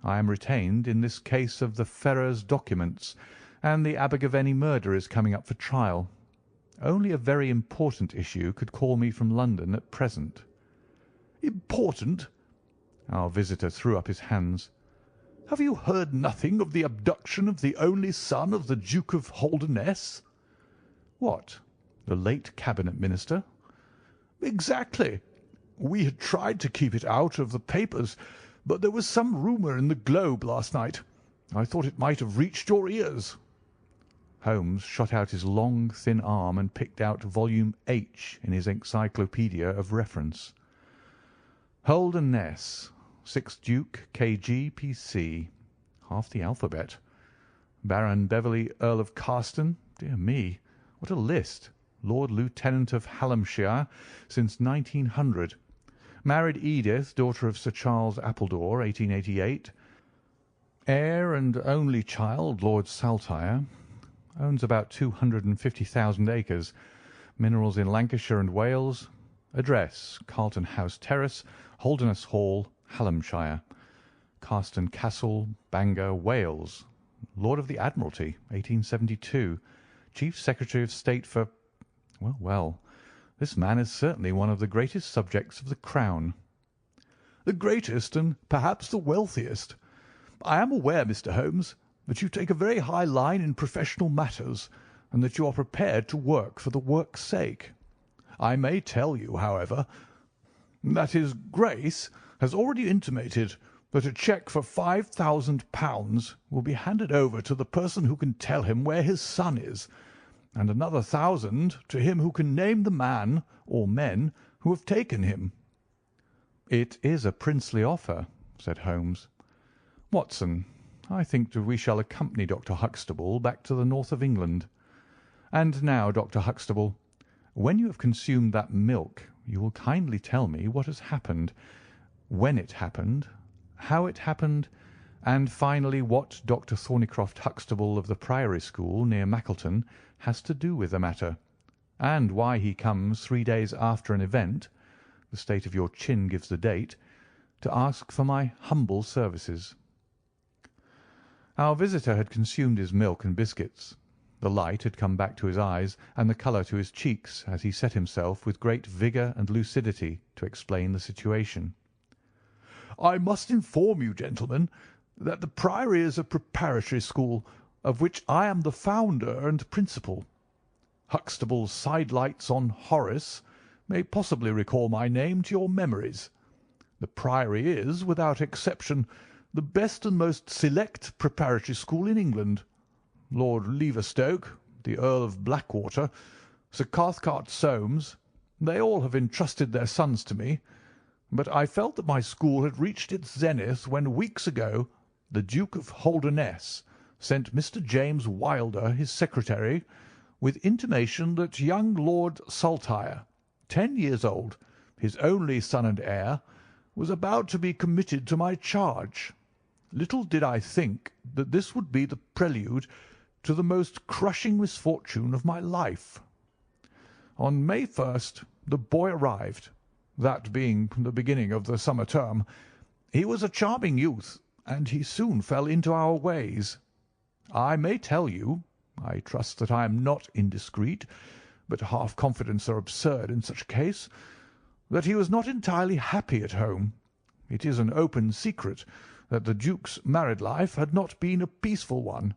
I am retained in this case of the Ferrers documents, and the Abergavenny murder is coming up for trial. Only a very important issue could call me from London at present." "Important?" Our visitor threw up his hands. "Have you heard nothing of the abduction of the only son of the Duke of Holdernesse?" "What, the late Cabinet Minister?" "Exactly. We had tried to keep it out of the papers, but there was some rumour in the Globe last night. I thought it might have reached your ears." Holmes shot out his long, thin arm and picked out volume H in his encyclopaedia of reference. "Holdernesse, 6th Duke, K.G., P.C. Half the alphabet. Baron Beverley, Earl of Carston. Dear me, what a list. Lord Lieutenant of Hallamshire since 1900. Married Edith, daughter of Sir Charles Appledore, 1888. Heir and only child, Lord Saltire. Owns about 250,000 acres. Minerals in Lancashire and Wales. Address, Carlton House Terrace, Holdernesse Hall, Hallamshire. Carston Castle, Bangor, Wales. Lord of the Admiralty, 1872. Chief Secretary of State for— Well, well, this man is certainly one of the greatest subjects of the Crown." "The greatest and perhaps the wealthiest. I am aware, Mr. Holmes, that you take a very high line in professional matters, and that you are prepared to work for the work's sake. I may tell you, however, that his Grace has already intimated that a cheque for £5,000 will be handed over to the person who can tell him where his son is, and another 1,000 to him who can name the man or men who have taken him." "It is a princely offer," said Holmes. "Watson, I think that we shall accompany Dr. Huxtable back to the north of England. And now, Dr. Huxtable, when you have consumed that milk, you will kindly tell me what has happened, when it happened, how it happened, and finally what Dr. Thornycroft Huxtable of the Priory School near Mackleton has to do with the matter, and why he comes 3 days after an event—the state of your chin gives the date— to ask for my humble services. Our visitor had consumed his milk and biscuits. The light had come back to his eyes and the colour to his cheeks as he set himself with great vigour and lucidity to explain the situation. "I must inform you, gentlemen, that the Priory is a preparatory school of which I am the founder and principal. Huxtable's sidelights on Horace may possibly recall my name to your memories. The Priory is, without exception, the best and most select preparatory school in England. Lord Leverstoke, the Earl of Blackwater, Sir Cathcart Soames, they all have entrusted their sons to me, but I felt that my school had reached its zenith when weeks ago the Duke of Holdernesse sent Mr. James Wilder, his secretary, with intimation that young Lord Saltire, 10 years old, his only son and heir, was about to be committed to my charge. Little did I think that this would be the prelude to the most crushing misfortune of my life. On May 1st the boy arrived, that being the beginning of the summer term. He was a charming youth, and he soon fell into our ways. I may tell you, I trust that I am not indiscreet, but half-confidence are absurd in such a case, that he was not entirely happy at home. It is an open secret that the Duke's married life had not been a peaceful one,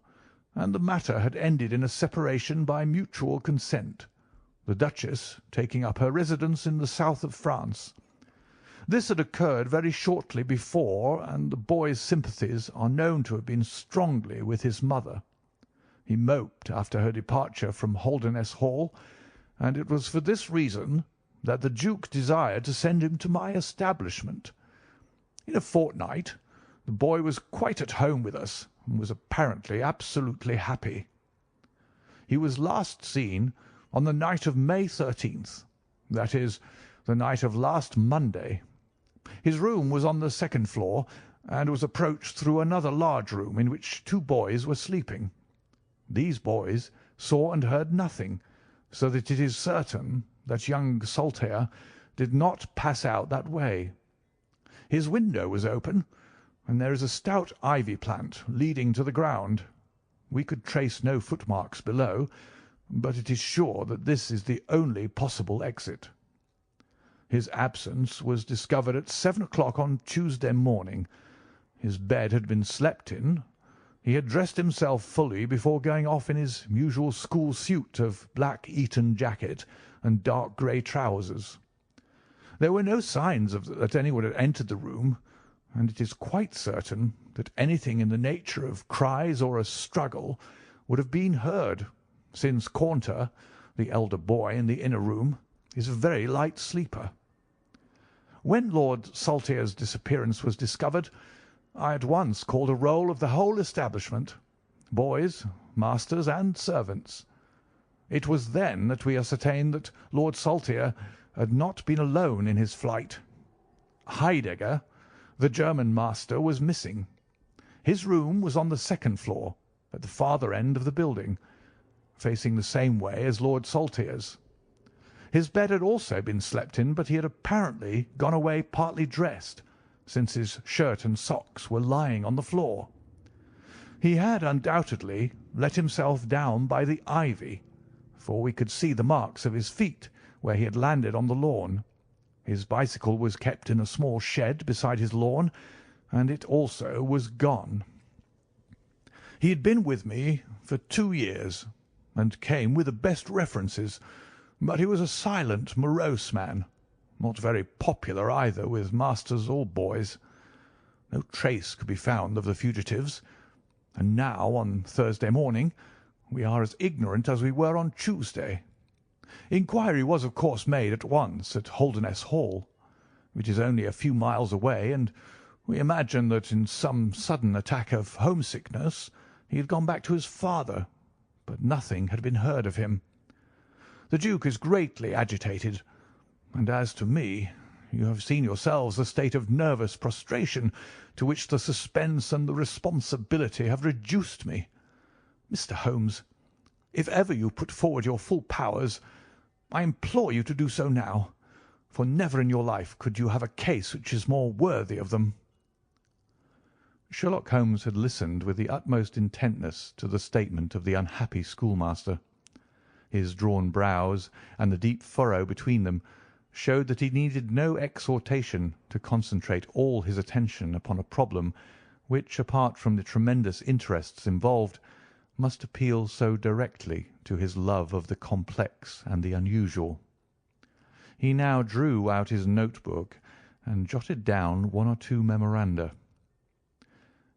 and the matter had ended in a separation by mutual consent, the Duchess taking up her residence in the south of France. This had occurred very shortly before, and the boy's sympathies are known to have been strongly with his mother. He moped after her departure from Holdernesse Hall, and it was for this reason that the Duke desired to send him to my establishment. In a fortnight the boy was quite at home with us, and was apparently absolutely happy. He was last seen on the night of May 13th, that is, the night of last Monday. His room was on the second floor, and was approached through another large room in which 2 boys were sleeping. These boys saw and heard nothing, so that it is certain that young Saltire did not pass out that way. His window was open, and there is a stout ivy plant leading to the ground. We could trace no footmarks below, but it is sure that this is the only possible exit. His absence was discovered at 7 o'clock on Tuesday morning. His bed had been slept in. He had dressed himself fully before going off in his usual school suit of black Eton jacket and dark grey trousers. There were no signs that anyone had entered the room, and it is quite certain that anything in the nature of cries or a struggle would have been heard, since Caunter, the elder boy in the inner room, is a very light sleeper. When Lord Saltire's disappearance was discovered, I at once called a roll of the whole establishment, boys, masters, and servants. It was then that we ascertained that Lord Saltire had not been alone in his flight. Heidegger, the German master, was missing. His room was on the second floor, at the farther end of the building, facing the same way as Lord Saltire's. His bed had also been slept in, but he had apparently gone away partly dressed, since his shirt and socks were lying on the floor. He had undoubtedly let himself down by the ivy, for we could see the marks of his feet where he had landed on the lawn. His bicycle was kept in a small shed beside his lawn, and it also was gone. He had been with me for 2 years, and came with the best references, but he was a silent, morose man, not very popular either with masters or boys. No trace could be found of the fugitives, and now, on Thursday morning, we are as ignorant as we were on Tuesday. Inquiry was, of course, made at once at Holdernesse Hall, which is only a few miles away, and we imagine that in some sudden attack of homesickness he had gone back to his father, but nothing had been heard of him. The Duke is greatly agitated, and as to me, you have seen yourselves the state of nervous prostration to which the suspense and the responsibility have reduced me. Mr. Holmes, if ever you put forward your full powers, I implore you to do so now, for never in your life could you have a case which is more worthy of them." Sherlock Holmes had listened with the utmost intentness to the statement of the unhappy schoolmaster. His drawn brows and the deep furrow between them showed that he needed no exhortation to concentrate all his attention upon a problem which, apart from the tremendous interests involved, must appeal so directly to his love of the complex and the unusual. He now drew out his notebook and jotted down one or two memoranda.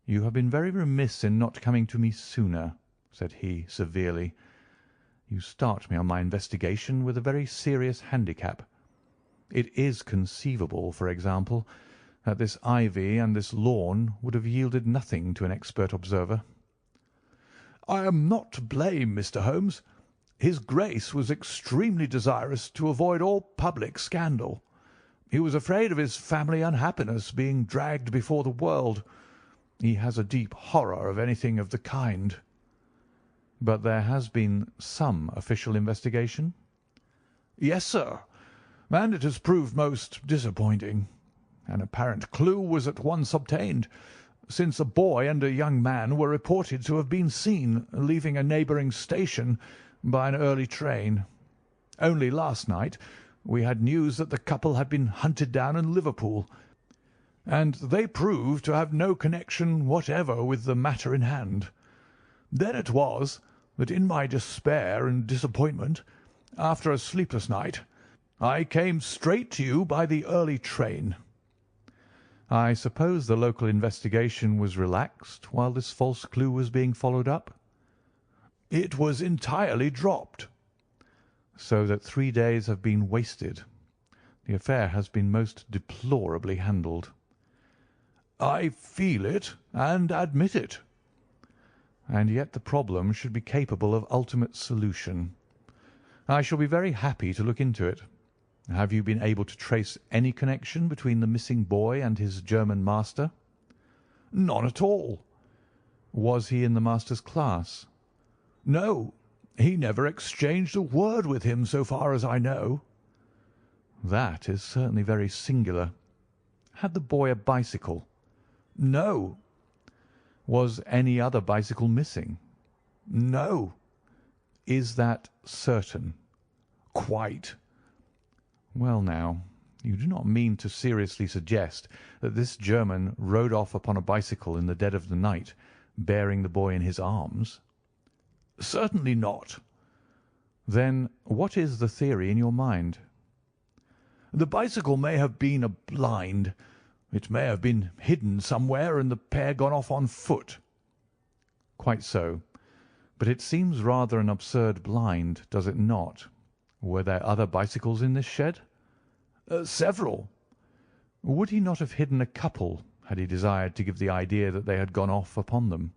"You have been very remiss in not coming to me sooner," said he, severely. "You start me on my investigation with a very serious handicap. It is conceivable, for example, that this ivy and this lawn would have yielded nothing to an expert observer." "I am not to blame, Mr. Holmes. His Grace was extremely desirous to avoid all public scandal. He was afraid of his family unhappiness being dragged before the world. He has a deep horror of anything of the kind." "But there has been some official investigation?" "Yes, sir, and it has proved most disappointing. An apparent clue was at once obtained, since a boy and a young man were reported to have been seen leaving a neighbouring station by an early train. Only last night we had news that the couple had been hunted down in Liverpool, and they proved to have no connection whatever with the matter in hand. Then it was that in my despair and disappointment, after a sleepless night, I came straight to you by the early train." "I suppose the local investigation was relaxed while this false clue was being followed up?" "It was entirely dropped." "So that 3 days have been wasted. The affair has been most deplorably handled." "I feel it and admit it." "And yet the problem should be capable of ultimate solution. I shall be very happy to look into it. Have you been able to trace any connection between the missing boy and his German master?" "None at all." "Was he in the master's class?" "No, he never exchanged a word with him so far as I know." "That is certainly very singular. Had the boy a bicycle?" "No." "Was any other bicycle missing?" "No." "Is that certain?" "Quite." "Well, now, you do not mean to seriously suggest that this German rode off upon a bicycle in the dead of the night, bearing the boy in his arms?" "Certainly not." "Then what is the theory in your mind?" "The bicycle may have been a blind. It may have been hidden somewhere and the pair gone off on foot." "Quite so. But it seems rather an absurd blind, does it not? Were there other bicycles in this shed?" "Several." "Would he not have hidden a couple had he desired to give the idea that they had gone off upon them?"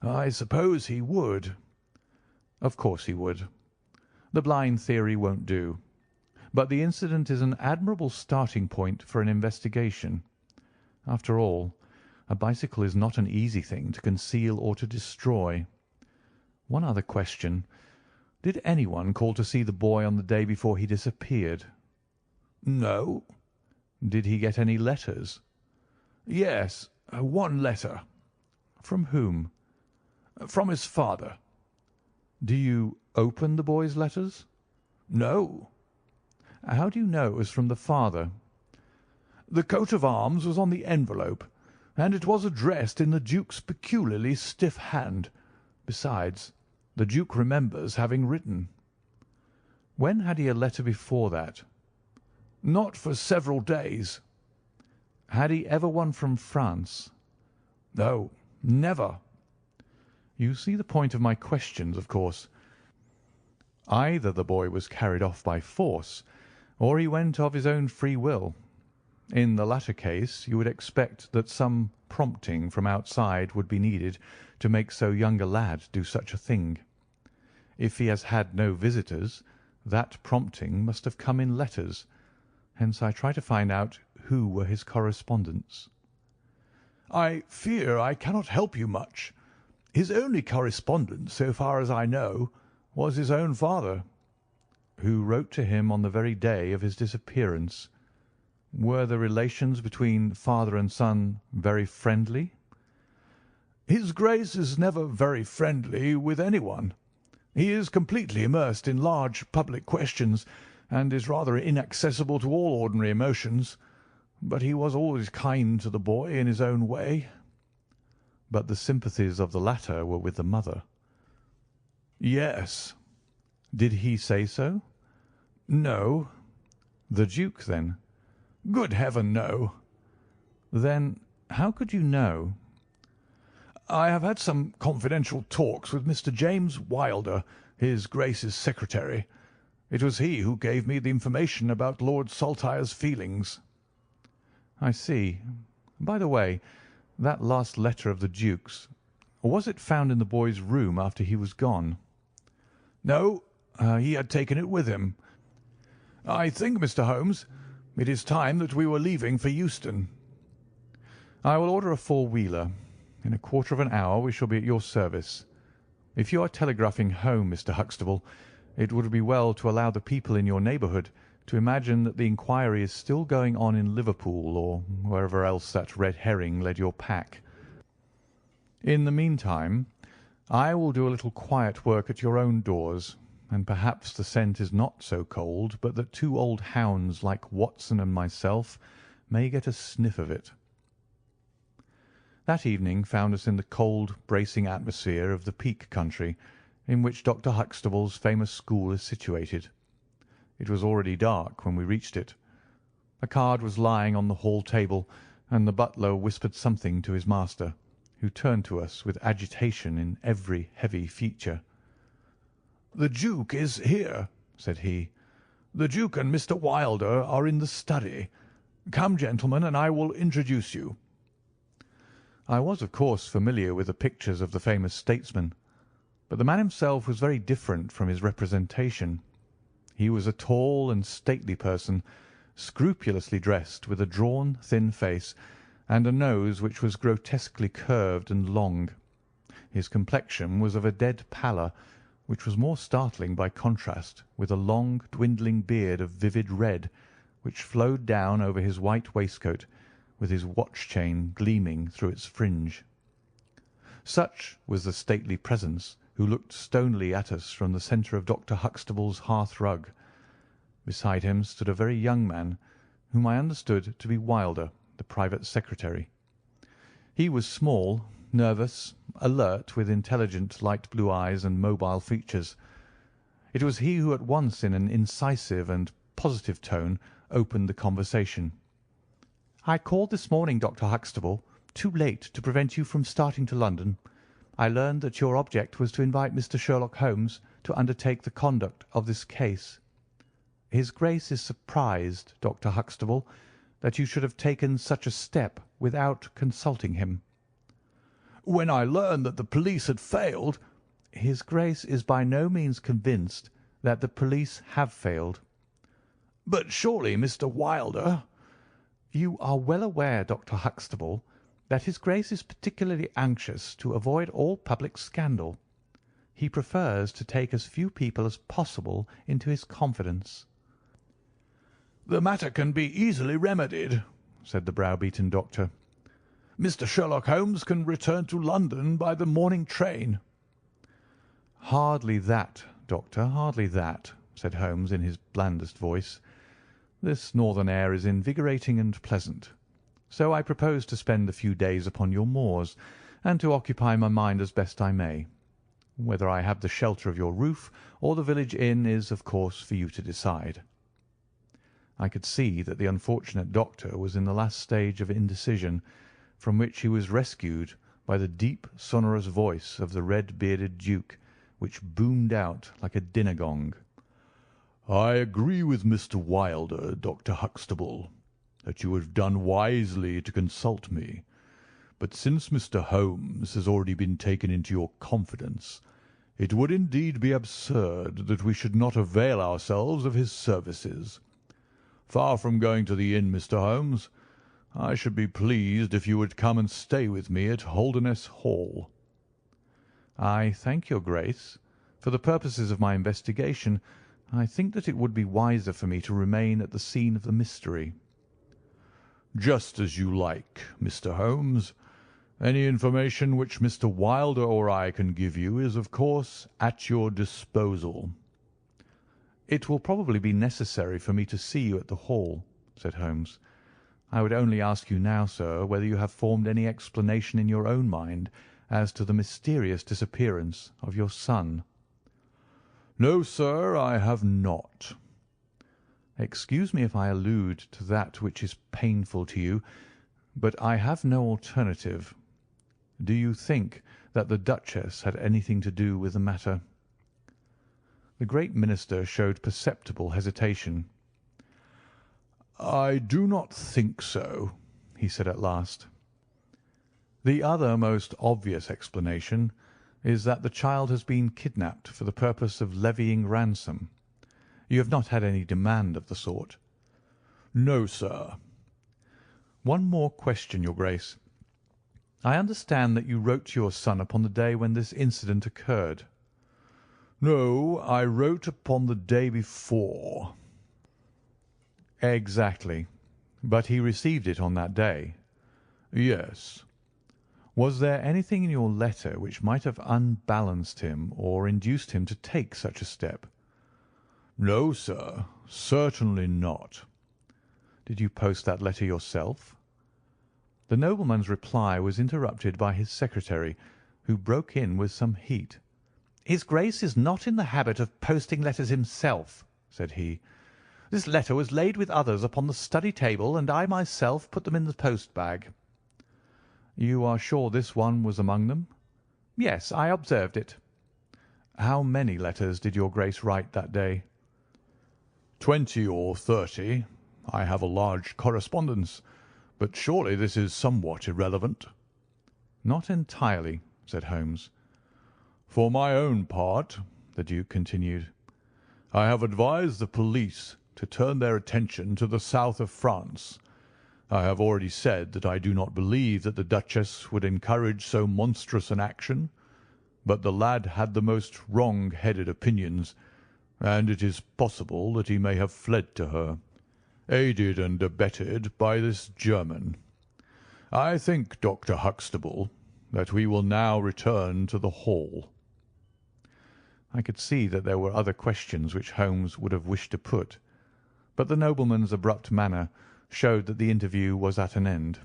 "I suppose he would." "Of course he would. The blind theory won't do. But the incident is an admirable starting point for an investigation. After all, a bicycle is not an easy thing to conceal or to destroy. One other question. Did anyone call to see the boy on the day before he disappeared?" "No." "Did he get any letters?" "Yes, one letter." "From whom?" "From his father." "Do you open the boy's letters?" "No." "How do you know it was from the father?" "The coat of arms was on the envelope, and it was addressed in the Duke's peculiarly stiff hand. Besides, the Duke remembers having written." "When had he a letter before that?" "Not for several days." "Had he ever one from France?" "No, never." "You see the point of my questions, of course. Either the boy was carried off by force, or he went of his own free will. In the latter case you would expect that some prompting from outside would be needed to make so young a lad do such a thing. If he has had no visitors, that prompting must have come in letters. Hence I try to find out who were his correspondents." "I fear I cannot help you much. His only correspondent, so far as I know, was his own father." who wrote to him on the very day of his disappearance. Were the relations between father and son very friendly?" "His Grace is never very friendly with anyone. He is completely immersed in large public questions, and is rather inaccessible to all ordinary emotions. But he was always kind to the boy in his own way." "But the sympathies of the latter were with the mother." "Yes." "Did he say so?" "No." "The Duke, then?" "Good heaven, no." "Then how could you know?" "I have had some confidential talks with Mr. James Wilder, his Grace's secretary. It was he who gave me the information about Lord Saltire's feelings." "I see. By the way, that last letter of the Duke's, was it found in the boy's room after he was gone?" "No, he had taken it with him. I think, Mr. Holmes, it is time that we were leaving for Euston." "I will order a four-wheeler. In a quarter of an hour we shall be at your service. If you are telegraphing home, Mr. Huxtable, it would be well to allow the people in your neighbourhood to imagine that the inquiry is still going on in Liverpool or wherever else that red herring led your pack. In the meantime, I will do a little quiet work at your own doors, and perhaps the scent is not so cold but that two old hounds like Watson and myself may get a sniff of it." That evening found us in the cold, bracing atmosphere of the Peak Country, in which Dr. Huxtable's famous school is situated. It was already dark when we reached it. A card was lying on the hall table, and the butler whispered something to his master, who turned to us with agitation in every heavy feature. "The Duke is here," said he. "The Duke and Mr. Wilder are in the study. Come, gentlemen, and I will introduce you." I was, of course, familiar with the pictures of the famous statesman, but the man himself was very different from his representation. He was a tall and stately person, scrupulously dressed, with a drawn, thin face, and a nose which was grotesquely curved and long. His complexion was of a dead pallor, which was more startling by contrast with a long, dwindling beard of vivid red, which flowed down over his white waistcoat, with his watch-chain gleaming through its fringe. Such was the stately presence who looked stonily at us from the centre of Dr. Huxtable's hearth-rug. Beside him stood a very young man, whom I understood to be Wilder, the private secretary. He was small, nervous, alert, with intelligent light blue eyes and mobile features. It was he who at once, in an incisive and positive tone, opened the conversation. "I called this morning, Dr. Huxtable, too late to prevent you from starting to London. I learned that your object was to invite Mr. Sherlock Holmes to undertake the conduct of this case. His Grace is surprised, Dr. Huxtable, that you should have taken such a step without consulting him." "When I learned that the police had failed—" "His Grace is by no means convinced that the police have failed." "But surely Mr. Wilder—" "You are well aware, Dr. Huxtable, that his Grace is particularly anxious to avoid all public scandal. He prefers to take as few people as possible into his confidence." "The matter can be easily remedied," said the browbeaten doctor. "Mr. Sherlock Holmes can return to London by the morning train." "Hardly that, Doctor, hardly that," said Holmes in his blandest voice. "This northern air is invigorating and pleasant, so I propose to spend a few days upon your moors, and to occupy my mind as best I may. Whether I have the shelter of your roof or the village inn is, of course, for you to decide." I could see that the unfortunate doctor was in the last stage of indecision, from which he was rescued by the deep, sonorous voice of the red-bearded duke, which boomed out like a dinner gong. "I agree with Mr. Wilder, Dr. Huxtable, that you have done wisely to consult me. But since Mr. Holmes has already been taken into your confidence, it would indeed be absurd that we should not avail ourselves of his services. Far from going to the inn, Mr. Holmes, I should be pleased if you would come and stay with me at Holderness Hall." "I thank your Grace. For the purposes of my investigation, I think that it would be wiser for me to remain at the scene of the mystery." "Just as you like, Mr. Holmes. Any information which Mr. Wilder or I can give you is, of course, at your disposal." "It will probably be necessary for me to see you at the Hall," said Holmes. "I would only ask you now, sir, whether you have formed any explanation in your own mind as to the mysterious disappearance of your son." "No, sir, I have not." "Excuse me if I allude to that which is painful to you, but I have no alternative. Do you think that the Duchess had anything to do with the matter?" The great minister showed perceptible hesitation. "I do not think so," he said at last. "The other most obvious explanation is that the child has been kidnapped for the purpose of levying ransom. You have not had any demand of the sort?" "No, sir." "One more question, your Grace. I understand that you wrote to your son upon the day when this incident occurred?" "No, I wrote upon the day before." "Exactly. But he received it on that day?" "Yes." "Was there anything in your letter which might have unbalanced him or induced him to take such a step?" "No, sir, certainly not." "Did you post that letter yourself?" The nobleman's reply was interrupted by his secretary, who broke in with some heat. "His Grace is not in the habit of posting letters himself," said he. "This letter was laid with others upon the study table, and I myself put them in the post-bag." "You are sure this one was among them?" "Yes, I observed it." "How many letters did your Grace write that day?" 20 or 30. I have a large correspondence, but surely this is somewhat irrelevant." "Not entirely," said Holmes. "For my own part," the Duke continued, "I have advised the police to turn their attention to the south of France. I have already said that I do not believe that the Duchess would encourage so monstrous an action, but the lad had the most wrong-headed opinions, and it is possible that he may have fled to her, aided and abetted by this German. I think, Dr. Huxtable, that we will now return to the Hall." I could see that there were other questions which Holmes would have wished to put, but the nobleman's abrupt manner showed that the interview was at an end.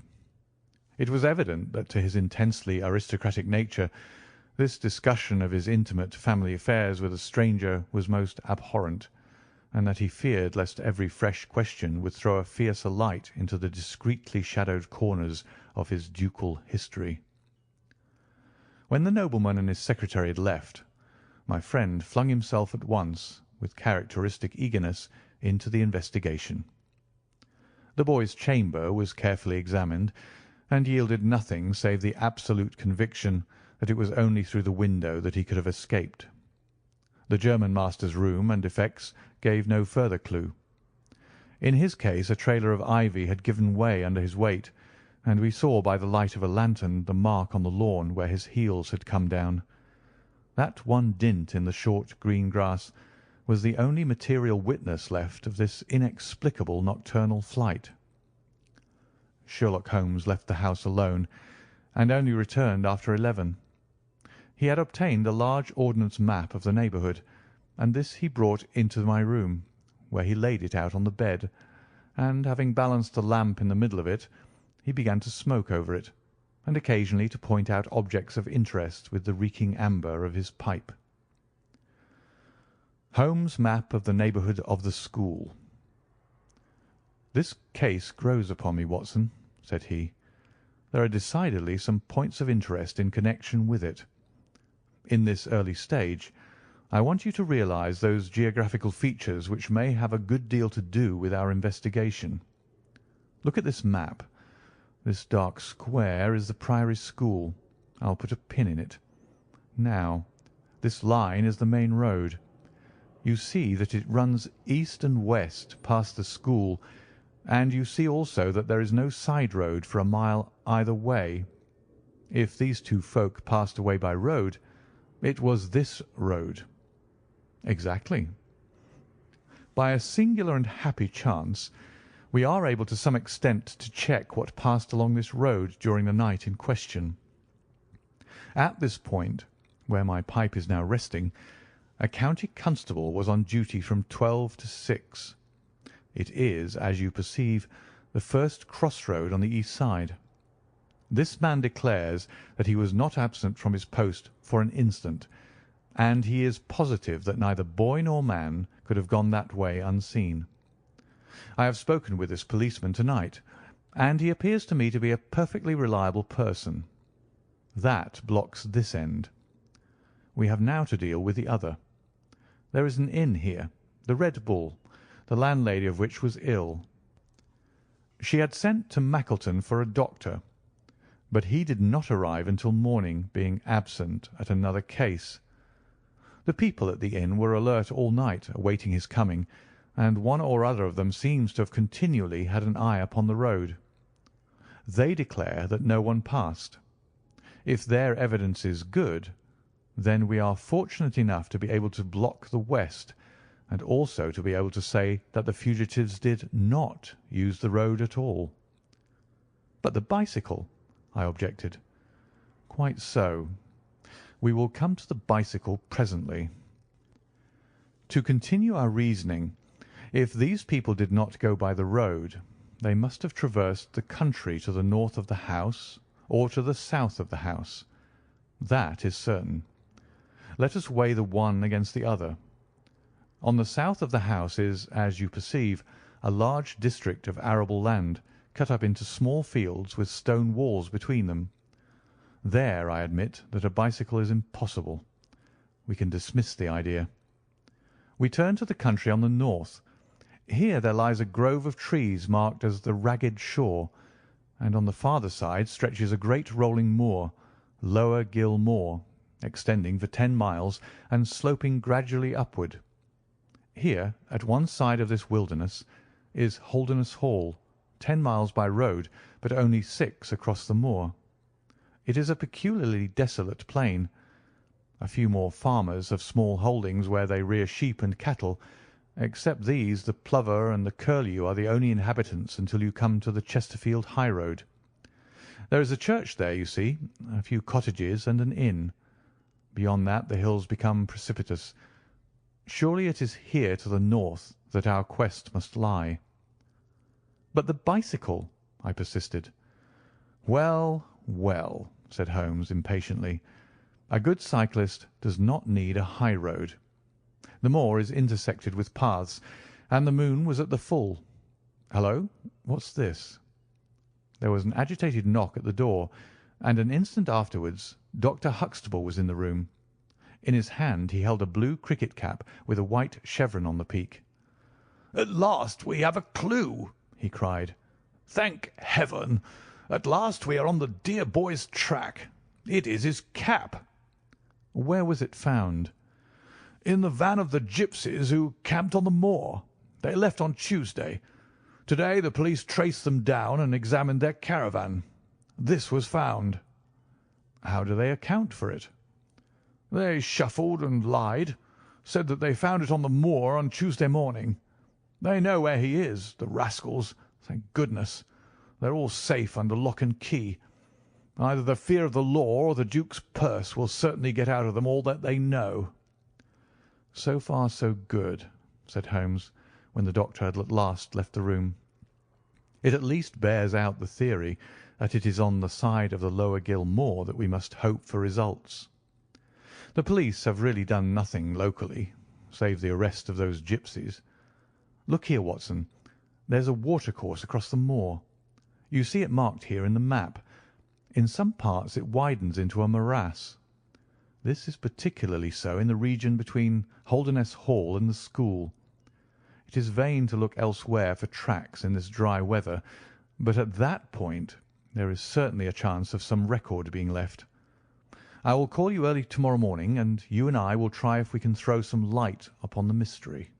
It was evident that to his intensely aristocratic nature this discussion of his intimate family affairs with a stranger was most abhorrent, and that he feared lest every fresh question would throw a fiercer light into the discreetly shadowed corners of his ducal history. When the nobleman and his secretary had left, my friend flung himself at once, with characteristic eagerness, into the investigation. The boy's chamber was carefully examined, and yielded nothing save the absolute conviction that it was only through the window that he could have escaped. The German master's room and effects gave no further clue. In his case a trailer of ivy had given way under his weight, and we saw by the light of a lantern the mark on the lawn where his heels had come down. That one dint in the short green grass was the only material witness left of this inexplicable nocturnal flight. Sherlock Holmes left the house alone, and only returned after 11. He had obtained a large ordnance map of the neighbourhood, and this he brought into my room, where he laid it out on the bed, and, having balanced a lamp in the middle of it, he began to smoke over it, and occasionally to point out objects of interest with the reeking amber of his pipe. Holmes' map of the neighbourhood of the school. "This case grows upon me, Watson," said he. "There are decidedly some points of interest in connection with it. In this early stage, I want you to realise those geographical features which may have a good deal to do with our investigation. Look at this map. This dark square is the Priory School. I'll put a pin in it. Now, this line is the main road. You see that it runs east and west past the school, and you see also that there is no side road for a mile either way. If these two folk passed away by road, it was this road." "Exactly." By a singular and happy chance, we are able to some extent to check what passed along this road during the night in question. At this point, where my pipe is now resting, a county constable was on duty from 12 to 6. It is, as you perceive, the first crossroad on the east side. This man declares that he was not absent from his post for an instant, and he is positive that neither boy nor man could have gone that way unseen. I have spoken with this policeman to-night, and he appears to me to be a perfectly reliable person. That blocks this end. We have now to deal with the other. There is an inn here, the Red Bull, the landlady of which was ill. She had sent to Mackleton for a doctor, but he did not arrive until morning, being absent at another case. The people at the inn were alert all night, awaiting his coming, and one or other of them seems to have continually had an eye upon the road. They declare that no one passed. If their evidence is good, then we are fortunate enough to be able to block the west, and also to be able to say that the fugitives did not use the road at all. But the bicycle, I objected. Quite so. We will come to the bicycle presently. To continue our reasoning, if these people did not go by the road, they must have traversed the country to the north of the house or to the south of the house. That is certain. Let us weigh the one against the other. On the south of the house is, as you perceive, a large district of arable land, cut up into small fields with stone walls between them. There I admit that a bicycle is impossible. We can dismiss the idea. We turn to the country on the north. Here there lies a grove of trees marked as the Ragged Shore, and on the farther side stretches a great rolling moor, Lower Gill Moor, extending for 10 miles and sloping gradually upward. Here, at one side of this wilderness, is Holderness Hall, 10 miles by road, but only 6 across the moor. It is a peculiarly desolate plain. A few more farmers have small holdings where they rear sheep and cattle. Except these, the plover and the curlew are the only inhabitants until you come to the Chesterfield high road. There is a church there, you see, a few cottages and an inn. Beyond that the hills become precipitous. Surely it is here to the north that our quest must lie. But the bicycle, I persisted. Well, well, said Holmes impatiently. A good cyclist does not need a high road. The moor is intersected with paths, and the moon was at the full. Hello, what's this? There was an agitated knock at the door, and an instant afterwards Dr. Huxtable was in the room. In his hand he held a blue cricket cap with a white chevron on the peak. "At last we have a clue," he cried. "Thank Heaven! At last we are on the dear boy's track. It is his cap." "Where was it found?" "In the van of the gipsies who camped on the moor. They left on Tuesday. To-day the police traced them down and examined their caravan. This was found." "How do they account for it?" "They shuffled and lied, said that they found it on the moor on Tuesday morning. They know where he is, the rascals, thank goodness. They're all safe under lock and key. Either the fear of the law or the Duke's purse will certainly get out of them all that they know." "So far so good," said Holmes, when the doctor had at last left the room. "It at least bears out the theory that it is on the side of the Lower Gill Moor that we must hope for results. The police have really done nothing locally, save the arrest of those gipsies. Look here, Watson, there's a watercourse across the moor. You see it marked here in the map. In some parts it widens into a morass. This is particularly so in the region between Holderness Hall and the school. It is vain to look elsewhere for tracks in this dry weather, but at that point there is certainly a chance of some record being left. I will call you early tomorrow morning, and you and I will try if we can throw some light upon the mystery."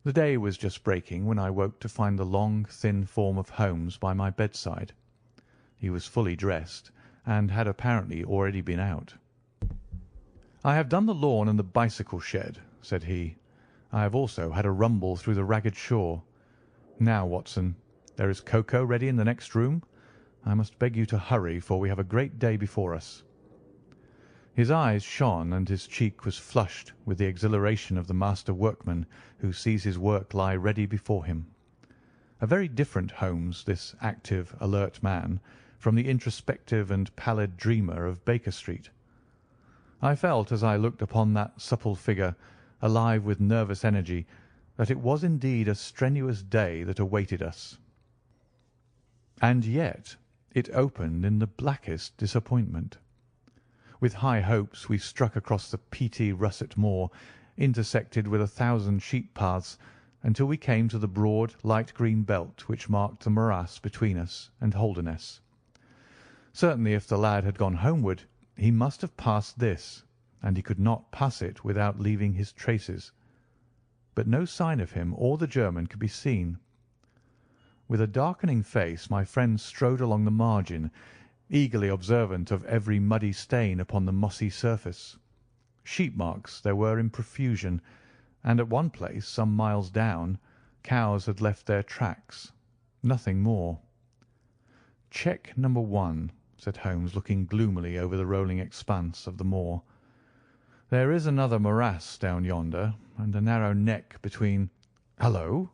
The day was just breaking when I woke to find the long, thin form of Holmes by my bedside. He was fully dressed, and had apparently already been out. "I have done the lawn and the bicycle shed," said he. I have also had a rumble through the ragged shore. Now, Watson, there is cocoa ready in the next room. I must beg you to hurry, for we have a great day before us." His eyes shone and his cheek was flushed with the exhilaration of the master workman who sees his work lie ready before him. A very different Holmes, this active, alert man, from the introspective and pallid dreamer of Baker Street. I felt, as I looked upon that supple figure, alive with nervous energy, that it was indeed a strenuous day that awaited us. And yet it opened in the blackest disappointment. With high hopes we struck across the peaty russet moor, intersected with 1,000 sheep paths, until we came to the broad light green belt which marked the morass between us and Holderness. Certainly if the lad had gone homeward, he must have passed this, and he could not pass it without leaving his traces. But no sign of him or the German could be seen. With a darkening face my friend strode along the margin, eagerly observant of every muddy stain upon the mossy surface. Sheep marks there were in profusion, and at one place, some miles down, cows had left their tracks. Nothing more. "Check number 1, said Holmes, looking gloomily over the rolling expanse of the moor. "There is another morass down yonder, and a narrow neck between. Hullo!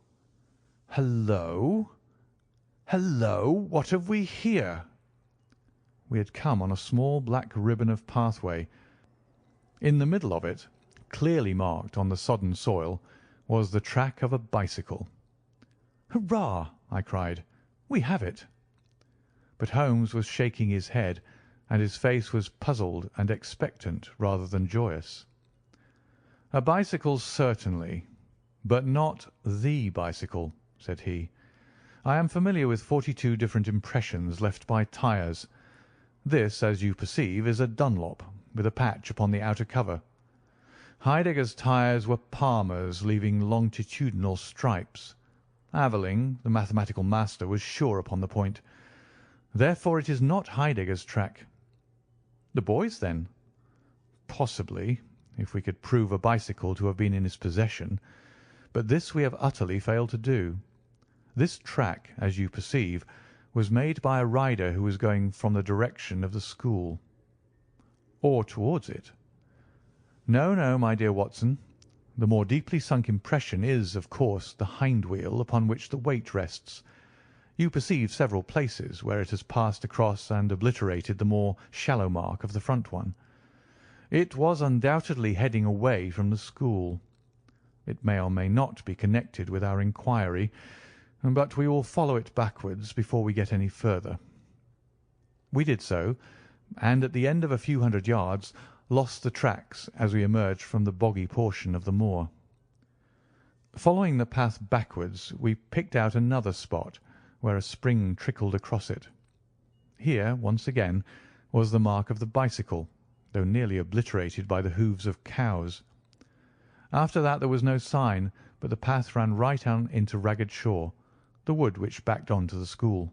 Hullo! Hullo! What have we here?" We had come on a small black ribbon of pathway. In the middle of it, clearly marked on the sodden soil, was the track of a bicycle. "Hurrah!" I cried. "We have it." But Holmes was shaking his head, and his face was puzzled and expectant rather than joyous. "A bicycle, certainly, but not the bicycle," said he. "I am familiar with 42 different impressions left by tyres. This, as you perceive, is a Dunlop, with a patch upon the outer cover. Heidegger's tyres were Palmer's, leaving longitudinal stripes. Aveling, the mathematical master, was sure upon the point. Therefore it is not Heidegger's track." "The boy's, then?" "Possibly, if we could prove a bicycle to have been in his possession. But this we have utterly failed to do. This track, as you perceive, was made by a rider who was going from the direction of the school." "Or towards it." "No, no, my dear Watson. The more deeply sunk impression is, of course, the hind wheel upon which the weight rests. You perceive several places where it has passed across and obliterated the more shallow mark of the front one. It was undoubtedly heading away from the school. It may or may not be connected with our inquiry, but we will follow it backwards before we get any further." We did so, and at the end of a few hundred yards lost the tracks as we emerged from the boggy portion of the moor. Following the path backwards, we picked out another spot where a spring trickled across it. Here, once again, was the mark of the bicycle, though nearly obliterated by the hoofs of cows. After that there was no sign, but the path ran right on into Ragged Shaw, the wood which backed on to the school.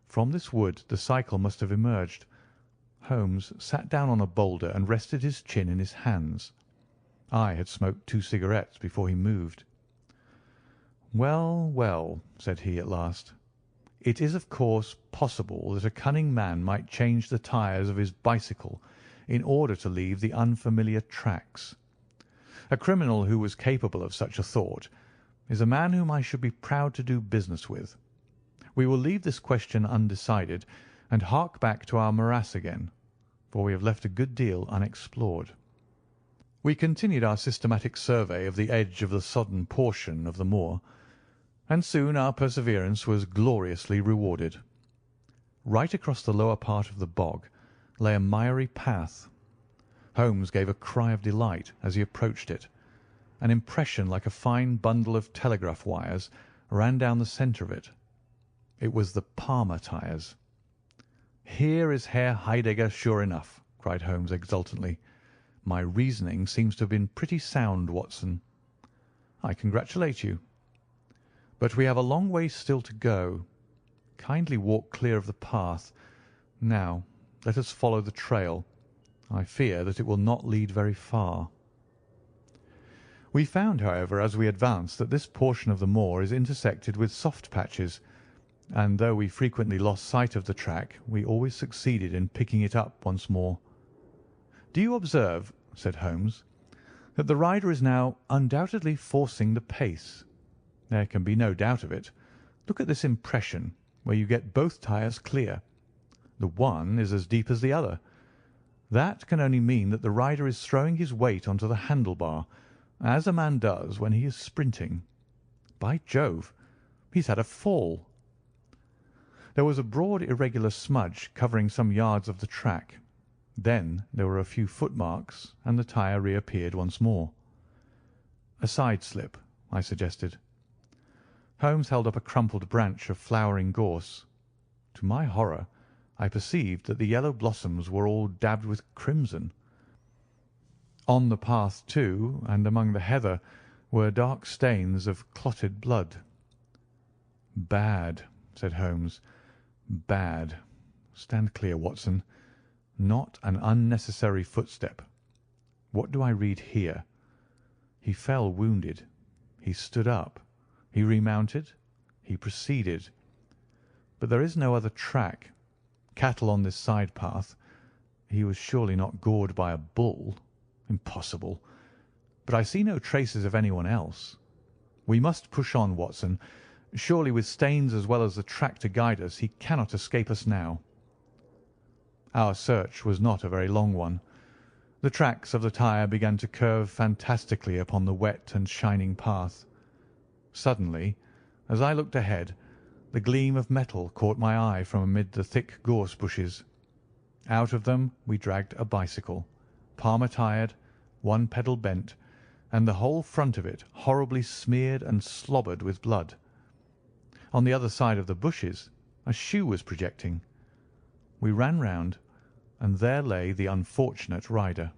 From this wood the cycle must have emerged. Holmes sat down on a boulder and rested his chin in his hands. I had smoked 2 cigarettes before he moved. "Well, well," said he at last, "it is of course possible that a cunning man might change the tyres of his bicycle in order to leave the unfamiliar tracks. A criminal who was capable of such a thought is a man whom I should be proud to do business with. We will leave this question undecided and hark back to our morass again, for we have left a good deal unexplored." We continued our systematic survey of the edge of the sodden portion of the moor, and soon our perseverance was gloriously rewarded. Right across the lower part of the bog lay a miry path. Holmes gave a cry of delight as he approached it. An impression like a fine bundle of telegraph wires ran down the centre of it. It was the Palmer tyres. "Here is Herr Heidegger sure enough," cried Holmes exultantly. "My reasoning seems to have been pretty sound, Watson." "I congratulate you." "But we have a long way still to go. Kindly walk clear of the path. Now let us follow the trail. I fear that it will not lead very far." We found, however, as we advanced, that this portion of the moor is intersected with soft patches, and though we frequently lost sight of the track, we always succeeded in picking it up once more. "Do you observe," said Holmes, "that the rider is now undoubtedly forcing the pace? There can be no doubt of it. Look at this impression, where you get both tyres clear. The one is as deep as the other. That can only mean that the rider is throwing his weight onto the handlebar, as a man does when he is sprinting. By Jove, he's had a fall." There was a broad irregular smudge covering some yards of the track. Then there were a few footmarks, and the tyre reappeared once more. "A side slip," I suggested. Holmes held up a crumpled branch of flowering gorse. To my horror, I perceived that the yellow blossoms were all dabbed with crimson. On the path, too, and among the heather, were dark stains of clotted blood. "Bad," said Holmes. "Bad. Stand clear, Watson. Not an unnecessary footstep. What do I read here? He fell wounded. He stood up. He remounted. He proceeded. But there is no other track. Cattle on this side path. He was surely not gored by a bull. Impossible. But I see no traces of anyone else. We must push on, Watson. Surely with stains as well as the track to guide us, he cannot escape us now." Our search was not a very long one. The tracks of the tyre began to curve fantastically upon the wet and shining path. Suddenly, as I looked ahead, the gleam of metal caught my eye from amid the thick gorse bushes. Out of them we dragged a bicycle, palmer-tired, one pedal bent, and the whole front of it horribly smeared and slobbered with blood. On the other side of the bushes a shoe was projecting. We ran round, and there lay the unfortunate rider.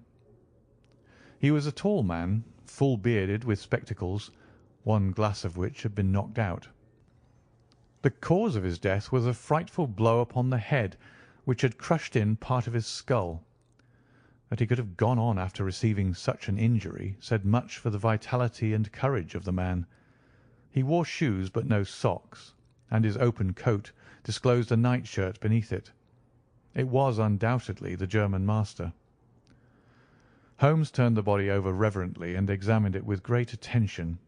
He was a tall man, full-bearded, with spectacles, one glass of which had been knocked out. The cause of his death was a frightful blow upon the head, which had crushed in part of his skull. That he could have gone on after receiving such an injury said much for the vitality and courage of the man. He wore shoes but no socks, and his open coat disclosed a nightshirt beneath it. It was undoubtedly the German master. Holmes turned the body over reverently and examined it with great attention.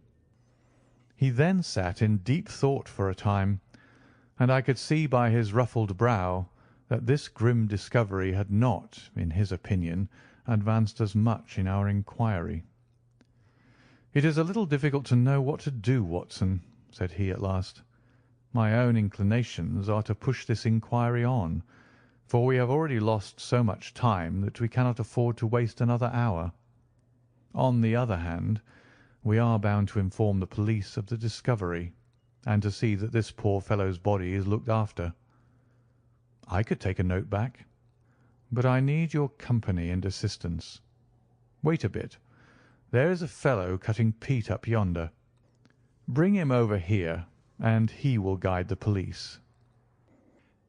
He then sat in deep thought for a time, and I could see by his ruffled brow that this grim discovery had not, in his opinion, advanced us much in our inquiry. "It is a little difficult to know what to do, Watson," said he at last. "My own inclinations are to push this inquiry on, for we have already lost so much time that we cannot afford to waste another hour. On the other hand, we are bound to inform the police of the discovery, and to see that this poor fellow's body is looked after. I could take a note back, but I need your company and assistance. Wait a bit. There is a fellow cutting peat up yonder. Bring him over here, and he will guide the police."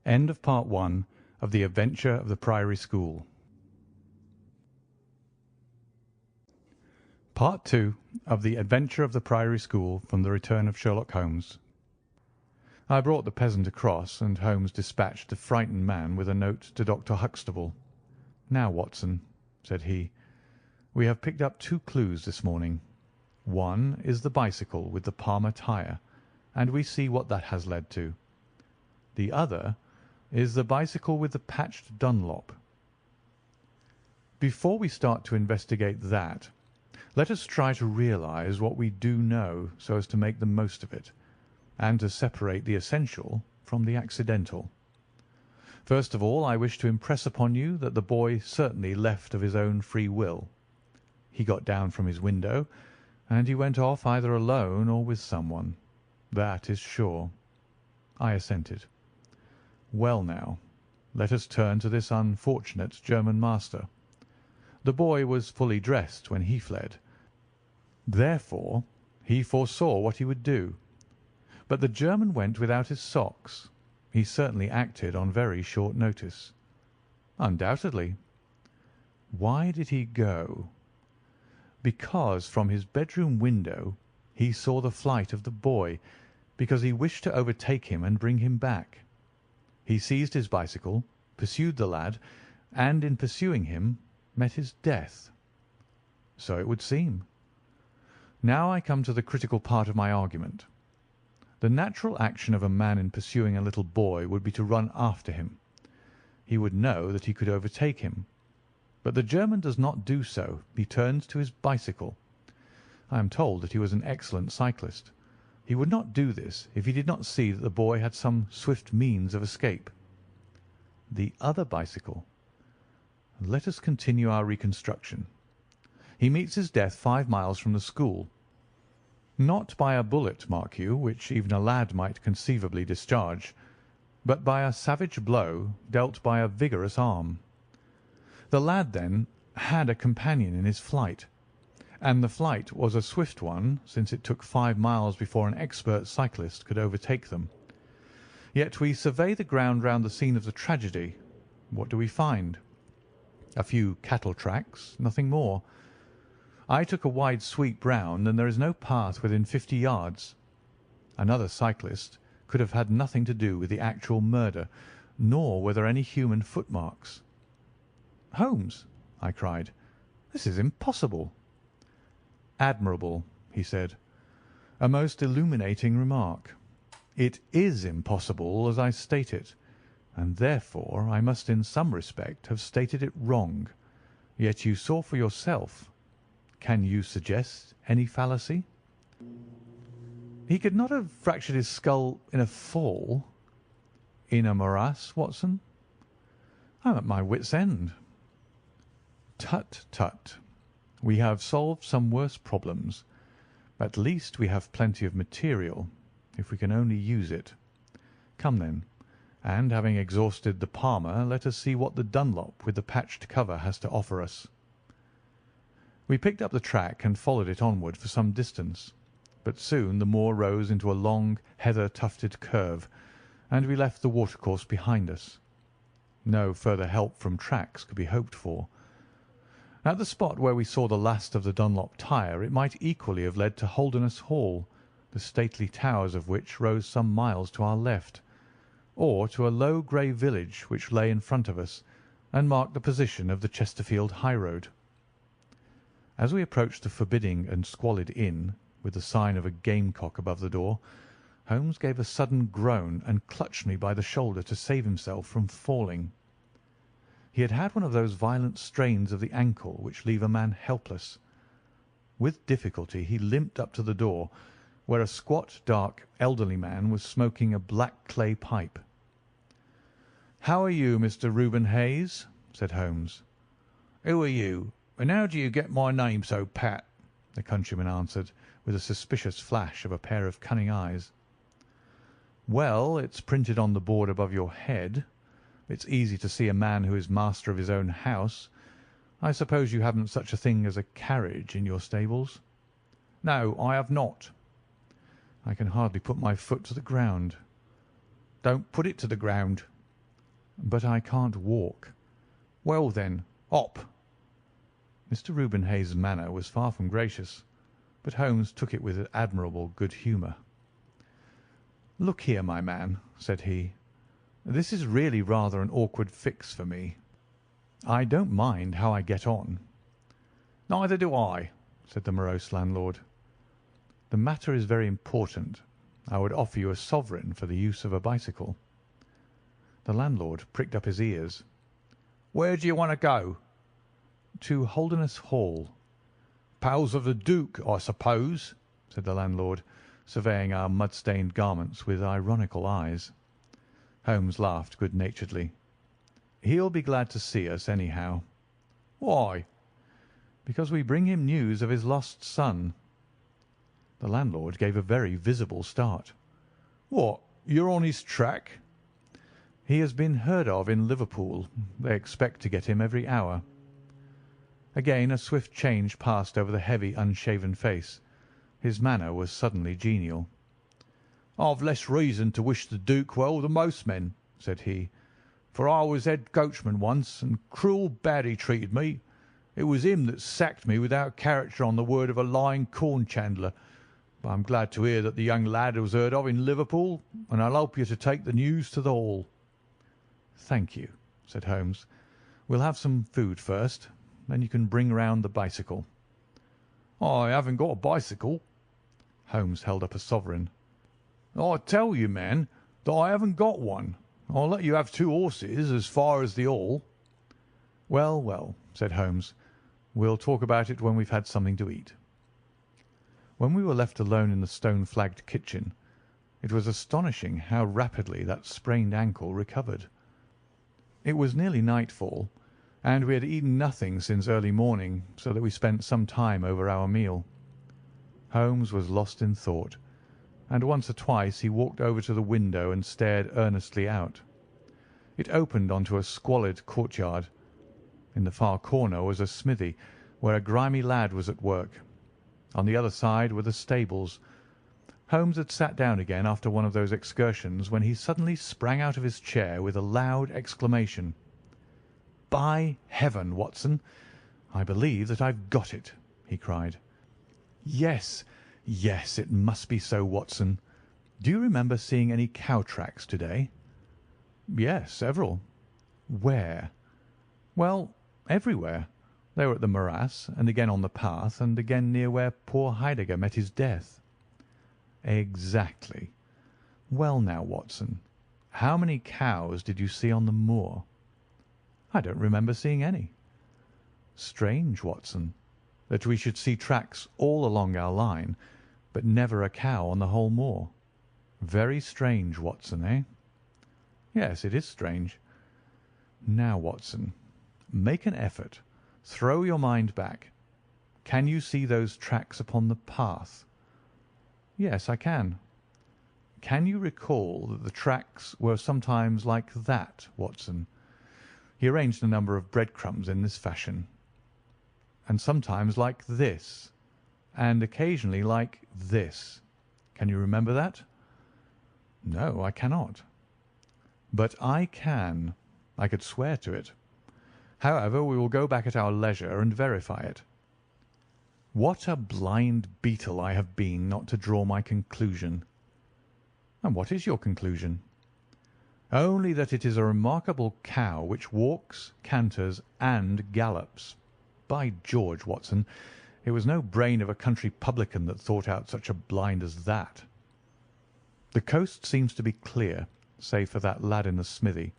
End of Part 1 of The Adventure of the Priory School. Part 2 of The Adventure of the Priory School from The Return of Sherlock Holmes. I brought the peasant across, and Holmes dispatched the frightened man with a note to Dr. Huxtable. "Now, Watson," said he, "we have picked up 2 clues this morning. One is the bicycle with the Palmer tyre, and we see what that has led to. The other is the bicycle with the patched Dunlop. Before we start to investigate that, let us try to realize what we do know so as to make the most of it, and to separate the essential from the accidental. First of all, I wish to impress upon you that the boy certainly left of his own free will. He got down from his window, and he went off either alone or with someone. That is sure." I assented. "Well now, let us turn to this unfortunate German master. The boy was fully dressed when he fled. Therefore, he foresaw what he would do. But the German went without his socks. He certainly acted on very short notice." "Undoubtedly." "Why did he go?" Because from his bedroom window he saw the flight of the boy, because he wished to overtake him and bring him back. He seized his bicycle, pursued the lad, and in pursuing him met his death. So it would seem. Now I come to the critical part of my argument. The natural action of a man in pursuing a little boy would be to run after him. He would know that he could overtake him. But the German does not do so. He turns to his bicycle. I am told that he was an excellent cyclist. He would not do this if he did not see that the boy had some swift means of escape. The other bicycle. Let us continue our reconstruction. He meets his death 5 miles from the school. Not by a bullet, mark you, which even a lad might conceivably discharge, but by a savage blow dealt by a vigorous arm. The lad, then, had a companion in his flight, and the flight was a swift one, since it took 5 miles before an expert cyclist could overtake them. Yet we survey the ground round the scene of the tragedy. What do we find? A few cattle tracks, nothing more. I took a wide sweep round, and there is no path within 50 yards. Another cyclist could have had nothing to do with the actual murder, nor were there any human footmarks. "Holmes," I cried, "this is impossible." "Admirable," he said. "A most illuminating remark. It is impossible as I state it, and therefore I must in some respect have stated it wrong. Yet you saw for yourself. Can you suggest any fallacy?" "He could not have fractured his skull in a fall." "In a morass, Watson?" "I am at my wit's end." "Tut, tut. We have solved some worse problems. At least we have plenty of material, if we can only use it. Come, then, and having exhausted the Palmer, let us see what the Dunlop with the patched cover has to offer us." We picked up the track and followed it onward for some distance, but soon the moor rose into a long, heather-tufted curve, and we left the watercourse behind us. No further help from tracks could be hoped for. At the spot where we saw the last of the Dunlop tire it might equally have led to Holderness Hall, the stately towers of which rose some miles to our left, or to a low grey village which lay in front of us and marked the position of the Chesterfield highroad. As we approached the forbidding and squalid inn, with the sign of a gamecock above the door, Holmes gave a sudden groan and clutched me by the shoulder to save himself from falling. He had had one of those violent strains of the ankle which leave a man helpless. With difficulty he limped up to the door, where a squat, dark, elderly man was smoking a black clay pipe. "How are you, Mr. Reuben Hayes?" said Holmes. "Who are you, and how do you get my name so pat?" the countryman answered, with a suspicious flash of a pair of cunning eyes. "Well, it's printed on the board above your head. It's easy to see a man who is master of his own house. I suppose you haven't such a thing as a carriage in your stables?" "No, I have not." "I can hardly put my foot to the ground." "Don't put it to the ground." "But I can't walk." "Well, then, hop." Mr. Reuben Hayes' manner was far from gracious, but Holmes took it with admirable good humour. "Look here, my man," said he, "this is really rather an awkward fix for me. I don't mind how I get on." "Neither do I," said the morose landlord. "The matter is very important. I would offer you a sovereign for the use of a bicycle." The landlord pricked up his ears. "Where do you want to go?" "To Holderness Hall." "Pals of the Duke, I suppose," said the landlord, surveying our mud-stained garments with ironical eyes. Holmes laughed good-naturedly. "He'll be glad to see us, anyhow." "Why?" "Because we bring him news of his lost son." The landlord gave a very visible start. "What, you're on his track?" "He has been heard of in Liverpool. They expect to get him every hour." Again a swift change passed over the heavy, unshaven face. His manner was suddenly genial. "I've less reason to wish the Duke well than most men," said he, "for I was head coachman once, and cruel bad he treated me, It was him that sacked me without character on the word of a lying corn chandler. But I'm glad to hear that the young lad was heard of in Liverpool, and I'll help you to take the news to the Hall." "Thank you," said Holmes. "We'll have some food first, then you can bring round the bicycle." "I haven't got a bicycle." Holmes held up a sovereign. "I tell you, man, that I haven't got one. I'll let you have 2 horses as far as the Hall." "Well, well," said Holmes. "We'll talk about it when we've had something to eat." When we were left alone in the stone-flagged kitchen, it was astonishing how rapidly that sprained ankle recovered. It was nearly nightfall, and we had eaten nothing since early morning, so that we spent some time over our meal. Holmes was lost in thought, and once or twice he walked over to the window and stared earnestly out. It opened onto a squalid courtyard. In the far corner was a smithy, where a grimy lad was at work. On the other side were the stables. Holmes had sat down again after one of those excursions when he suddenly sprang out of his chair with a loud exclamation. "By Heaven, Watson, I believe that I've got it!" he cried. "Yes, yes, it must be so, Watson. Do you remember seeing any cow tracks to-day?" "Yes, several." "Where?" "Well, everywhere. They were at the morass, and again on the path, and again near where poor Heidegger met his death." "Exactly. Well now, Watson, how many cows did you see on the moor?" "I don't remember seeing any." "Strange, Watson, that we should see tracks all along our line, but never a cow on the whole moor. Very strange, Watson, eh?" "Yes, it is strange." "Now, Watson, make an effort. Throw your mind back. Can you see those tracks upon the path?" "Yes, I can." "Can you recall that the tracks were sometimes like that, Watson?" He arranged a number of breadcrumbs in this fashion. "And sometimes like this, and occasionally like this. Can you remember that?" "No, I cannot." "But I can. I could swear to it. However, we will go back at our leisure and verify it. What a blind beetle I have been not to draw my conclusion." "And what is your conclusion?" "Only that it is a remarkable cow which walks, canters, and gallops. By George, Watson, it was no brain of a country publican that thought out such a blind as that. The coast seems to be clear, save for that lad in the smithy.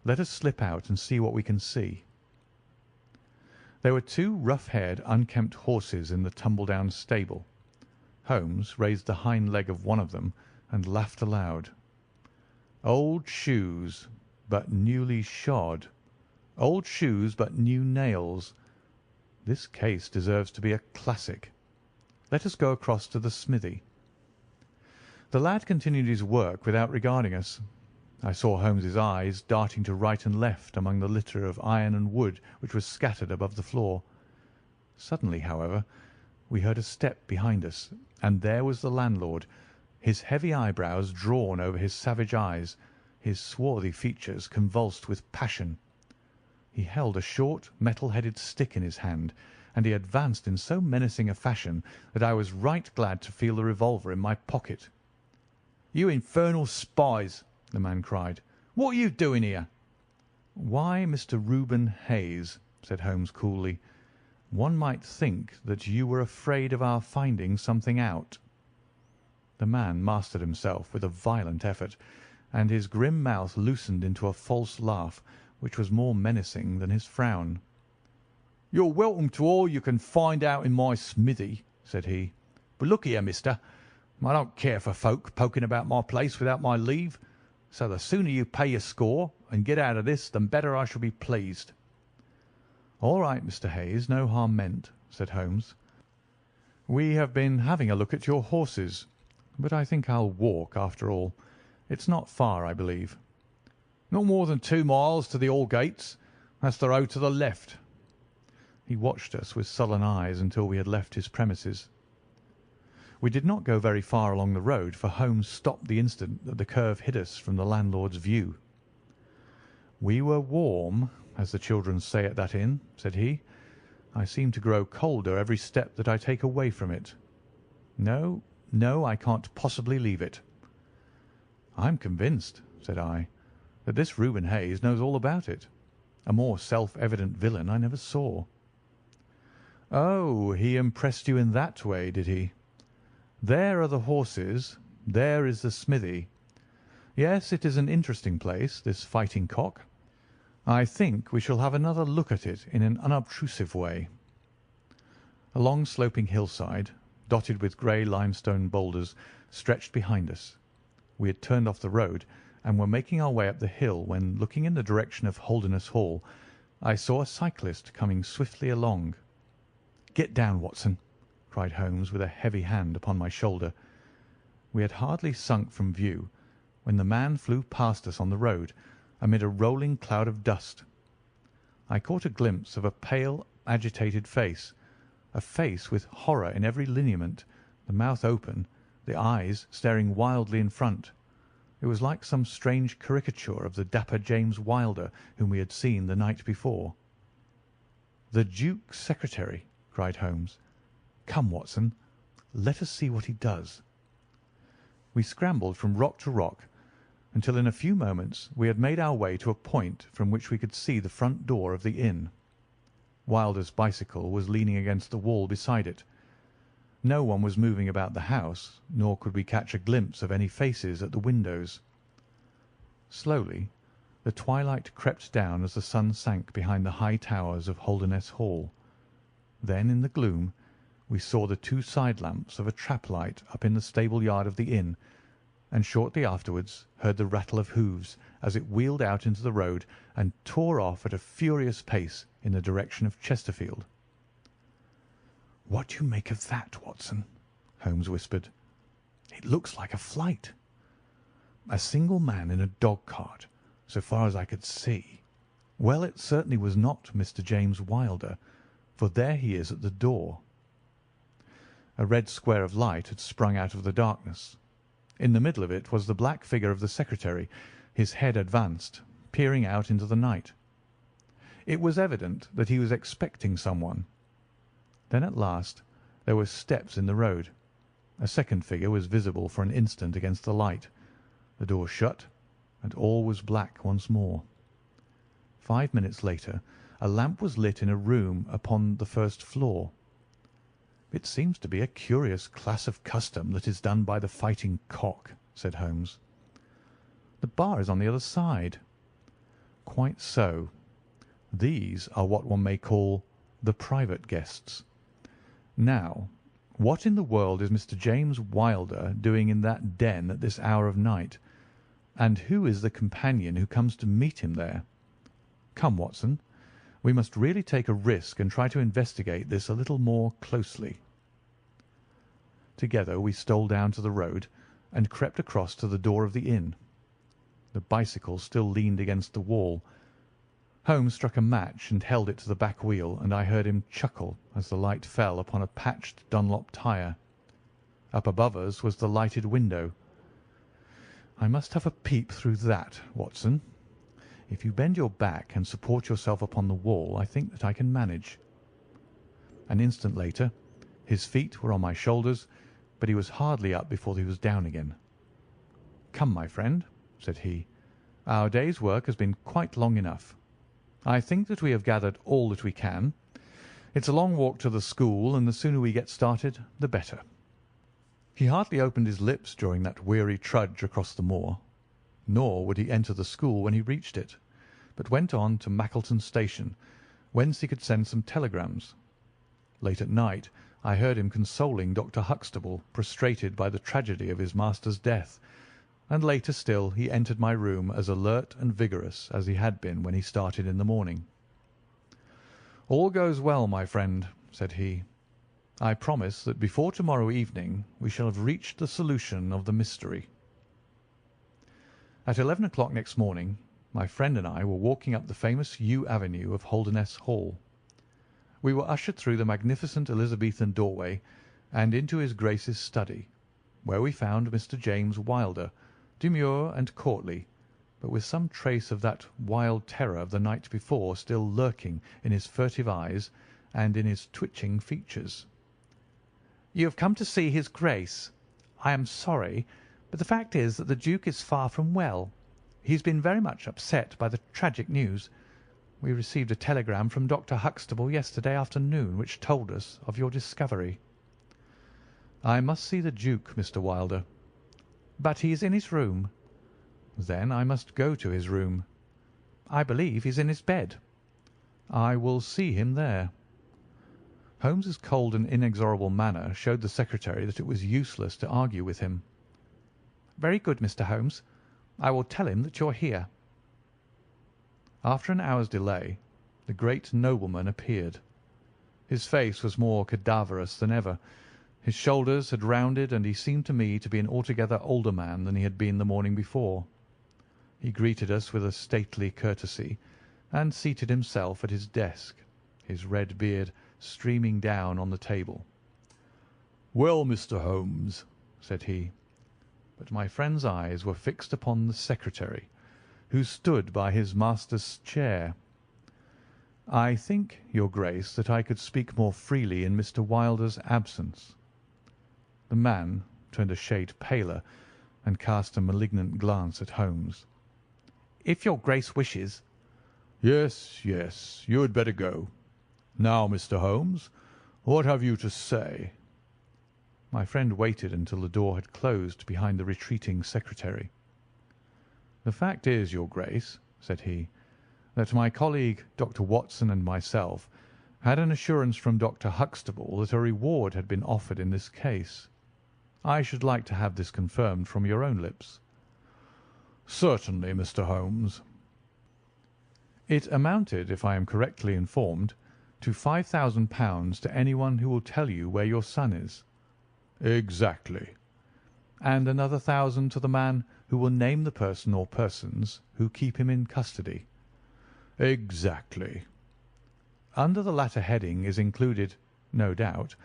Let us slip out and see what we can see." There were 2 rough-haired, unkempt horses in the tumble-down stable. Holmes raised the hind leg of one of them and laughed aloud. "Old shoes, but newly shod. Old shoes, but new nails. This case deserves to be a classic. Let us go across to the smithy." The lad continued his work without regarding us. I saw Holmes's eyes darting to right and left among the litter of iron and wood which was scattered above the floor. Suddenly, however, we heard a step behind us, and there was the landlord, his heavy eyebrows drawn over his savage eyes, his swarthy features convulsed with passion. He held a short, metal-headed stick in his hand, and he advanced in so menacing a fashion that I was right glad to feel the revolver in my pocket. "You infernal spies!" the man cried. "What are you doing here?" "Why, Mr. Reuben Hayes," said Holmes coolly, "one might think that you were afraid of our finding something out." The man mastered himself with a violent effort, and his grim mouth loosened into a false laugh, which was more menacing than his frown. "You're welcome to all you can find out in my smithy," said he. "But look here, mister, I don't care for folk poking about my place without my leave, so the sooner you pay your score and get out of this, the better I shall be pleased." "All right, Mr. Hayes, no harm meant," said Holmes. "We have been having a look at your horses, but I think I'll walk after all. It's not far, I believe." "Not more than 2 miles to the Hall gates. That's the road to the left." He watched us with sullen eyes until we had left his premises. We did not go very far along the road, for Holmes stopped the instant that the curve hid us from the landlord's view. "We were warm, as the children say at that inn," said he. I seem to grow colder every step that I take away from it. No, no, I can't possibly leave it." "I'm convinced," said I, "that this Reuben Hayes knows all about it. A more self-evident villain I never saw." "Oh, he impressed you in that way, did he? There are the horses. There is the smithy. Yes, it is an interesting place, this Fighting Cock. I think we shall have another look at it in an unobtrusive way." A long sloping hillside, dotted with grey limestone boulders, stretched behind us. We had turned off the road and were making our way up the hill when, looking in the direction of Holderness Hall, I saw a cyclist coming swiftly along. "Get down, Watson," cried Holmes with a heavy hand upon my shoulder. We had hardly sunk from view when the man flew past us on the road amid a rolling cloud of dust. I caught a glimpse of a pale, agitated face, a face with horror in every lineament, the mouth open, the eyes staring wildly in front. It was like some strange caricature of the dapper James Wilder whom we had seen the night before. "The Duke's secretary!" cried Holmes. "Come, Watson, let us see what he does." We scrambled from rock to rock until in a few moments we had made our way to a point from which we could see the front door of the inn. Wilder's bicycle was leaning against the wall beside it. No one was moving about the house, nor could we catch a glimpse of any faces at the windows. Slowly the twilight crept down as the sun sank behind the high towers of Holderness Hall. Then in the gloom we saw the two side lamps of a trap light up in the stable yard of the inn, and shortly afterwards heard the rattle of hoofs as it wheeled out into the road and tore off at a furious pace in the direction of Chesterfield. "What do you make of that, Watson?" Holmes whispered. "It looks like a flight. A single man in a dog-cart, so far as I could see. Well, it certainly was not Mr. James Wilder, for there he is at the door." A red square of light had sprung out of the darkness. In the middle of it was the black figure of the secretary, his head advanced, peering out into the night. It was evident that he was expecting someone. Then at last there were steps in the road. A second figure was visible for an instant against the light. The door shut, and all was black once more. 5 minutes later a lamp was lit in a room upon the first floor. "It seems to be a curious class of custom that is done by the Fighting Cock," said Holmes. "The bar is on the other side." "Quite so. These are what one may call the private guests. Now, what in the world is Mr. James Wilder doing in that den at this hour of night, and who is the companion who comes to meet him there? Come, Watson, we must really take a risk and try to investigate this a little more closely." Together we stole down to the road and crept across to the door of the inn. The bicycle still leaned against the wall. Holmes struck a match and held it to the back wheel, and I heard him chuckle as the light fell upon a patched Dunlop tyre. Up above us was the lighted window. "I must have a peep through that, Watson. If you bend your back and support yourself upon the wall, I think that I can manage." An instant later his feet were on my shoulders, but he was hardly up before he was down again. "Come, my friend," said he, "our day's work has been quite long enough. I think that we have gathered all that we can. It's a long walk to the school, and the sooner we get started the better." He hardly opened his lips during that weary trudge across the moor, nor would he enter the school when he reached it, but went on to Mackleton Station, whence he could send some telegrams. Late at night I heard him consoling Dr. Huxtable, prostrated by the tragedy of his master's death, and later still he entered my room as alert and vigorous as he had been when he started in the morning. "All goes well, my friend," said he. "I promise that before tomorrow evening we shall have reached the solution of the mystery." At 11 o'clock next morning my friend and I were walking up the famous yew avenue of Holderness Hall. We were ushered through the magnificent Elizabethan doorway and into his Grace's study, where we found Mr. James Wilder, demure and courtly, but with some trace of that wild terror of the night before still lurking in his furtive eyes and in his twitching features. "You have come to see his Grace. I am sorry, but the fact is that the Duke is far from well. He's been very much upset by the tragic news. We received a telegram from Dr. Huxtable yesterday afternoon which told us of your discovery." "I must see the Duke, Mr. Wilder." "But he is in his room." "Then I must go to his room." "I believe he's in his bed." "I will see him there." Holmes's cold and inexorable manner showed the secretary that it was useless to argue with him. "Very good, Mr. Holmes. I will tell him that you're here." After an hour's delay, the great nobleman appeared. His face was more cadaverous than ever. His shoulders had rounded, and he seemed to me to be an altogether older man than he had been the morning before. He greeted us with a stately courtesy, and seated himself at his desk, his red beard streaming down on the table. "Well, Mr. Holmes," said he. But my friend's eyes were fixed upon the secretary, who stood by his master's chair. "I think, your Grace, that I could speak more freely in Mr. Wilder's absence." The man turned a shade paler and cast a malignant glance at Holmes. "If your Grace wishes—" "Yes, yes, you had better go. Now, Mr. Holmes, what have you to say?" My friend waited until the door had closed behind the retreating secretary. "The fact is, your Grace," said he, "that my colleague, Dr. Watson, and myself had an assurance from Dr. Huxtable that a reward had been offered in this case. I should like to have this confirmed from your own lips." "Certainly, Mr. Holmes." "It amounted, if I am correctly informed, to £5,000 to anyone who will tell you where your son is." "Exactly." "And another 1,000 to the man who will name the person or persons who keep him in custody." "Exactly." "Under the latter heading is included, no doubt,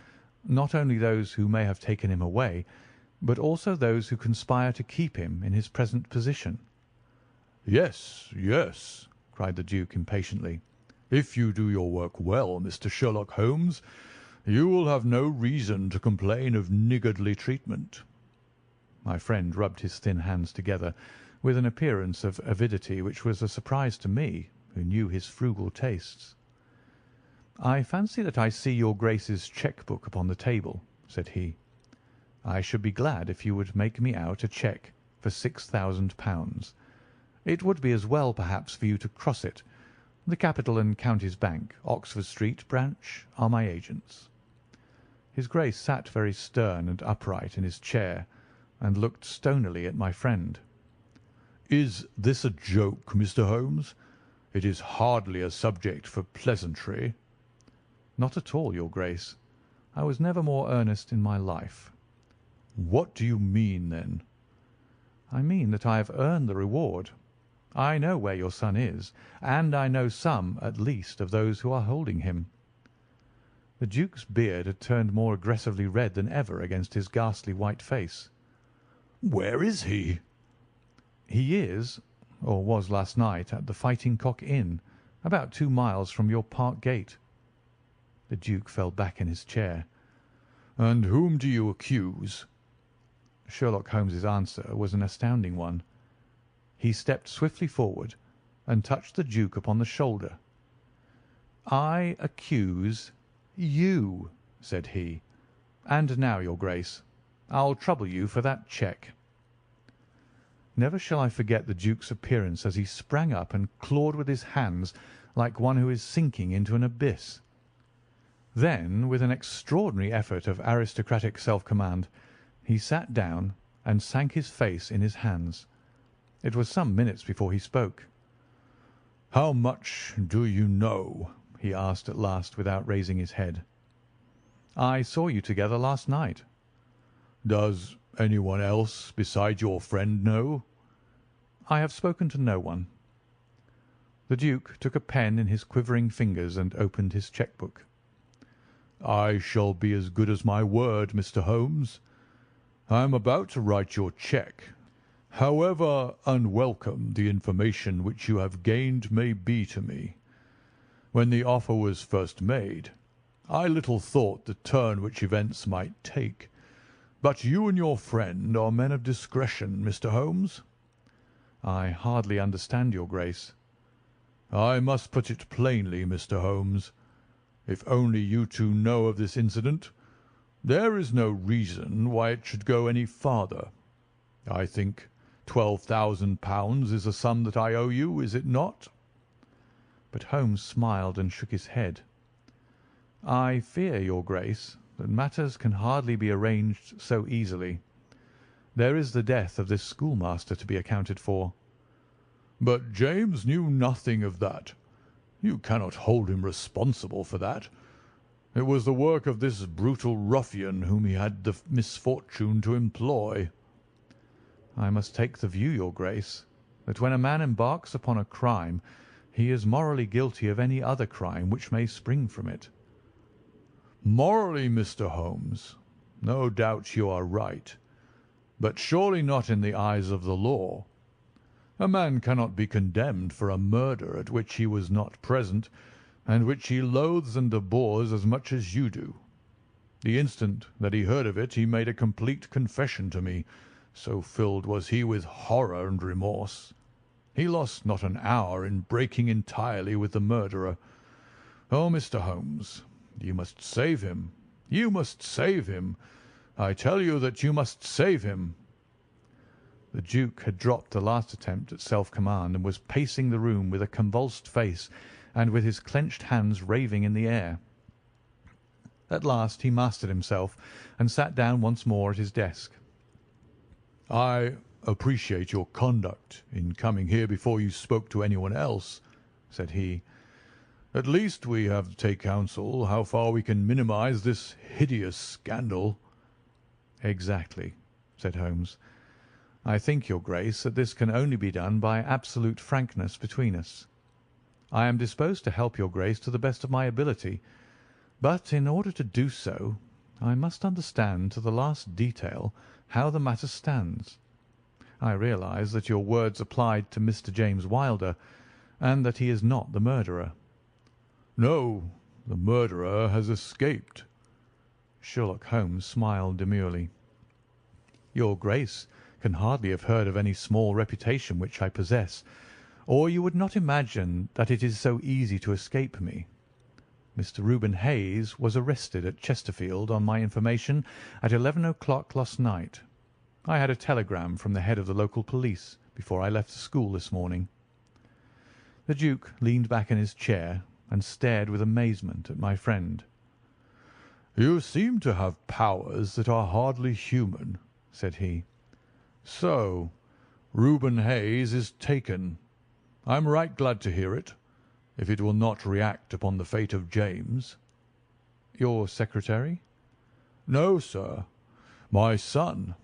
not only those who may have taken him away, but also those who conspire to keep him in his present position." "Yes, yes," cried the Duke impatiently. "If you do your work well, Mr. Sherlock Holmes, you will have no reason to complain of niggardly treatment." My friend rubbed his thin hands together with an appearance of avidity which was a surprise to me, who knew his frugal tastes. "I fancy that I see your Grace's cheque-book upon the table," said he. "I should be glad if you would make me out a cheque for £6,000. It would be as well, perhaps, for you to cross it. The Capital and Counties Bank, Oxford Street branch, are my agents." His Grace sat very stern and upright in his chair, and looked stonily at my friend. "Is this a joke, Mr. Holmes? It is hardly a subject for pleasantry." "Not at all, your Grace. I was never more earnest in my life." "What do you mean, then?" "I mean that I have earned the reward. I know where your son is, and I know some, at least, of those who are holding him." The Duke's beard had turned more aggressively red than ever against his ghastly white face. "Where is he?" "He is, or was last night, at the Fighting Cock Inn, about 2 miles from your park gate." The Duke fell back in his chair. "And whom do you accuse?" Sherlock Holmes's answer was an astounding one. He stepped swiftly forward and touched the Duke upon the shoulder. "I accuse you," said he. "And now, your Grace, I'll trouble you for that cheque." Never shall I forget the Duke's appearance as he sprang up and clawed with his hands like one who is sinking into an abyss. Then, with an extraordinary effort of aristocratic self-command, he sat down and sank his face in his hands. It was some minutes before he spoke. "How much do you know?" he asked at last, without raising his head. "I saw you together last night." "Does anyone else besides your friend know?" "I have spoken to no one." The Duke took a pen in his quivering fingers and opened his cheque-book. "I shall be as good as my word, Mr. Holmes. I am about to write your cheque. However unwelcome the information which you have gained may be to me, when the offer was first made, I little thought the turn which events might take. But you and your friend are men of discretion, Mr. Holmes." "I hardly understand your Grace." "I must put it plainly, Mr. Holmes. If only you two know of this incident, there is no reason why it should go any farther. I think £12,000 is a sum that I owe you, is it not?" But Holmes smiled and shook his head. "I fear, your Grace, that matters can hardly be arranged so easily. There is the death of this schoolmaster to be accounted for." "But James knew nothing of that. You cannot hold him responsible for that. It was the work of this brutal ruffian whom he had the misfortune to employ." "I must take the view, your Grace, that when a man embarks upon a crime he is morally guilty of any other crime which may spring from it." "Morally, Mr. Holmes, no doubt you are right, but surely not in the eyes of the law. A man cannot be condemned for a murder at which he was not present, and which he loathes and abhors as much as you do. The instant that he heard of it he made a complete confession to me, so filled was he with horror and remorse. He lost not an hour in breaking entirely with the murderer. Oh, Mr. Holmes, you must save him. You must save him. I tell you that you must save him." The Duke had dropped the last attempt at self-command and was pacing the room with a convulsed face and with his clenched hands raving in the air. At last he mastered himself and sat down once more at his desk. "I appreciate your conduct in coming here before you spoke to anyone else," said he. "At least we have to take counsel how far we can minimize this hideous scandal." "Exactly," said Holmes. "I think, your Grace, that this can only be done by absolute frankness between us. I am disposed to help your Grace to the best of my ability, but in order to do so I must understand to the last detail how the matter stands. I realise that your words applied to Mr. James Wilder, and that he is not the murderer." "No, the murderer has escaped." Sherlock Holmes smiled demurely. "Your Grace can hardly have heard of any small reputation which I possess, or you would not imagine that it is so easy to escape me. Mr. Reuben Hayes was arrested at Chesterfield on my information at 11 o'clock last night. I had a telegram from the head of the local police before I left school this morning." The Duke leaned back in his chair and stared with amazement at my friend. "You seem to have powers that are hardly human," said he. "So, Reuben Hayes is taken. I am right glad to hear it, if it will not react upon the fate of James." "Your secretary?" "No, sir. My son."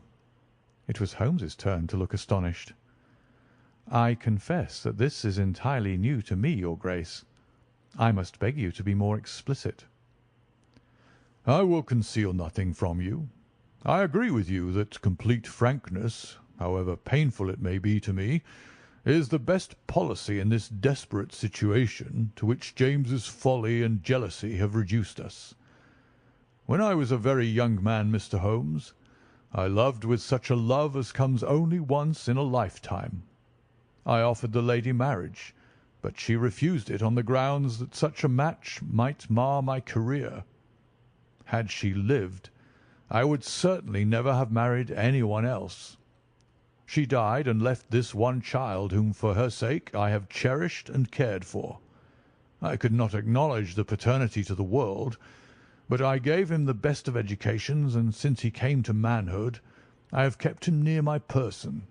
It was Holmes's turn to look astonished. "I confess that this is entirely new to me, your Grace. I must beg you to be more explicit." "I will conceal nothing from you. I agree with you that complete frankness, however painful it may be to me, is the best policy in this desperate situation to which James's folly and jealousy have reduced us. When I was a very young man, Mr. Holmes, I loved with such a love as comes only once in a lifetime. I offered the lady marriage, but she refused it on the grounds that such a match might mar my career. Had she lived, I would certainly never have married anyone else. She died and left this one child whom for her sake I have cherished and cared for. I could not acknowledge the paternity to the world, but I gave him the best of educations, and since he came to manhood I have kept him near my person.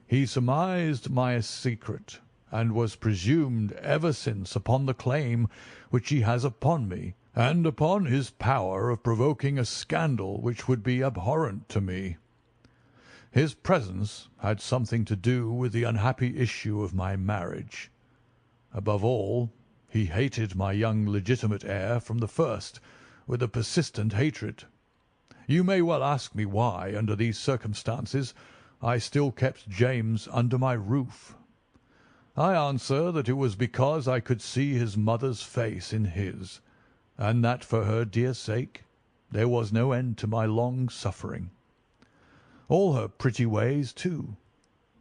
He surmised my secret, and was presumed ever since upon the claim which he has upon me, and upon his power of provoking a scandal which would be abhorrent to me. His presence had something to do with the unhappy issue of my marriage. Above all, he hated my young legitimate heir from the first, with a persistent hatred. You may well ask me why, under these circumstances, I still kept James under my roof. I answer that it was because I could see his mother's face in his, and that for her dear sake there was no end to my long suffering. All her pretty ways, too.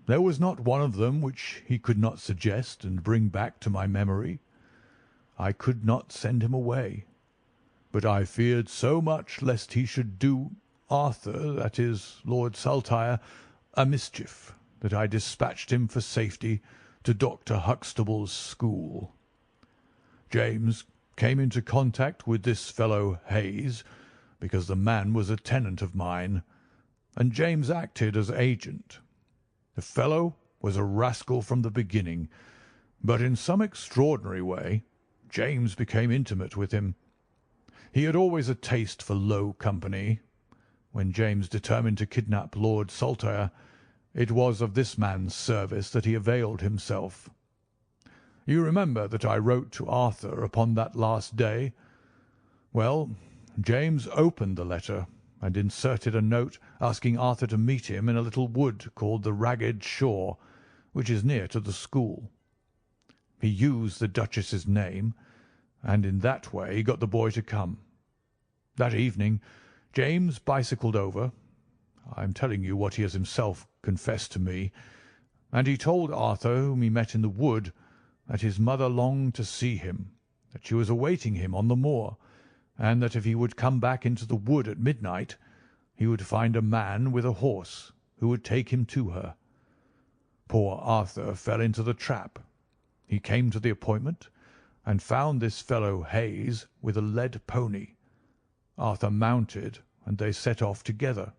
There was not one of them which he could not suggest and bring back to my memory. I could not send him away, but I feared so much lest he should do Arthur, that is, Lord Saltire, a mischief, that I dispatched him for safety to Dr. Huxtable's school. James came into contact with this fellow Hayes, because the man was a tenant of mine, and James acted as agent. The fellow was a rascal from the beginning, but in some extraordinary way James became intimate with him. He had always a taste for low company. When James determined to kidnap Lord Saltire, it was of this man's service that he availed himself. You remember that I wrote to Arthur upon that last day? Well, James opened the letter and inserted a note asking Arthur to meet him in a little wood called the Ragged Shaw, which is near to the school. He used the Duchess's name, and in that way got the boy to come. That evening James bicycled over. I am telling you what he has himself confessed to me, and he told Arthur, whom he met in the wood, that his mother longed to see him, that she was awaiting him on the moor, and that if he would come back into the wood at midnight, he would find a man with a horse who would take him to her. Poor Arthur fell into the trap. He came to the appointment, and found this fellow Hayes with a led pony. Arthur mounted, and they set off together.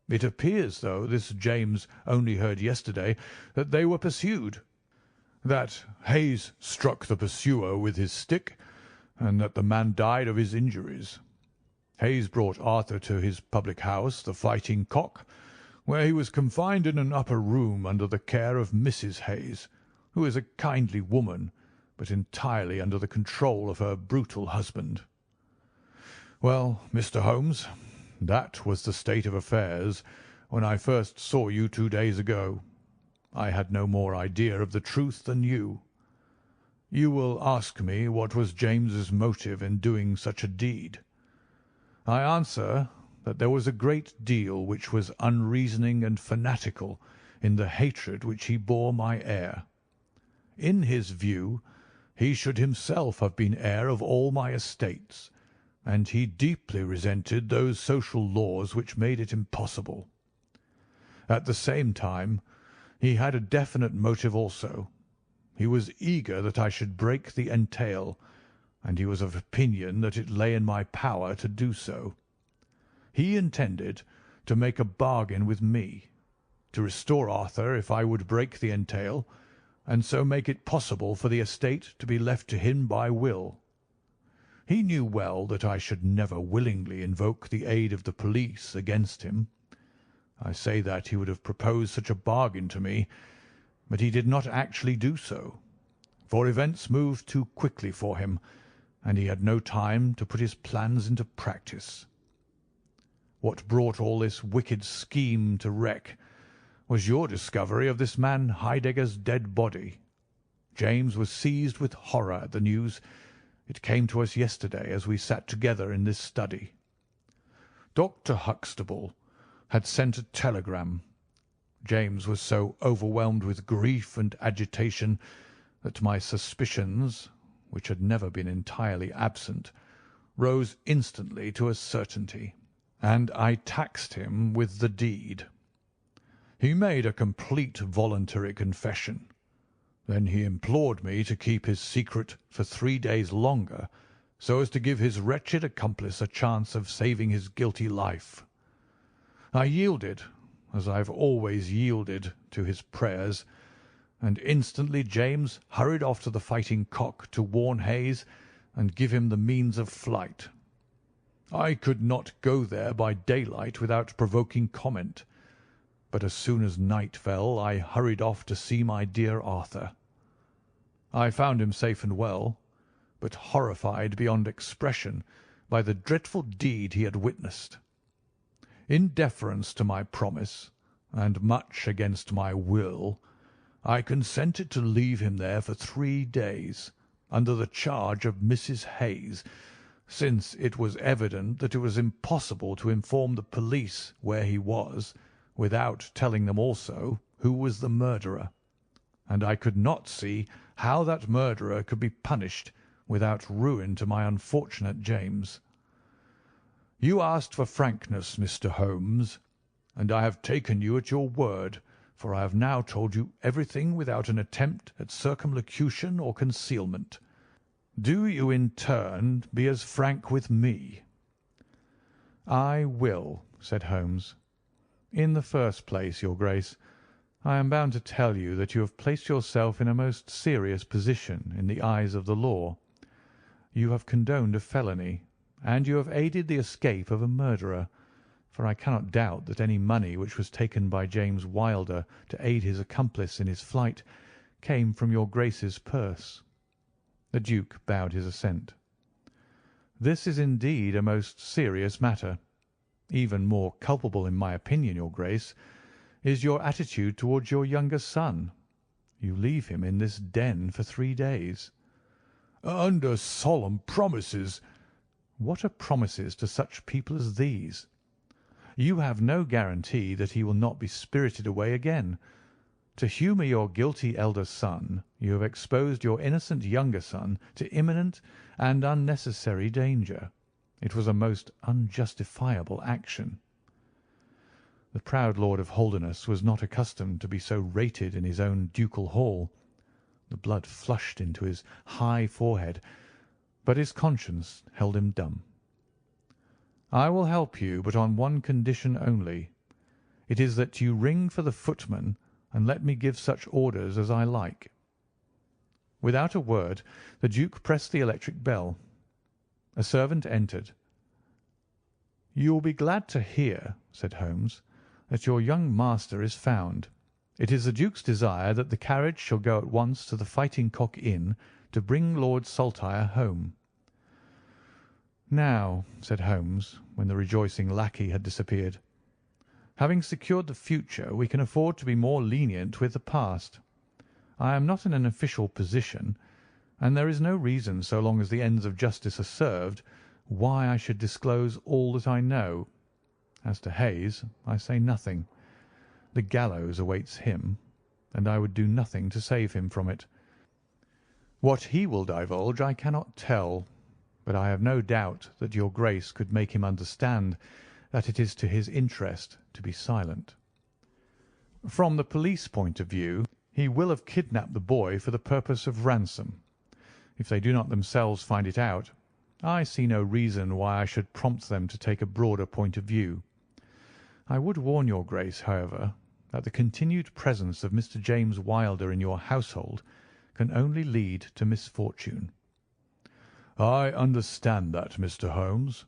It appears, though this James only heard yesterday, that they were pursued, that Hayes struck the pursuer with his stick, and that the man died of his injuries. Hayes brought Arthur to his public house, the Fighting Cock, where he was confined in an upper room under the care of Mrs. Hayes, who is a kindly woman, but entirely under the control of her brutal husband. Well, Mr. Holmes, that was the state of affairs when I first saw you 2 days ago. I had no more idea of the truth than you. You will ask me what was James's motive in doing such a deed. I answer that there was a great deal which was unreasoning and fanatical in the hatred which he bore my heir. In his view, he should himself have been heir of all my estates, and he deeply resented those social laws which made it impossible. At the same time, he had a definite motive also. He was eager that I should break the entail, and he was of opinion that it lay in my power to do so. He intended to make a bargain with me, to restore Arthur if I would break the entail, and so make it possible for the estate to be left to him by will. He knew well that I should never willingly invoke the aid of the police against him. I say that he would have proposed such a bargain to me, but he did not actually do so, for events moved too quickly for him, and he had no time to put his plans into practice. What brought all this wicked scheme to wreck was your discovery of this man Heidegger's dead body. James was seized with horror at the news. It came to us yesterday as we sat together in this study. Dr. Huxtable had sent a telegram. James was so overwhelmed with grief and agitation that my suspicions, which had never been entirely absent, rose instantly to a certainty, and I taxed him with the deed. He made a complete voluntary confession. Then he implored me to keep his secret for 3 days longer, so as to give his wretched accomplice a chance of saving his guilty life. I yielded, as I have always yielded, to his prayers, and instantly James hurried off to the Fighting Cock to warn Hayes and give him the means of flight. I could not go there by daylight without provoking comment, but as soon as night fell I hurried off to see my dear Arthur. I found him safe and well, but horrified beyond expression by the dreadful deed he had witnessed. In deference to my promise, and much against my will, I consented to leave him there for 3 days, under the charge of Mrs. Hayes, since it was evident that it was impossible to inform the police where he was without telling them also who was the murderer, and I could not see how that murderer could be punished without ruin to my unfortunate James. You asked for frankness, Mr. Holmes, and I have taken you at your word, for I have now told you everything without an attempt at circumlocution or concealment. Do you in turn be as frank with me?" "I will," said Holmes. "In the first place, your Grace, I am bound to tell you that you have placed yourself in a most serious position in the eyes of the law. You have condoned a felony, and you have aided the escape of a murderer, for I cannot doubt that any money which was taken by James Wilder to aid his accomplice in his flight came from your Grace's purse." The Duke bowed his assent. "This is indeed a most serious matter. Even more culpable, in my opinion, your Grace, is your attitude towards your younger son. You leave him in this den for 3 days." "Under solemn promises." "What are promises to such people as these? You have no guarantee that he will not be spirited away again. To humour your guilty elder son, you have exposed your innocent younger son to imminent and unnecessary danger. It was a most unjustifiable action." The proud Lord of Holderness was not accustomed to be so rated in his own ducal hall. The blood flushed into his high forehead, but his conscience held him dumb. "I will help you, but on one condition only. It is that you ring for the footman and let me give such orders as I like." Without a word, the Duke pressed the electric bell. A servant entered. "You will be glad to hear," said Holmes, "that your young master is found. It is the Duke's desire that the carriage shall go at once to the Fighting Cock Inn to bring Lord Saltire home." "Now," said Holmes, when the rejoicing lackey had disappeared, "having secured the future, we can afford to be more lenient with the past. I am not in an official position, and there is no reason, so long as the ends of justice are served, why I should disclose all that I know. As to Hayes, I say nothing. The gallows awaits him, and I would do nothing to save him from it. What he will divulge I cannot tell, but I have no doubt that your Grace could make him understand that it is to his interest to be silent. From the police point of view, he will have kidnapped the boy for the purpose of ransom. If they do not themselves find it out, I see no reason why I should prompt them to take a broader point of view. I would warn your Grace, however, that the continued presence of Mr. James Wilder in your household can only lead to misfortune." "I understand that, Mr. Holmes,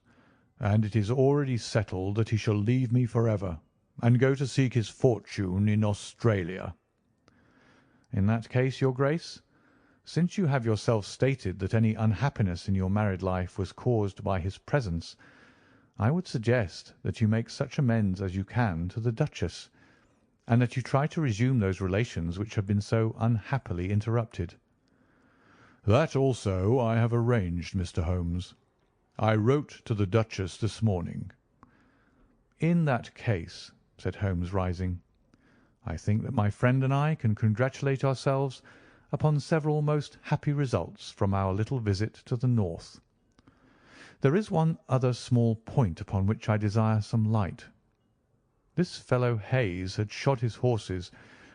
and it is already settled that he shall leave me for ever, and go to seek his fortune in Australia." "In that case, your Grace, since you have yourself stated that any unhappiness in your married life was caused by his presence, I would suggest that you make such amends as you can to the Duchess, and that you try to resume those relations which have been so unhappily interrupted." "That also I have arranged, Mr. Holmes. I wrote to the Duchess this morning." "In that case," said Holmes, rising, "I think that my friend and I can congratulate ourselves upon several most happy results from our little visit to the north. There is one other small point upon which I desire some light. This fellow Hayes had shod his horses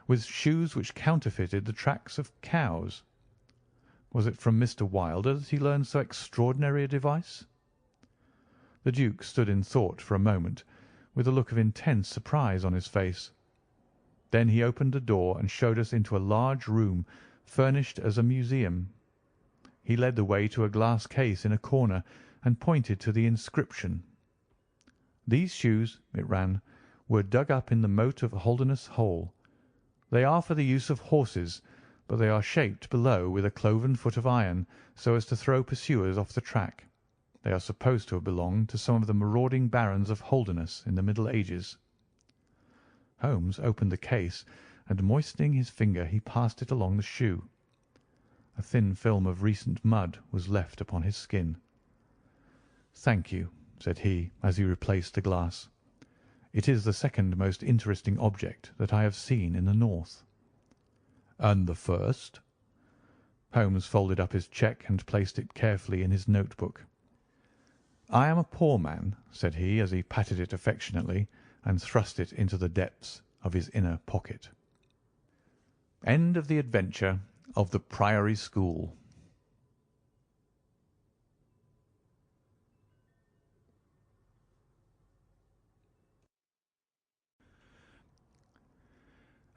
with shoes which counterfeited the tracks of cows. Was it from Mr. Wilder that he learned so extraordinary a device?" The Duke stood in thought for a moment, with a look of intense surprise on his face. Then he opened a door and showed us into a large room furnished as a museum. He led the way to a glass case in a corner and pointed to the inscription. "These shoes," it ran, "were dug up in the moat of Holderness Hole. They are for the use of horses, but they are shaped below with a cloven foot of iron so as to throw pursuers off the track. They are supposed to have belonged to some of the marauding barons of Holderness in the Middle Ages." Holmes opened the case, and moistening his finger he passed it along the shoe. A thin film of recent mud was left upon his skin. "Thank you," said he, as he replaced the glass. "It is the second most interesting object that I have seen in the north." "And the first?" Holmes folded up his cheque and placed it carefully in his notebook. "I am a poor man," said he, as he patted it affectionately and thrust it into the depths of his inner pocket. End of the adventure of the Priory School.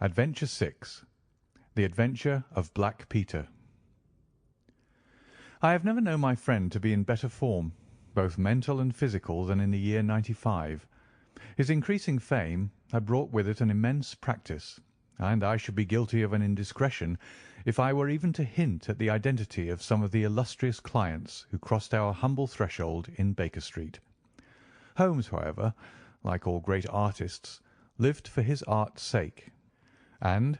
Adventure 6. The Adventure of Black Peter. I have never known my friend to be in better form, both mental and physical, than in the year '95. His increasing fame had brought with it an immense practice, and I should be guilty of an indiscretion if I were even to hint at the identity of some of the illustrious clients who crossed our humble threshold in Baker Street. Holmes, however, like all great artists, lived for his art's sake, and,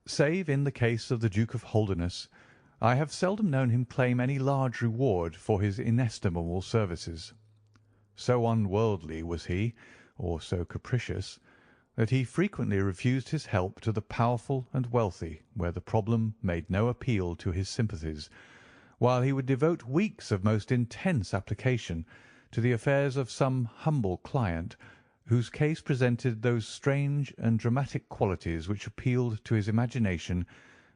save in the case of the Duke of Holderness, I have seldom known him claim any large reward for his inestimable services. So unworldly was he, or so capricious, that he frequently refused his help to the powerful and wealthy where the problem made no appeal to his sympathies, while he would devote weeks of most intense application to the affairs of some humble client whose case presented those strange and dramatic qualities which appealed to his imagination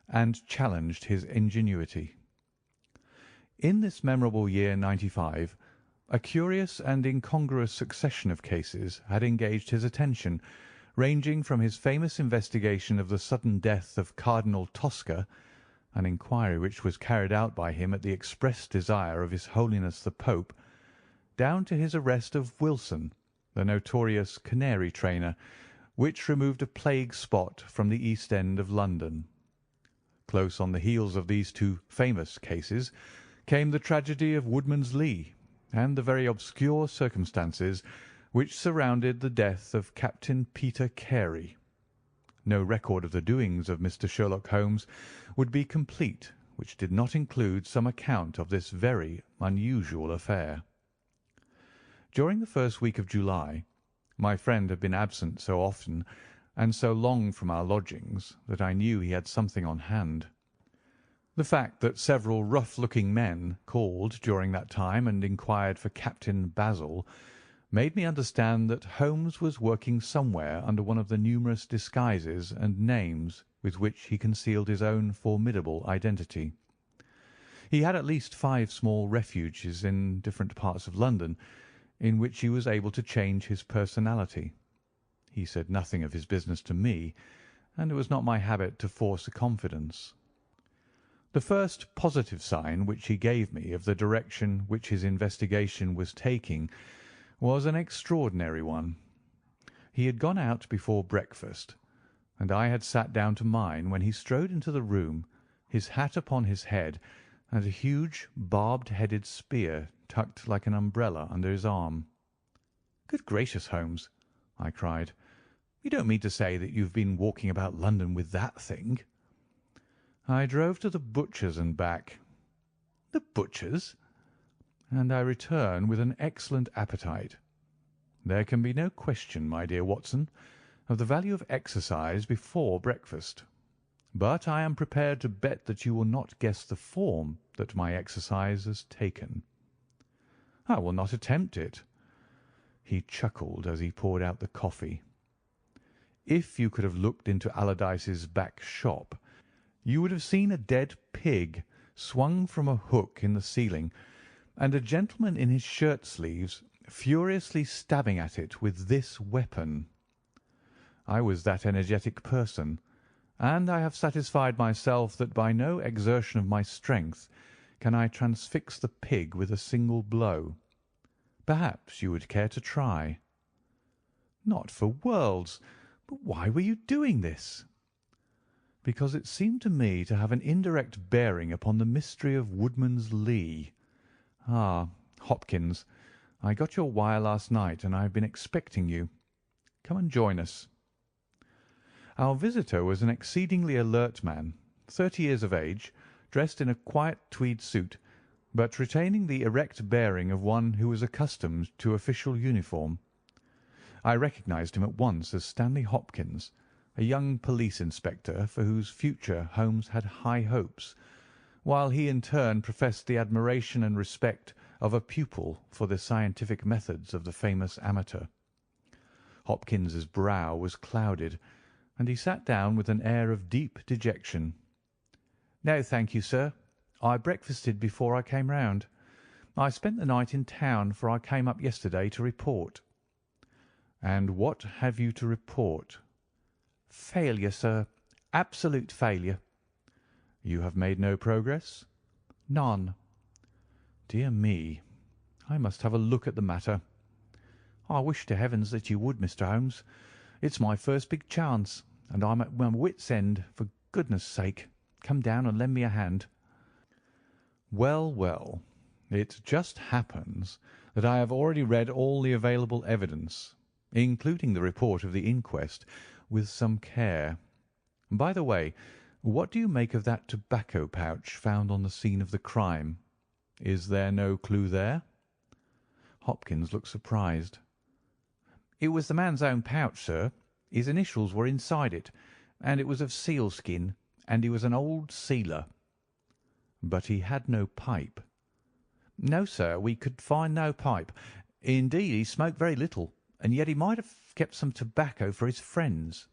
and challenged his ingenuity. In this memorable year '95, a curious and incongruous succession of cases had engaged his attention, ranging from his famous investigation of the sudden death of Cardinal Tosca, an inquiry which was carried out by him at the express desire of His Holiness the Pope, down to his arrest of Wilson, the notorious canary trainer, which removed a plague spot from the East End of London. Close on the heels of these two famous cases came the tragedy of Woodman's Lee, and the very obscure circumstances which surrounded the death of Captain Peter Carey. No record of the doings of Mr. Sherlock Holmes would be complete which did not include some account of this very unusual affair. During the first week of July, my friend had been absent so often and so long from our lodgings that I knew he had something on hand. The fact that several rough-looking men called during that time and inquired for Captain Basil made me understand that Holmes was working somewhere under one of the numerous disguises and names with which he concealed his own formidable identity. He had at least 5 small refuges in different parts of London, in which he was able to change his personality. He said nothing of his business to me, and it was not my habit to force a confidence. The first positive sign which he gave me of the direction which his investigation was taking was an extraordinary one. He had gone out before breakfast, and I had sat down to mine when he strode into the room, his hat upon his head, and a huge barbed-headed spear tucked like an umbrella under his arm. "Good gracious, Holmes!" I cried. "You don't mean to say that you've been walking about London with that thing?" "I drove to the butcher's and back." "The butcher's?" "And I return with an excellent appetite. There can be no question, my dear Watson, of the value of exercise before breakfast. But I am prepared to bet that you will not guess the form that my exercise has taken." "I will not attempt it." He chuckled as he poured out the coffee. "If you could have looked into Allardyce's back shop, you would have seen a dead pig swung from a hook in the ceiling, and a gentleman in his shirt sleeves furiously stabbing at it with this weapon. I was that energetic person, and I have satisfied myself that by no exertion of my strength can I transfix the pig with a single blow. Perhaps you would care to try." "Not for worlds. But why were you doing this?" "Because it seemed to me to have an indirect bearing upon the mystery of Woodman's Lee. Ah, Hopkins, I got your wire last night, and I have been expecting you. Come and join us." Our visitor was an exceedingly alert man, 30 years of age, dressed in a quiet tweed suit, but retaining the erect bearing of one who was accustomed to official uniform. I recognised him at once as Stanley Hopkins, a young police inspector for whose future Holmes had high hopes, while he in turn professed the admiration and respect of a pupil for the scientific methods of the famous amateur. Hopkins's brow was clouded, and he sat down with an air of deep dejection. "No, thank you, sir. I breakfasted before I came round. I spent the night in town, for I came up yesterday to report." "And what have you to report?" "Failure, sir. Absolute failure." "You have made no progress?" "None." "Dear me, I must have a look at the matter." "I wish to heavens that you would, Mr. Holmes. It's my first big chance, and I'm at my wit's end. For goodness' sake, come down and lend me a hand." "Well, well, it just happens that I have already read all the available evidence, including the report of the inquest, with some care. By the way, what do you make of that tobacco pouch found on the scene of the crime? Is there no clue there?" Hopkins looked surprised. "It was the man's own pouch, sir. His initials were inside it, and it was of sealskin, and he was an old sealer." "But he had no pipe?" "No, sir, we could find no pipe. Indeed, he smoked very little, and yet he might have kept some tobacco for his friends."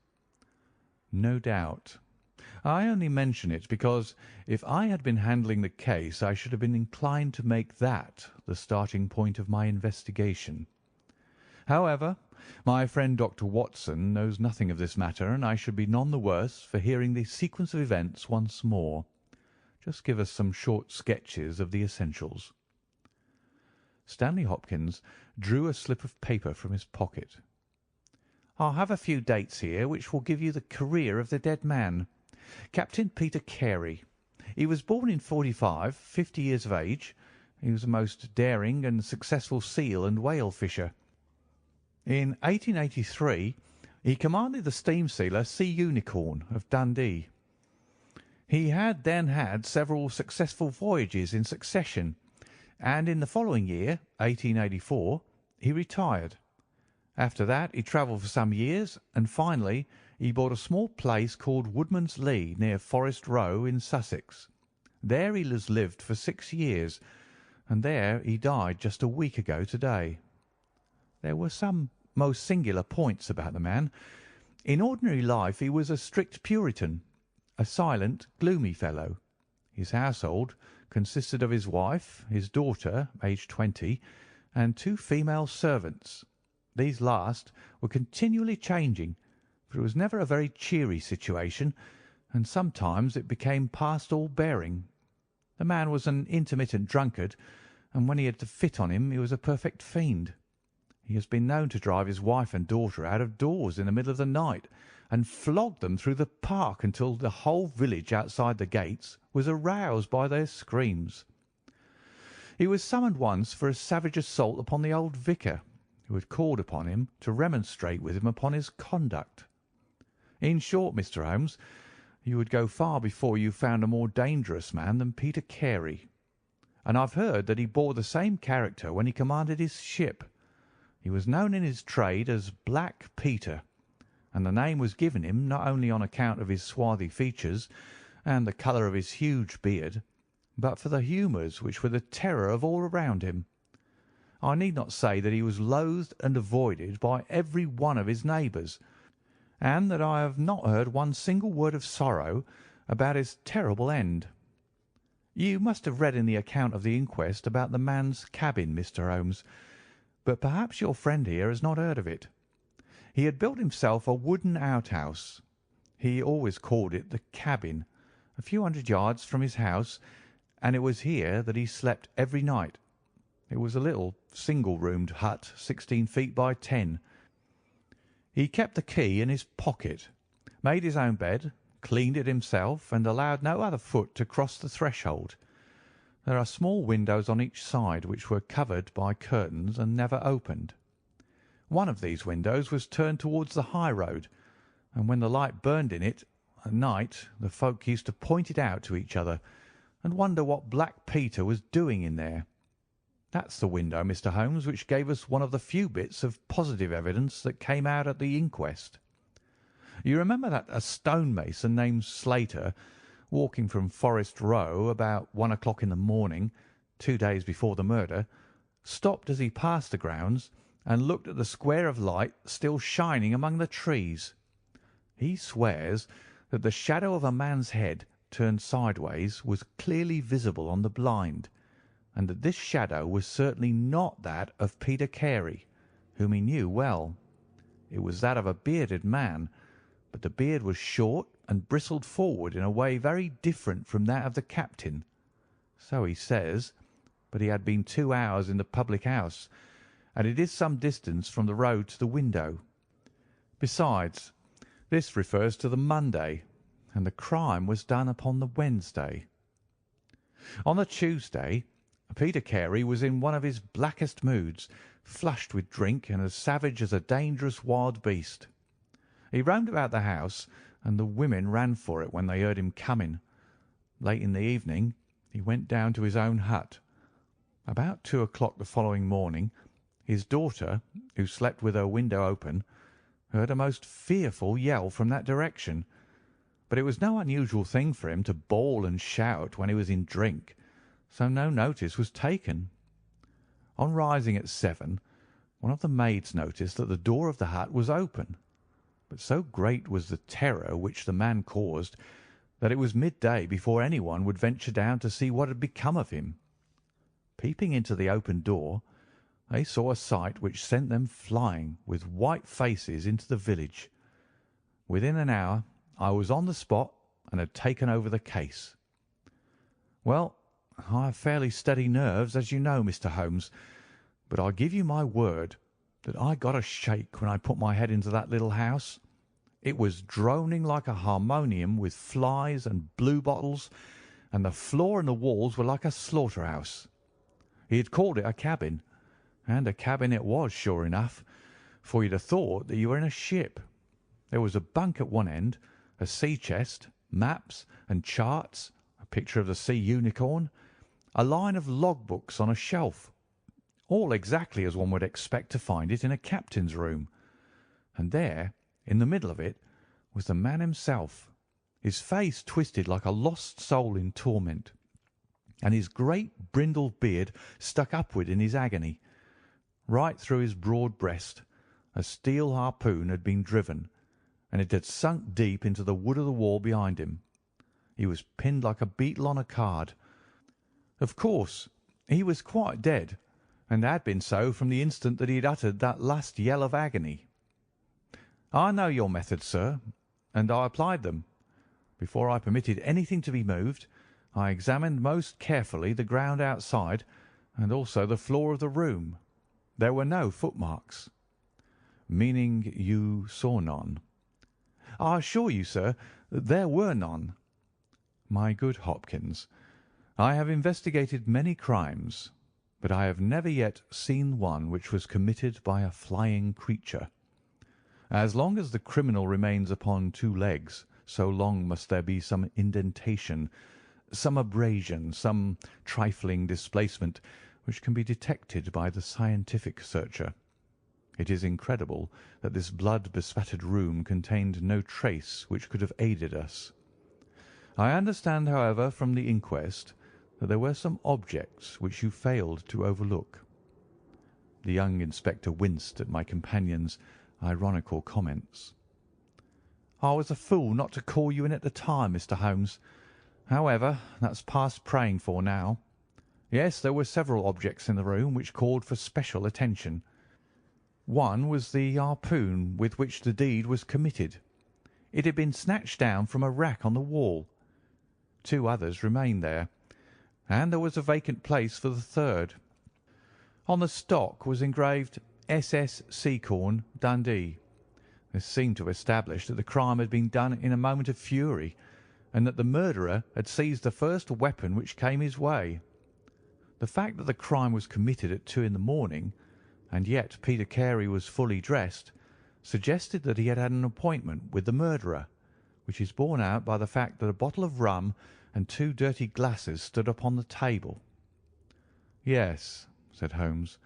"No doubt. I only mention it because if I had been handling the case I should have been inclined to make that the starting point of my investigation. However, my friend Dr. Watson knows nothing of this matter, and I should be none the worse for hearing the sequence of events once more. Just give us some short sketches of the essentials." Stanley Hopkins drew a slip of paper from his pocket. "I have a few dates here which will give you the career of the dead man. Captain Peter Carey. He was born in '45, 50 years of age. He was a most daring and successful seal and whale fisher. In 1883 he commanded the steam sealer Sea Unicorn of Dundee. He had then had several successful voyages in succession, and in the following year, 1884, he retired. After that he travelled for some years, and finally he bought a small place called Woodman's Lee near Forest Row in Sussex. There he has lived for 6 years, and there he died just a week ago to-day. There were some most singular points about the man. In ordinary life he was a strict Puritan, a silent, gloomy fellow. His household consisted of his wife, his daughter, aged 20, and 2 female servants. These last were continually changing, for it was never a very cheery situation, and sometimes it became past all bearing. The man was an intermittent drunkard, and when he had the fit on him he was a perfect fiend. He has been known to drive his wife and daughter out of doors in the middle of the night and flog them through the park until the whole village outside the gates was aroused by their screams. He was summoned once for a savage assault upon the old vicar, who had called upon him to remonstrate with him upon his conduct. In short, Mr. Holmes, you would go far before you found a more dangerous man than Peter Carey. And I've heard that he bore the same character when he commanded his ship. He was known in his trade as Black Peter, and the name was given him not only on account of his swarthy features and the colour of his huge beard, but for the humours which were the terror of all around him. I need not say that he was loathed and avoided by every one of his neighbours, and that I have not heard one single word of sorrow about his terrible end. You must have read in the account of the inquest about the man's cabin, Mr. Holmes, but perhaps your friend here has not heard of it. He had built himself a wooden outhouse. He always called it the cabin, a few hundred yards from his house, and it was here that he slept every night. It was a little single-roomed hut, 16 feet by 10. He kept the key in his pocket, made his own bed, cleaned it himself, and allowed no other foot to cross the threshold. There are small windows on each side which were covered by curtains and never opened. One of these windows was turned towards the high road, and when the light burned in it at night the folk used to point it out to each other, and wonder what Black Peter was doing in there. That's the window, Mr. Holmes, which gave us one of the few bits of positive evidence that came out at the inquest. You remember that a stonemason named Slater, walking from Forest Row about 1 o'clock in the morning, 2 days before the murder, stopped as he passed the grounds and looked at the square of light still shining among the trees. He swears that the shadow of a man's head turned sideways was clearly visible on the blind, and that this shadow was certainly not that of Peter Carey, whom he knew well. It was that of a bearded man, but the beard was short and bristled forward in a way very different from that of the captain. So he says, but he had been 2 hours in the public house, and it is some distance from the road to the window. Besides, this refers to the Monday, and the crime was done upon the Wednesday. On the Tuesday, Peter Carey was in one of his blackest moods, flushed with drink and as savage as a dangerous wild beast. He roamed about the house, and the women ran for it when they heard him coming. Late in the evening he went down to his own hut. About 2 o'clock the following morning, his daughter, who slept with her window open, heard a most fearful yell from that direction, but it was no unusual thing for him to bawl and shout when he was in drink, so no notice was taken. On rising at 7, one of the maids noticed that the door of the hut was open, but so great was the terror which the man caused that it was midday before anyone would venture down to see what had become of him. Peeping into the open door, they saw a sight which sent them flying with white faces into the village. Within an hour I was on the spot and had taken over the case. Well, I have fairly steady nerves, as you know, Mr. Holmes, but I give you my word that I got a shake when I put my head into that little house. It was droning like a harmonium with flies and bluebottles, and the floor and the walls were like a slaughter-house. He had called it a cabin, and a cabin it was, sure enough, for you'd have thought that you were in a ship. There was a bunk at one end, a sea chest, maps and charts, a picture of the sea unicorn, a line of logbooks on a shelf, all exactly as one would expect to find it in a captain's room. And there, in the middle of it, was the man himself, his face twisted like a lost soul in torment, and his great brindled beard stuck upward in his agony. Right through his broad breast a steel harpoon had been driven, and it had sunk deep into the wood of the wall behind him. He was pinned like a beetle on a card. Of course, he was quite dead, and had been so from the instant that he had uttered that last yell of agony. I know your methods, sir, and I applied them. Before I permitted anything to be moved, I examined most carefully the ground outside and also the floor of the room. There were no footmarks. Meaning you saw none? I assure you, sir, that there were none. My good Hopkins, I have investigated many crimes, but I have never yet seen one which was committed by a flying creature. As long as the criminal remains upon 2 legs, so long must there be some indentation, some abrasion, some trifling displacement which can be detected by the scientific searcher. It is incredible that this blood-bespattered room contained no trace which could have aided us. I understand, however, from the inquest that there were some objects which you failed to overlook. The young inspector winced at my companion's ironical comments. I was a fool not to call you in at the time, Mr. Holmes. However, that's past praying for now. Yes, there were several objects in the room which called for special attention. One was the harpoon with which the deed was committed. It had been snatched down from a rack on the wall. 2 others remained there, and there was a vacant place for the third. On the stock was engraved SS Seacorn, Dundee. This seemed to establish that the crime had been done in a moment of fury, and that the murderer had seized the first weapon which came his way. The fact that the crime was committed at 2 in the morning, and yet Peter Carey was fully dressed, suggested that he had had an appointment with the murderer, which is borne out by the fact that a bottle of rum and 2 dirty glasses stood upon the table." "Yes," said Holmes.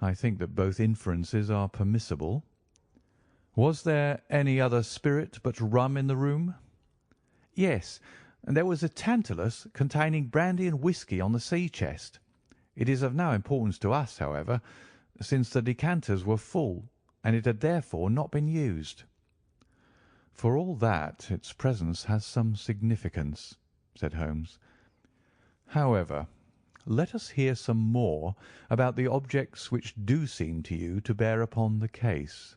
"I think that both inferences are permissible. Was there any other spirit but rum in the room?" "Yes, and there was a tantalus containing brandy and whisky on the sea chest. It is of no importance to us, however, since the decanters were full, and it had therefore not been used." "For all that, its presence has some significance," said Holmes. "However, let us hear some more about the objects which do seem to you to bear upon the case."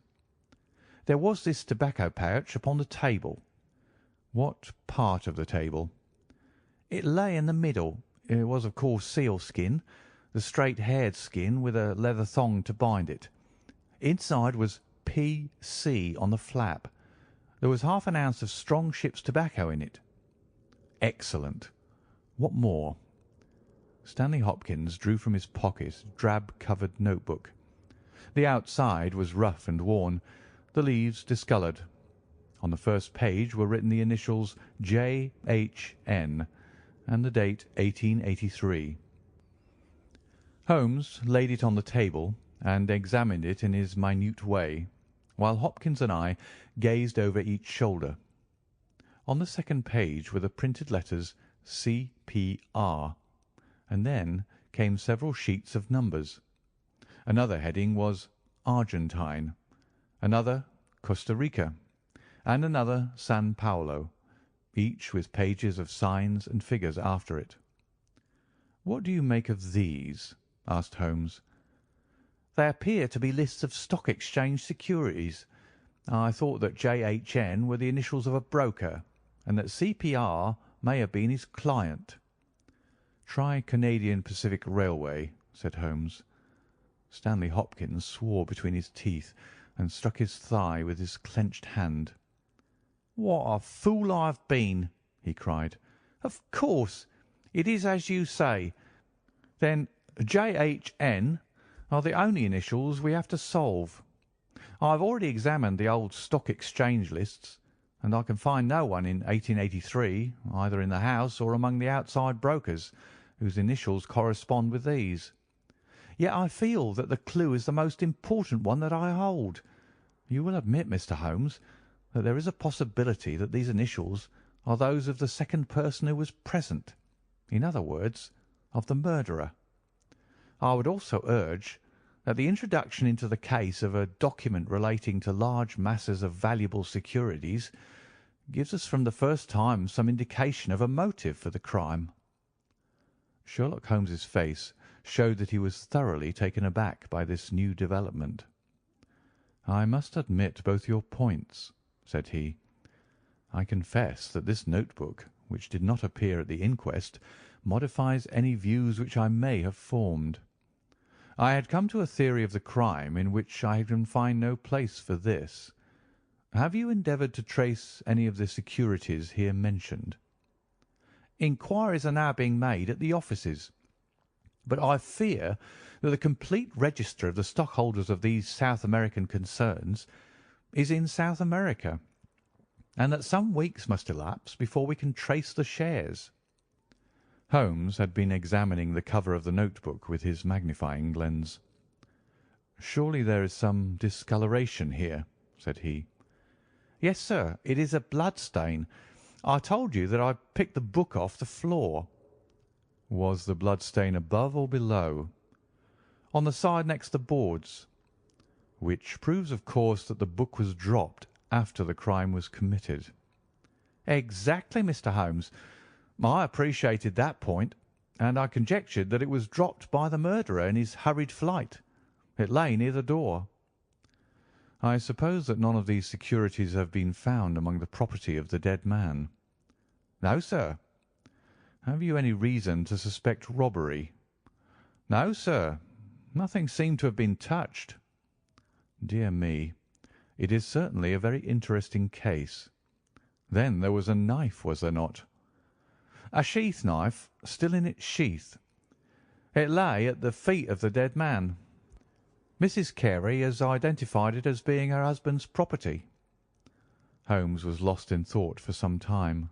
"There was this tobacco pouch upon the table." "What part of the table?" "It lay in the middle. It was, of course, sealskin, the straight-haired skin with a leather thong to bind it. Inside was P.C. on the flap. There was half an ounce of strong ship's tobacco in it." "Excellent. What more?" Stanley Hopkins drew from his pocket a drab-covered notebook. The outside was rough and worn, the leaves discoloured. On the first page were written the initials J.H.N. and the date 1883. Holmes laid it on the table and examined it in his minute way, while Hopkins and I gazed over each shoulder. On the second page were the printed letters C.P.R., and then came several sheets of numbers. Another heading was Argentine, another Costa Rica, and another San Paulo, each with pages of signs and figures after it. "What do you make of these?" asked Holmes. "They appear to be lists of stock exchange securities. I thought that J.H.N. were the initials of a broker, and that C.P.R. may have been his client." "Try Canadian Pacific Railway," said Holmes. Stanley Hopkins swore between his teeth and struck his thigh with his clenched hand. "What a fool I have been!" he cried. "Of course, it is as you say. Then J.H.N. are the only initials we have to solve. I have already examined the old Stock Exchange lists, and I can find no one in 1883, either in the house or among the outside brokers, whose initials correspond with these. Yet I feel that the clue is the most important one that I hold. You will admit, Mr. Holmes, that there is a possibility that these initials are those of the second person who was present, in other words, of the murderer. I would also urge that the introduction into the case of a document relating to large masses of valuable securities gives us from the first time some indication of a motive for the crime." Sherlock Holmes's face showed that he was thoroughly taken aback by this new development. "I must admit both your points," said he. "I confess that this notebook, which did not appear at the inquest, modifies any views which I may have formed. I had come to a theory of the crime in which I can find no place for this. Have you endeavoured to trace any of the securities here mentioned?" "Inquiries are now being made at the offices, but I fear that the complete register of the stockholders of these South American concerns is in South America, and that some weeks must elapse before we can trace the shares." Holmes had been examining the cover of the notebook with his magnifying lens. "Surely there is some discoloration here," said he. "Yes, sir, it is a blood stain. I told you that I picked the book off the floor." "Was the blood stain above or below?" "On the side next the boards." "Which proves, of course, that the book was dropped after the crime was committed." "Exactly, Mr. Holmes. I appreciated that point, and I conjectured that it was dropped by the murderer in his hurried flight. It lay near the door." "I suppose that none of these securities have been found among the property of the dead man?" "No, sir." "Have you any reason to suspect robbery?" "No, sir. Nothing seemed to have been touched." "Dear me, it is certainly a very interesting case. Then there was a knife, was there not?" "A sheath knife, still in its sheath. It lay at the feet of the dead man. Mrs. Carey has identified it as being her husband's property." Holmes was lost in thought for some time.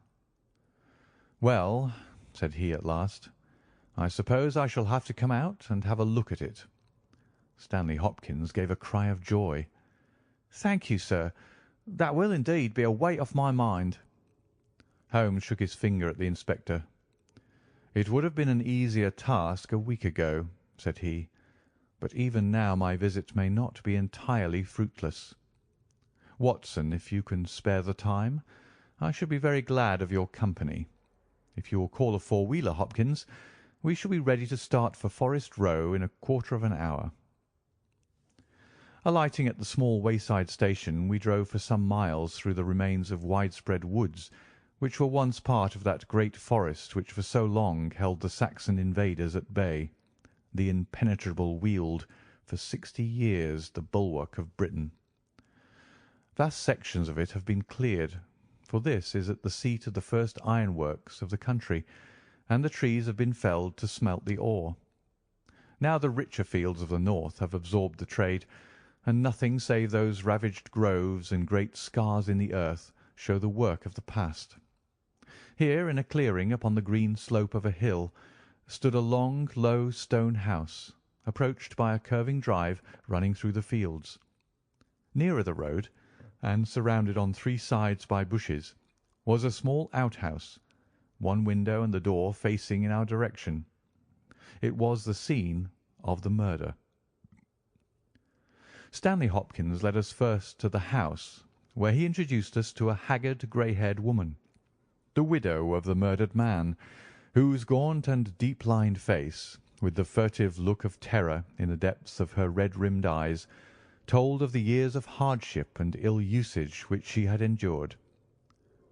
"Well," said he at last, "I suppose I shall have to come out and have a look at it." Stanley Hopkins gave a cry of joy. "Thank you, sir. That will indeed be a weight off my mind." Holmes shook his finger at the inspector. "It would have been an easier task a week ago," said he, "but even now my visit may not be entirely fruitless. Watson, if you can spare the time, I should be very glad of your company. If you will call a four-wheeler, Hopkins, we shall be ready to start for Forest Row in a quarter of an hour." Alighting at the small wayside station, we drove for some miles through the remains of widespread woods which were once part of that great forest which for so long held the Saxon invaders at bay, the impenetrable Weald, for 60 years the bulwark of Britain. Vast sections of it have been cleared, for this is at the seat of the first ironworks of the country, and the trees have been felled to smelt the ore. Now the richer fields of the north have absorbed the trade, and nothing save those ravaged groves and great scars in the earth show the work of the past. Here, in a clearing upon the green slope of a hill, stood a long, low stone house, approached by a curving drive running through the fields. Nearer the road, and surrounded on three sides by bushes, was a small outhouse, one window and the door facing in our direction. It was the scene of the murder. Stanley Hopkins led us first to the house, where he introduced us to a haggard, grey-haired woman, the widow of the murdered man, whose gaunt and deep-lined face, with the furtive look of terror in the depths of her red-rimmed eyes, told of the years of hardship and ill usage which she had endured.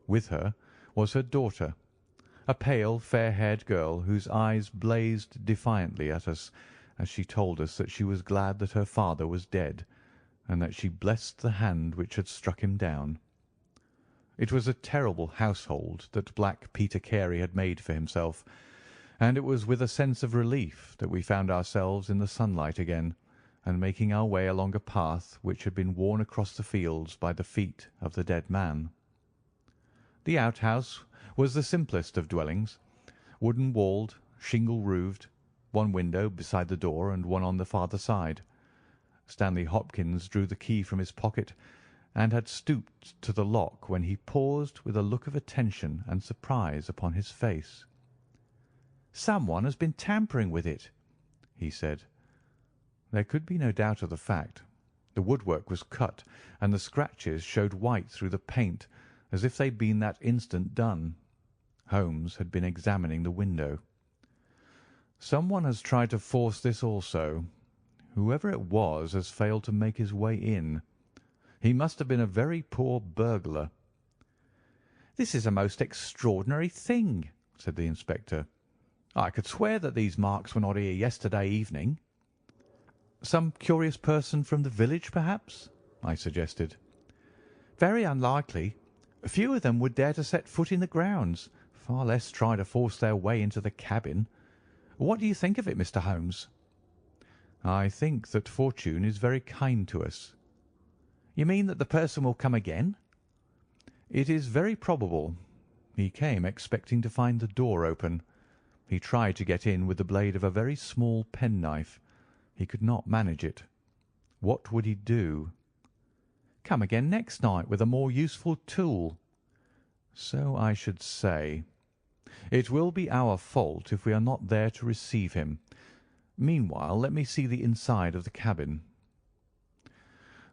With her was her daughter, a pale, fair-haired girl whose eyes blazed defiantly at us as she told us that she was glad that her father was dead, and that she blessed the hand which had struck him down. It was a terrible household that Black Peter Carey had made for himself, and it was with a sense of relief that we found ourselves in the sunlight again, and making our way along a path which had been worn across the fields by the feet of the dead man. The outhouse was the simplest of dwellings, wooden-walled, shingle-roofed, one window beside the door and one on the farther side. Stanley Hopkins drew the key from his pocket, and had stooped to the lock when he paused with a look of attention and surprise upon his face. "Someone has been tampering with it," he said. There could be no doubt of the fact. The woodwork was cut, and the scratches showed white through the paint, as if they'd been that instant done. Holmes had been examining the window. "Someone has tried to force this also. Whoever it was has failed to make his way in. He must have been a very poor burglar." "This is a most extraordinary thing," said the inspector. "I could swear that these marks were not here yesterday evening." "Some curious person from the village, perhaps?" I suggested. "Very unlikely. Few of them would dare to set foot in the grounds, far less try to force their way into the cabin. What do you think of it, Mr. Holmes?" "I think that fortune is very kind to us." "You mean that the person will come again?" "It is very probable. He came expecting to find the door open. He tried to get in with the blade of a very small penknife. He could not manage it. What would he do?" "Come again next night with a more useful tool." "So I should say. It will be our fault if we are not there to receive him. Meanwhile, let me see the inside of the cabin."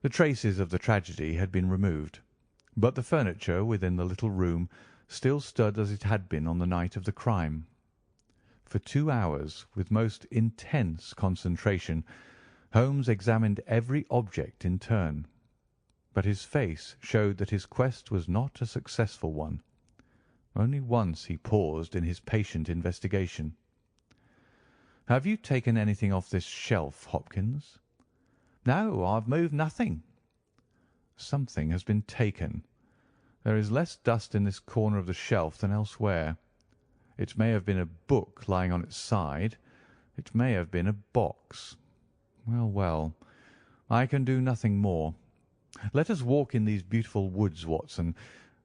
The traces of the tragedy had been removed, but the furniture within the little room still stood as it had been on the night of the crime. For 2 hours, with most intense concentration, Holmes examined every object in turn, but his face showed that his quest was not a successful one. Only once he paused in his patient investigation. "Have you taken anything off this shelf, Hopkins?" "No, I've moved nothing." "Something has been taken. There is less dust in this corner of the shelf than elsewhere. It may have been a book lying on its side. It may have been a box. Well, well, I can do nothing more. Let us walk in these beautiful woods, Watson,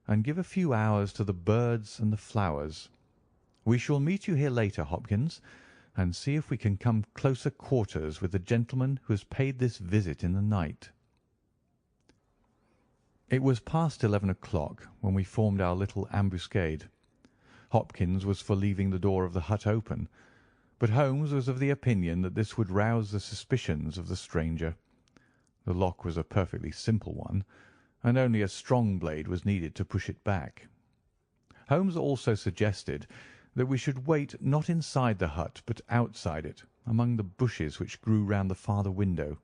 and give a few hours to the birds and the flowers. We shall meet you here later, Hopkins, and see if we can come closer quarters with the gentleman who has paid this visit in the night." It was past 11 o'clock when we formed our little ambuscade. Hopkins was for leaving the door of the hut open, but Holmes was of the opinion that this would rouse the suspicions of the stranger. The lock was a perfectly simple one, and only a strong blade was needed to push it back. Holmes also suggested that we should wait not inside the hut but outside it, among the bushes which grew round the farther window.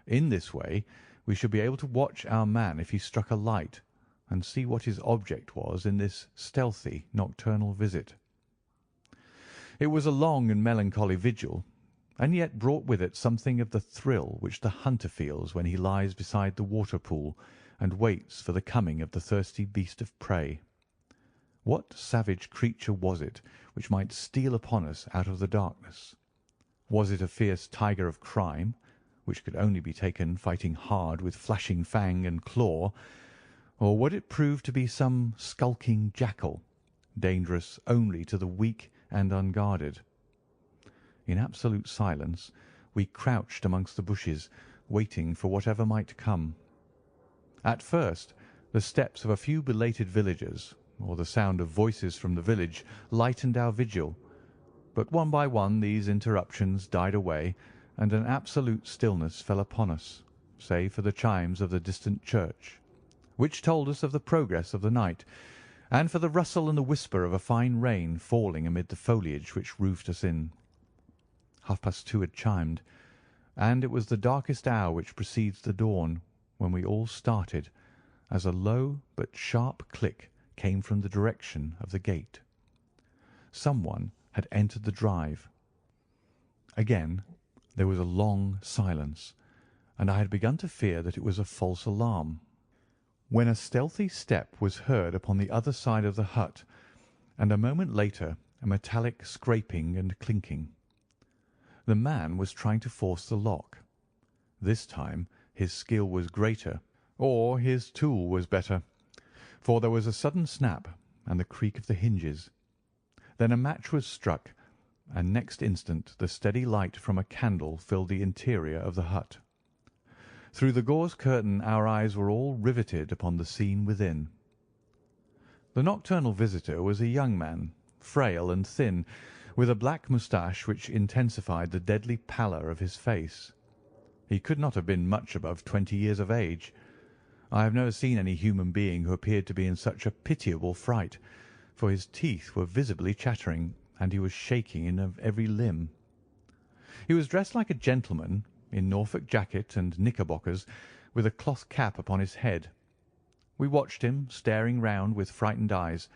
In this way we should be able to watch our man if he struck a light, and see what his object was in this stealthy nocturnal visit. It was a long and melancholy vigil, and yet brought with it something of the thrill which the hunter feels when he lies beside the water pool and waits for the coming of the thirsty beast of prey. What savage creature was it which might steal upon us out of the darkness? Was it a fierce tiger of crime, which could only be taken fighting hard with flashing fang and claw, or would it prove to be some skulking jackal, dangerous only to the weak and unguarded? In absolute silence we crouched amongst the bushes, waiting for whatever might come. At first the steps of a few belated villagers, or the sound of voices from the village, lightened our vigil, but one by one these interruptions died away, and an absolute stillness fell upon us, save for the chimes of the distant church, which told us of the progress of the night, and for the rustle and the whisper of a fine rain falling amid the foliage which roofed us in. 2:30 had chimed, and it was the darkest hour which precedes the dawn when we all started, as a low but sharp click came from the direction of the gate. Someone had entered the drive. Again there was a long silence, and I had begun to fear that it was a false alarm, when a stealthy step was heard upon the other side of the hut, and a moment later a metallic scraping and clinking. The man was trying to force the lock. This time his skill was greater, or his tool was better, for there was a sudden snap and the creak of the hinges. Then a match was struck, and next instant the steady light from a candle filled the interior of the hut. Through the gauze curtain our eyes were all riveted upon the scene within. The nocturnal visitor was a young man, frail and thin, with a black moustache which intensified the deadly pallor of his face. He could not have been much above 20 years of age. I have never seen any human being who appeared to be in such a pitiable fright, for his teeth were visibly chattering, and he was shaking in every limb. He was dressed like a gentleman, in Norfolk jacket and knickerbockers, with a cloth cap upon his head. We watched him, staring round with frightened eyes.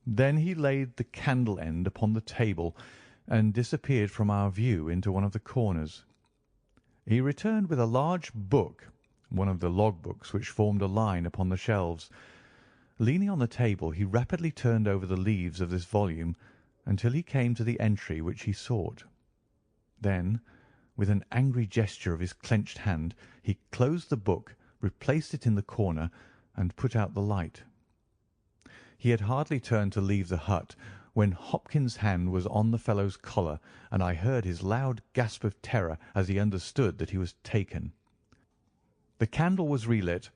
Then he laid the candle end upon the table and disappeared from our view into one of the corners. He returned with a large book, one of the log books which formed a line upon the shelves. Leaning on the table, he rapidly turned over the leaves of this volume until he came to the entry which he sought. Then, with an angry gesture of his clenched hand, he closed the book, replaced it in the corner, and put out the light. He had hardly turned to leave the hut when Hopkins' hand was on the fellow's collar, and I heard his loud gasp of terror as he understood that he was taken. The candle was relit,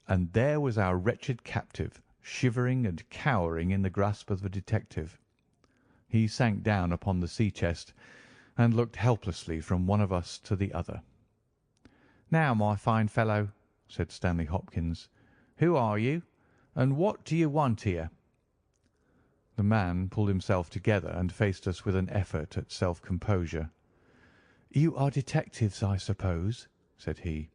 and there was our wretched captive, shivering and cowering in the grasp of the detective. He sank down upon the sea-chest and looked helplessly from one of us to the other. "Now, my fine fellow," said Stanley Hopkins, "who are you, and what do you want here?" The man pulled himself together and faced us with an effort at self-composure. "You are detectives, I suppose," said he.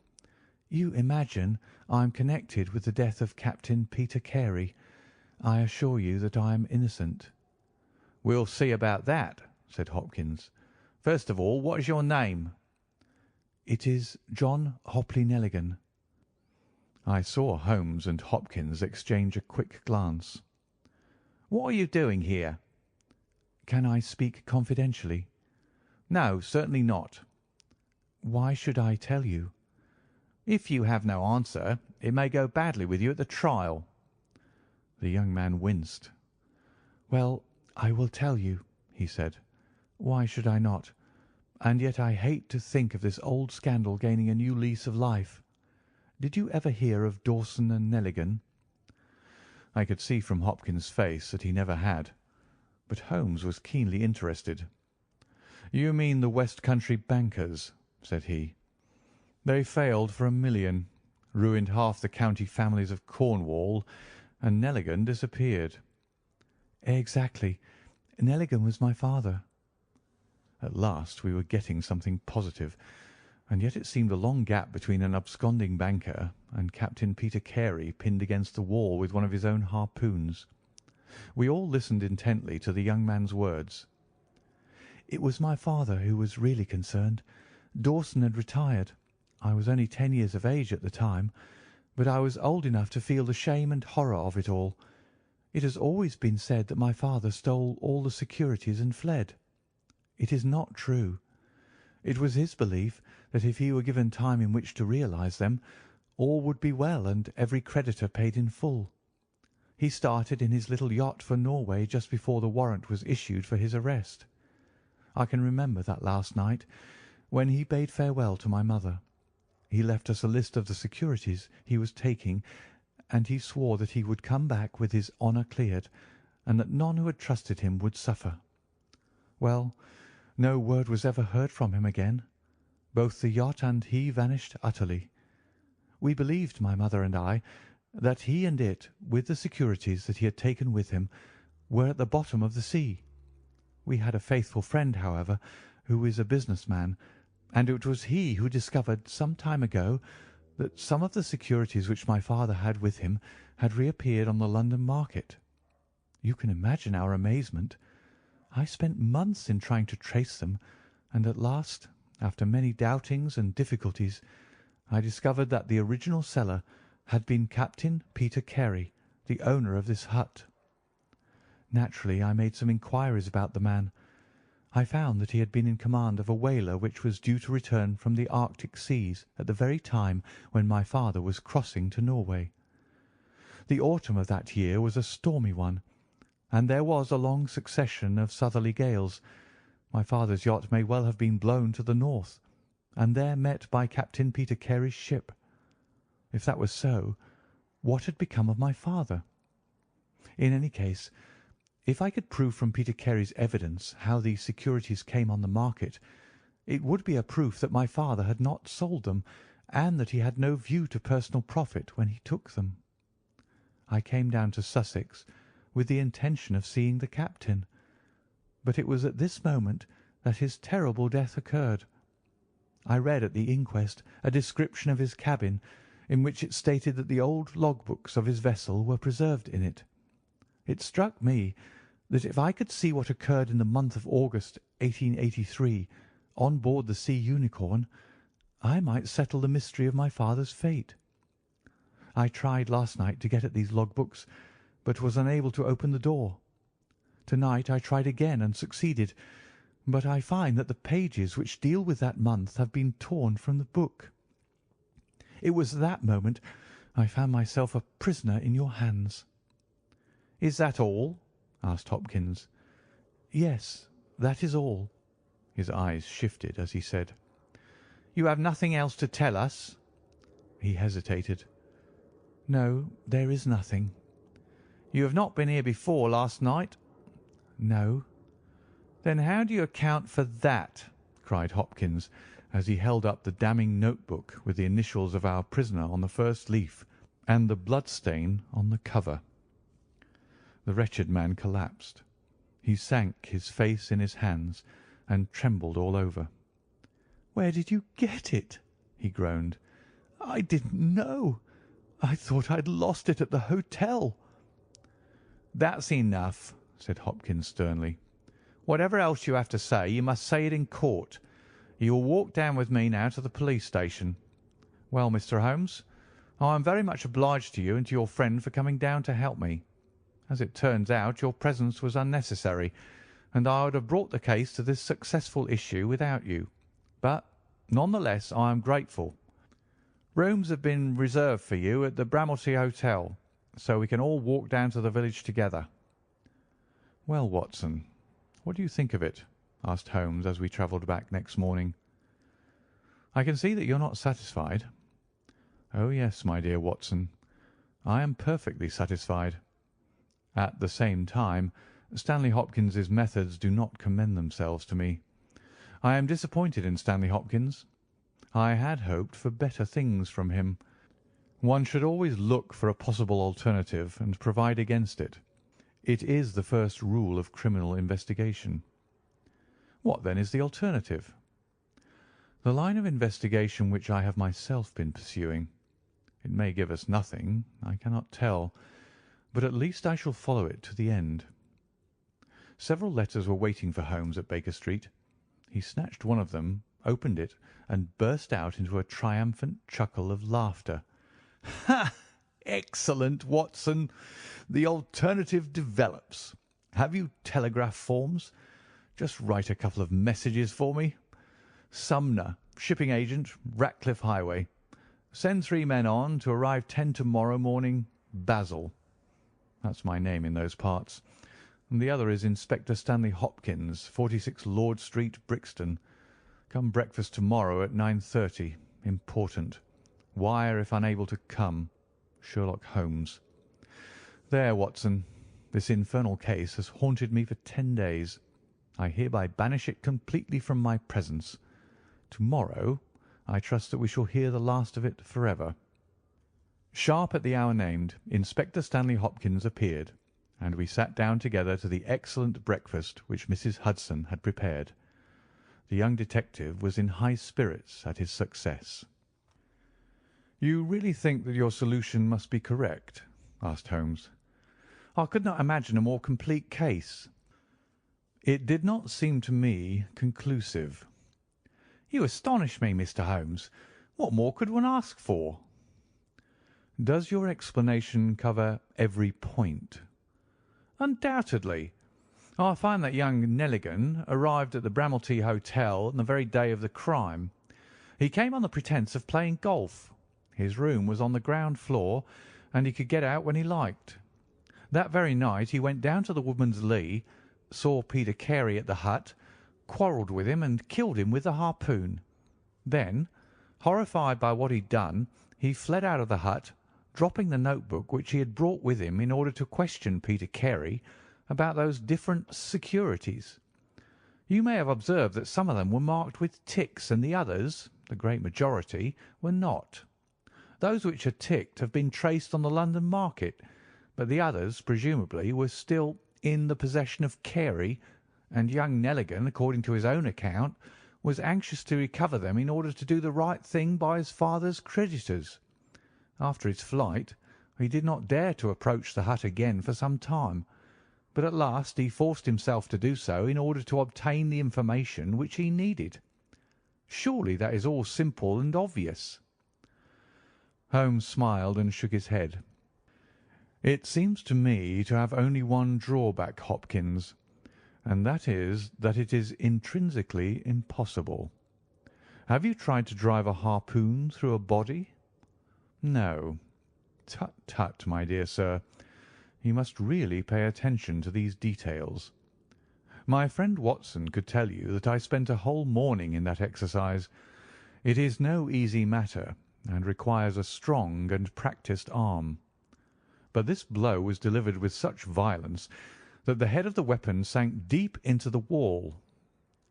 "You imagine I am connected with the death of Captain Peter Carey. I assure you that I am innocent." "We'll see about that," said Hopkins. "First of all, what is your name?" "It is John Hopley Nelligan." I saw Holmes and Hopkins exchange a quick glance. "What are you doing here?" "Can I speak confidentially?" "No, certainly not." "Why should I tell you?" "If you have no answer, it may go badly with you at the trial." The young man winced. "Well, "I will tell you," he said. "Why should I not? And yet I hate to think of this old scandal gaining a new lease of life. Did you ever hear of Dawson and Nelligan?" I could see from Hopkins' face that he never had, but Holmes was keenly interested. "You mean the West Country bankers," said he. "They failed for £1 million, ruined half the county families of Cornwall, and Nelligan disappeared." "Exactly. Nelligan was my father." At last we were getting something positive, and yet it seemed a long gap between an absconding banker and Captain Peter Carey pinned against the wall with one of his own harpoons. We all listened intently to the young man's words. "It was my father who was really concerned. Dawson had retired. I was only 10 years of age at the time, but I was old enough to feel the shame and horror of it all. It has always been said that my father stole all the securities and fled. It is not true. It was his belief that if he were given time in which to realize them, all would be well and every creditor paid in full. He started in his little yacht for Norway just before the warrant was issued for his arrest. I can remember that last night, when he bade farewell to my mother. He left us a list of the securities he was taking, and he swore that he would come back with his honour cleared, and that none who had trusted him would suffer. Well, no word was ever heard from him again. Both the yacht and he vanished utterly. We believed, my mother and I, that he and it, with the securities that he had taken with him, were at the bottom of the sea. We had a faithful friend, however, who is a business man, and it was he who discovered some time ago that some of the securities which my father had with him had reappeared on the London market. You can imagine our amazement. I spent months in trying to trace them, and at last, after many doubtings and difficulties, I discovered that the original seller had been Captain Peter Carey, the owner of this hut. Naturally, I made some inquiries about the man. I found that he had been in command of a whaler which was due to return from the Arctic seas at the very time when my father was crossing to Norway. The autumn of that year was a stormy one, and there was a long succession of southerly gales. My father's yacht may well have been blown to the north, and there met by Captain Peter Carey's ship. If that was so, what had become of my father? In any case, if I could prove from Peter Carey's evidence how these securities came on the market, it would be a proof that my father had not sold them, and that he had no view to personal profit when he took them. I came down to Sussex with the intention of seeing the captain, but it was at this moment that his terrible death occurred. I read at the inquest a description of his cabin, in which it stated that the old logbooks of his vessel were preserved in it. It struck me that if I could see what occurred in the month of August, 1883, on board the Sea Unicorn, I might settle the mystery of my father's fate. I tried last night to get at these logbooks, but was unable to open the door. To-night I tried again and succeeded, but I find that the pages which deal with that month have been torn from the book. It was at that moment I found myself a prisoner in your hands." "Is that all?" asked Hopkins. "Yes, that is all." His eyes shifted as he said, "You have nothing else to tell us?" He hesitated. "No, there is nothing." "You have not been here before last night?" "No." "Then how do you account for that?" cried Hopkins, as he held up the damning notebook with the initials of our prisoner on the first leaf and the blood stain on the cover. The wretched man collapsed. He sank his face in his hands and trembled all over. "Where did you get it?" he groaned. "I didn't know. I thought I'd lost it at the hotel." "That's enough," said Hopkins sternly. "Whatever else you have to say, you must say it in court. You will walk down with me now to the police station. Well, Mr. Holmes, I am very much obliged to you and to your friend for coming down to help me. As it turns out, your presence was unnecessary, and I would have brought the case to this successful issue without you. But, none the less, I am grateful. Rooms have been reserved for you at the Bramley Hotel, so we can all walk down to the village together." "Well, Watson, what do you think of it?" asked Holmes as we travelled back next morning. "I can see that you're not satisfied." "Oh, yes, my dear Watson, I am perfectly satisfied. At the same time, Stanley Hopkins's methods do not commend themselves to me. I am disappointed in Stanley Hopkins. I had hoped for better things from him. One should always look for a possible alternative and provide against it. It is the first rule of criminal investigation." "What, then, is the alternative?" "The line of investigation which I have myself been pursuing. It may give us nothing, I cannot tell, but at least I shall follow it to the end." Several letters were waiting for Holmes at Baker Street. He snatched one of them, opened it, and burst out into a triumphant chuckle of laughter. "Ha! Excellent, Watson! The alternative develops. Have you telegraph forms? Just write a couple of messages for me. Sumner, shipping agent, Ratcliffe Highway. Send 3 men on to arrive 10 tomorrow morning, Basil. That's my name in those parts. And the other is Inspector Stanley Hopkins, 46 Lord Street, Brixton. Come breakfast tomorrow at 9:30. Important. Wire if unable to come. Sherlock Holmes. There, Watson. This infernal case has haunted me for 10 days. I hereby banish it completely from my presence. Tomorrow I trust that we shall hear the last of it forever." Sharp at the hour named, Inspector Stanley Hopkins appeared, and we sat down together to the excellent breakfast which Mrs. Hudson had prepared. The young detective was in high spirits at his success. "You really think that your solution must be correct?" asked Holmes. "I could not imagine a more complete case." "It did not seem to me conclusive." "You astonish me, Mr. Holmes. What more could one ask for?" "Does your explanation cover every point?" "Undoubtedly. I find that young Nelligan arrived at the Bramley Hotel on the very day of the crime. He came on the pretence of playing golf. His room was on the ground floor, and he could get out when he liked. That very night he went down to the Woodman's Lee, saw Peter Carey at the hut, quarrelled with him and killed him with the harpoon. Then, horrified by what he'd done, he fled out of the hut, dropping the notebook which he had brought with him in order to question Peter Carey about those different securities. You may have observed that some of them were marked with ticks and the others, the great majority, were not. Those which are ticked have been traced on the London market, but the others, presumably, were still in the possession of Carey, and young Nelligan, according to his own account, was anxious to recover them in order to do the right thing by his father's creditors. After his flight, he did not dare to approach the hut again for some time, but at last he forced himself to do so in order to obtain the information which he needed. Surely that is all simple and obvious." Holmes smiled and shook his head. "It seems to me to have only one drawback, Hopkins, and that is that it is intrinsically impossible. Have you tried to drive a harpoon through a body? No. Tut, tut, my dear sir. You must really pay attention to these details. My friend Watson could tell you that I spent a whole morning in that exercise. It is no easy matter, and requires a strong and practised arm. But this blow was delivered with such violence that the head of the weapon sank deep into the wall.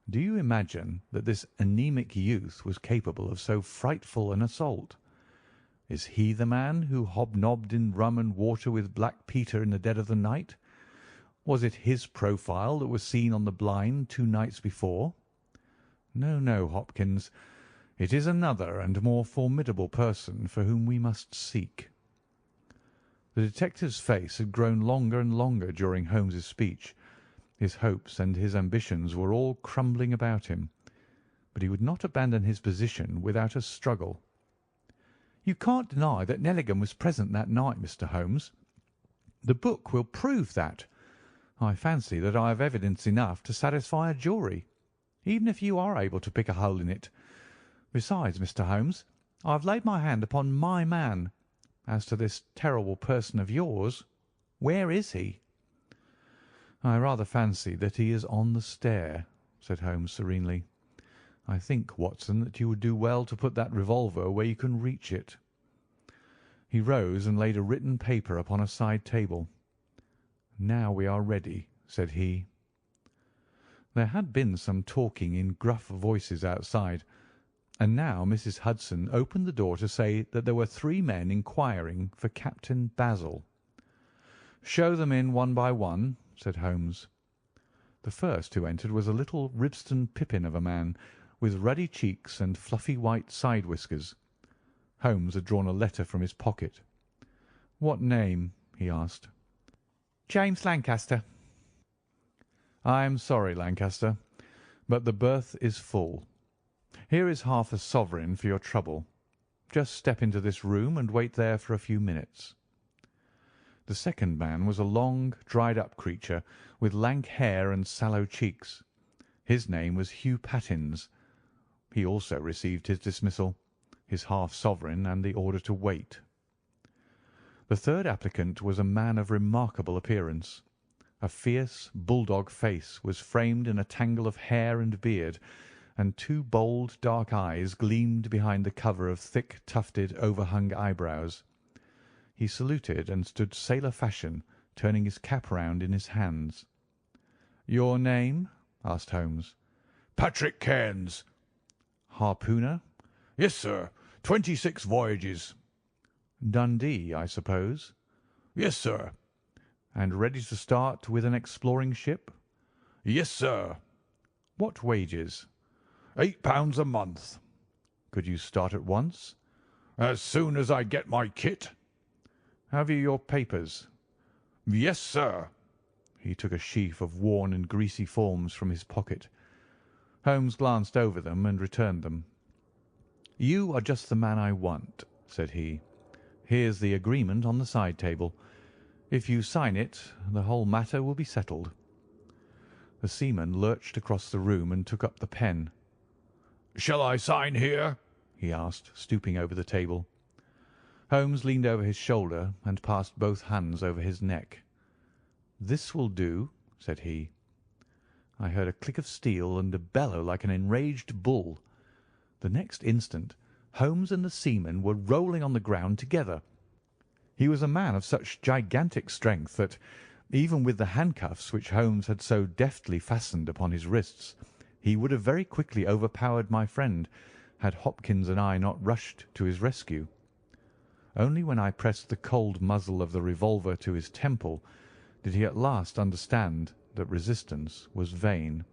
Do you imagine that this anemic youth was capable of so frightful an assault? Is he the man who hobnobbed in rum and water with Black Peter in the dead of the night? Was it his profile that was seen on the blind 2 nights before? No, no, Hopkins. It is another and more formidable person for whom we must seek." The detective's face had grown longer and longer during Holmes's speech. His hopes and his ambitions were all crumbling about him, but he would not abandon his position without a struggle. "You can't deny that Nelligan was present that night, Mr. Holmes. The book will prove that. I fancy that I have evidence enough to satisfy a jury, even if you are able to pick a hole in it. Besides, Mr. Holmes, I have laid my hand upon my man. As to this terrible person of yours, where is he?" "I rather fancy that he is on the stair," said Holmes serenely. "I think, Watson, that you would do well to put that revolver where you can reach it." He rose and laid a written paper upon a side table. "Now we are ready," said he. There had been some talking in gruff voices outside, and now Mrs. Hudson opened the door to say that there were 3 men inquiring for Captain Basil. "Show them in one by one," said Holmes. The first who entered was a little Ribston pippin of a man, with ruddy cheeks and fluffy white side whiskers. Holmes had drawn a letter from his pocket. "What name?" he asked. "James Lancaster." "I am sorry, Lancaster, but the berth is full. Here is half a sovereign for your trouble. Just step into this room and wait there for a few minutes." The second man was a long, dried-up creature with lank hair and sallow cheeks. His name was Hugh Pattins. He also received his dismissal, his half-sovereign, and the order to wait. The third applicant was a man of remarkable appearance. A fierce, bulldog face was framed in a tangle of hair and beard, and 2 bold, dark eyes gleamed behind the cover of thick, tufted, overhung eyebrows. He saluted and stood sailor fashion, turning his cap round in his hands. "Your name?" asked Holmes. Patrick Cairns. "Harpooner?" Yes, sir. 26 voyages. "Dundee, I suppose?" Yes, sir. "And ready to start with an exploring ship?" Yes, sir. "What wages?" £8 a month. "Could you start at once?" As soon as I get my kit. "Have you your papers?" Yes, sir. He took a sheaf of worn and greasy forms from his pocket. Holmes glanced over them and returned them. "You are just the man I want," said he. "Here's the agreement on the side table. If you sign it, the whole matter will be settled." The seaman lurched across the room and took up the pen. Shall I sign here? he asked, stooping over the table. Holmes leaned over his shoulder and passed both hands over his neck. "This will do," said he. I heard a click of steel and a bellow like an enraged bull. The next instant Holmes and the seaman were rolling on the ground together. He was a man of such gigantic strength that, even with the handcuffs which Holmes had so deftly fastened upon his wrists, he would have very quickly overpowered my friend, had Hopkins and I not rushed to his rescue. Only when I pressed the cold muzzle of the revolver to his temple did he at last understand that resistance was vain.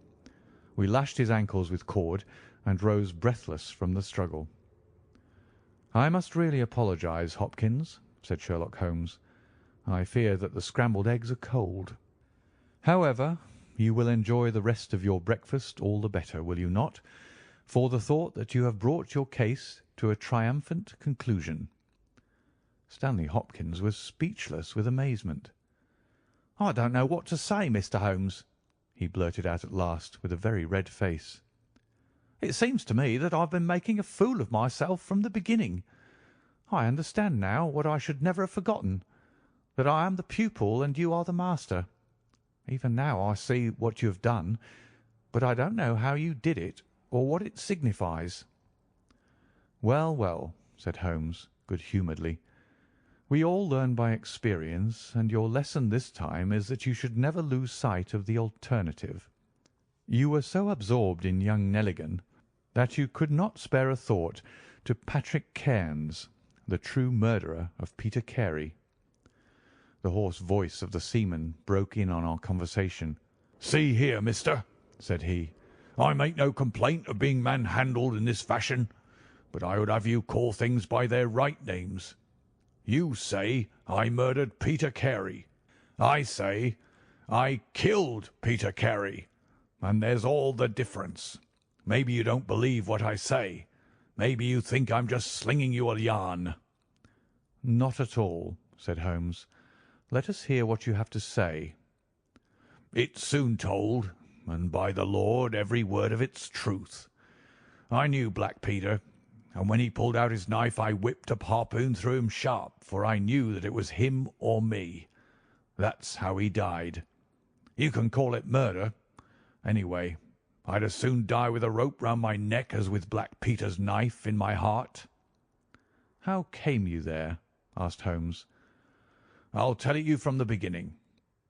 We lashed his ankles with cord and rose breathless from the struggle. "I must really apologize, Hopkins," said Sherlock Holmes. "I fear that the scrambled eggs are cold. However, you will enjoy the rest of your breakfast all the better, will you not, for the thought that you have brought your case to a triumphant conclusion?" Stanley Hopkins was speechless with amazement. "I don't know what to say, Mr. Holmes," he blurted out at last, with a very red face. "It seems to me that I've been making a fool of myself from the beginning. I understand now what I should never have forgotten, that I am the pupil and you are the master. Even now I see what you have done, but I don't know how you did it or what it signifies." "Well, well," said Holmes, good-humouredly. "We all learn by experience, and your lesson this time is that you should never lose sight of the alternative. You were so absorbed in young Nelligan that you could not spare a thought to Patrick Cairns, the true murderer of Peter Carey." The hoarse voice of the seaman broke in on our conversation. "See here, mister," said he, "I make no complaint of being manhandled in this fashion, but I would have you call things by their right names. You say I murdered Peter Carey. I say I killed Peter Carey, and there's all the difference. Maybe you don't believe what I say. Maybe you think I'm just slinging you a yarn." "Not at all," said Holmes. "Let us hear what you have to say." "It's soon told, and by the Lord every word of it's truth. I knew Black Peter, and when he pulled out his knife I whipped a harpoon through him sharp, for I knew that it was him or me. That's how he died. You can call it murder. Anyway, I'd as soon die with a rope round my neck as with Black Peter's knife in my heart." "How came you there?" asked Holmes. "I'll tell it you from the beginning.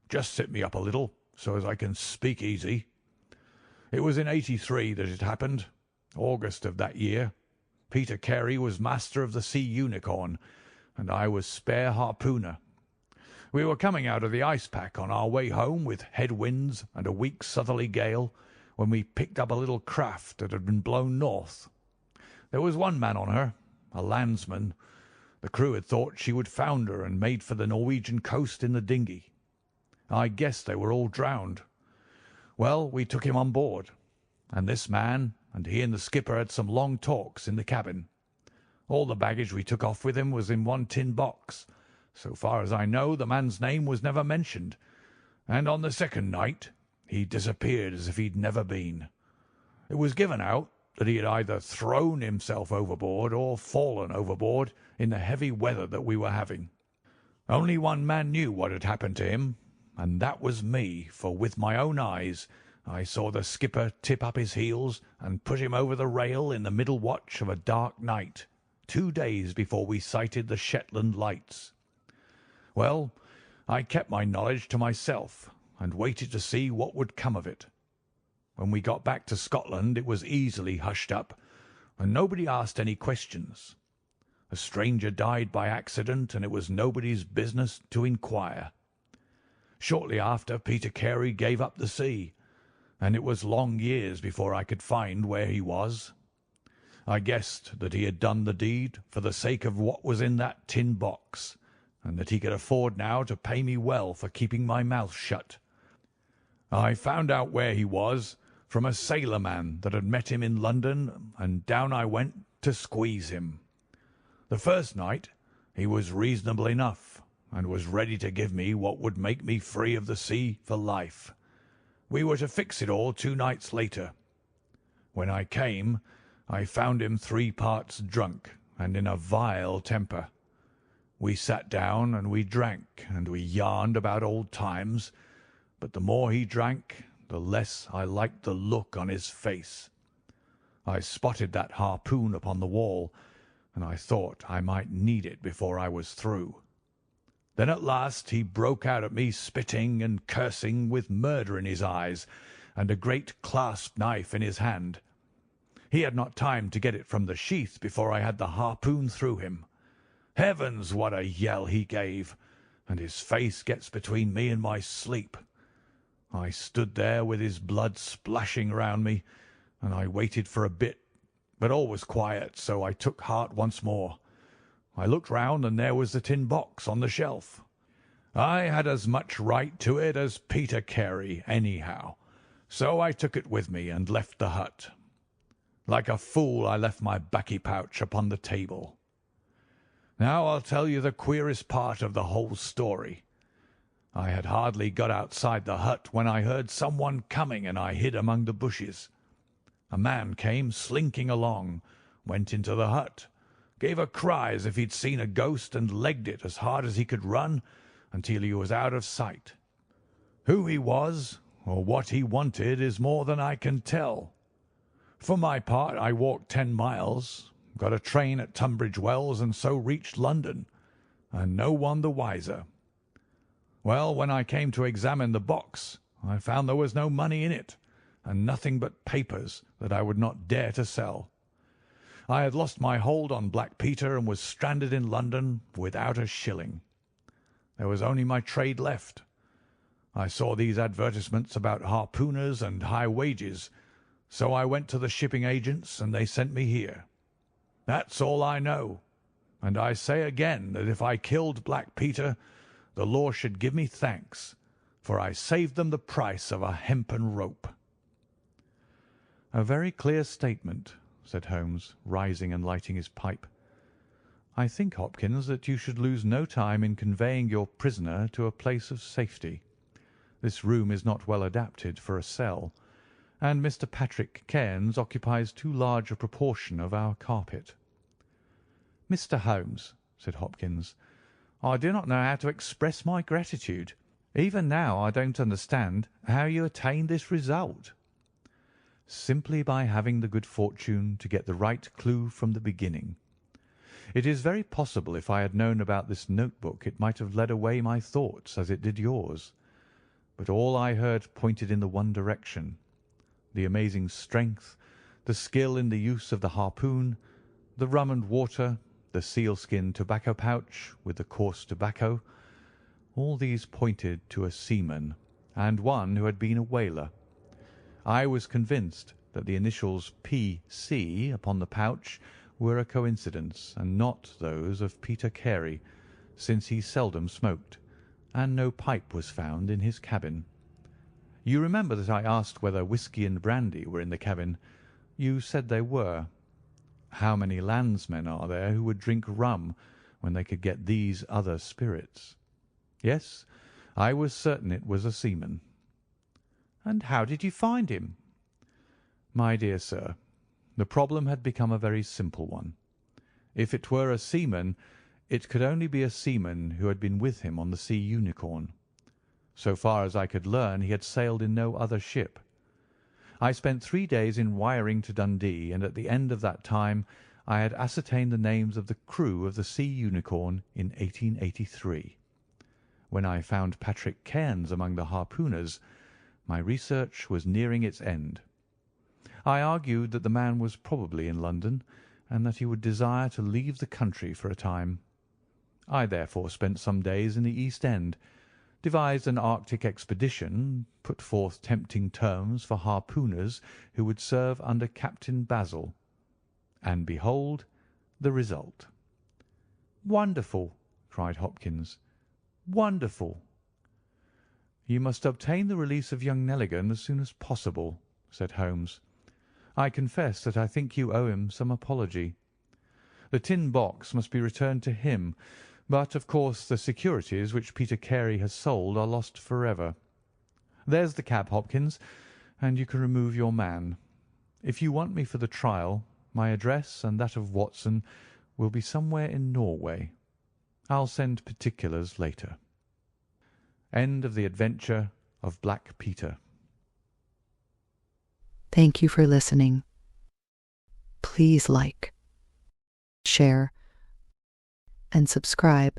Just sit me up a little, so as I can speak easy. It was in '83 that it happened, August of that year. Peter Carey was master of the Sea Unicorn, and I was spare harpooner. We were coming out of the ice pack on our way home with head winds and a weak southerly gale when we picked up a little craft that had been blown north. There was one man on her, a landsman. The crew had thought she would founder and made for the Norwegian coast in the dinghy. I guessed they were all drowned. Well, we took him on board, and this man and he and the skipper had some long talks in the cabin. All the baggage we took off with him was in one tin box. So far as I know, the man's name was never mentioned, and on the second night he disappeared as if he'd never been. It was given out that he had either thrown himself overboard or fallen overboard in the heavy weather that we were having. Only one man knew what had happened to him, and that was me, for with my own eyes I saw the skipper tip up his heels and put him over the rail in the middle watch of a dark night, 2 days before we sighted the Shetland lights. Well, I kept my knowledge to myself and waited to see what would come of it. When we got back to Scotland it was easily hushed up, and nobody asked any questions. A stranger died by accident, and it was nobody's business to inquire. Shortly after, Peter Carey gave up the sea, and it was long years before I could find where he was. I guessed that he had done the deed for the sake of what was in that tin box, and that he could afford now to pay me well for keeping my mouth shut. I found out where he was from a sailor man that had met him in London, and down I went to squeeze him. The first night he was reasonable enough, and was ready to give me what would make me free of the sea for life. We were to fix it all 2 nights later. When I came, I found him 3 parts drunk and in a vile temper. We sat down and we drank and we yarned about old times, but the more he drank, the less I liked the look on his face. I spotted that harpoon upon the wall, and I thought I might need it before I was through. Then at last he broke out at me, spitting and cursing, with murder in his eyes and a great clasp knife in his hand. He had not time to get it from the sheath before I had the harpoon through him. Heavens, what a yell he gave, and his face gets between me and my sleep. I stood there with his blood splashing round me, and I waited for a bit, but all was quiet, so I took heart once more. I looked round, and there was the tin box on the shelf. I had as much right to it as Peter Carey, anyhow, so I took it with me and left the hut. Like a fool I left my baccy pouch upon the table. Now I'll tell you the queerest part of the whole story. I had hardly got outside the hut when I heard someone coming, and I hid among the bushes. A man came slinking along, went into the hut, gave a cry as if he'd seen a ghost, and legged it as hard as he could run until he was out of sight. Who he was or what he wanted is more than I can tell. For my part, I walked 10 miles, got a train at Tunbridge Wells, and so reached London, and no one the wiser. Well, when I came to examine the box, I found there was no money in it, and nothing but papers that I would not dare to sell. I had lost my hold on Black Peter and was stranded in London without a shilling. There was only my trade left. I saw these advertisements about harpooners and high wages, so I went to the shipping agents and they sent me here. That's all I know, and I say again that if I killed Black Peter, the law should give me thanks, for I saved them the price of a hempen rope." "A very clear statement," said Holmes, rising and lighting his pipe. "I think, Hopkins, that you should lose no time in conveying your prisoner to a place of safety. This room is not well adapted for a cell, and Mr. Patrick Cairns occupies too large a proportion of our carpet." "Mr. Holmes," said Hopkins, "I do not know how to express my gratitude. Even now I don't understand how you attained this result." "Simply by having the good fortune to get the right clue from the beginning. It is very possible if I had known about this notebook it might have led away my thoughts as it did yours. But all I heard pointed in the one direction. The amazing strength, the skill in the use of the harpoon, the rum and water, the sealskin tobacco pouch with the coarse tobacco, all these pointed to a seaman, and one who had been a whaler. I was convinced that the initials P.C. upon the pouch were a coincidence, and not those of Peter Carey, since he seldom smoked, and no pipe was found in his cabin. You remember that I asked whether whisky and brandy were in the cabin. You said they were. How many landsmen are there who would drink rum when they could get these other spirits? Yes, I was certain it was a seaman." "And how did you find him?" "My dear sir, the problem had become a very simple one. If it were a seaman, it could only be a seaman who had been with him on the Sea Unicorn. So far as I could learn, he had sailed in no other ship. I spent 3 days in wiring to Dundee, and at the end of that time I had ascertained the names of the crew of the Sea Unicorn in 1883. When I found Patrick Cairns among the harpooners, my research was nearing its end. I argued that the man was probably in London, and that he would desire to leave the country for a time. I therefore spent some days in the East End, devised an Arctic expedition, put forth tempting terms for harpooners who would serve under Captain Basil, and behold the result." "Wonderful!" cried Hopkins. "Wonderful!" "You must obtain the release of young Nelligan as soon as possible," said Holmes. "I confess that I think you owe him some apology. The tin box must be returned to him, but, of course, the securities which Peter Carey has sold are lost forever. There's the cab, Hopkins, and you can remove your man. If you want me for the trial, my address and that of Watson will be somewhere in Norway. I'll send particulars later." End of the adventure of Black Peter. Thank you for listening. Please like, share, and subscribe